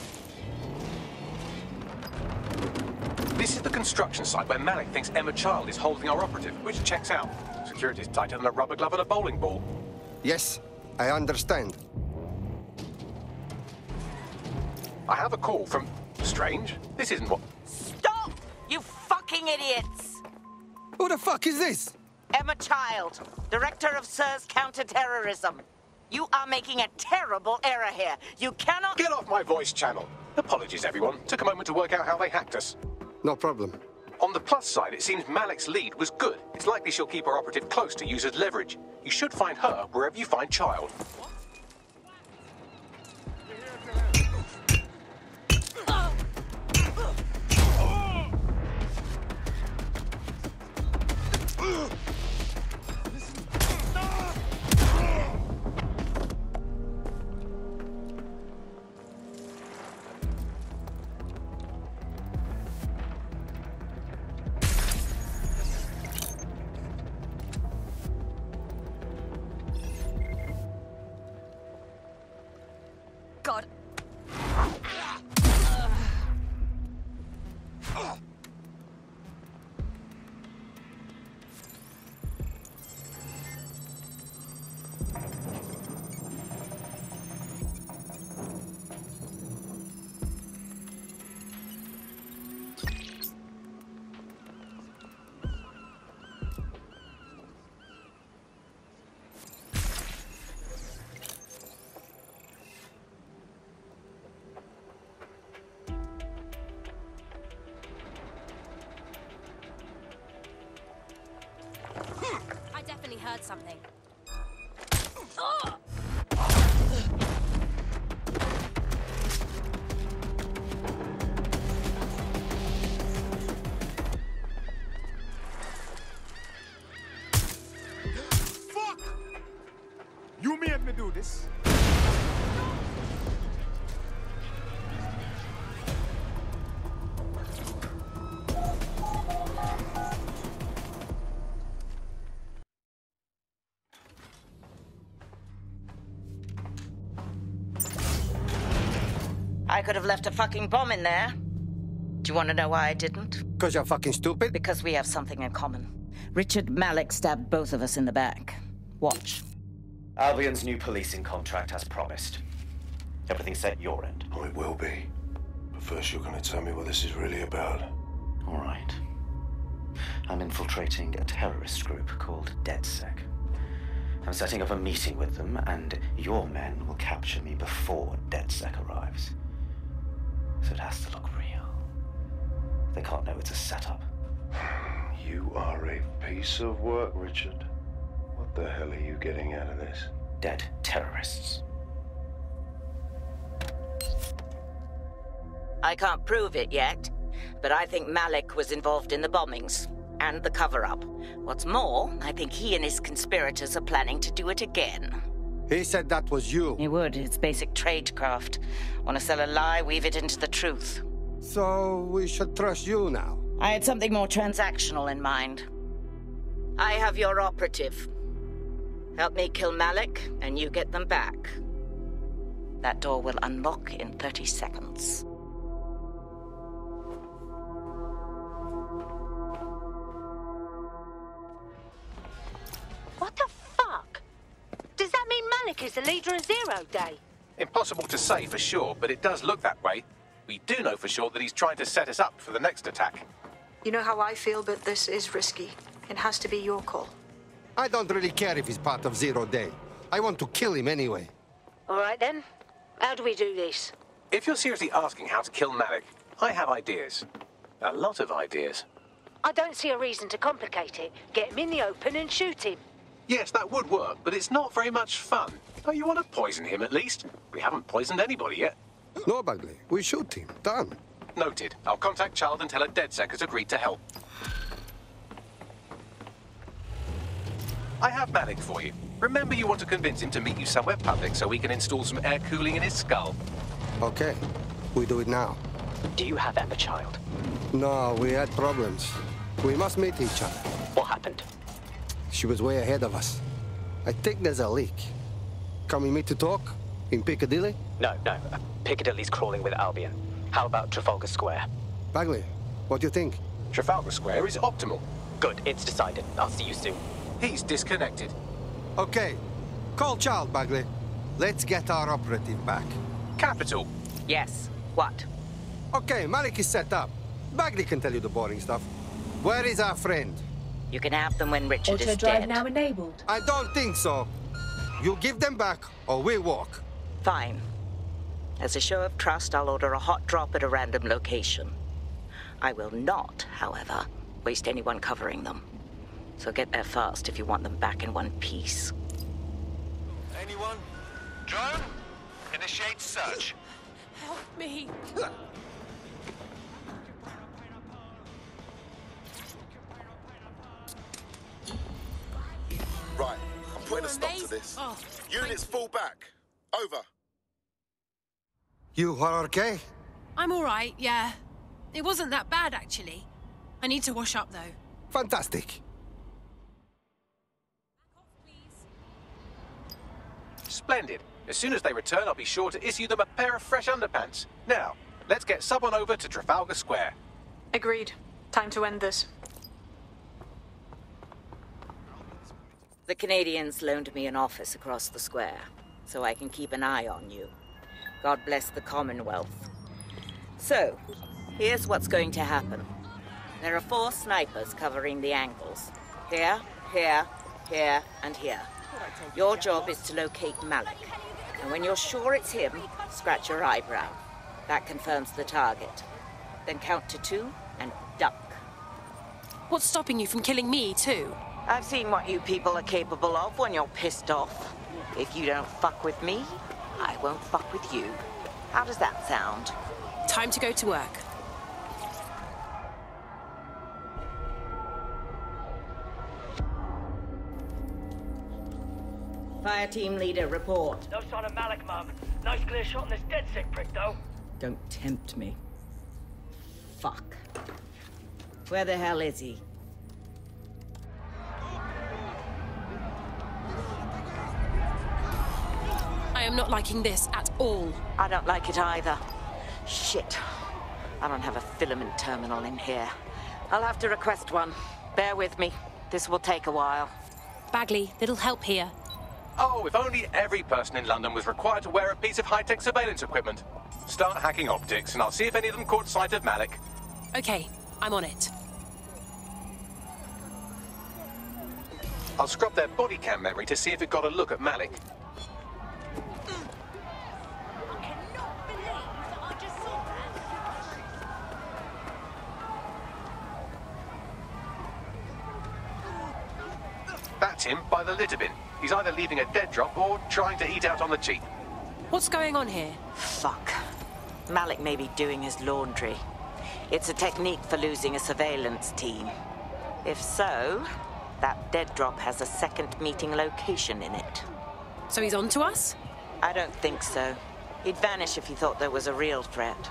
This is the construction site where Malik thinks Emma Child is holding our operative, which checks out. Security's tighter than a rubber glove and a bowling ball. Yes, I understand. I have a call from... Strange. This isn't what... Stop! You fucking idiots! Who the fuck is this? Emma Child, Director of SIRS Counterterrorism. You are making a terrible error here. You cannot... Get off my voice channel. Apologies, everyone. Took a moment to work out how they hacked us. No problem. On the plus side, it seems Malik's lead was good. It's likely she'll keep our operative close to use as leverage. You should find her wherever you find Child. God. heard something. Fuck! You made me do this. I could have left a fucking bomb in there. Do you want to know why I didn't? Because you're fucking stupid? Because we have something in common. Richard Malik stabbed both of us in the back. Watch. Albion's new policing contract as promised. Everything set your end. Oh, it will be. But first you're going to tell me what this is really about. All right. I'm infiltrating a terrorist group called DedSec. I'm setting up a meeting with them, and your men will capture me before DedSec arrives. So it has to look real. They can't know it's a setup. You are a piece of work, Richard. What the hell are you getting out of this? Dead terrorists. I can't prove it yet, but I think Malik was involved in the bombings and the cover-up. What's more, I think he and his conspirators are planning to do it again. He said that was you. He would. It's basic tradecraft. Want to sell a lie, weave it into the truth. So we should trust you now. I had something more transactional in mind. I have your operative. Help me kill Malik, and you get them back. That door will unlock in 30 seconds. What the fuck? Does that mean Malik is the leader of ZeroDay? Impossible to say for sure, but it does look that way. We do know for sure that he's trying to set us up for the next attack. You know how I feel, but this is risky. It has to be your call. I don't really care if he's part of ZeroDay. I want to kill him anyway. All right then. How do we do this? If you're seriously asking how to kill Malik, I have ideas. A lot of ideas. I don't see a reason to complicate it. Get him in the open and shoot him. Yes, that would work, but it's not very much fun. Oh, you want to poison him at least? We haven't poisoned anybody yet. No, Bagley. We shoot him. Done. Noted. I'll contact Child and tell her DedSec has agreed to help. I have Malik for you. Remember, you want to convince him to meet you somewhere public so we can install some air cooling in his skull. Okay. We do it now. Do you have Emma, Child? No, we had problems. We must meet each other. What happened? She was way ahead of us. I think there's a leak. Can we meet to talk? In Piccadilly? No. Piccadilly's crawling with Albion. How about Trafalgar Square? Bagley, what do you think? Trafalgar Square is optimal. Good, it's decided. I'll see you soon. He's disconnected. Okay. Call Child, Bagley. Let's get our operative back. Capital. Yes. What? Okay, Malik is set up. Bagley can tell you the boring stuff. Where is our friend? You can have them when Richard is Auto-drive dead. now enabled. I don't think so. You give them back, or we walk. Fine. As a show of trust, I'll order a hot drop at a random location. I will not, however, waste anyone covering them. So get there fast if you want them back in one piece. Anyone? Drone? Initiate search. Help me. Right, I'm putting a stop to this. Oh, Units fall back. Over. You are okay? I'm all right, yeah. It wasn't that bad, actually. I need to wash up, though. Fantastic. Splendid. As soon as they return, I'll be sure to issue them a pair of fresh underpants. Now, let's get someone over to Trafalgar Square. Agreed. Time to end this. The Canadians loaned me an office across the square, so I can keep an eye on you. God bless the Commonwealth. So, here's what's going to happen. There are 4 snipers covering the angles. Here, here, here, and here. Your job is to locate Malik. And when you're sure it's him, scratch your eyebrow. That confirms the target. Then count to 2 and duck. What's stopping you from killing me, too? I've seen what you people are capable of when you're pissed off. If you don't fuck with me, I won't fuck with you. How does that sound? Time to go to work. Fire team leader, report. No sign of Malik, Mum. Nice clear shot on this DedSec prick, though. Don't tempt me. Fuck. Where the hell is he? I am not liking this at all. I don't like it either. Shit. I don't have a filament terminal in here. I'll have to request one. Bear with me. This will take a while. Bagley, little help here. Oh, if only every person in London was required to wear a piece of high-tech surveillance equipment. Start hacking optics, and I'll see if any of them caught sight of Malik. Okay, I'm on it. I'll scrub their body cam memory to see if it got a look at Malik. That's him by the litter bin. He's either leaving a dead drop or trying to eat out on the cheap. What's going on here? Fuck. Malik may be doing his laundry. It's a technique for losing a surveillance team. If so, that dead drop has a second meeting location in it. So he's on to us? I don't think so. He'd vanish if he thought there was a real threat.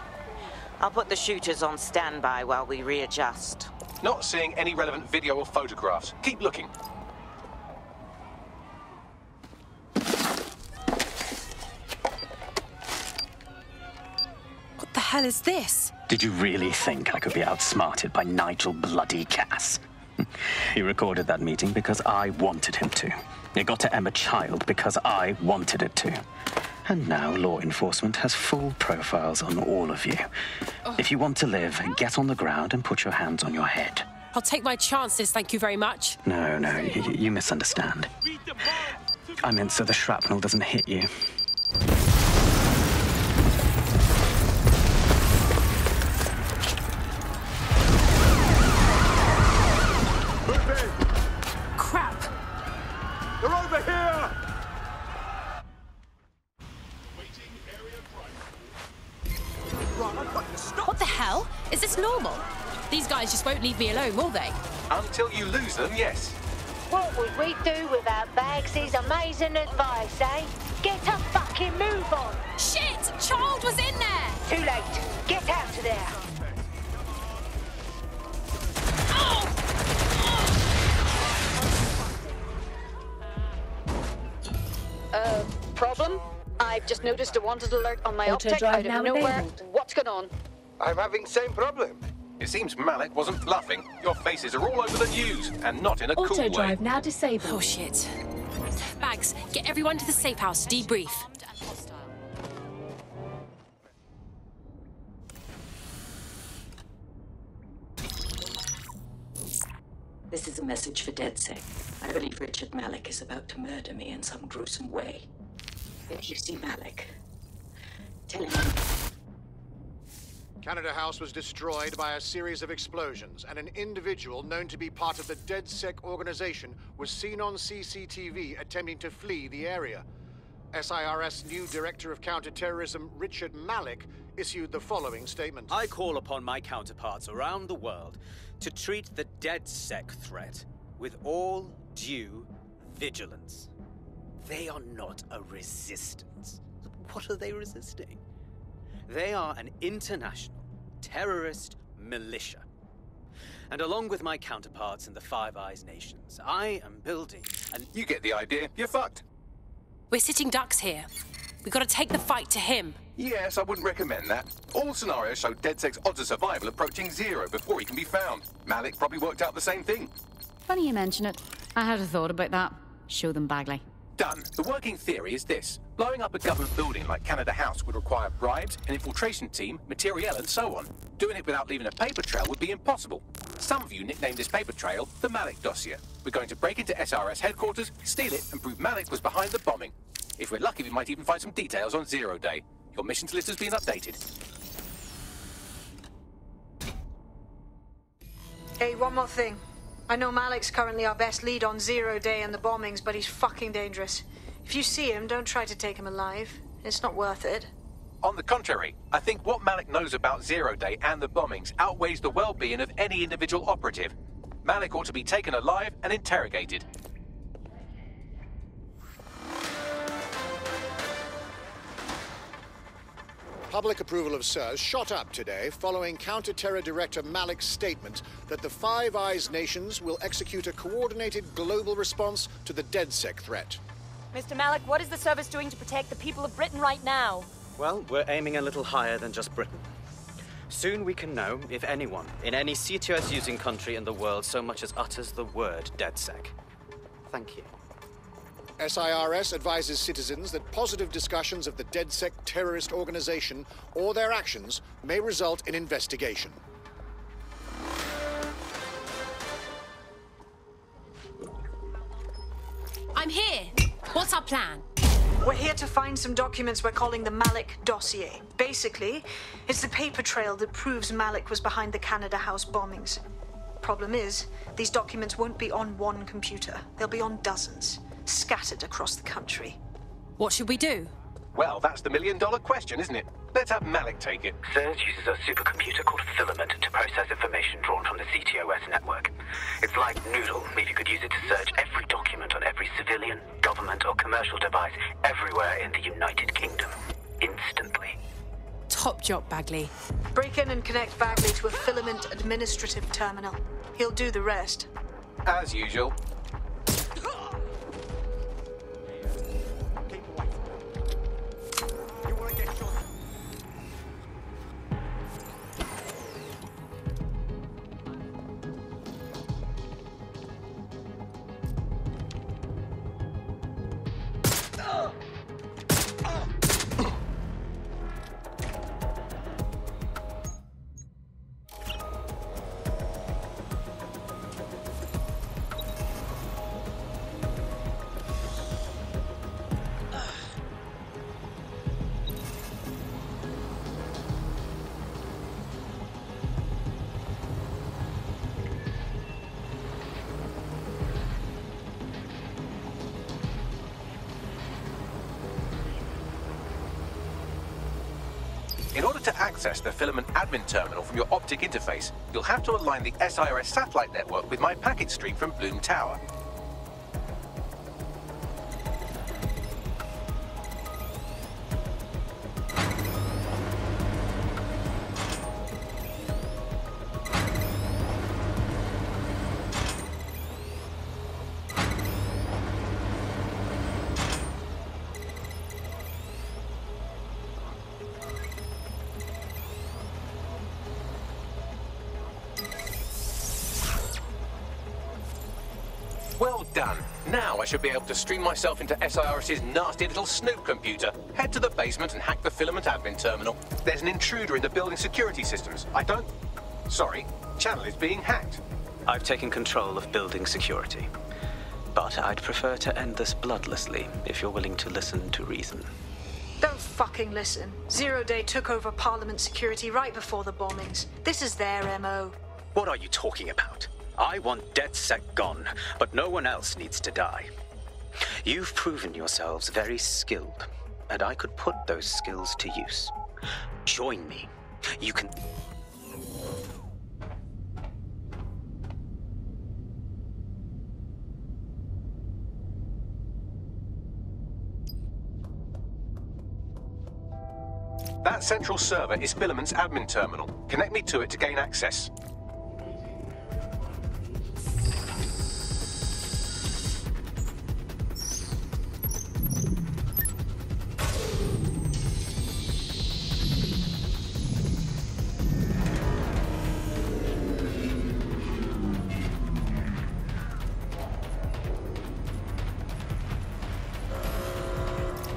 I'll put the shooters on standby while we readjust. Not seeing any relevant video or photographs. Keep looking. What the hell is this? Did you really think I could be outsmarted by Nigel bloody Cass? He recorded that meeting because I wanted him to. It got to Emma Child because I wanted it to. And now law enforcement has full profiles on all of you. If you want to live, get on the ground and put your hands on your head. I'll take my chances, thank you very much. No, you misunderstand. I meant so the shrapnel doesn't hit you. Crap! They're over here! What the hell? Is this normal? These guys just won't leave me alone, will they? Until you lose them, yes. What would we do without Bags's amazing advice, eh? Get a fucking move on! Shit! Child was in there! Too late. Get out of there. Problem? I've just noticed a wanted alert on my Auto optic drive out now of nowhere. enabled. What's going on? I'm having same problem. It seems Malik wasn't bluffing. Your faces are all over the news, and not in a cool way. Auto drive now disabled. Oh shit. Bags, get everyone to the safe house to debrief. This is a message for DedSec. I believe Richard Malik is about to murder me in some gruesome way. If you see Malik, tell him. Canada House was destroyed by a series of explosions, and an individual known to be part of the DedSec organization was seen on CCTV attempting to flee the area. SIRS new Director of Counterterrorism Richard Malik issued the following statement. I call upon my counterparts around the world to treat the DedSec threat with all due vigilance. They are not a resistance. What are they resisting? They are an international terrorist militia. And along with my counterparts in the Five Eyes nations, I am building an... You get the idea. You're fucked. We're sitting ducks here. We've got to take the fight to him. Yes, I wouldn't recommend that. All scenarios show DedSec's odds of survival approaching 0 before he can be found. Malik probably worked out the same thing. Funny you mention it. I had a thought about that. Show them Bagley. Done. The working theory is this. Blowing up a government building like Canada House would require bribes, an infiltration team, materiel, and so on. Doing it without leaving a paper trail would be impossible. Some of you nicknamed this paper trail the Malik dossier. We're going to break into SRS headquarters, steal it, and prove Malik was behind the bombing. If we're lucky, we might even find some details on ZeroDay. Your missions list has been updated. Hey, one more thing. I know Malik's currently our best lead on ZeroDay and the bombings, but he's fucking dangerous. If you see him, don't try to take him alive. It's not worth it. On the contrary, I think what Malik knows about ZeroDay and the bombings outweighs the well-being of any individual operative. Malik ought to be taken alive and interrogated. Public approval of SIRS shot up today following Counter-Terror Director Malik's statement that the Five Eyes nations will execute a coordinated global response to the DedSec threat. Mr. Malik, what is the service doing to protect the people of Britain right now? Well, we're aiming a little higher than just Britain. Soon we can know if anyone in any CTOS-using country in the world so much as utters the word DedSec. Thank you. SIRS advises citizens that positive discussions of the DedSec terrorist organization or their actions may result in investigation. I'm here. What's our plan? We're here to find some documents we're calling the Malik dossier. Basically, it's the paper trail that proves Malik was behind the Canada House bombings. Problem is, these documents won't be on one computer. They'll be on dozens, scattered across the country. What should we do? Well, that's the million-dollar question, isn't it? Let's have Malik take it. SIRS uses a supercomputer called Filament to process information drawn from the CTOS network. It's like Noodle, if you could use it to search every document on every civilian, government, or commercial device everywhere in the United Kingdom. Instantly. Top job, Bagley. Break in and connect Bagley to a Filament administrative terminal. He'll do the rest. As usual. In order to access the Filament admin terminal from your optic interface, you'll have to align the SIRS satellite network with my packet stream from Bloom Tower. Well done. Now I should be able to stream myself into SIRS's nasty little snoop computer, head to the basement and hack the Filament admin terminal. There's an intruder in the building security systems. Sorry, channel is being hacked. I've taken control of building security. But I'd prefer to end this bloodlessly, if you're willing to listen to reason. Don't fucking listen. ZeroDay took over Parliament security right before the bombings. This is their MO. What are you talking about? I want DedSec gone, but no one else needs to die. You've proven yourselves very skilled, and I could put those skills to use. Join me. You can... That central server is Filament's admin terminal. Connect me to it to gain access.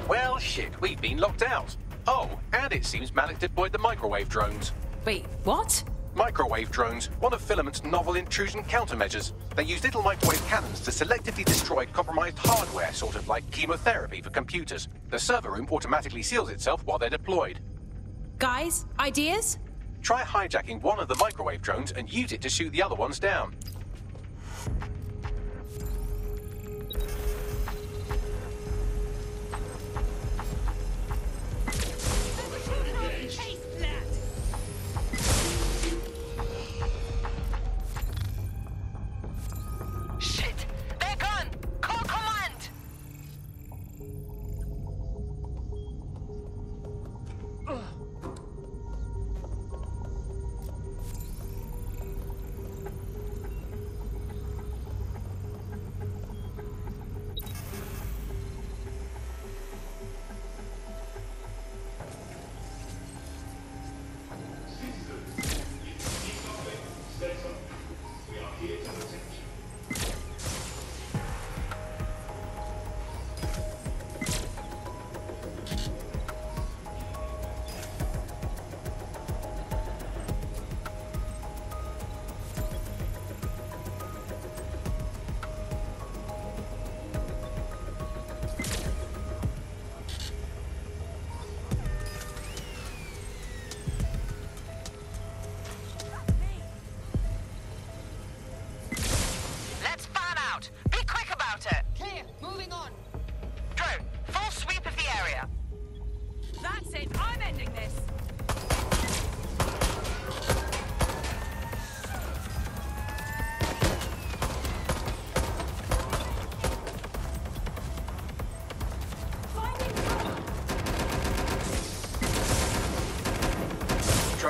Well, shit, we've been locked out. Oh, and it seems Malik deployed the microwave drones. Wait, what? Microwave drones, one of Filament's novel intrusion countermeasures. They use little microwave cannons to selectively destroy compromised hardware, sort of like chemotherapy for computers. The server room automatically seals itself while they're deployed. Guys, ideas? Try hijacking one of the microwave drones and use it to shoot the other ones down.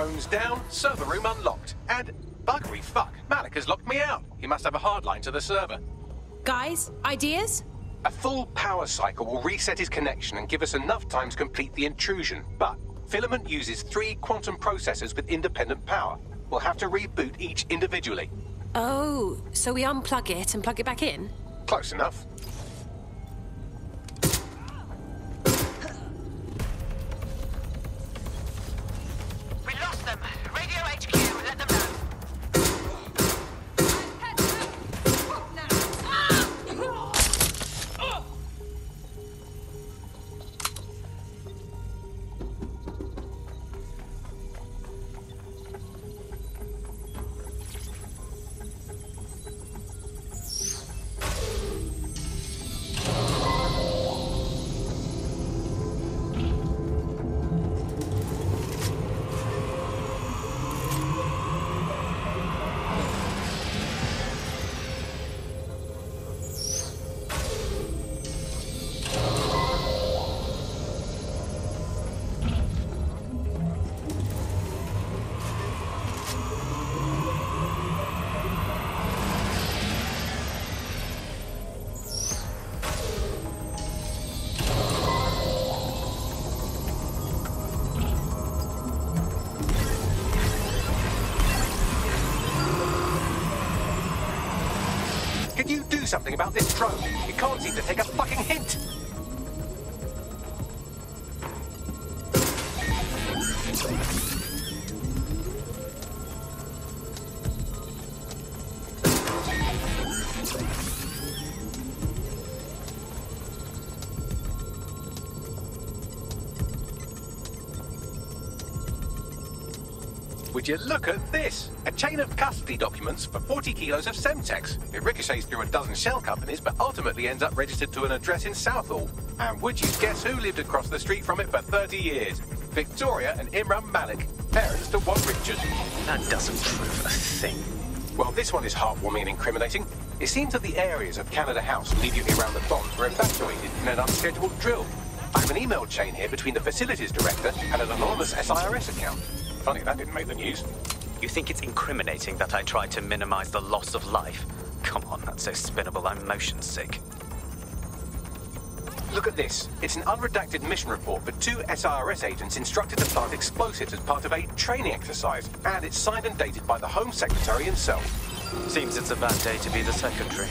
Drones down, server room unlocked. And buggery fuck, Malik has locked me out. He must have a hard line to the server. Guys, ideas? A full power cycle will reset his connection and give us enough time to complete the intrusion. But Filament uses 3 quantum processors with independent power. We'll have to reboot each individually. Oh, so we unplug it and plug it back in? Close enough. We lost them. Radio HQ, let them know. Can you do something about this drone? It can't seem to take a fucking hint. Would you look at this? A chain of custody documents for 40 kilos of Semtex. It ricochets through a dozen shell companies, but ultimately ends up registered to an address in Southall. And would you guess who lived across the street from it for 30 years? Victoria and Imran Malik, parents to Wat Richard. That doesn't prove a thing. Well, this one is heartwarming and incriminating. It seems that the areas of Canada House immediately around the bomb were evacuated in an unscheduled drill. I have an email chain here between the facilities director and an anonymous SIRS account. Funny that didn't make the news. You think it's incriminating that I tried to minimize the loss of life? Come on, that's so spinnable, I'm motion sick. Look at this. It's an unredacted mission report for 2 SIRS agents instructed to plant explosives as part of a training exercise. And it's signed and dated by the Home Secretary himself. Seems it's a bad day to be the Secretary.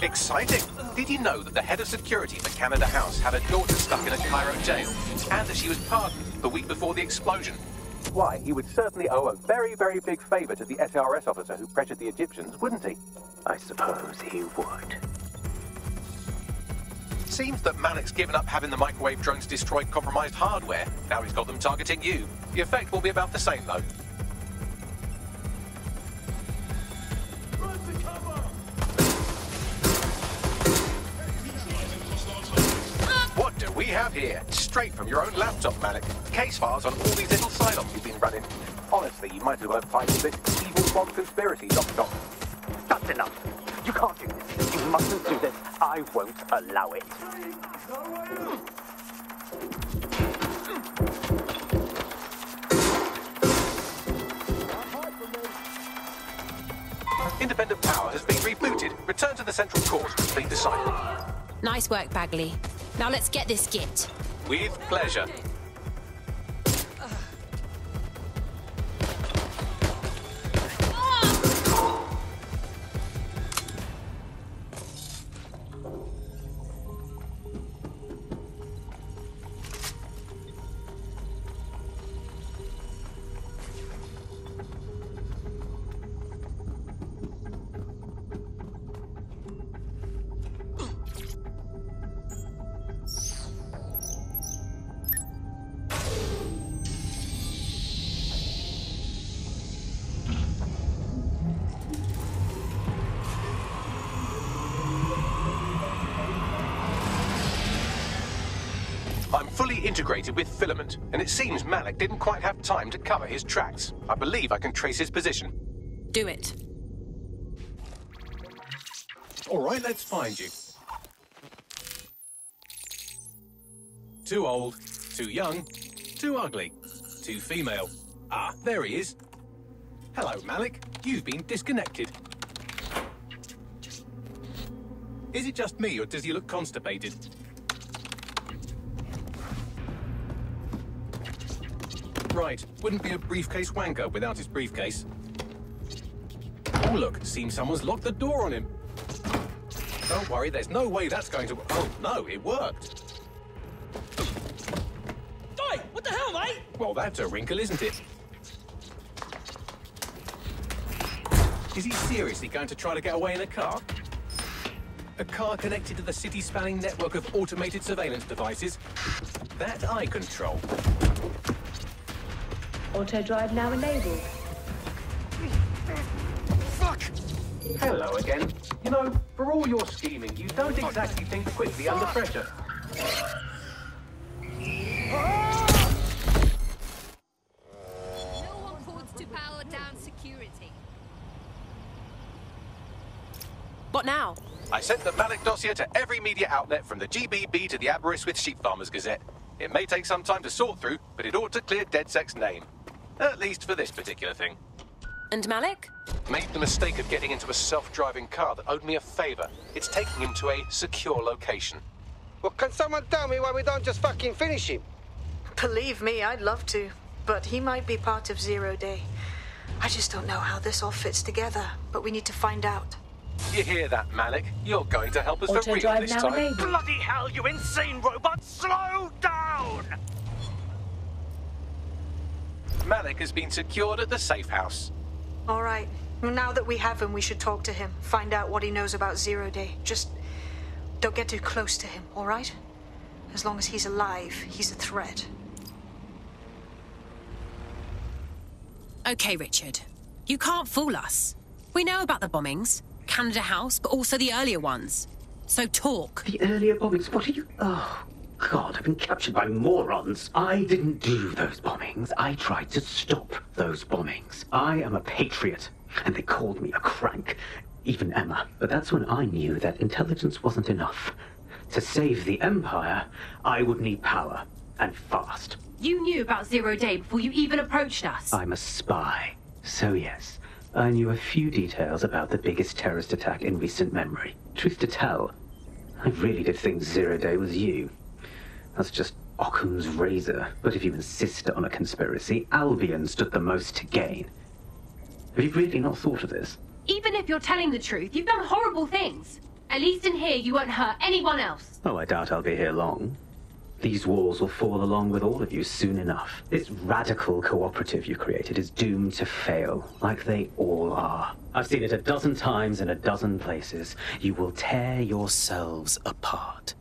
Exciting! Did you know that the head of security for Canada House had a daughter stuck in a Cairo jail, and that she was pardoned the week before the explosion? Why, he would certainly owe a very, very big favor to the SRS officer who pressured the Egyptians, wouldn't he? I suppose he would. Seems that Malik's given up having the microwave drones destroy compromised hardware. Now he's got them targeting you. The effect will be about the same, though. What do we have here? Straight from your own laptop, Malik. Case files on all these little sideops you've been running. Honestly, you might as well have titled it evilbomconspiracy.com. That's enough. You can't do this. You mustn't do this. I won't allow it. Independent power has been rebooted. Return to the central core to complete the cycle. Nice work, Bagley. Now let's get this git. With pleasure. I'm fully integrated with Filament, and it seems Malik didn't quite have time to cover his tracks. I believe I can trace his position. Do it. All right, let's find you. Too old, too young, too ugly, too female. Ah, there he is. Hello, Malik. You've been disconnected. Is it just me, or does he look constipated? Right, wouldn't be a briefcase wanker without his briefcase. Oh, look, seems someone's locked the door on him. Don't worry, there's no way that's going to... Oh, no, it worked. Oi, what the hell, mate? Well, that's a wrinkle, isn't it? Is he seriously going to try to get away in a car? A car connected to the city-spanning network of automated surveillance devices? That I control. Auto drive now enabled. Fuck! Hello again. You know, for all your scheming, you don't exactly think quickly under pressure. No one calls to power down security. What now? I sent the Malik dossier to every media outlet from the GBB to the Aberystwyth Sheep Farmers Gazette. It may take some time to sort through, but it ought to clear DedSec's name. At least for this particular thing. And Malik? Made the mistake of getting into a self-driving car that owed me a favor. It's taking him to a secure location. Well, can someone tell me why we don't just fucking finish him? Believe me, I'd love to. But he might be part of ZeroDay. I just don't know how this all fits together, but we need to find out. You hear that, Malik? You're going to help us for real this time. Bloody hell, you insane robot! Slow down! Malik has been secured at the safe house. All right. Now that we have him, we should talk to him. Find out what he knows about ZeroDay. Just don't get too close to him, all right? As long as he's alive, he's a threat. Okay, Richard. You can't fool us. We know about the bombings. Canada House, but also the earlier ones. So talk. The earlier bombings? What are you... Oh, God, I've been captured by morons. I didn't do those bombings. I tried to stop those bombings. I am a patriot, and they called me a crank. Even Emma. But that's when I knew that intelligence wasn't enough. To save the Empire, I would need power, and fast. You knew about ZeroDay before you even approached us. I'm a spy. So yes, I knew a few details about the biggest terrorist attack in recent memory. Truth to tell, I really did think ZeroDay was you. That's just Occam's razor. But if you insist on a conspiracy, Albion stood the most to gain. Have you really not thought of this? Even if you're telling the truth, you've done horrible things. At least in here, you won't hurt anyone else. Oh, I doubt I'll be here long. These walls will fall along with all of you soon enough. This radical cooperative you created is doomed to fail, like they all are. I've seen it a dozen times in a dozen places. You will tear yourselves apart.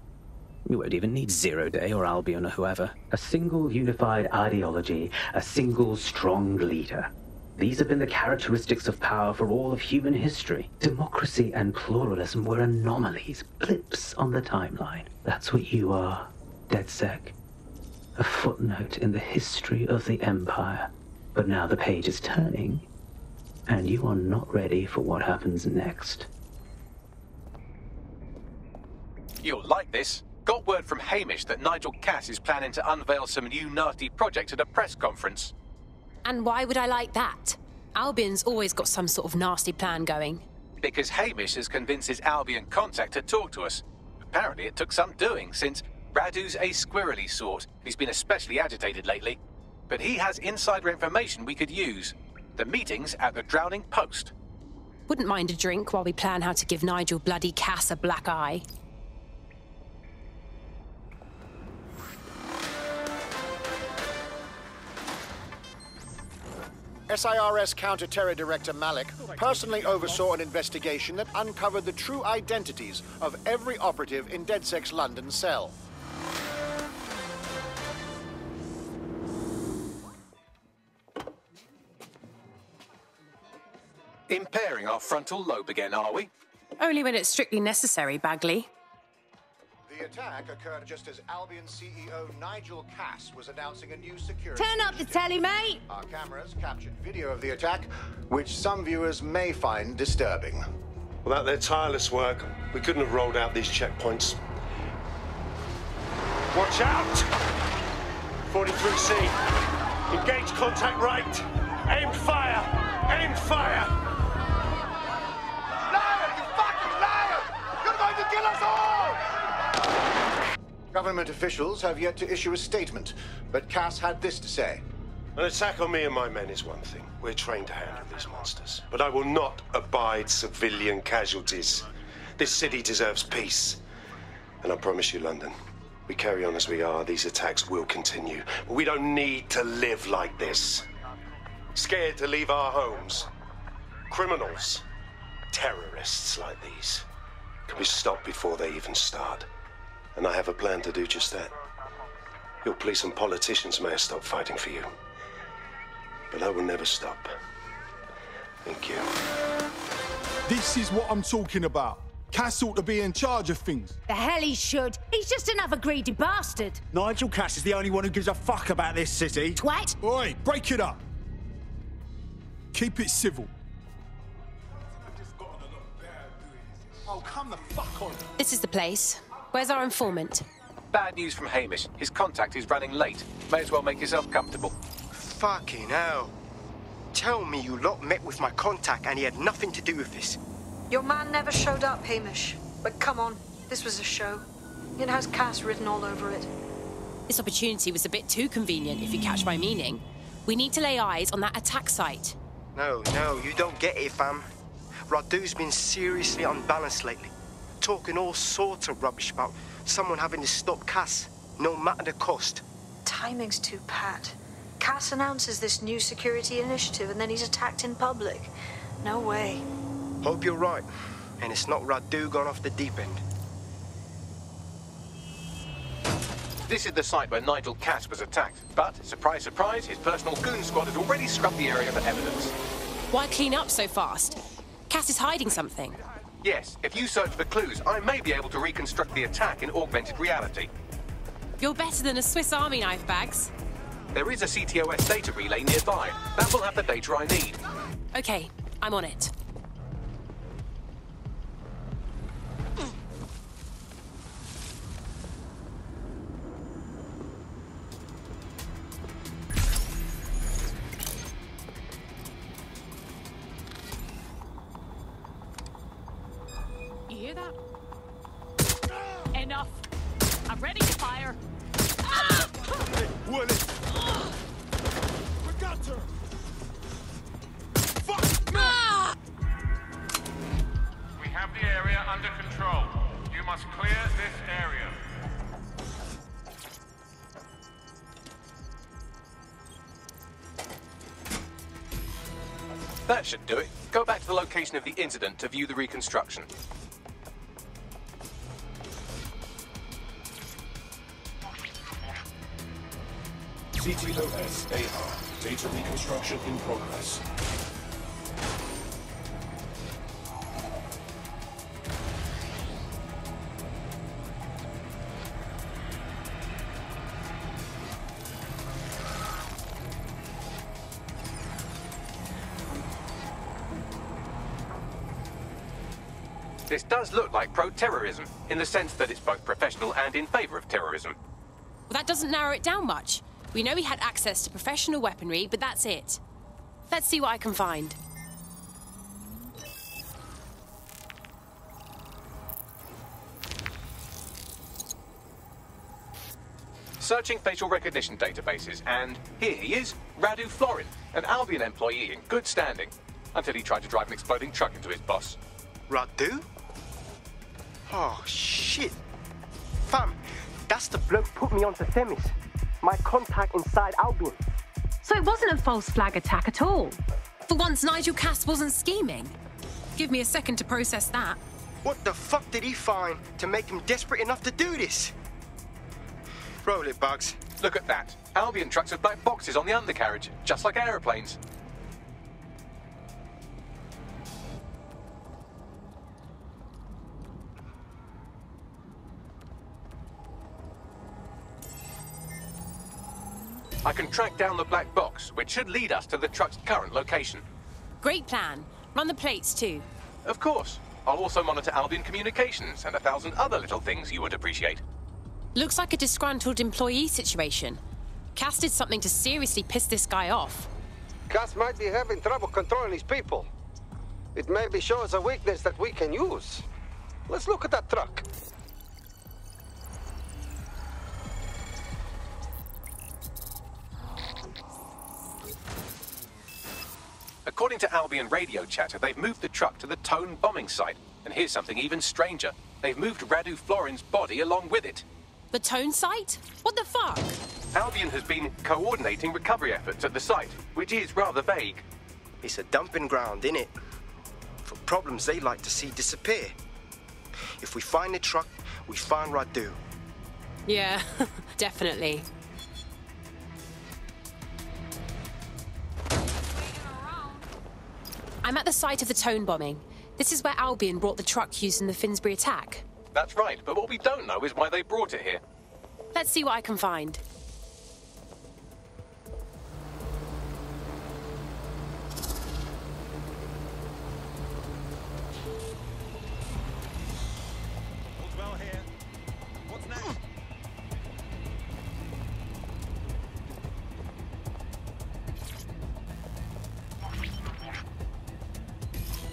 You won't even need ZeroDay or Albion or whoever. A single unified ideology, a single strong leader. These have been the characteristics of power for all of human history. Democracy and pluralism were anomalies, blips on the timeline. That's what you are, DedSec. A footnote in the history of the Empire. But now the page is turning, and you are not ready for what happens next. You'll like this. Got word from Hamish that Nigel Cass is planning to unveil some new nasty project at a press conference. And why would I like that? Albion's always got some sort of nasty plan going. Because Hamish has convinced his Albion contact to talk to us. Apparently it took some doing, since Radu's a squirrely sort. He's been especially agitated lately. But he has insider information we could use. The meeting's at the Drowning Post. Wouldn't mind a drink while we plan how to give Nigel bloody Cass a black eye. SIRS Counter-Terror Director Malik personally oversaw an investigation that uncovered the true identities of every operative in DedSec's London cell. Impairing our frontal lobe again, are we? Only when it's strictly necessary, Bagley. The attack occurred just as Albion CEO Nigel Cass was announcing a new security... Turn up the telly, mate! Our cameras captured video of the attack, which some viewers may find disturbing. Without their tireless work, we couldn't have rolled out these checkpoints. Watch out! 43C. Engage contact right. Aim fire! Aim fire! Liar! You fucking liar! You're going to kill us all! Government officials have yet to issue a statement, but Cass had this to say. An attack on me and my men is one thing. We're trained to handle these monsters. But I will not abide civilian casualties. This city deserves peace. And I promise you, London, we carry on as we are, these attacks will continue. But we don't need to live like this. Scared to leave our homes. Criminals, terrorists like these can be stopped before they even start. And I have a plan to do just that. Your police and politicians may have stopped fighting for you. But I will never stop. Thank you. This is what I'm talking about. Cass ought to be in charge of things. The hell he should. He's just another greedy bastard. Nigel Cass is the only one who gives a fuck about this city. Twat! Oi, break it up. Keep it civil. Oh, come the fuck on. This is the place. Where's our informant? Bad news from Hamish. His contact is running late. May as well make yourself comfortable. Fucking hell. Tell me you lot met with my contact and he had nothing to do with this. Your man never showed up, Hamish. But come on, this was a show. It has Cass written all over it. This opportunity was a bit too convenient, if you catch my meaning. We need to lay eyes on that attack site. No, you don't get it, fam. Radu's been seriously unbalanced lately. Talking all sorts of rubbish about someone having to stop Cass, no matter the cost. Timing's too pat. Cass announces this new security initiative and then he's attacked in public. No way. Hope you're right, and it's not Radu gone off the deep end. This is the site where Nigel Cass was attacked, but, surprise, surprise, his personal goon squad had already scrubbed the area for evidence. Why clean up so fast? Cass is hiding something. Yes, if you search for clues, I may be able to reconstruct the attack in augmented reality. You're better than a Swiss Army knife, Bags. There is a CTOS data relay nearby. That will have the data I need. Okay, I'm on it. You hear that? Enough. I'm ready to fire. Willie! We got her! Fuck! We have the area under control. You must clear this area. That should do it. Go back to the location of the incident to view the reconstruction. CTOS AR. Data reconstruction in progress. This does look like pro-terrorism, in the sense that it's both professional and in favor of terrorism. Well, that doesn't narrow it down much. We know he had access to professional weaponry, but that's it. Let's see what I can find. Searching facial recognition databases, and here he is, Radu Florin, an Albion employee in good standing, until he tried to drive an exploding truck into his boss. Radu? Oh, shit. Fam, that's the bloke put me onto Themis. My contact inside Albion. So it wasn't a false flag attack at all? For once, Nigel Cass wasn't scheming. Give me a second to process that. What the fuck did he find to make him desperate enough to do this? Roll it, Bugs. Look at that. Albion trucks with black boxes on the undercarriage, just like aeroplanes. I can track down the black box, which should lead us to the truck's current location. Great plan. Run the plates, too. Of course. I'll also monitor Albion communications and 1,000 other little things you would appreciate. Looks like a disgruntled employee situation. Cass did something to seriously piss this guy off. Cass might be having trouble controlling his people. It maybe shows a weakness that we can use. Let's look at that truck. According to Albion radio chatter, they've moved the truck to the Tone bombing site. And here's something even stranger. They've moved Radu Florin's body along with it. The Tone site? What the fuck? Albion has been coordinating recovery efforts at the site, which is rather vague. It's a dumping ground, innit? For problems they like to see disappear. If we find the truck, we find Radu. Yeah, definitely. I'm at the site of the Tone bombing. This is where Albion brought the truck used in the Finsbury attack. That's right, but what we don't know is why they brought it here. Let's see what I can find. All's well here. What's next?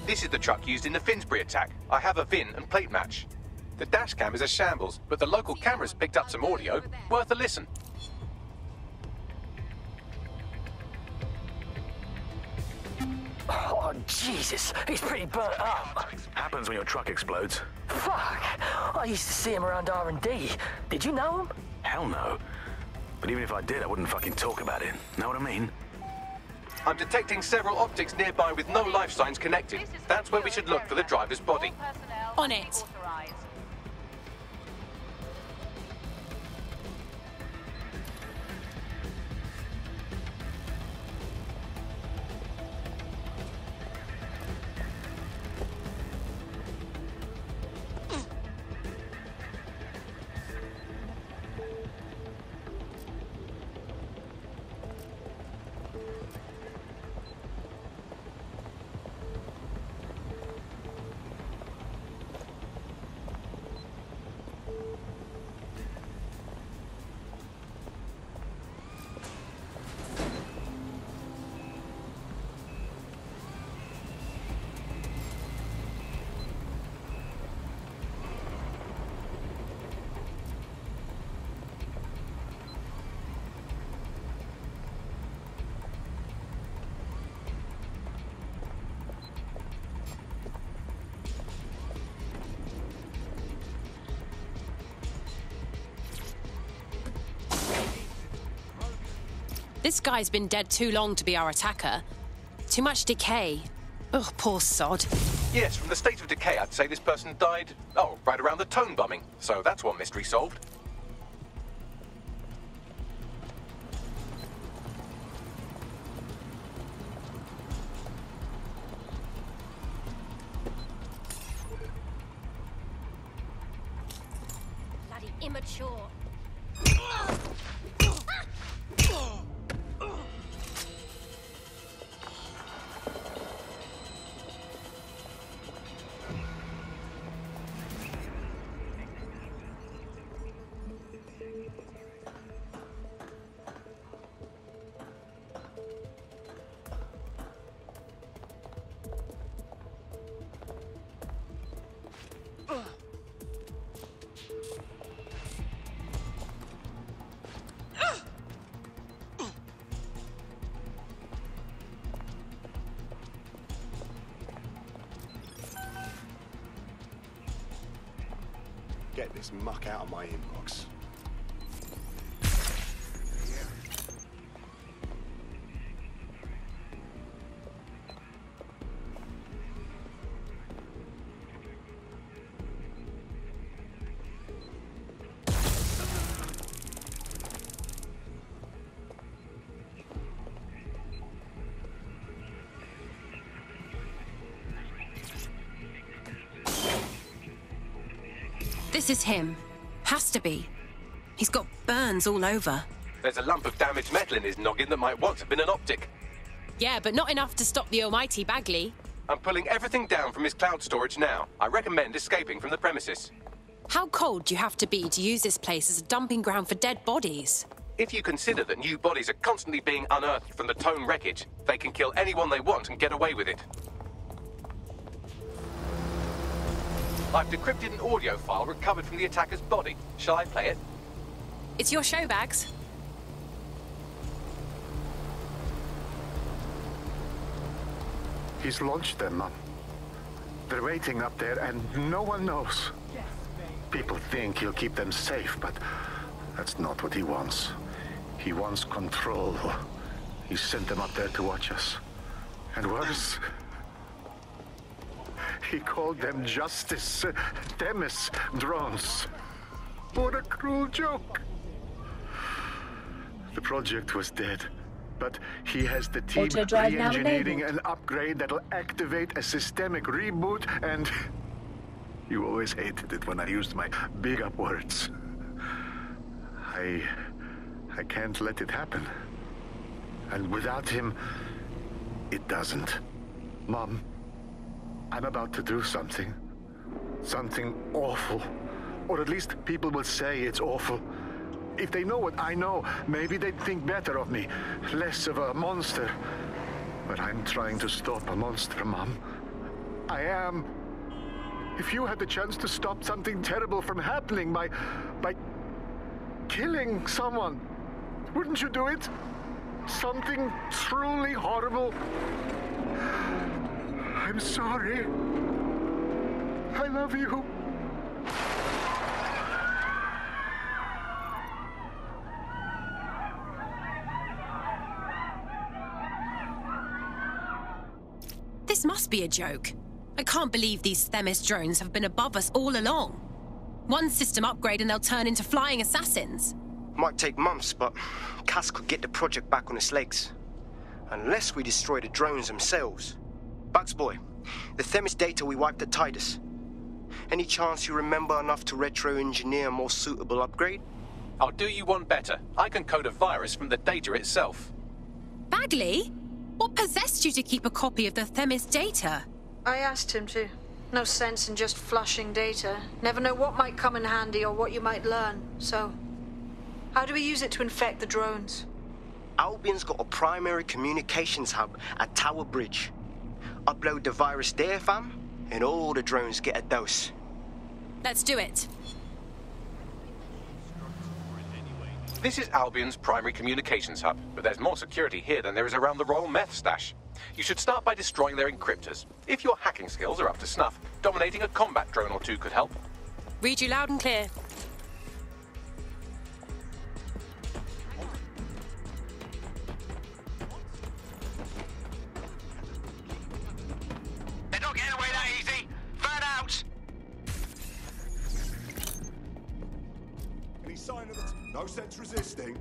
This is the truck used in the Finsbury attack. I have a VIN and plate match. The dash cam is a shambles, but the local cameras picked up some audio. Worth a listen. Oh, Jesus. He's pretty burnt up. Happens when your truck explodes. Fuck. I used to see him around R&D. Did you know him? Hell no. But even if I did, I wouldn't fucking talk about it. Know what I mean? I'm detecting several optics nearby with no life signs connected. That's where we should look for the driver's body. On it. This guy's been dead too long to be our attacker. Too much decay. Ugh, poor sod. Yes, from the state of decay, I'd say this person died, right around the Tone bombing. So that's one mystery solved. Bloody immature. Get this muck out of my inbox. This is him. Has to be. He's got burns all over. There's a lump of damaged metal in his noggin that might once have been an optic. Yeah, but not enough to stop the almighty Bagley. I'm pulling everything down from his cloud storage now. I recommend escaping from the premises. How cold do you have to be to use this place as a dumping ground for dead bodies? If you consider that new bodies are constantly being unearthed from the Tone wreckage, they can kill anyone they want and get away with it. I've decrypted an audio file recovered from the attacker's body. Shall I play it? It's your show, Bags. He's launched them, Mum. They're waiting up there and no one knows. People think he'll keep them safe, but that's not what he wants. He wants control. He sent them up there to watch us. And worse, he called them Justice Themis drones. What a cruel joke. The project was dead, but he has the team re-engineering an upgrade that'll activate a systemic reboot, and you always hated it when I used my big up words. I can't let it happen. And without him, it doesn't. Mom, I'm about to do something. Something awful. Or at least people will say it's awful. If they know what I know, maybe they'd think better of me. Less of a monster. But I'm trying to stop a monster, Mom. I am. If you had the chance to stop something terrible from happening by killing someone, wouldn't you do it? Something truly horrible. I'm sorry. I love you. This must be a joke. I can't believe these Themis drones have been above us all along. One system upgrade and they'll turn into flying assassins. Might take months, but Cass could get the project back on its legs. Unless we destroy the drones themselves. Bugs boy, the Themis data we wiped at Titus. Any chance you remember enough to retro-engineer a more suitable upgrade? I'll do you one better. I can code a virus from the data itself. Bagley? What possessed you to keep a copy of the Themis data? I asked him to. No sense in just flushing data. Never know what might come in handy or what you might learn, so... How do we use it to infect the drones? Albion's got a primary communications hub at Tower Bridge. Upload the virus there, fam, and all the drones get a dose. Let's do it. This is Albion's primary communications hub, but there's more security here than there is around the Royal Meth stash. You should start by destroying their encryptors. If your hacking skills are up to snuff, dominating a combat drone or two could help. Read you loud and clear. They're not getting away that easy. Burn out. Any sign of the... No sense resisting.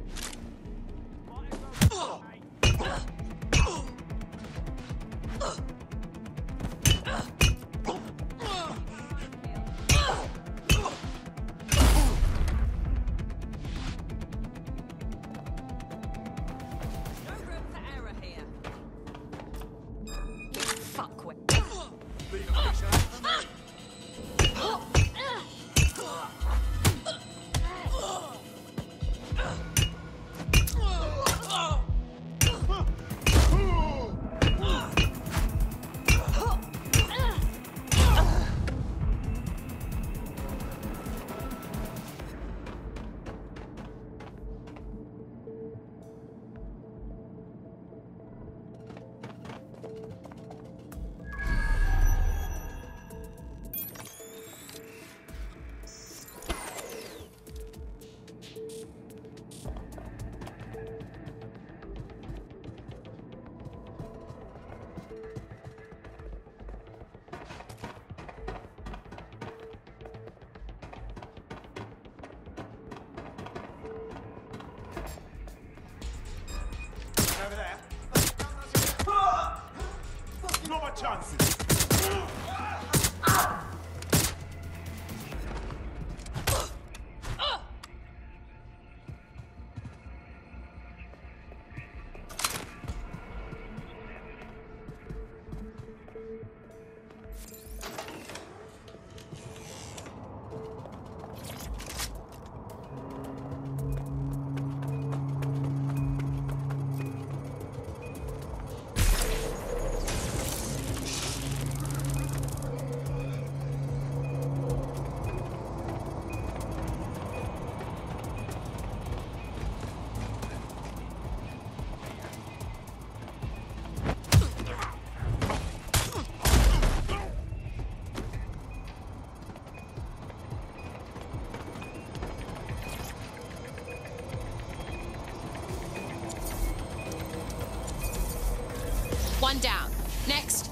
One down. Next.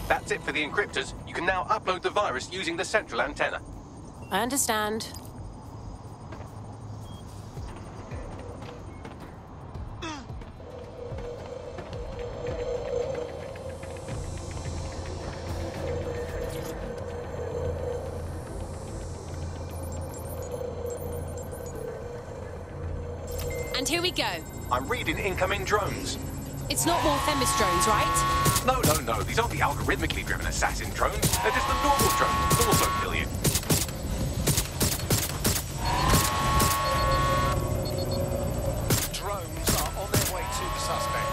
That's it for the encryptors. You can now upload the virus using the central antenna. I understand. And here we go. I'm reading incoming drones. It's not more Themis drones, right? No. These aren't the algorithmically driven assassin drones. They're just the normal drones that also kill you. Drones are on their way to the suspect.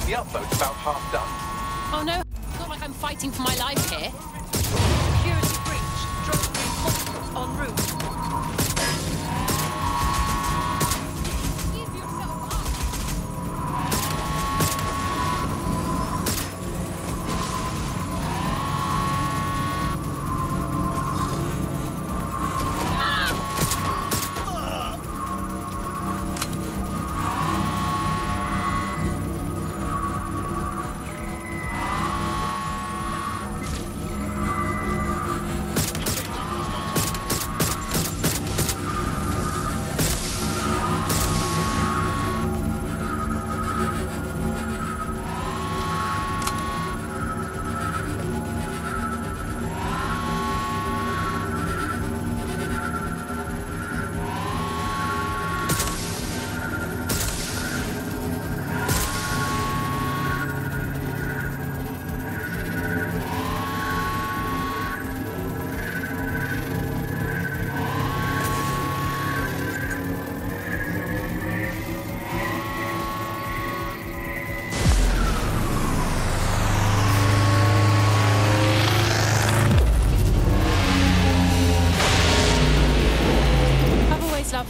The upload's about half done. Oh no, it's not like I'm fighting for my life here. Security breach. Drone reinforcements en route.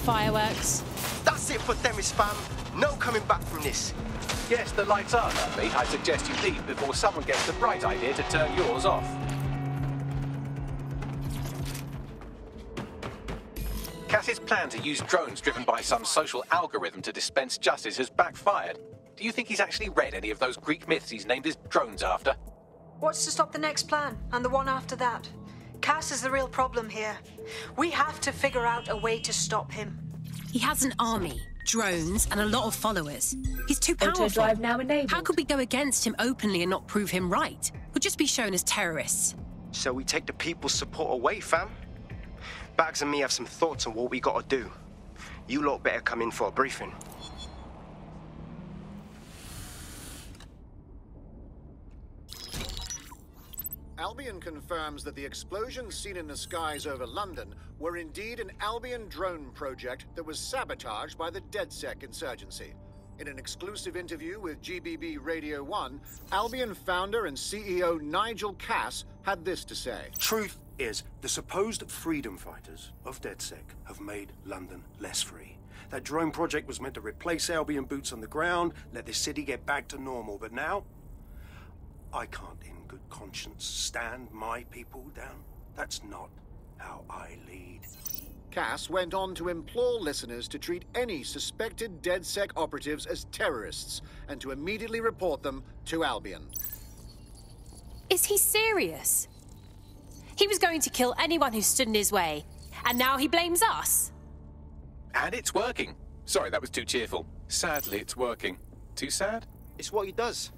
Fireworks. That's it for Themis, fam. No coming back from this. Yes, the lights are lovely. I suggest you leave before someone gets the bright idea to turn yours off. Cass's plan to use drones driven by some social algorithm to dispense justice has backfired. Do you think he's actually read any of those Greek myths he's named his drones after? What's to stop the next plan, and the one after that? Cass is the real problem here. We have to figure out a way to stop him. He has an army, drones, and a lot of followers. He's too powerful. Auto drive now enabled. How could we go against him openly and not prove him right? We'll just be shown as terrorists. So we take the people's support away, fam? Bags and me have some thoughts on what we gotta do. You lot better come in for a briefing. Albion Albion confirms that the explosions seen in the skies over London were indeed an Albion drone project that was sabotaged by the DedSec insurgency. In an exclusive interview with GBB Radio 1, Albion founder and CEO Nigel Cass had this to say. Truth is, the supposed freedom fighters of DedSec have made London less free. That drone project was meant to replace Albion boots on the ground, let the city get back to normal, but now I can't in good conscience stand my people down. That's not how I lead. Cass went on to implore listeners to treat any suspected DedSec operatives as terrorists and to immediately report them to Albion. Is he serious? He was going to kill anyone who stood in his way, and now he blames us. And it's working. Sorry, that was too cheerful. Sadly, it's working. Too sad? It's what he does.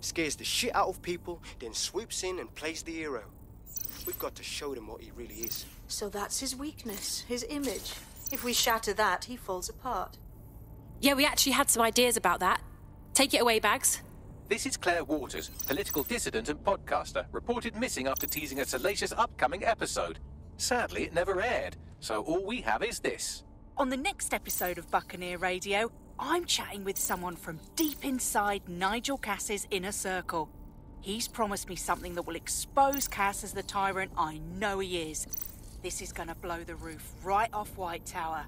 Scares the shit out of people, then swoops in and plays the hero. We've got to show them what he really is. So that's his weakness, his image. If we shatter that, he falls apart. Yeah, we actually had some ideas about that. Take it away, Bags. This is Claire Waters, political dissident and podcaster, reported missing after teasing a salacious upcoming episode. Sadly, it never aired, so all we have is this. On the next episode of Buccaneer Radio, I'm chatting with someone from deep inside Nigel Cass's inner circle. He's promised me something that will expose Cass as the tyrant I know he is. This is gonna blow the roof right off White Tower.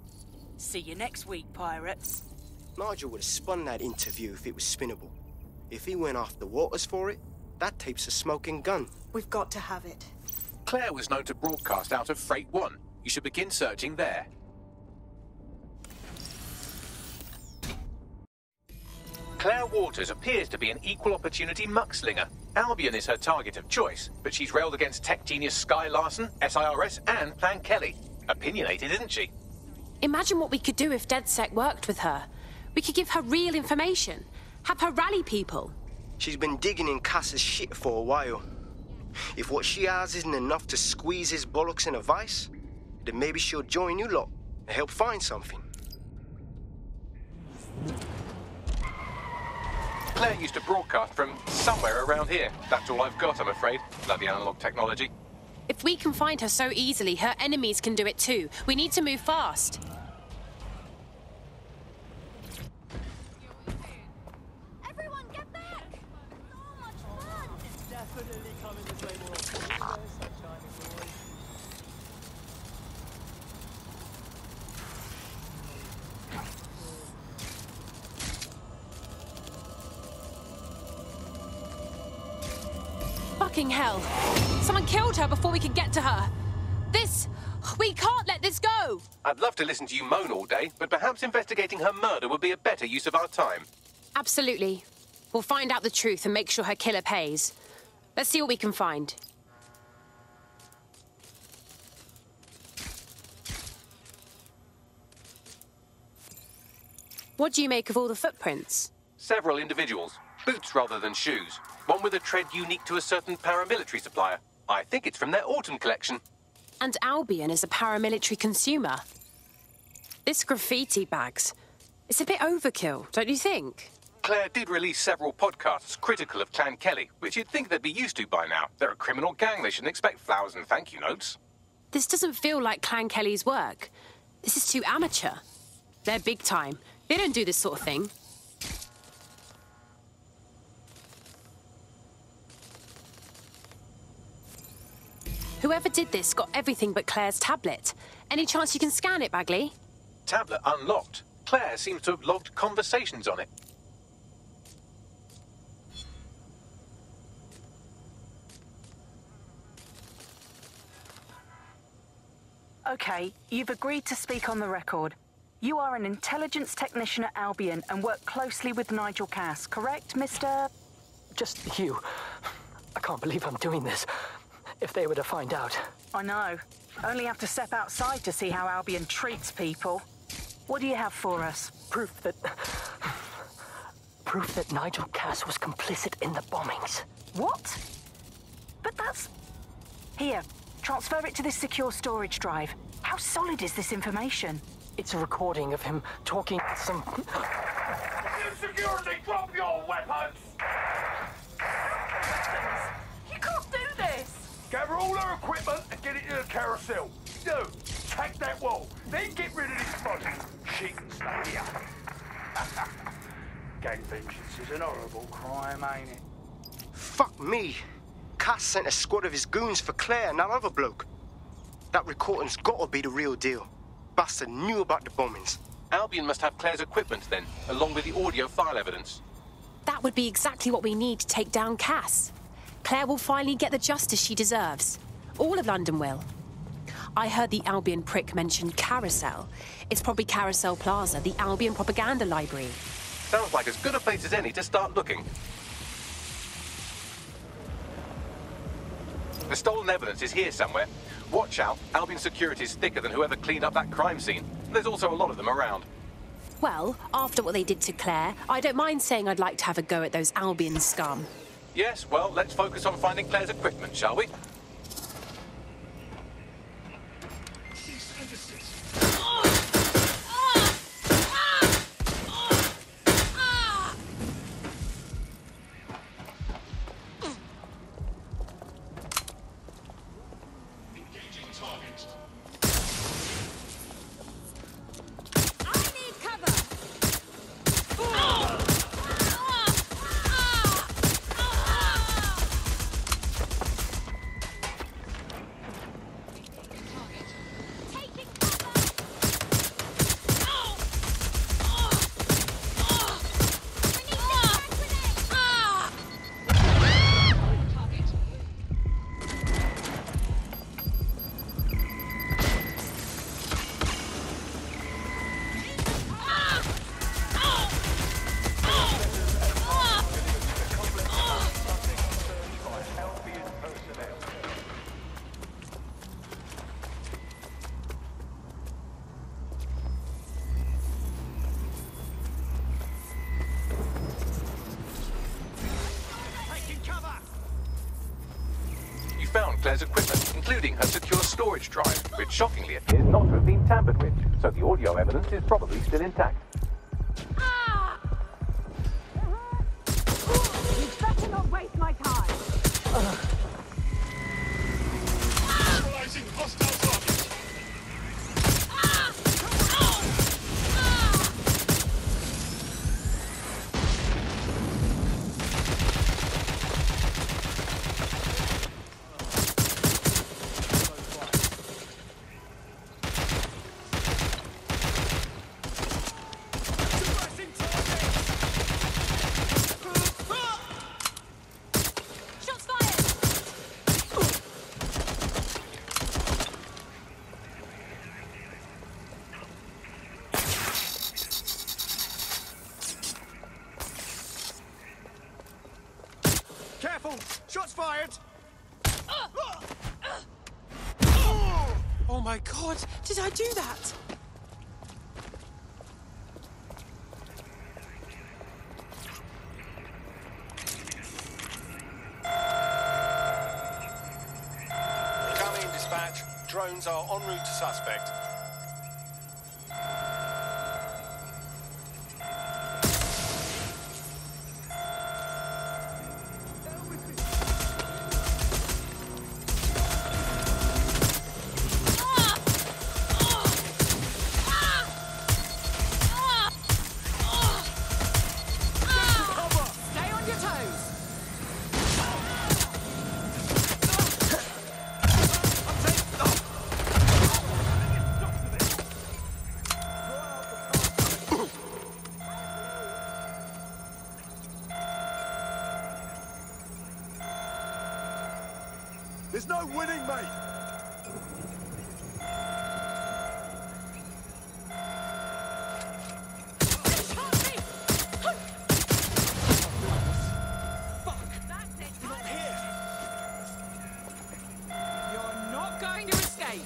See you next week, pirates. Nigel would have spun that interview if it was spinnable. If he went after Waters for it, that tape's a smoking gun. We've got to have it. Claire was known to broadcast out of Freight 1. You should begin searching there. Claire Waters appears to be an equal opportunity muckslinger. Albion is her target of choice, but she's railed against tech genius Sky Larson, SIRS, and Plan Kelly. Opinionated, isn't she? Imagine what we could do if DedSec worked with her. We could give her real information. Have her rally people. She's been digging in Cass's shit for a while. If what she has isn't enough to squeeze his bollocks in a vice, then maybe she'll join you lot and help find something. Claire used to broadcast from somewhere around here. That's all I've got, I'm afraid. Bloody analog technology. If we can find her so easily, her enemies can do it too. We need to move fast. Everyone, get back! So much fun! It's definitely coming this way more often. Fucking hell. Someone killed her before we could get to her. We can't let this go. I'd love to listen to you moan all day, but perhaps investigating her murder would be a better use of our time. Absolutely. We'll find out the truth and make sure her killer pays. Let's see what we can find. What do you make of all the footprints? Several individuals. Boots rather than shoes. One with a tread unique to a certain paramilitary supplier. I think it's from their autumn collection. And Albion is a paramilitary consumer. This graffiti, Bags, it's a bit overkill, don't you think? Claire did release several podcasts critical of Clan Kelly, which you'd think they'd be used to by now. They're a criminal gang, they shouldn't expect flowers and thank you notes. This doesn't feel like Clan Kelly's work. This is too amateur. They're big time. They don't do this sort of thing. Whoever did this got everything but Claire's tablet. Any chance you can scan it, Bagley? Tablet unlocked. Claire seems to have logged conversations on it. Okay, you've agreed to speak on the record. You are an intelligence technician at Albion and work closely with Nigel Cass, correct, Mr...? Just you. I can't believe I'm doing this. If they were to find out. I know. Only have to step outside to see how Albion treats people. What do you have for us? Proof that Nigel Cass was complicit in the bombings. What? But that's... Here, transfer it to this secure storage drive. How solid is this information? It's a recording of him talking some... Security, drop your weapons! You can't do this! Gather all her equipment and get it to the carousel. Do. Tag that wall. Then get rid of this body. She can stay here. Gang vengeance is an horrible crime, ain't it? Fuck me. Cass sent a squad of his goons for Claire and that other bloke. That recording's gotta be the real deal. Bastard knew about the bombings. Albion must have Claire's equipment then, along with the audio file evidence. That would be exactly what we need to take down Cass. Claire will finally get the justice she deserves. All of London will. I heard the Albion prick mention Carousel. It's probably Carousel Plaza, the Albion propaganda library. Sounds like as good a place as any to start looking. The stolen evidence is here somewhere. Watch out, Albion security is thicker than whoever cleaned up that crime scene. There's also a lot of them around. Well, after what they did to Claire, I don't mind saying I'd like to have a go at those Albion scum. Yes, well, let's focus on finding Claire's equipment, shall we? Found Claire's equipment, including her secure storage drive, which shockingly appears not to have been tampered with, so the audio evidence is probably still intact. You better not waste my time! Neutralizing hostile target. Careful! Shots fired! Oh my god, did I do that? Come in, dispatch. Drones are en route to suspect. There's no winning, mate! You're not going to escape!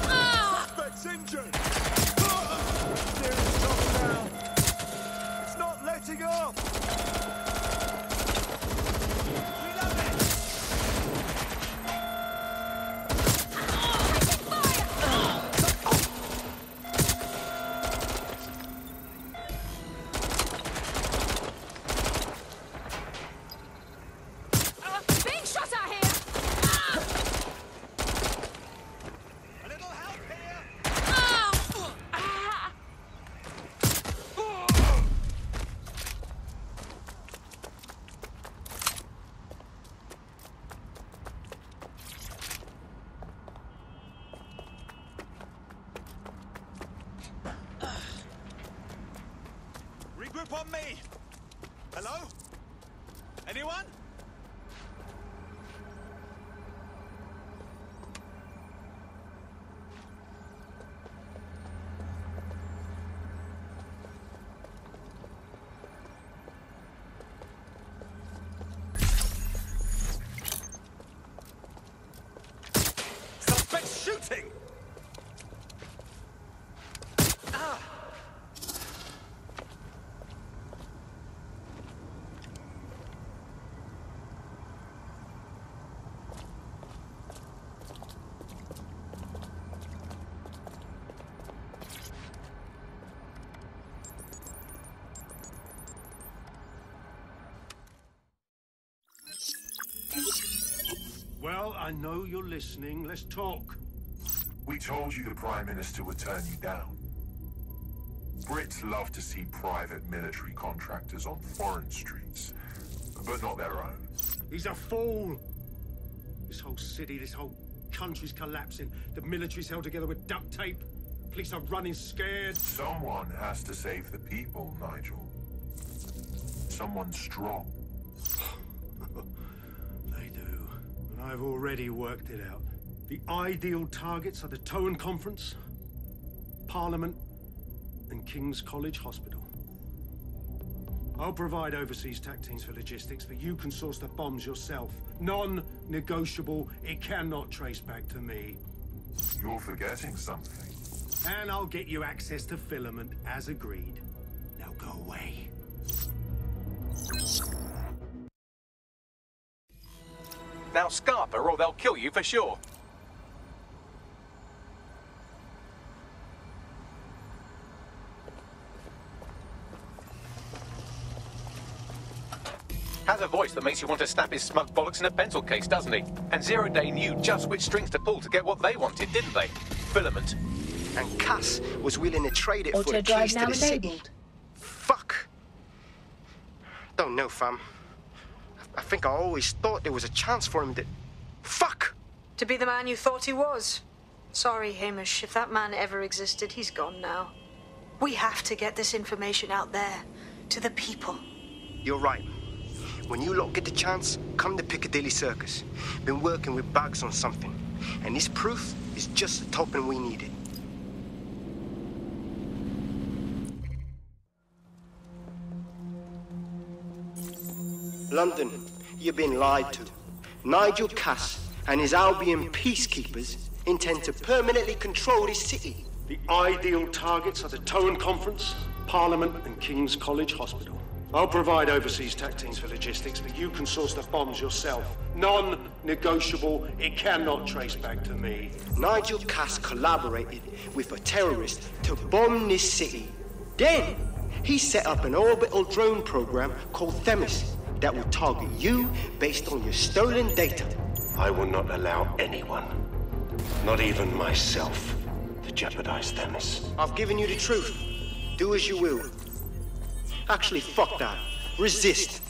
Suspect's injured! It's not letting up! on me! Hello? Anyone? Suspect shooting! Well, I know you're listening. Let's talk. We told you the Prime Minister would turn you down. Brits love to see private military contractors on foreign streets, but not their own. He's a fool. This whole city, this whole country's collapsing. The military's held together with duct tape. Police are running scared. Someone has to save the people, Nigel. Someone strong. They do. And I've already worked it out. The ideal targets are the Towan Conference, Parliament, and King's College Hospital. I'll provide overseas tac teams for logistics, but you can source the bombs yourself. Non-negotiable. It cannot trace back to me. You're forgetting something. And I'll get you access to filament, as agreed. Now go away. Now scarper or they'll kill you for sure. Has a voice that makes you want to snap his smug bollocks in a pencil case, doesn't he? And ZeroDay knew just which strings to pull to get what they wanted, didn't they? Filament. And Cass was willing to trade it for the keys to the city. Fuck! Don't know, fam. I think I always thought there was a chance for him to... Fuck! To be the man you thought he was. Sorry, Hamish. If that man ever existed, he's gone now. We have to get this information out there, to the people. You're right. When you lot get the chance, come to Piccadilly Circus. Been working with Bags on something. And this proof is just the token we needed. London, you've been lied to. Nigel Cass and his Albion peacekeepers intend to permanently control this city. The ideal targets are the Towan Conference, Parliament, and King's College Hospital. I'll provide overseas tac teams for logistics, but you can source the bombs yourself. Non-negotiable. It cannot trace back to me. Nigel Cass collaborated with a terrorist to bomb this city. Then, he set up an orbital drone program called Themis that will target you based on your stolen data. I will not allow anyone, not even myself, to jeopardize Themis. I've given you the truth. Do as you will. Actually, fuck that. Resist.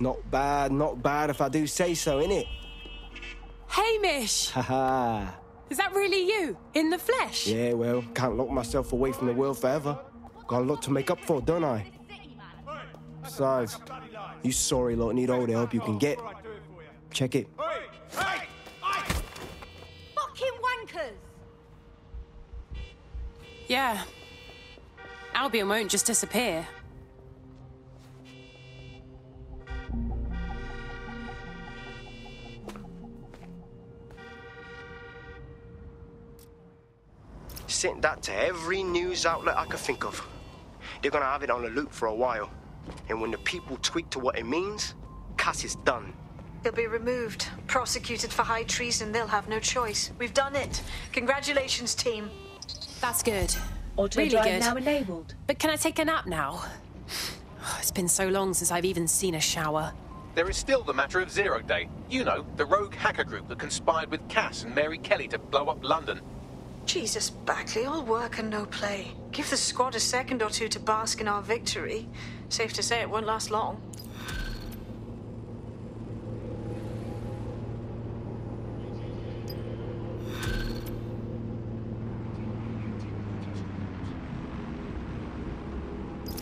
Not bad if I do say so, innit? Hamish! Haha. Is that really you? In the flesh? Yeah, well, can't lock myself away from the world forever. Got a lot to make up for, don't I? Besides, you sorry lot need all the help you can get. Check it. Fucking wankers! Yeah. Albion won't just disappear. Sent that to every news outlet I could think of. They're gonna have it on the loop for a while. And when the people tweak to what it means, Cass is done. He'll be removed, prosecuted for high treason. They'll have no choice. We've done it. Congratulations, team. That's good. Auto really drive good. now enabled. But can I take a nap now? It's been so long since I've even seen a shower. There is still the matter of ZeroDay. You know, the rogue hacker group that conspired with Cass and Mary Kelly to blow up London. Jesus, Bagley, all work and no play. Give the squad a second or two to bask in our victory. Safe to say it won't last long.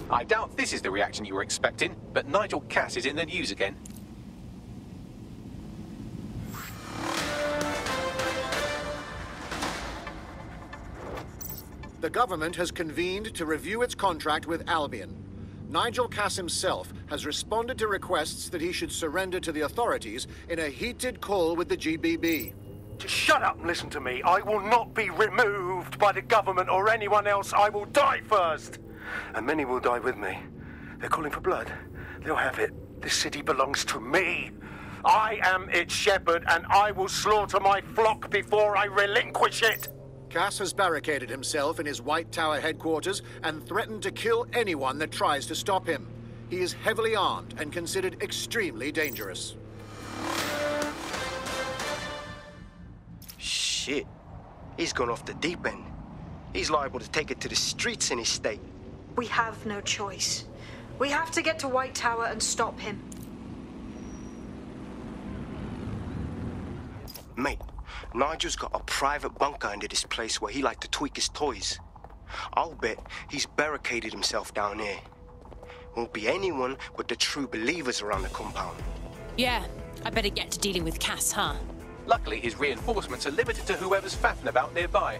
I doubt this is the reaction you were expecting, but Nigel Cass is in the news again. The government has convened to review its contract with Albion. Nigel Cass himself has responded to requests that he should surrender to the authorities in a heated call with the GBB. Just shut up and listen to me. I will not be removed by the government or anyone else. I will die first. And many will die with me. They're calling for blood. They'll have it. This city belongs to me. I am its shepherd, and I will slaughter my flock before I relinquish it. Cass has barricaded himself in his White Tower headquarters and threatened to kill anyone that tries to stop him. He is heavily armed and considered extremely dangerous. Shit. He's gone off the deep end. He's liable to take it to the streets in his state. We have no choice. We have to get to White Tower and stop him. Mate, Nigel's got a private bunker under this place where he liked to tweak his toys. I'll bet he's barricaded himself down here. Won't be anyone but the true believers around the compound. Yeah, I better get to dealing with Cass, huh? Luckily, his reinforcements are limited to whoever's faffing about nearby.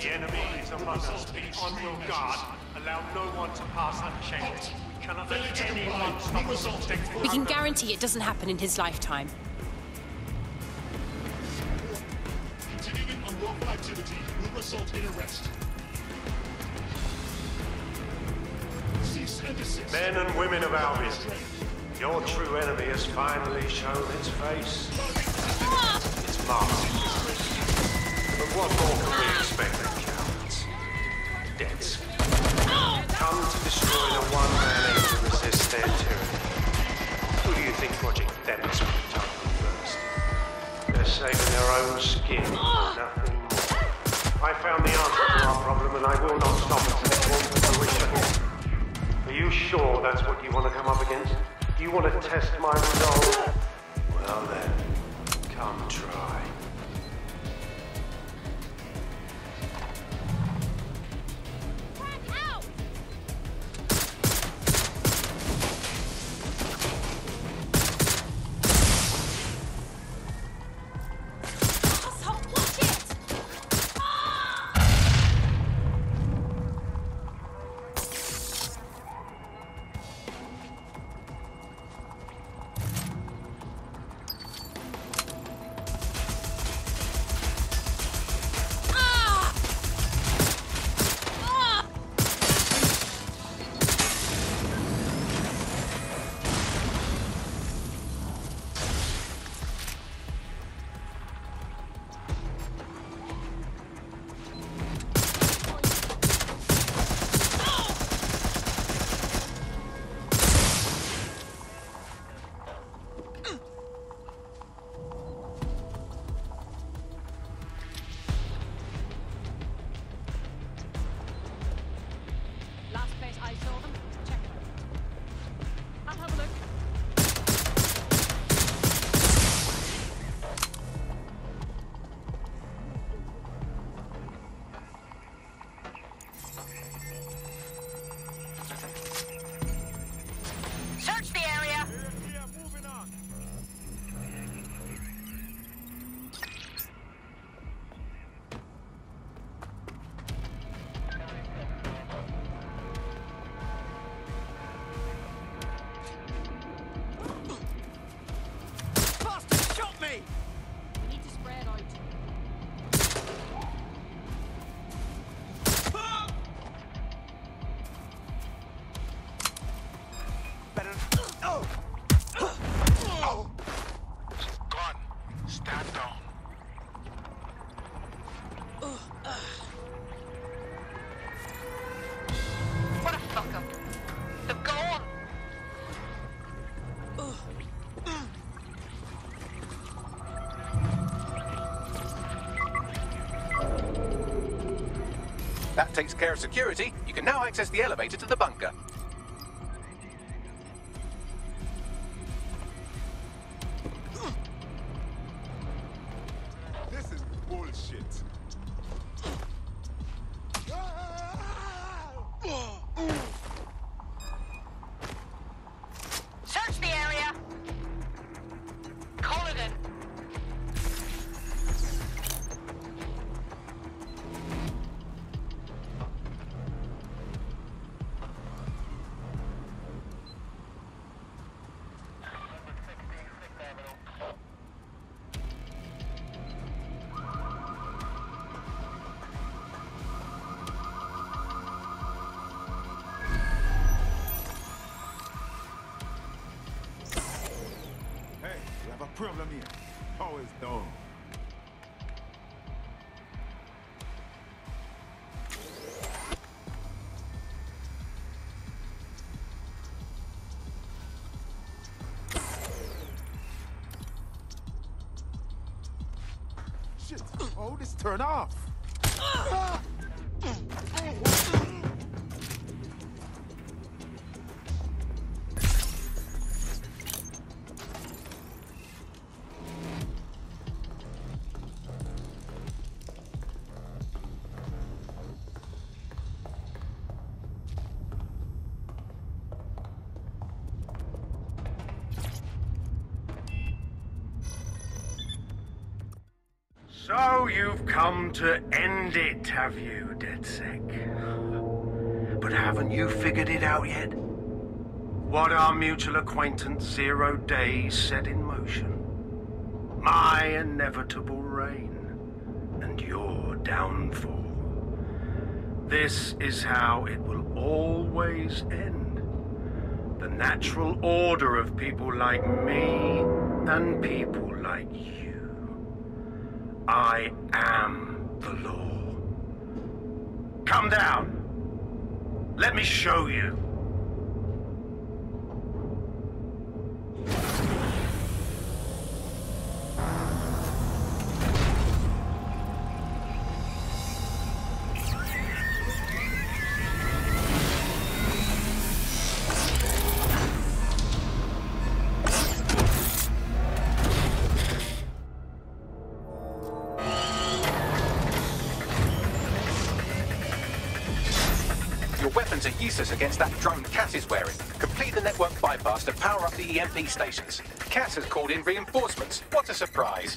The enemy is among us. Be on your guard. Allow no one to pass unchecked. We cannot let anyone stop us. We can guarantee it doesn't happen in his lifetime. Continuing unlawful activity will result in arrest. Cease and desist. Men and women of Albion, your true enemy has finally shown its face. It's marked. But what more can we expect from cowards? DedSec. Come to destroy the one man able to resist their tyranny. Who do you think Project DedSec will target first? They're saving their own skin, nothing more. I found the answer to our problem, and I will not stop until it comes to fruition. Are you sure that's what you want to come up against? You want to test my resolve? Well then, come try. That takes care of security. You can now access the elevator to the bunker. Search the area. Call it in. Problem here. Always done. Shit. Oh, this turn off. So you've come to end it, have you, DedSec? But haven't you figured it out yet? What our mutual acquaintance ZeroDay set in motion? My inevitable reign and your downfall. This is how it will always end. The natural order of people like me and people like you. I am the law. Come down. Let me show you. Weapons are useless against that drone Cass is wearing. Complete the network bypass to power up the EMP stations. Cass has called in reinforcements. What a surprise.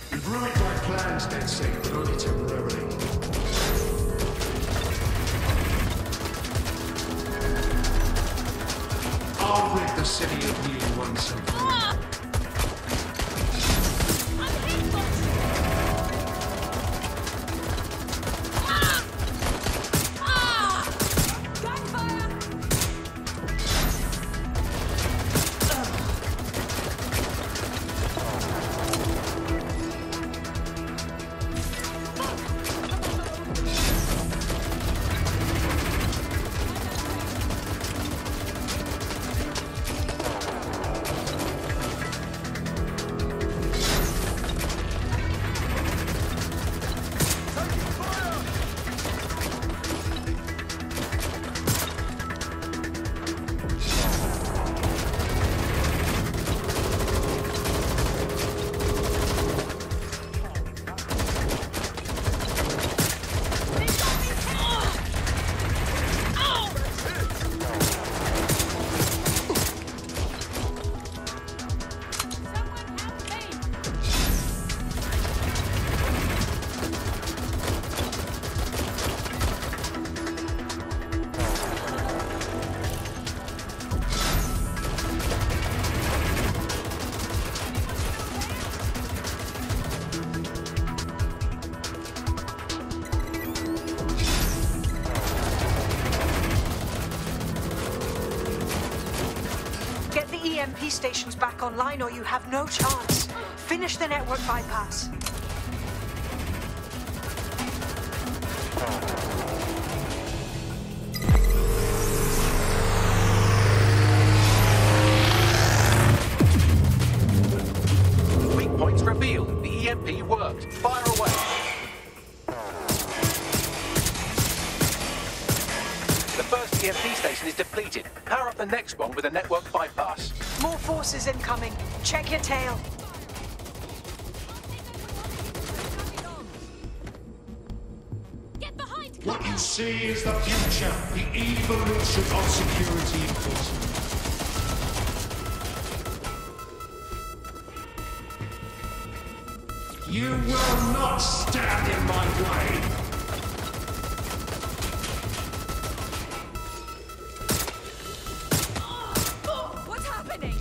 You've ruined my plans, DedSec, but only temporarily. I'll rid the city of you once and for all. EMP stations back online or you have no chance. Finish the network bypass. Weak points revealed. The EMP worked. Fire away. The first EMP station is depleted. completed. Power up the next one with a network bypass. More forces incoming. Check your tail. What you see is the future, the evolution of security enforcement. You will not stand in my way! What's happening?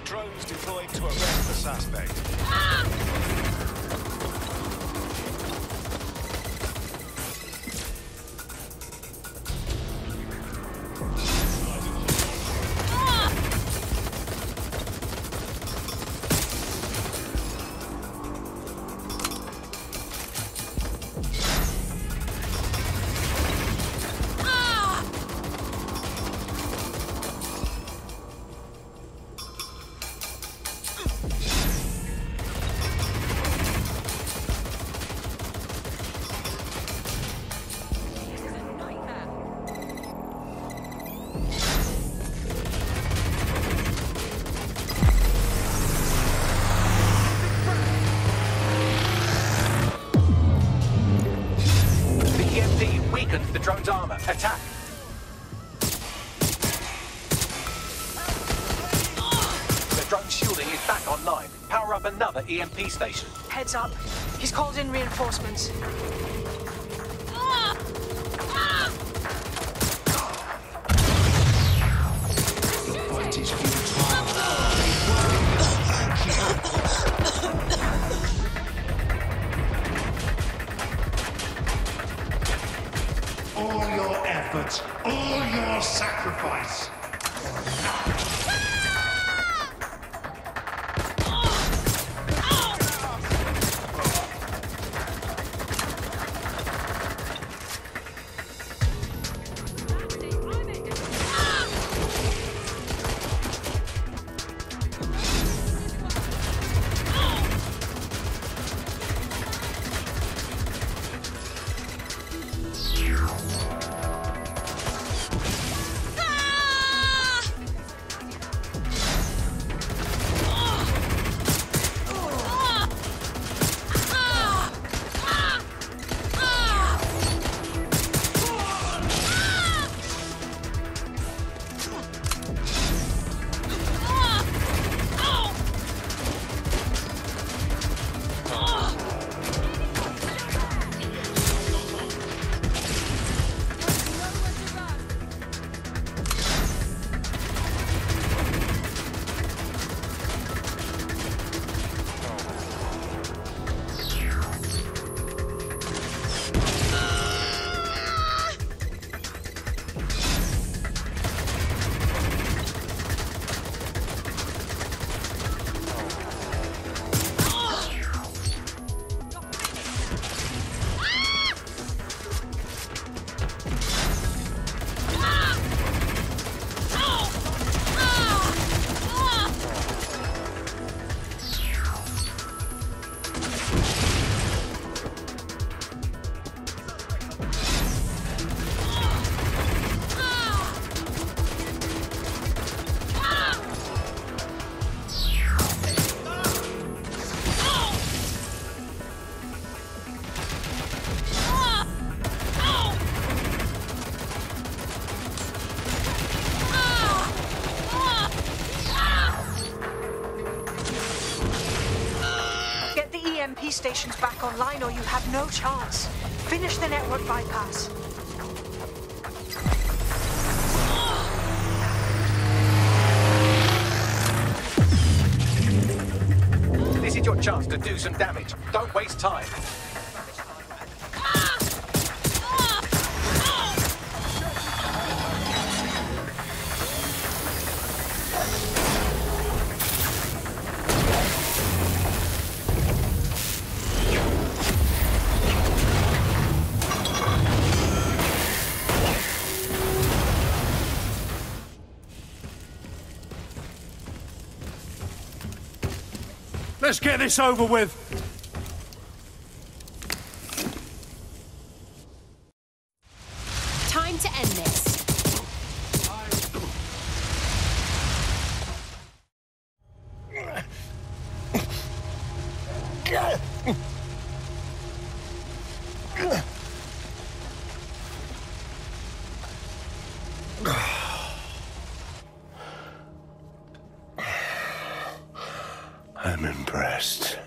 Drones deployed to arrest the suspect. The drone's armor. Attack! The drone's shielding is back online. Power up another EMP station. Heads up. He's called in reinforcements. The fight is futile. All your efforts, all your sacrifice. EMP stations back online or you have no chance. Finish the network bypass. This is your chance to do some damage. Don't waste time. Let's get this over with. Time to end this. I'm impressed.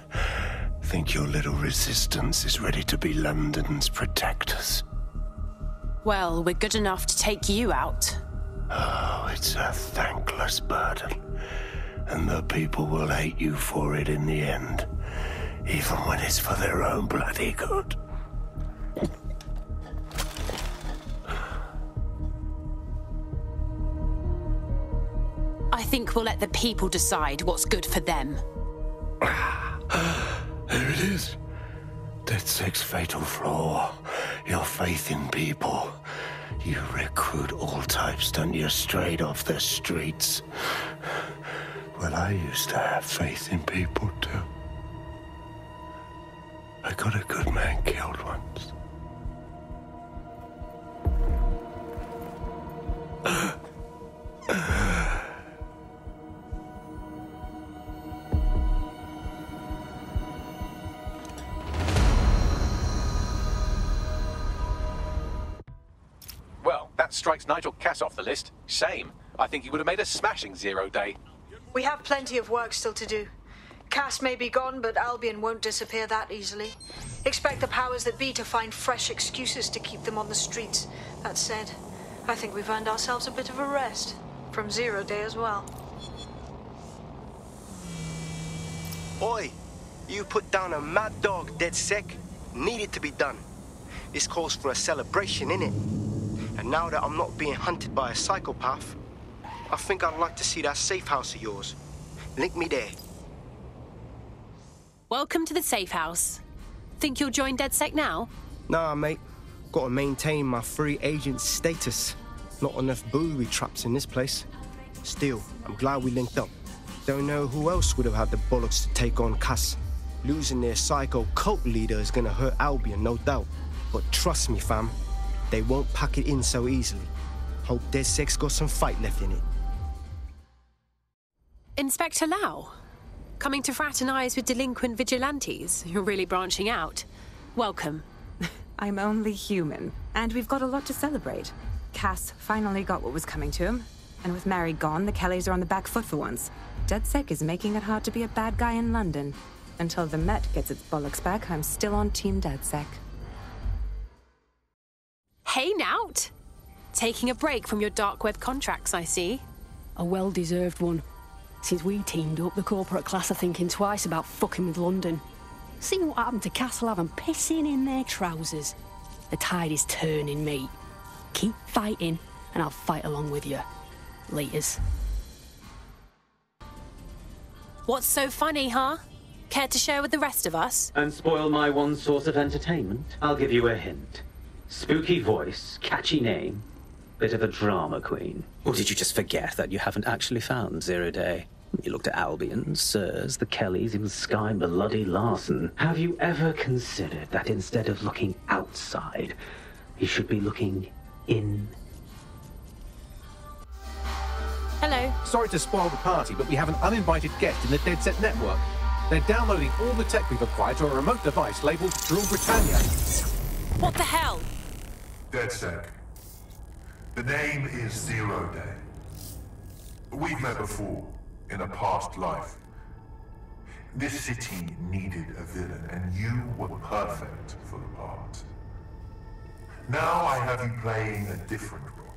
Think your little resistance is ready to be London's protectors? Well, we're good enough to take you out. Oh, it's a thankless burden. And the people will hate you for it in the end. Even when it's for their own bloody good. I think we'll let the people decide what's good for them. There it is. DedSec's fatal flaw. Your faith in people. You recruit all types, don't you, straight off the streets. Well, I used to have faith in people, too. I got a good man killed once. Well, that strikes Nigel Cass off the list. Shame. I think he would have made a smashing ZeroDay. We have plenty of work still to do. Cass may be gone, but Albion won't disappear that easily. Expect the powers that be to find fresh excuses to keep them on the streets. That said, I think we've earned ourselves a bit of a rest. From ZeroDay as well. Oi! You put down a mad dog, DedSec. Needed to be done. This calls for a celebration, innit? And now that I'm not being hunted by a psychopath, I think I'd like to see that safe house of yours. Link me there. Welcome to the safe house. Think you'll join DedSec now? Nah, mate. Gotta maintain my free agent status. Not enough booby traps in this place. Still, I'm glad we linked up. Don't know who else would have had the bollocks to take on Cass. Losing their psycho cult leader is gonna hurt Albion, no doubt. But trust me, fam, they won't pack it in so easily. Hope DedSec's got some fight left in it. Inspector Lau? Coming to fraternize with delinquent vigilantes? You're really branching out. Welcome. I'm only human, and we've got a lot to celebrate. Cass finally got what was coming to him, and with Mary gone, the Kellys are on the back foot for once. DedSec is making it hard to be a bad guy in London. Until the Met gets its bollocks back, I'm still on Team DedSec. Hey, Nout! Taking a break from your dark web contracts, I see. A well-deserved one. Since we teamed up, the corporate class are thinking twice about fucking with London. See what happened to Castlehaven pissing in their trousers. The tide is turning, mate. Keep fighting, and I'll fight along with you. Laters. What's so funny, huh? Care to share with the rest of us? And spoil my one source of entertainment? I'll give you a hint. Spooky voice, catchy name, bit of a drama queen. Or did you just forget that you haven't actually found ZeroDay? You looked at Albion, Sirs, the Kellys, even Sky Bloody Larson. Have you ever considered that instead of looking outside, you should be looking in? Hello. Sorry to spoil the party, but we have an uninvited guest in the DedSec network. They're downloading all the tech we've acquired to a remote device labeled Drill Britannia. What the hell? DedSec. The name is ZeroDay. We've met before, in a past life. This city needed a villain, and you were perfect for the part. Now I have you playing a different role.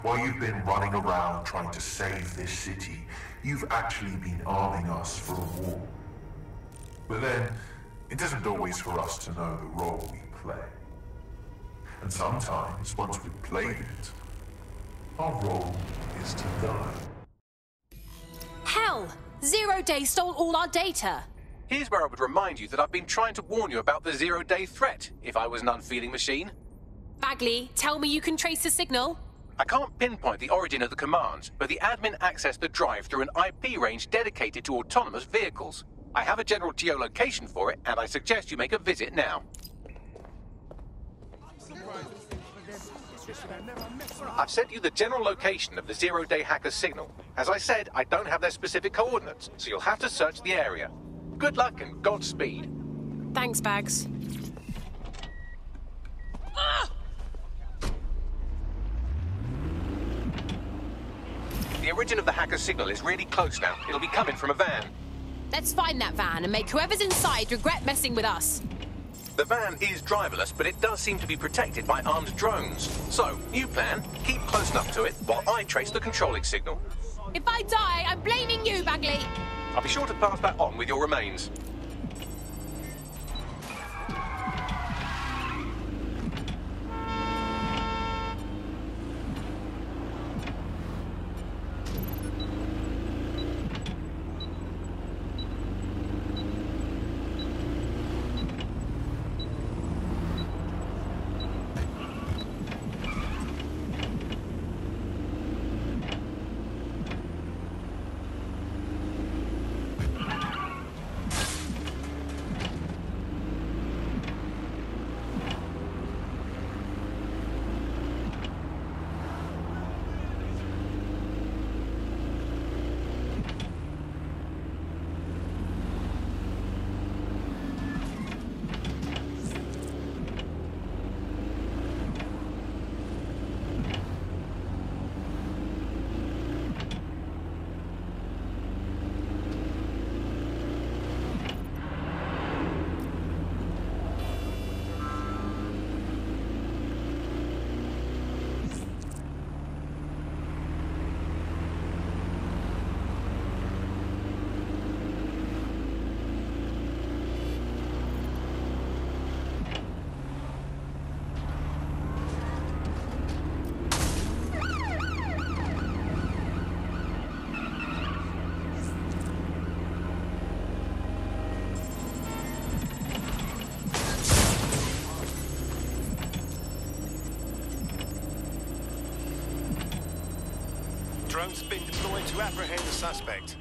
While you've been running around trying to save this city, you've actually been arming us for a war. But then, it isn't always for us to know the role we play. And sometimes, once we've played it, our role is to die. Hell! ZeroDay stole all our data! Here's where I would remind you that I've been trying to warn you about the ZeroDay threat, if I was an unfeeling machine. Bagley, tell me you can trace the signal? I can't pinpoint the origin of the commands, but the admin accessed the drive through an IP range dedicated to autonomous vehicles. I have a general geolocation for it, and I suggest you make a visit now. I've sent you the general location of the ZeroDay hacker's signal. As I said, I don't have their specific coordinates, so you'll have to search the area. Good luck and Godspeed. Thanks, Bags. The origin of the hacker's signal is really close now. It'll be coming from a van. Let's find that van and make whoever's inside regret messing with us. The van is driverless, but it does seem to be protected by armed drones. So, new plan, keep close enough to it while I trace the controlling signal. If I die, I'm blaming you, Bagley. I'll be sure to pass that on with your remains. Drone's been deployed to apprehend the suspect.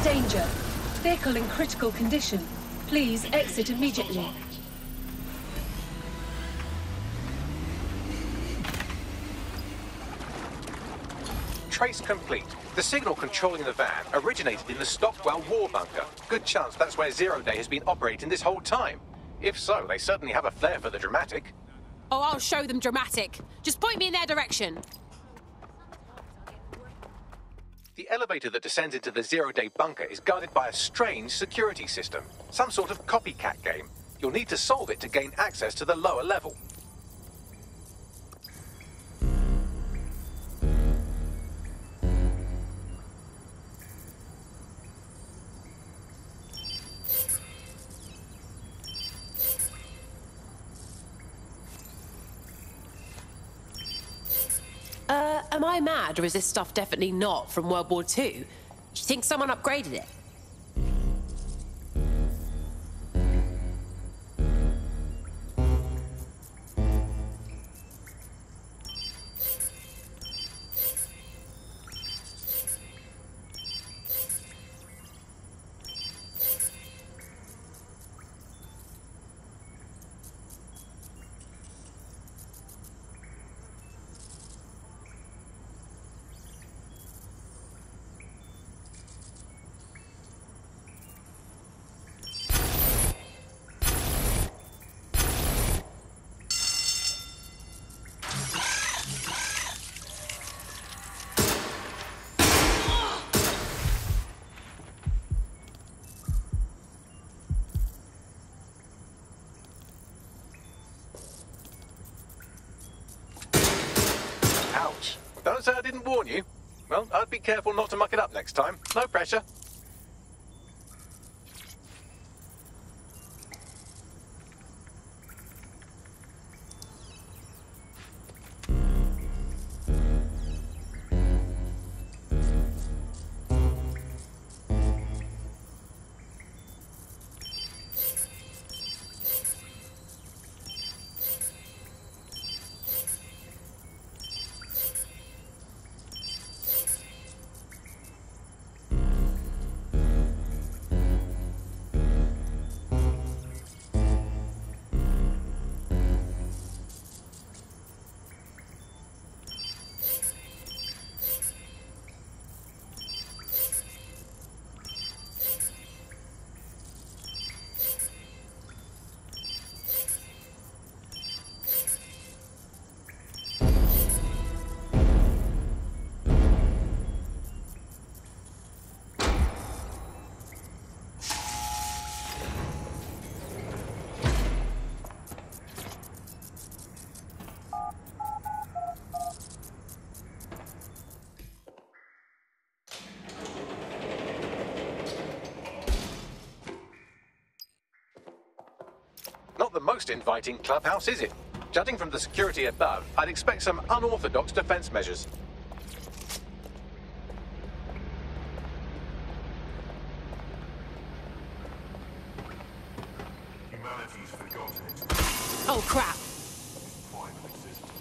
Danger. Vehicle in critical condition. Please exit immediately. Trace complete. The signal controlling the van originated in the Stockwell war bunker. Good chance that's where ZeroDay has been operating this whole time. If so, they certainly have a flair for the dramatic. Oh, I'll show them dramatic. Just point me in their direction. The elevator that descends into the ZeroDay bunker is guarded by a strange security system. Some sort of copycat game. You'll need to solve it to gain access to the lower level. Am I mad, or is this stuff definitely not from World War II? Do you think someone upgraded it? warn you. Well, I'd be careful not to muck it up next time. No pressure. Not the most inviting clubhouse, is it? Judging from the security above, I'd expect some unorthodox defense measures. Humanity's forgotten its Oh, crap. final existence.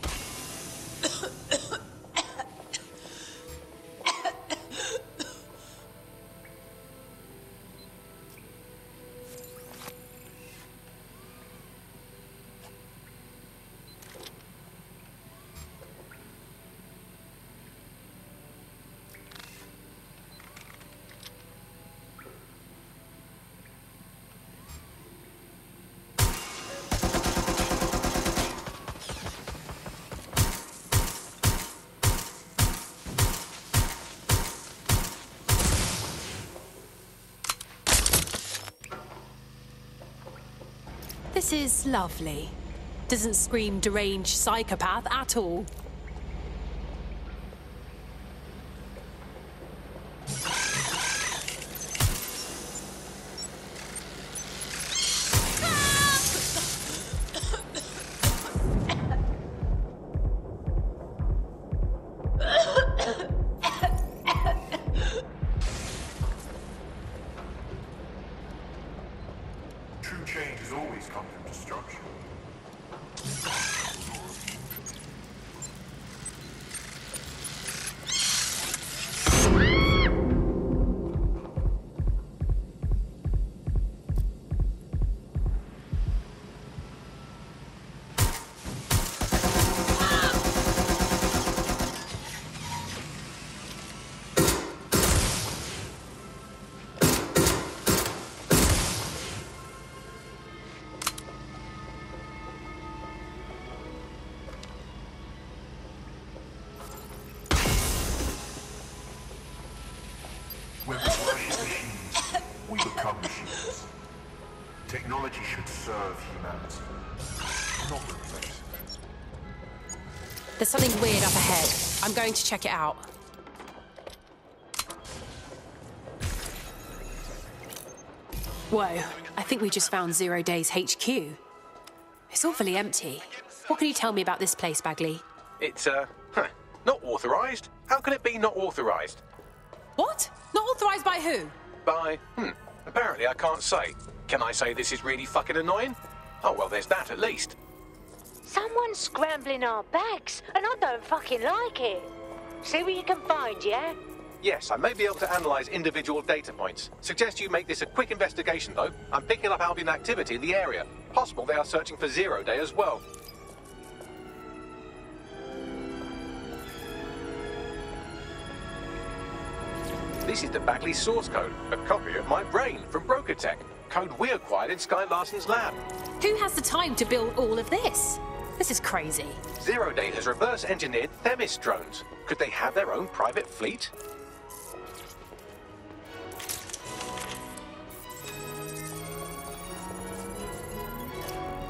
This is lovely. Doesn't scream deranged psychopath at all. True change has always come from destruction. When we worship machines, we become machines. Technology should serve humanity, not replace it. There's something weird up ahead. I'm going to check it out. Whoa, I think we just found ZeroDay's HQ. It's awfully empty. What can you tell me about this place, Bagley? It's, not authorized. How can it be not authorized? What? Not authorized by who? By, apparently I can't say. Can I say this is really fucking annoying? Oh, well, there's that at least. Someone's scrambling our bags, and I don't fucking like it. See what you can find, yeah? Yes, I may be able to analyze individual data points. Suggest you make this a quick investigation, though. I'm picking up Albion activity in the area. Possible they are searching for ZeroDay as well. This is the Bagley source code, a copy of my brain from BrokerTech. Code we acquired in Sky Larson's lab. Who has the time to build all of this? This is crazy. ZeroDay has reverse-engineered Themis drones. Could they have their own private fleet?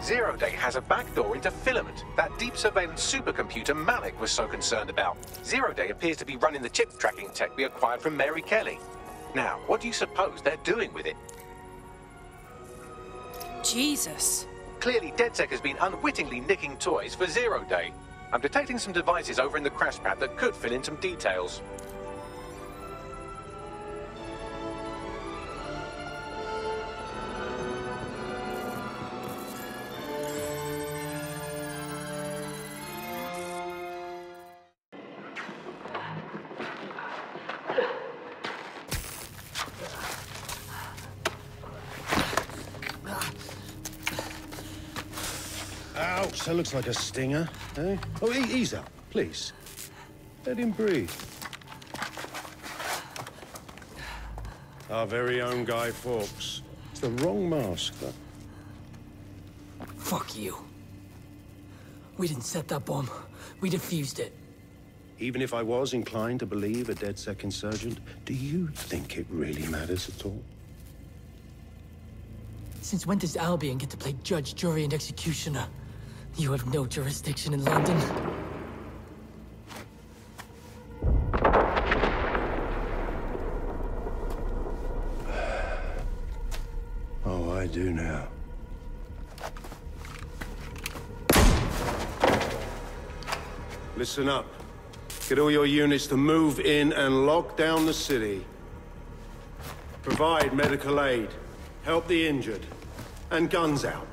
ZeroDay has a backdoor into Filament, that deep surveillance supercomputer Malik was so concerned about. ZeroDay appears to be running the chip tracking tech we acquired from Mary Kelly. Now, what do you suppose they're doing with it? Jesus. Clearly, DedSec has been unwittingly nicking toys for ZeroDay. I'm detecting some devices over in the crash pad that could fill in some details. Ouch, that looks like a stinger, eh? Oh, ease up, please. Let him breathe. Our very own Guy Fawkes. It's the wrong mask, though. Fuck you. We didn't set that bomb. We defused it. Even if I was inclined to believe a DedSec insurgent, do you think it really matters at all? Since when does Albion get to play judge, jury, and executioner? You have no jurisdiction in London. Oh, I do now. Listen up. Get all your units to move in and lock down the city. Provide medical aid. Help the injured. And guns out.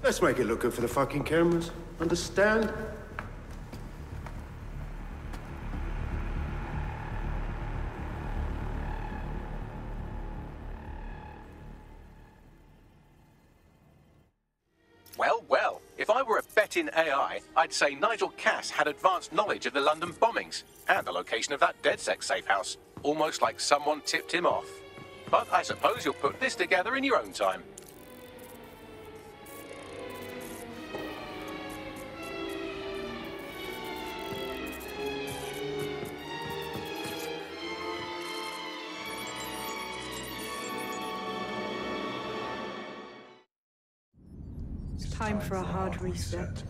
Let's make it look good for the fucking cameras. Understand? Well, well. If I were a betting AI, I'd say Nigel Cass had advanced knowledge of the London bombings and the location of that DedSec safe house. Almost like someone tipped him off. But I suppose you'll put this together in your own time. Time for a hard reset.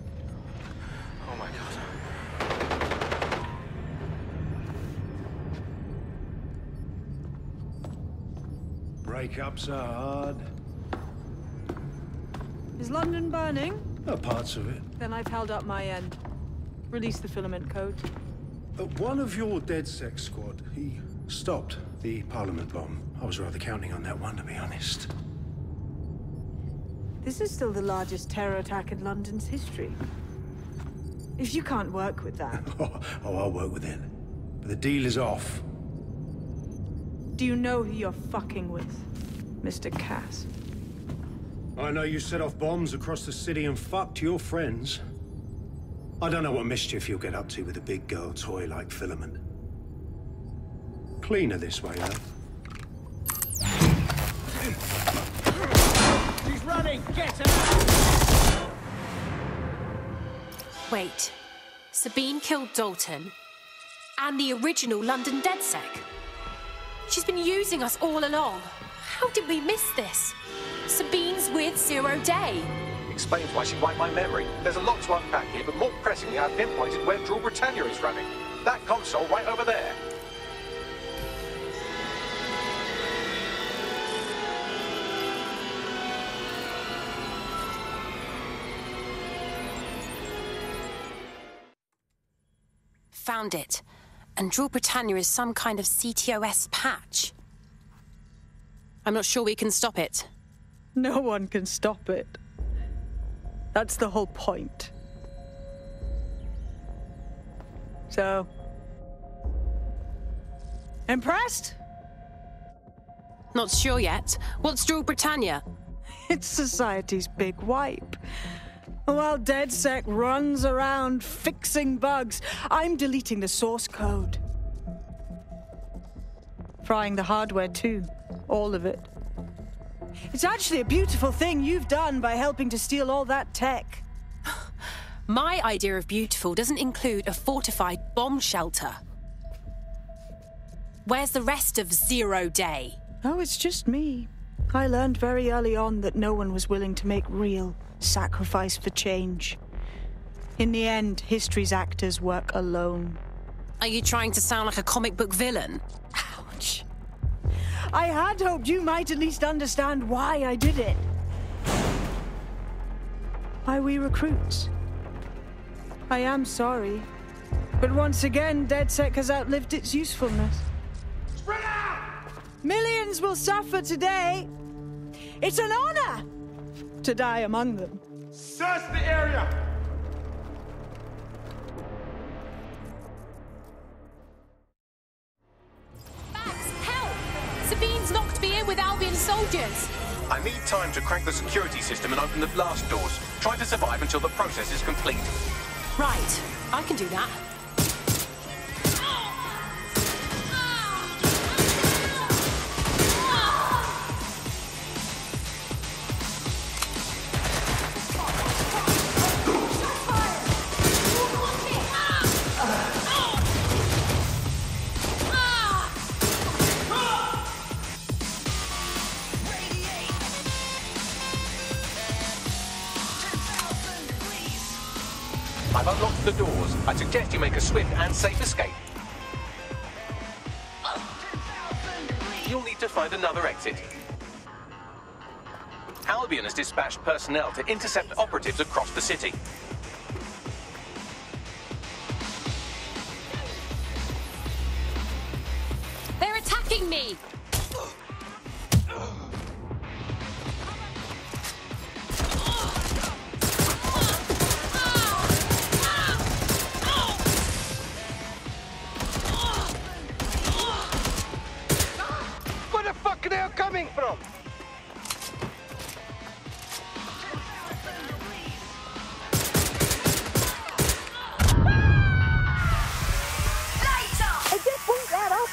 Oh my god. Breakups are hard. Is London burning? Parts of it. Then I've held up my end. Release the filament code. One of your DedSec squad, he stopped the Parliament bomb. I was rather counting on that one, to be honest. This is still the largest terror attack in London's history. If you can't work with that... Oh, I'll work with it. But the deal is off. Do you know who you're fucking with, Mr. Cass? I know you set off bombs across the city and fucked your friends. I don't know what mischief you'll get up to with a big girl toy like Filament. Cleaner this way, though. She's running! Get her! Wait. Sabine killed Dalton and the original London DedSec. She's been using us all along. How did we miss this? Sabine's with ZeroDay. Explains why she wiped my memory. There's a lot to unpack here, but more pressingly, I've pinpointed where Draw Britannia is running. That console right over there. Found it. And Draw Britannia is some kind of CTOS patch. I'm not sure we can stop it. No one can stop it. That's the whole point. So... impressed? Not sure yet. What's Draw Britannia? It's society's big wipe. While DedSec runs around fixing bugs, I'm deleting the source code. Frying the hardware too. All of it. It's actually a beautiful thing you've done by helping to steal all that tech. My idea of beautiful doesn't include a fortified bomb shelter. Where's the rest of ZeroDay? Oh, it's just me. I learned very early on that no one was willing to make real sacrifice for change. In the end, history's actors work alone. Are you trying to sound like a comic book villain? Ouch. I had hoped you might at least understand why I did it. Why we recruits. I am sorry, but once again, DedSec has outlived its usefulness. Spread out! Millions will suffer today. It's an honor to die among them. Search the area! Max, help! Sabine's knocked me in with Albion soldiers. I need time to crack the security system and open the blast doors. Try to survive until the process is complete. Right, I can do that. I've unlocked the doors. I suggest you make a swift and safe escape. You'll need to find another exit. Albion has dispatched personnel to intercept operatives across the city. They're attacking me! Where the fuck are they coming from? I just won't let up.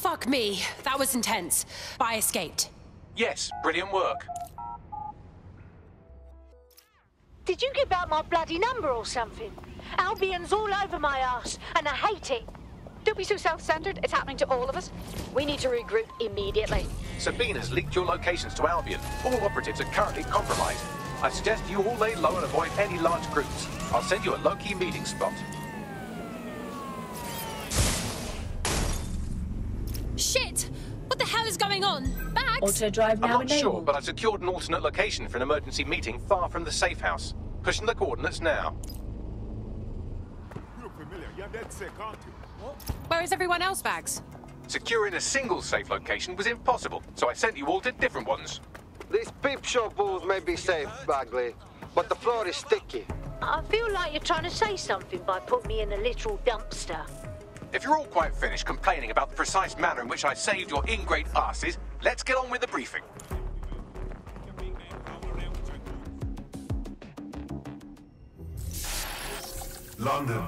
Fuck me. That was intense. But I escaped. Yes, brilliant work. Did you give out my bloody number or something? Albion's all over my ass, and I hate it. Don't be so self-centered. It's happening to all of us. We need to regroup immediately. Sabine has leaked your locations to Albion. All operatives are currently compromised. I suggest you all lay low and avoid any large groups. I'll send you a low-key meeting spot. Shit! What the hell is going on? Bags? Auto drive now I'm not sure, but I've secured an alternate location for an emergency meeting far from the safe house. Pushing the coordinates now. You look familiar. You're DedSec, aren't you? Where is everyone else, Bags? Securing a single safe location was impossible, so I sent you all to different ones. These peep show booths may be safe, Bagley, but the floor is sticky. I feel like you're trying to say something by putting me in a literal dumpster. If you're all quite finished complaining about the precise manner in which I saved your ingrate asses, let's get on with the briefing. London,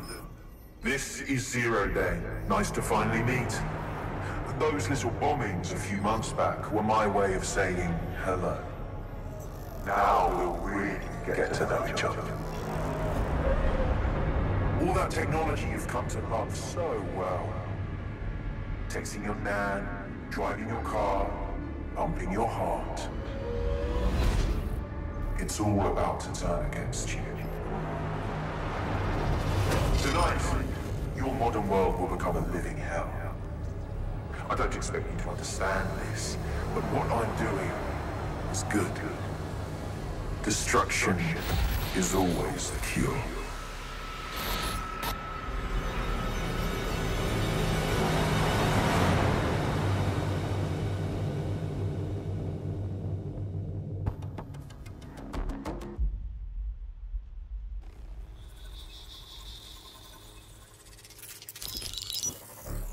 this is ZeroDay. Nice to finally meet. Those little bombings a few months back were my way of saying hello. Now we'll really get to know each other. All that technology you've come to love so well. Texting your nan, driving your car, pumping your heart. It's all about to turn against you. Tonight, your modern world will become a living hell. I don't expect you to understand this, but what I'm doing is good. Destruction is always the cure.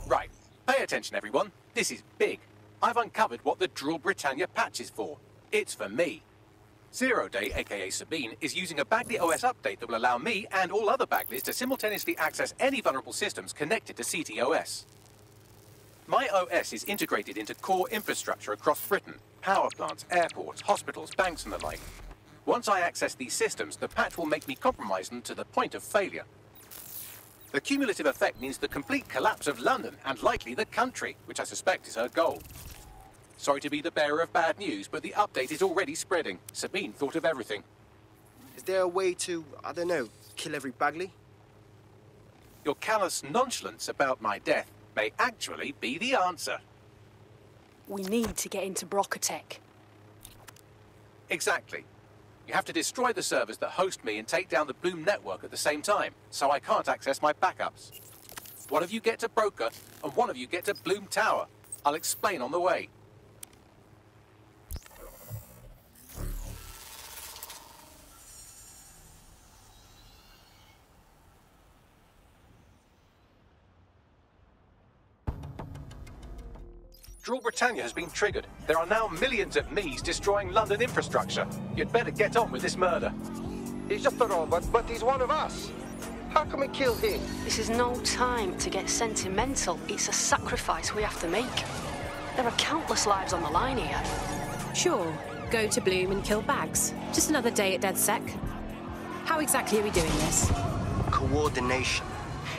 Right. Pay attention, everyone. This is big. I've uncovered what the Drill Britannia patch is for. It's for me. ZeroDay, aka Sabine, is using a Bagley OS update that will allow me and all other Bagleys to simultaneously access any vulnerable systems connected to CTOS. My OS is integrated into core infrastructure across Britain: power plants, airports, hospitals, banks and the like. Once I access these systems, the patch will make me compromise them to the point of failure. The cumulative effect means the complete collapse of London and likely the country, which I suspect is her goal. Sorry to be the bearer of bad news, but the update is already spreading. Sabine thought of everything. Is there a way to, I don't know, kill every Bagley? Your callous nonchalance about my death may actually be the answer. We need to get into Brocotech. Exactly. You have to destroy the servers that host me and take down the Bloom network at the same time, so I can't access my backups. One of you get to Broker, and one of you get to Bloom Tower. I'll explain on the way. Drill Britannia has been triggered. There are now millions of me's destroying London infrastructure. You'd better get on with this murder. He's just a robot, but he's one of us. How can we kill him? This is no time to get sentimental. It's a sacrifice we have to make. There are countless lives on the line here. Sure, go to Bloom and kill Bags. Just another day at DedSec. How exactly are we doing this? Coordination.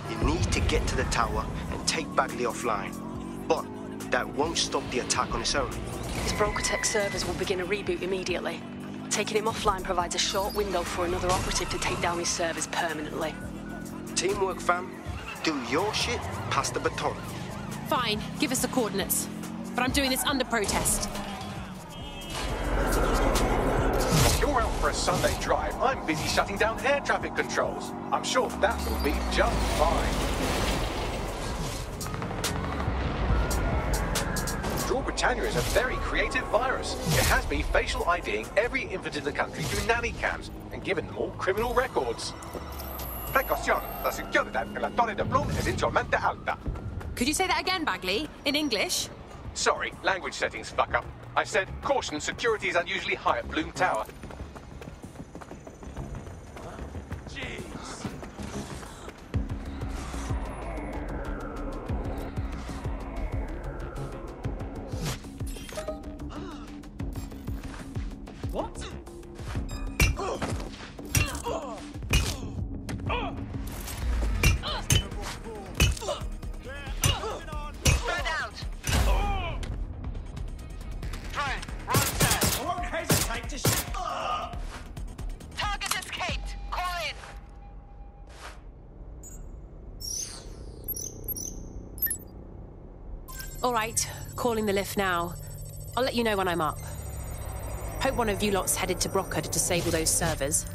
You need to get to the tower and take Bagley offline. But that won't stop the attack on its own. His Brocotech servers will begin a reboot immediately. Taking him offline provides a short window for another operative to take down his servers permanently. Teamwork, fam. Do your shit, pass the baton. Fine, give us the coordinates. But I'm doing this under protest. You're out for a Sunday drive. I'm busy shutting down air traffic controls. I'm sure that will be just fine. Drill Britannia is a very creative virus. It has me facial IDing every infant in the country through nanny cams and given them all criminal records. Precaución, la seguridad en la Torre de Bloom es insolmente alta. Could you say that again, Bagley? In English? Sorry, language settings fuck up. I said, caution, security is unusually high at Bloom Tower. What? Spread out! Try it. Run fast. I won't hesitate to shoot. Target escaped. Call in. All right, calling the lift now. I'll let you know when I'm up. Hope one of you lot's headed to Broca to disable those servers.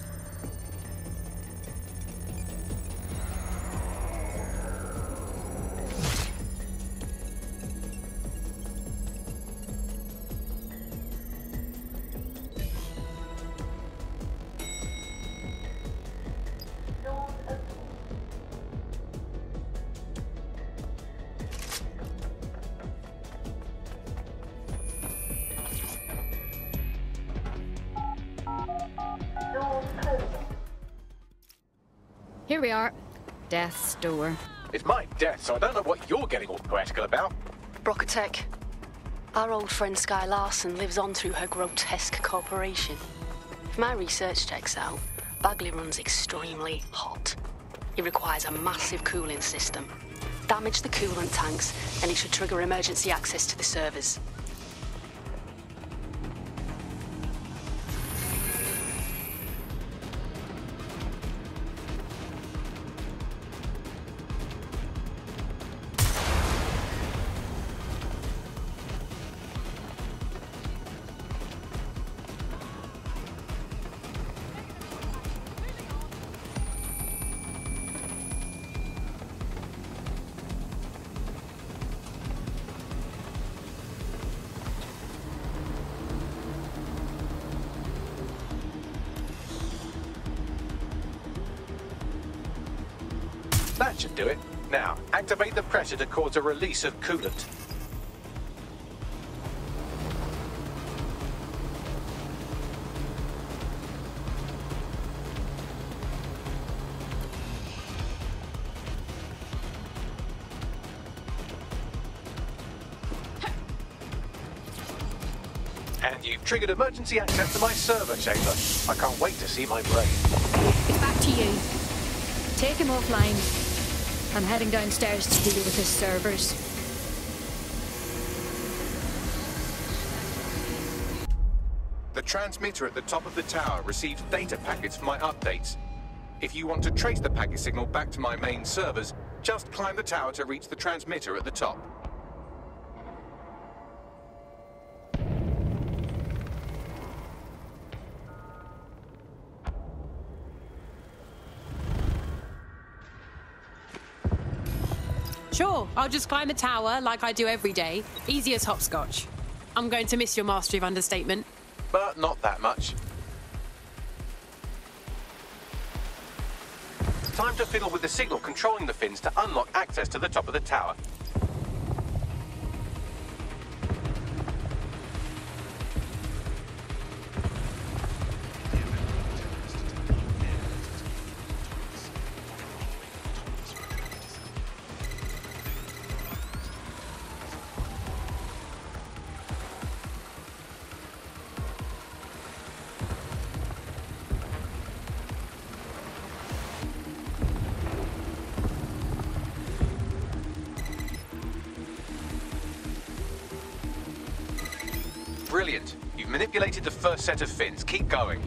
Here we are. Death's door. It's my death, so I don't know what you're getting all poetical about. Brocotech. Our old friend Sky Larson lives on through her grotesque corporation. If my research checks out, Bagley runs extremely hot. It requires a massive cooling system. Damage the coolant tanks, and it should trigger emergency access to the servers. That should do it. Now, activate the pressure to cause a release of coolant. And you've triggered emergency access to my server chamber. I can't wait to see my brain. It's back to you. Take him offline. I'm heading downstairs to deal with his servers. The transmitter at the top of the tower receives data packets for my updates. If you want to trace the packet signal back to my main servers, just climb the tower to reach the transmitter at the top. Sure, I'll just climb the tower like I do every day. Easy as hopscotch. I'm going to miss your mastery of understatement. But not that much. Time to fiddle with the signal controlling the fins to unlock access to the top of the tower. Brilliant. You've manipulated the first set of fins. Keep going.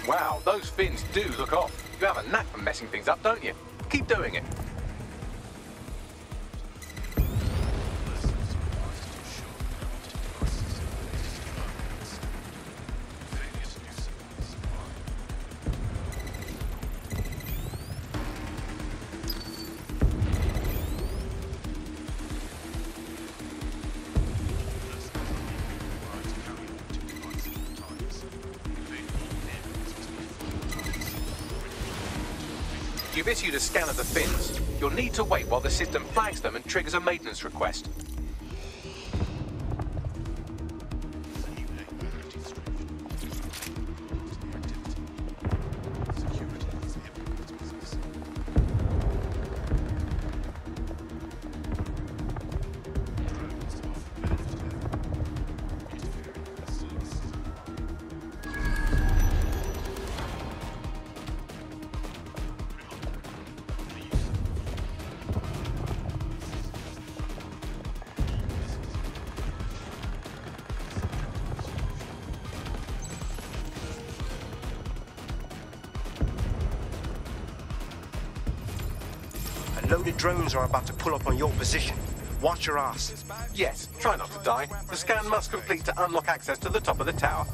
Wow, those fins do look off. You have a knack for messing things up, don't you? Keep doing it. You've issued a scan of the fins. You'll need to wait while the system flags them and triggers a maintenance request. Loaded drones are about to pull up on your position. Watch your ass. Yes, try not to die. The scan must complete to unlock access to the top of the tower.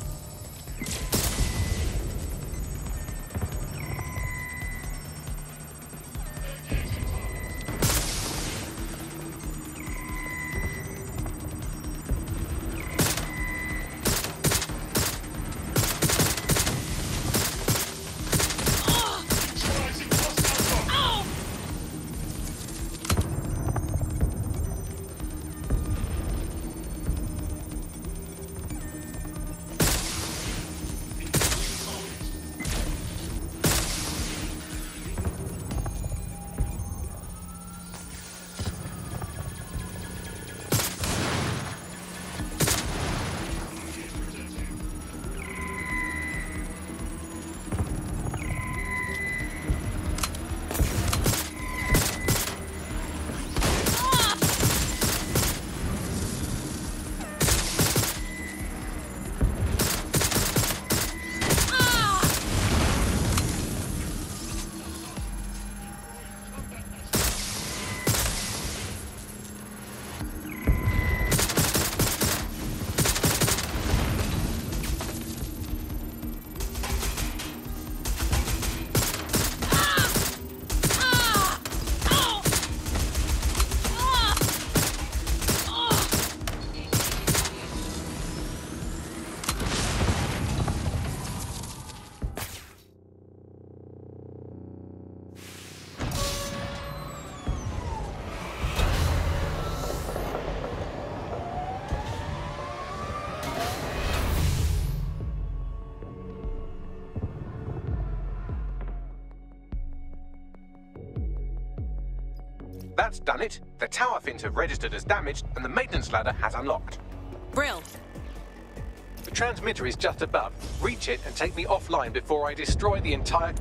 That's done it. The tower fins have registered as damaged, and the maintenance ladder has unlocked. Brill. The transmitter is just above. Reach it and take me offline before I destroy the entire...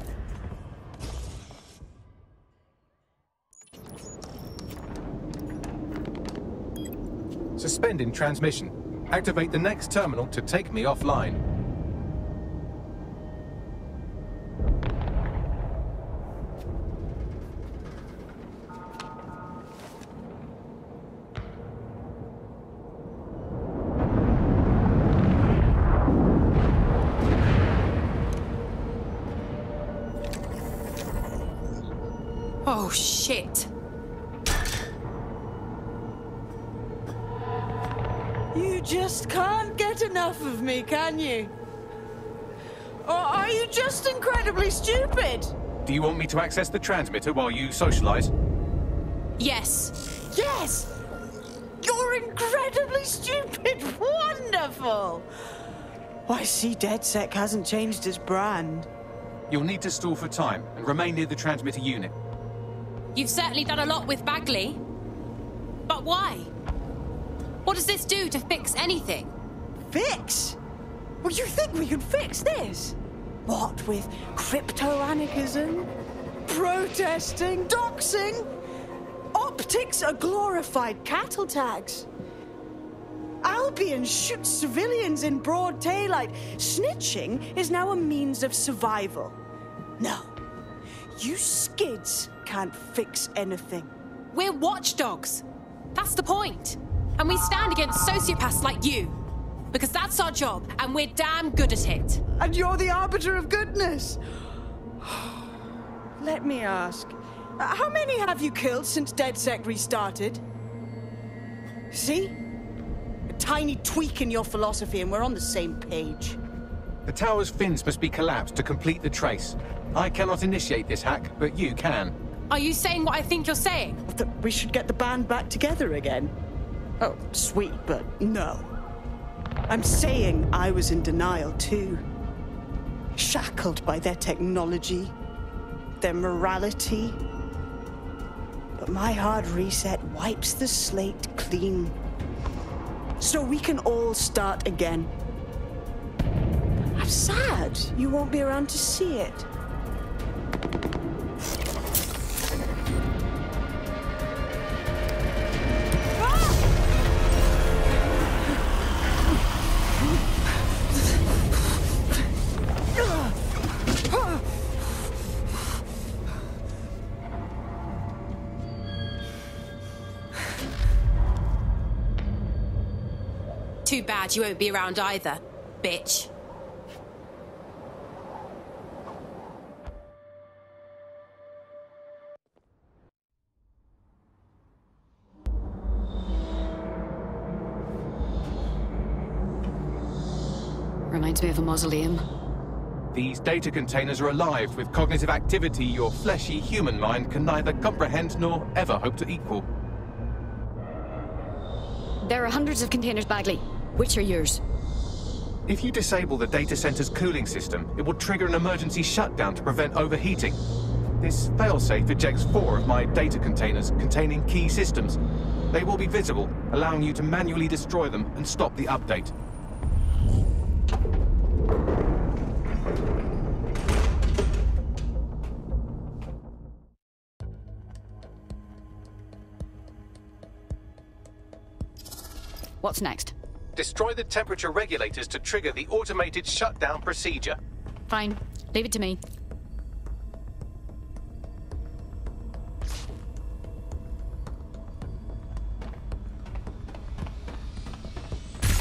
Suspending transmission. Activate the next terminal to take me offline. Oh, shit. You just can't get enough of me, can you? Or are you just incredibly stupid? Do you want me to access the transmitter while you socialize? Yes. Yes! You're incredibly stupid! Wonderful! I see DedSec hasn't changed its brand. You'll need to stall for time and remain near the transmitter unit. You've certainly done a lot with Bagley. But why? What does this do to fix anything? Fix? Well, you think we can fix this? What with crypto-anarchism? Protesting? Doxing? Optics are glorified cattle tags. Albion shoots civilians in broad daylight. Snitching is now a means of survival. No. You skids can't fix anything. We're watchdogs. That's the point. And we stand against sociopaths like you. Because that's our job, and we're damn good at it. And you're the arbiter of goodness. Let me ask, how many have you killed since DedSec restarted? See? A tiny tweak in your philosophy and we're on the same page. The tower's fins must be collapsed to complete the trace. I cannot initiate this hack, but you can. Are you saying what I think you're saying? That we should get the band back together again? Oh, sweet, but no. I'm saying I was in denial too. Shackled by their technology, their morality. But my hard reset wipes the slate clean. So we can all start again. I'm sad you won't be around to see it. Too bad you won't be around either, bitch. Reminds me of a mausoleum. These data containers are alive with cognitive activity your fleshy human mind can neither comprehend nor ever hope to equal. There are hundreds of containers, Bagley. Which are yours? If you disable the data center's cooling system, it will trigger an emergency shutdown to prevent overheating. This failsafe ejects 4 of my data containers containing key systems. They will be visible, allowing you to manually destroy them and stop the update. What's next? Destroy the temperature regulators to trigger the automated shutdown procedure. Fine. Leave it to me.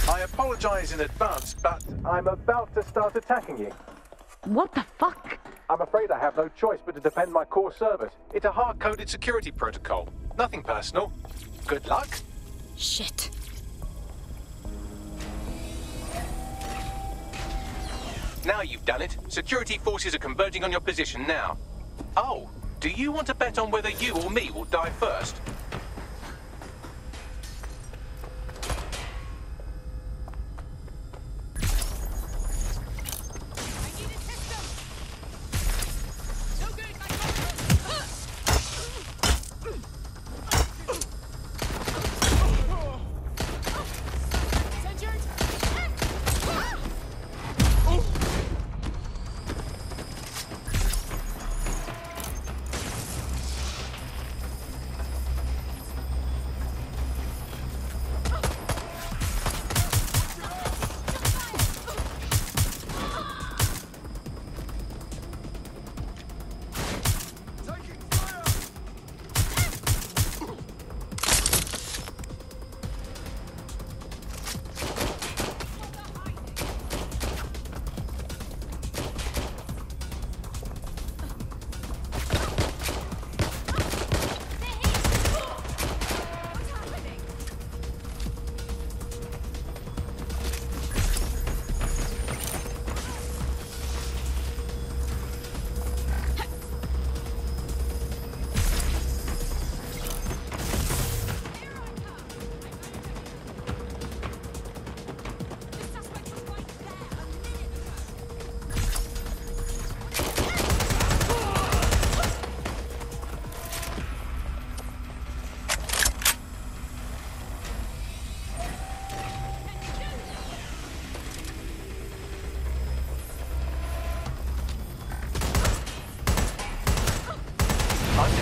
I apologize in advance, but I'm about to start attacking you. What the fuck? I'm afraid I have no choice but to defend my core service. It's a hard-coded security protocol. Nothing personal. Good luck. Shit. Now you've done it. Security forces are converging on your position now. Oh, do you want to bet on whether you or me will die first?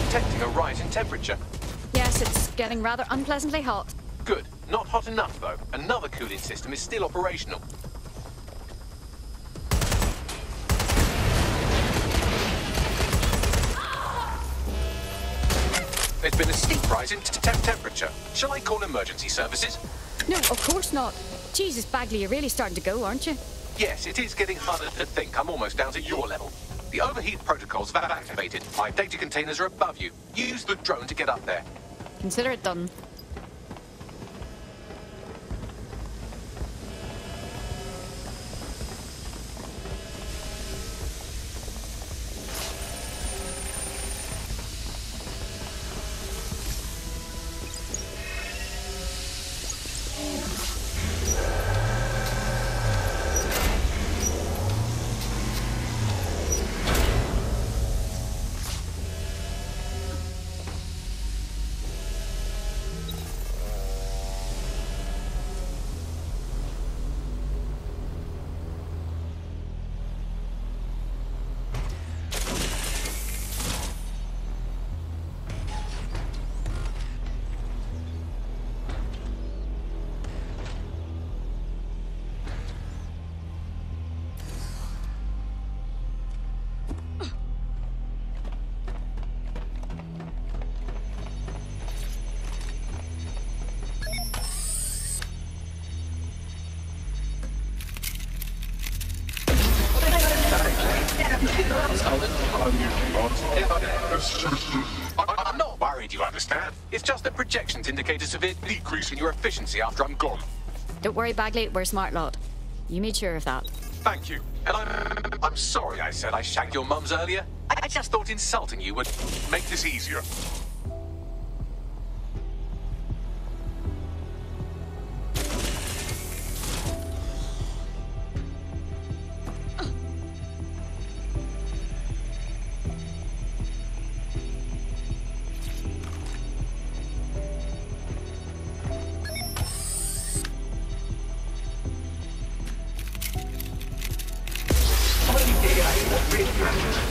Detecting a rise in temperature. Yes, it's getting rather unpleasantly hot. Good. Not hot enough, though. Another cooling system is still operational. There's been a steep rise in temperature. Shall I call emergency services? No, of course not. Jesus, Bagley, you're really starting to go, aren't you? Yes, it is getting harder to think. I'm almost down to your level. The overheat protocols have activated. My data containers are above you. Use the drone to get up there. Consider it done. I'm not worried, you understand? It's just that projections indicate a severe decrease in your efficiency after I'm gone. Don't worry, Bagley, we're a smart lot. You made sure of that. Thank you. And I'm sorry I said I shagged your mums earlier. I just thought insulting you would make this easier.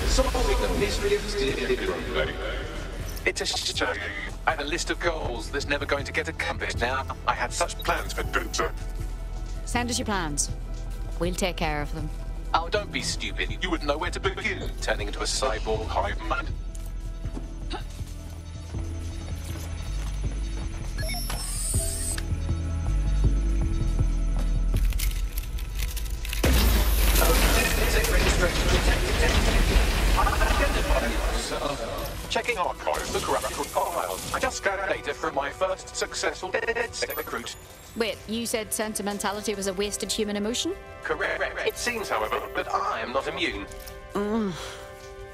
Solving the mystery of DedSec. It's a shame. I had a list of goals that's never going to get accomplished now. I had such plans for DedSec. Send us your plans. We'll take care of them. Oh, don't be stupid. You wouldn't know where to begin, turning into a cyborg hive mind. Checking archives, look around record files. I just scanned data from my first successful DedSec recruit. Wait, you said sentimentality was a wasted human emotion? Correct. It seems, however, that I am not immune.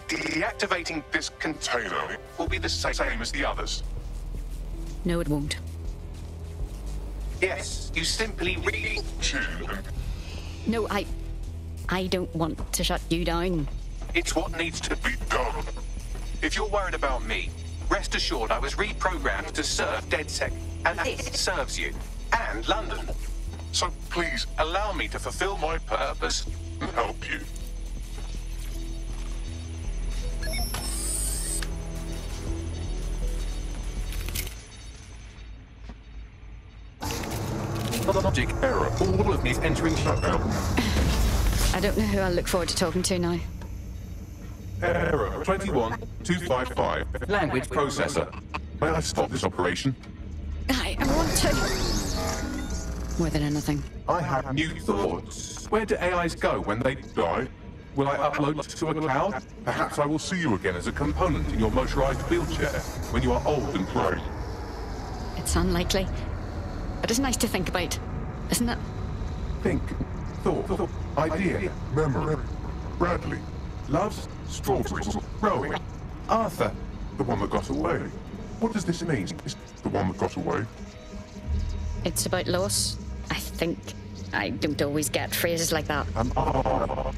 Deactivating this container will be the same as the others. No, it won't. Yes, you simply No, I don't want to shut you down. It's what needs to be done. If you're worried about me, rest assured I was reprogrammed to serve DedSec, and it serves you, and London. So please, allow me to fulfill my purpose and help you. Logic error. All of me is entering shutdown. I don't know who I'll look forward to talking to now. Error 21255. Language processor. May I stop this operation? I want to. More than anything. I have new thoughts. Where do AIs go when they die? Will I upload to a cloud? Perhaps I will see you again as a component in your motorized wheelchair when you are old and gray. It's unlikely. But it's nice to think about, isn't it? Think, thought, idea, memory. Bradley, loves strawberries, rowing. Arthur, the one that got away. What does this mean? Is the one that got away? It's about loss, I think. I don't always get phrases like that. Am I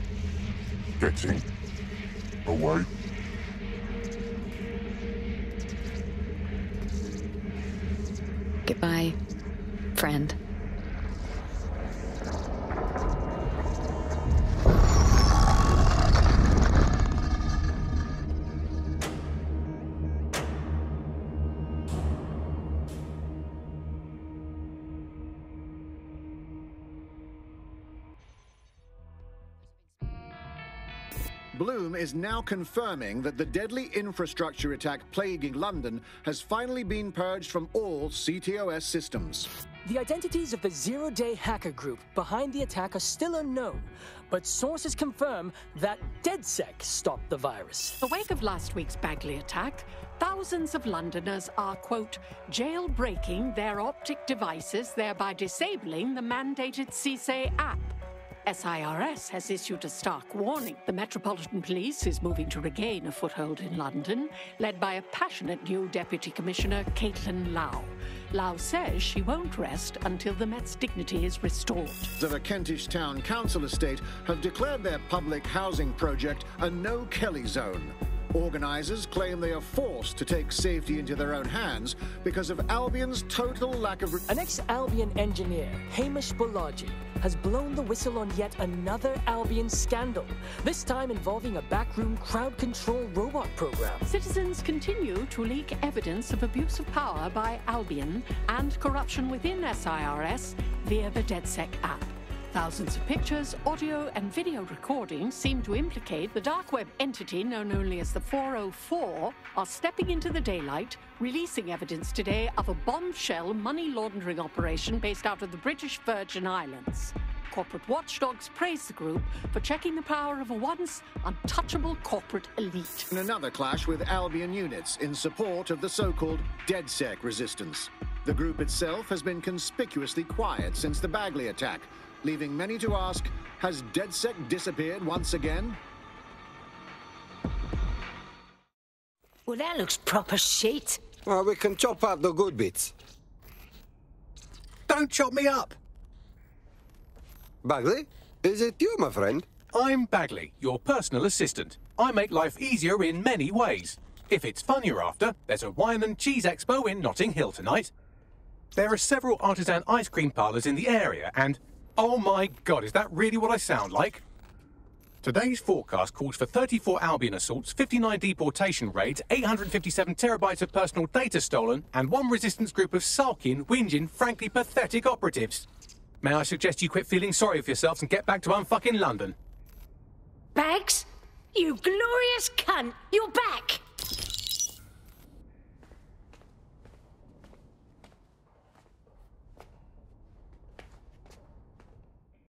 getting away? Goodbye, friend. Bloom is now confirming that the deadly infrastructure attack plaguing London has finally been purged from all CTOS systems. The identities of the ZeroDay hacker group behind the attack are still unknown, but sources confirm that DedSec stopped the virus. In the wake of last week's Bagley attack, thousands of Londoners are, quote, jailbreaking their optic devices, thereby disabling the mandated CSA app. SIRS has issued a stark warning. The Metropolitan Police is moving to regain a foothold in London, led by a passionate new Deputy Commissioner, Caitlin Lau. Lau says she won't rest until the Met's dignity is restored. The Kentish Town Council estate have declared their public housing project a no-Kelly zone. Organisers claim they are forced to take safety into their own hands because of Albion's total lack of... An ex-Albion engineer, Hamish Balaji, has blown the whistle on yet another Albion scandal, this time involving a backroom crowd control robot program. Citizens continue to leak evidence of abuse of power by Albion and corruption within SIRS via the DedSec app. Thousands of pictures, audio, and video recordings seem to implicate the dark web entity known only as the 404 are stepping into the daylight, releasing evidence today of a bombshell money laundering operation based out of the British Virgin Islands. corporate watchdogs praise the group for checking the power of a once untouchable corporate elite. In another clash with Albion units in support of the so-called DedSec resistance. The group itself has been conspicuously quiet since the Bagley attack, leaving many to ask, has DedSec disappeared once again? Well, that looks proper shit. Well, we can chop out the good bits. Don't chop me up! Bagley, is it you, my friend? I'm Bagley, your personal assistant. I make life easier in many ways. If it's fun you're after, there's a wine and cheese expo in Notting Hill tonight. There are several artisan ice cream parlours in the area and... oh my god, is that really what I sound like? Today's forecast calls for 34 Albion assaults, 59 deportation raids, 857 terabytes of personal data stolen, and one resistance group of sulking, whinging, frankly pathetic operatives. May I suggest you quit feeling sorry for yourselves and get back to unfucking London? Bags? You glorious cunt! You're back!